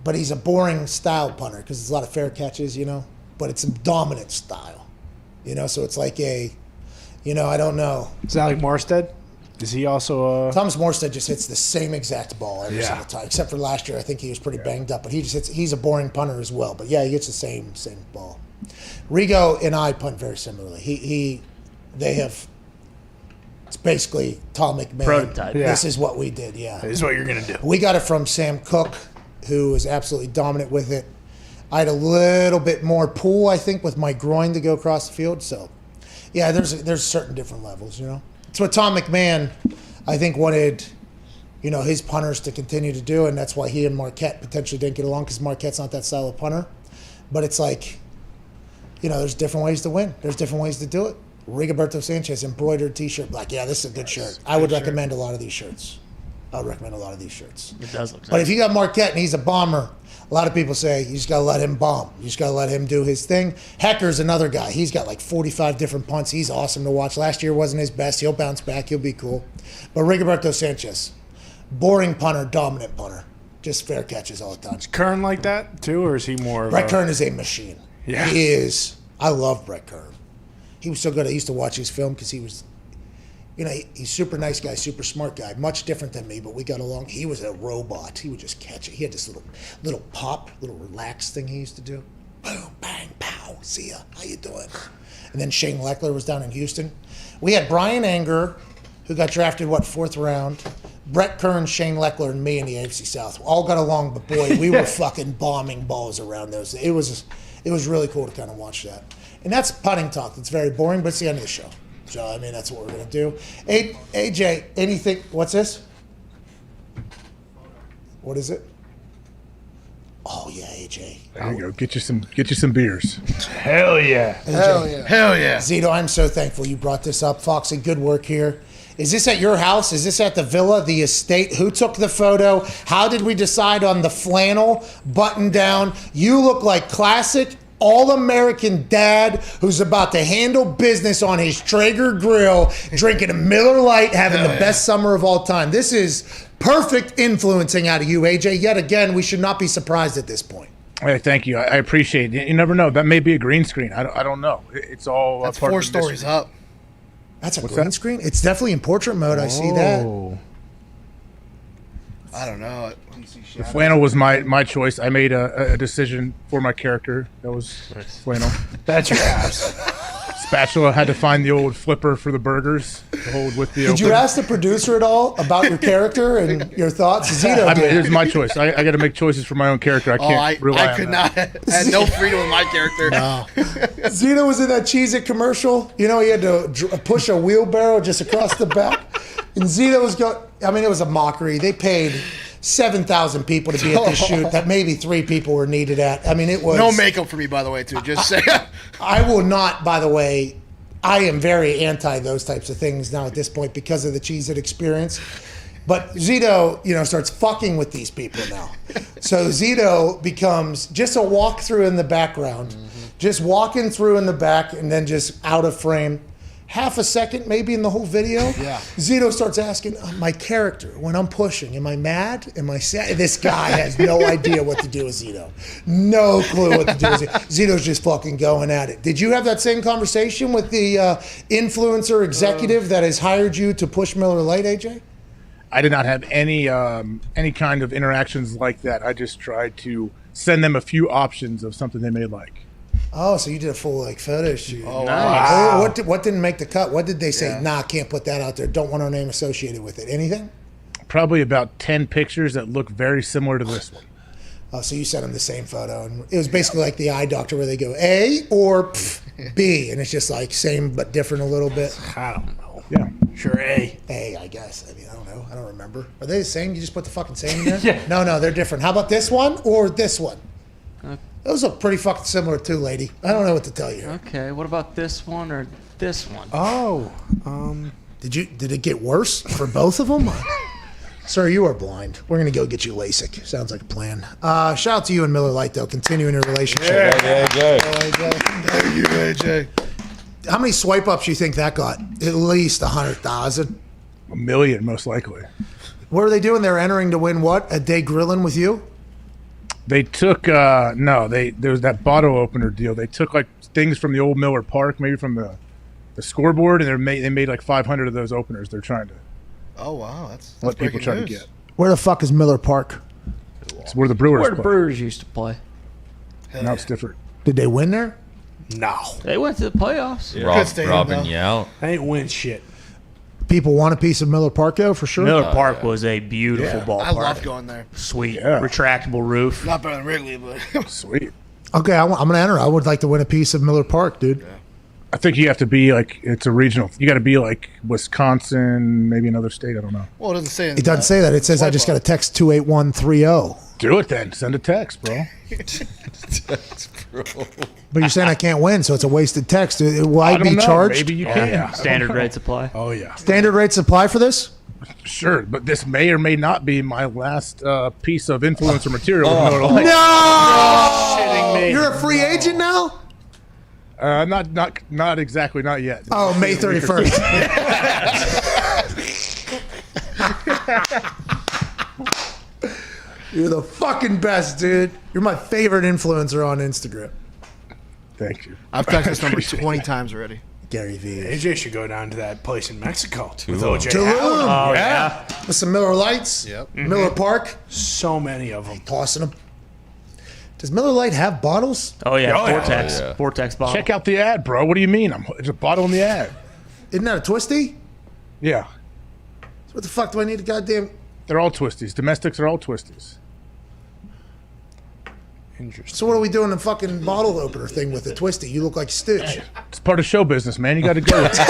But he's a boring style punter because there's a lot of fair catches, you know. But it's a dominant style, you know. So it's like I don't know. Is that like Marstead? Is he also Thomas Morstead just hits the same exact ball every Yeah. single time, except for last year. I think he was pretty banged up, but he just hits. He's a boring punter as well. But yeah, he gets the same ball. Rigo and I punt very similarly. They have. It's basically Tom McMahon. Prototype. Yeah. This is what we did. Yeah. This is what you're gonna do. We got it from Sam Cook, who was absolutely dominant with it. I had a little bit more pull, I think, with my groin to go across the field. So, yeah, there's certain different levels, you know. It's what Tom McMahon, I think, wanted, his punters to continue to do, and that's why he and Marquette potentially didn't get along because Marquette's not that style of punter. But it's like, there's different ways to win. There's different ways to do it. Rigoberto Sanchez embroidered T-shirt, like, yeah, this is a good shirt. I would recommend a lot of these shirts. I would recommend a lot of these shirts. It does look But nice. if you got Marquette and he's a bomber, a lot of people say you just got to let him bomb. You just got to let him do his thing. Hecker's another guy. He's got like 45 different punts. He's awesome to watch. Last year wasn't his best. He'll bounce back. He'll be cool. But Rigoberto Sanchez, boring punter, dominant punter. Just fair catches all the time. Is Kern like that too, or is he more? Brett Kern is a machine. Yeah. He is. I love Brett Kern. He was so good. I used to watch his film because he was, he's super nice guy, super smart guy, much different than me, but we got along. He was a robot. He would just catch it. He had this little pop, little relaxed thing he used to do. Boom, bang, pow, see ya, how you doing? And then Shane Lechler was down in Houston. We had Brian Anger, who got drafted, 4th round. Brett Kern, Shane Lechler, and me in the AFC South. All got along, but boy, we were fucking bombing balls around those. It was really cool to kind of watch that. And that's punting talk. It's very boring, but it's the end of the show. So, I mean, that's what we're going to do. AJ, anything? What's this? What is it? Oh, yeah, AJ. There you go. Get you some beers. Hell yeah. AJ. Hell yeah. Hell yeah. Zito, I'm so thankful you brought this up. Foxy, good work here. Is this at your house? Is this at the villa, the estate? Who took the photo? How did we decide on the flannel button down? You look like classic all-American dad who's about to handle business on his Traeger Grill, drinking a Miller Lite, having the best summer of all time. This is perfect influencing out of you, AJ. Yet again, we should not be surprised at this point. Hey, thank you. I appreciate it. You never know. That may be a green screen. I don't know. It's all That's part 4 of the stories mystery. up. That's a What's green that? screen? It's definitely in portrait mode. I see that. Oh. I don't know. The flannel was my choice. I made a decision for my character. That was flannel. That's your ass. Spatula had to find the old flipper for the burgers to hold with the Did you open. ask the producer at all about your character and your thoughts? Zito I mean, did. it was my choice. I got to make choices for my own character. I can't rely I on could that. not. I had no freedom with my character. No. Zito was in that Cheez-It commercial. He had to push a wheelbarrow just across the back. And Zito was going, it was a mockery. They paid 7,000 people to be at this shoot that maybe 3 people were needed at. It was. No makeup for me, by the way, too. Just say. I will not, by the way, I am very anti those types of things now at this point because of the Cheez-It experience. But Zito, starts fucking with these people now. So Zito becomes just a walkthrough in the background, just walking through in the back and then just out of frame. Half a second, maybe in the whole video. Yeah. Zito starts asking my character when I'm pushing. Am I mad? Am I sad? This guy has no idea what to do with Zito. No clue what to do with Zito. Zito's just fucking going at it. Did you have that same conversation with the influencer executive that has hired you to push Miller Lite, AJ? I did not have any kind of interactions like that. I just tried to send them a few options of something they may like. Oh, so you did a full photo shoot. Oh, nice. wow. What didn't make the cut? What did they say? Nah, can't put that out there. Don't want our name associated with it. Anything? Probably about 10 pictures that look very similar to this one. Oh, so you sent them the same photo. And it was basically like the eye doctor where they go A or B. And it's just like same but different a little bit. I don't know. Yeah. Sure, A. A, I guess. I don't know. I don't remember. Are they the same? You just put the fucking same in there? Yeah. No, they're different. How about this one or this one? Those look pretty fucking similar too, lady. I don't know what to tell you. Okay, what about this one or this one? Oh, did it get worse for both of them? Sir, you are blind. We're gonna go get you LASIK. Sounds like a plan. Shout out to you and Miller Lite though, continuing your relationship. Thank you, AJ. How many swipe ups you think that got? At least 100,000. 1 million, most likely. What are they doing? They're entering to win what? A day grilling with you? They took there was that bottle opener deal. They took like things from the old Miller Park, maybe from the scoreboard, and they made like 500 of those openers. They're trying to Oh wow, that's let people breaking try news. to get. Where the fuck is Miller Park? It's where the Brewers Where the play. Brewers used to play. Now it's different. Did they win there? No. They went to the playoffs. Robin Yount. They ain't win shit. People want a piece of Miller Park though, for sure. Miller Park was a beautiful ballpark. I love going there. Sweet. Yeah. Retractable roof. Not better than Wrigley, but Sweet. Okay, I'm gonna enter. I would like to win a piece of Miller Park, dude. I think you have to be like it's a regional. You got to be like Wisconsin, maybe another state. I don't know. well, it doesn't say. It doesn't say that. It says I just got to text 28130. Do it then. Send a text, bro. But you're saying I can't win, so it's a wasted text. Will I I don't be know. charged? Maybe you Oh, can. yeah. Standard rates apply. Oh, yeah. Standard rates apply for this? Sure, but this may or may not be my last piece of influencer material. No! Shitting me. You're a free agent now? Not exactly, not yet. Oh, May 31st. You're the fucking best, dude. You're my favorite influencer on Instagram. Thank you. I've texted this number 20 times already. Gary V. AJ should go down to that place in Mexico with Tulum. OJ. Tulum. Howard. Yeah. With some Miller Lights. Yep. Miller Park. So many of them. Tossing them. Does Miller Lite have bottles? Oh yeah, Oh, yeah. Vortex, Oh, yeah. Vortex bottle. Check out the ad, bro. What do you mean? It's a bottle in the ad. Isn't that a twisty? Yeah. So what the fuck do I need to goddamn... They're all twisties. Domestics are all twisties. Interesting. So what are we doing the fucking bottle opener thing with a twisty? You look like Stitch. It's part of show business, man. You got to go with it.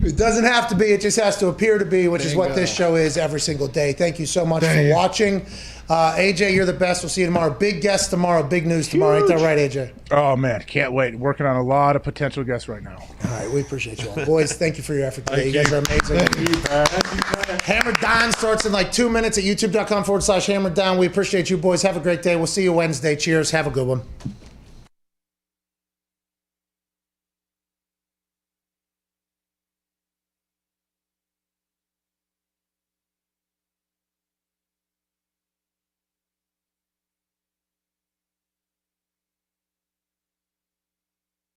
It doesn't have to be. It just has to appear to be, which is what this show is every single day. Thank you so much for watching. AJ, you're the best. We'll see you tomorrow. Big guest tomorrow. Big news tomorrow. Ain't that right, AJ? Oh, man. Can't wait. Working on a lot of potential guests right now. All right. We appreciate you all. Boys, thank you for your effort today. You guys are amazing. Hammer Down starts in like 2 minutes at youtube.com/Hammer Down. We appreciate you, boys. Have a great day. We'll see you Wednesday. Cheers. Have a good one.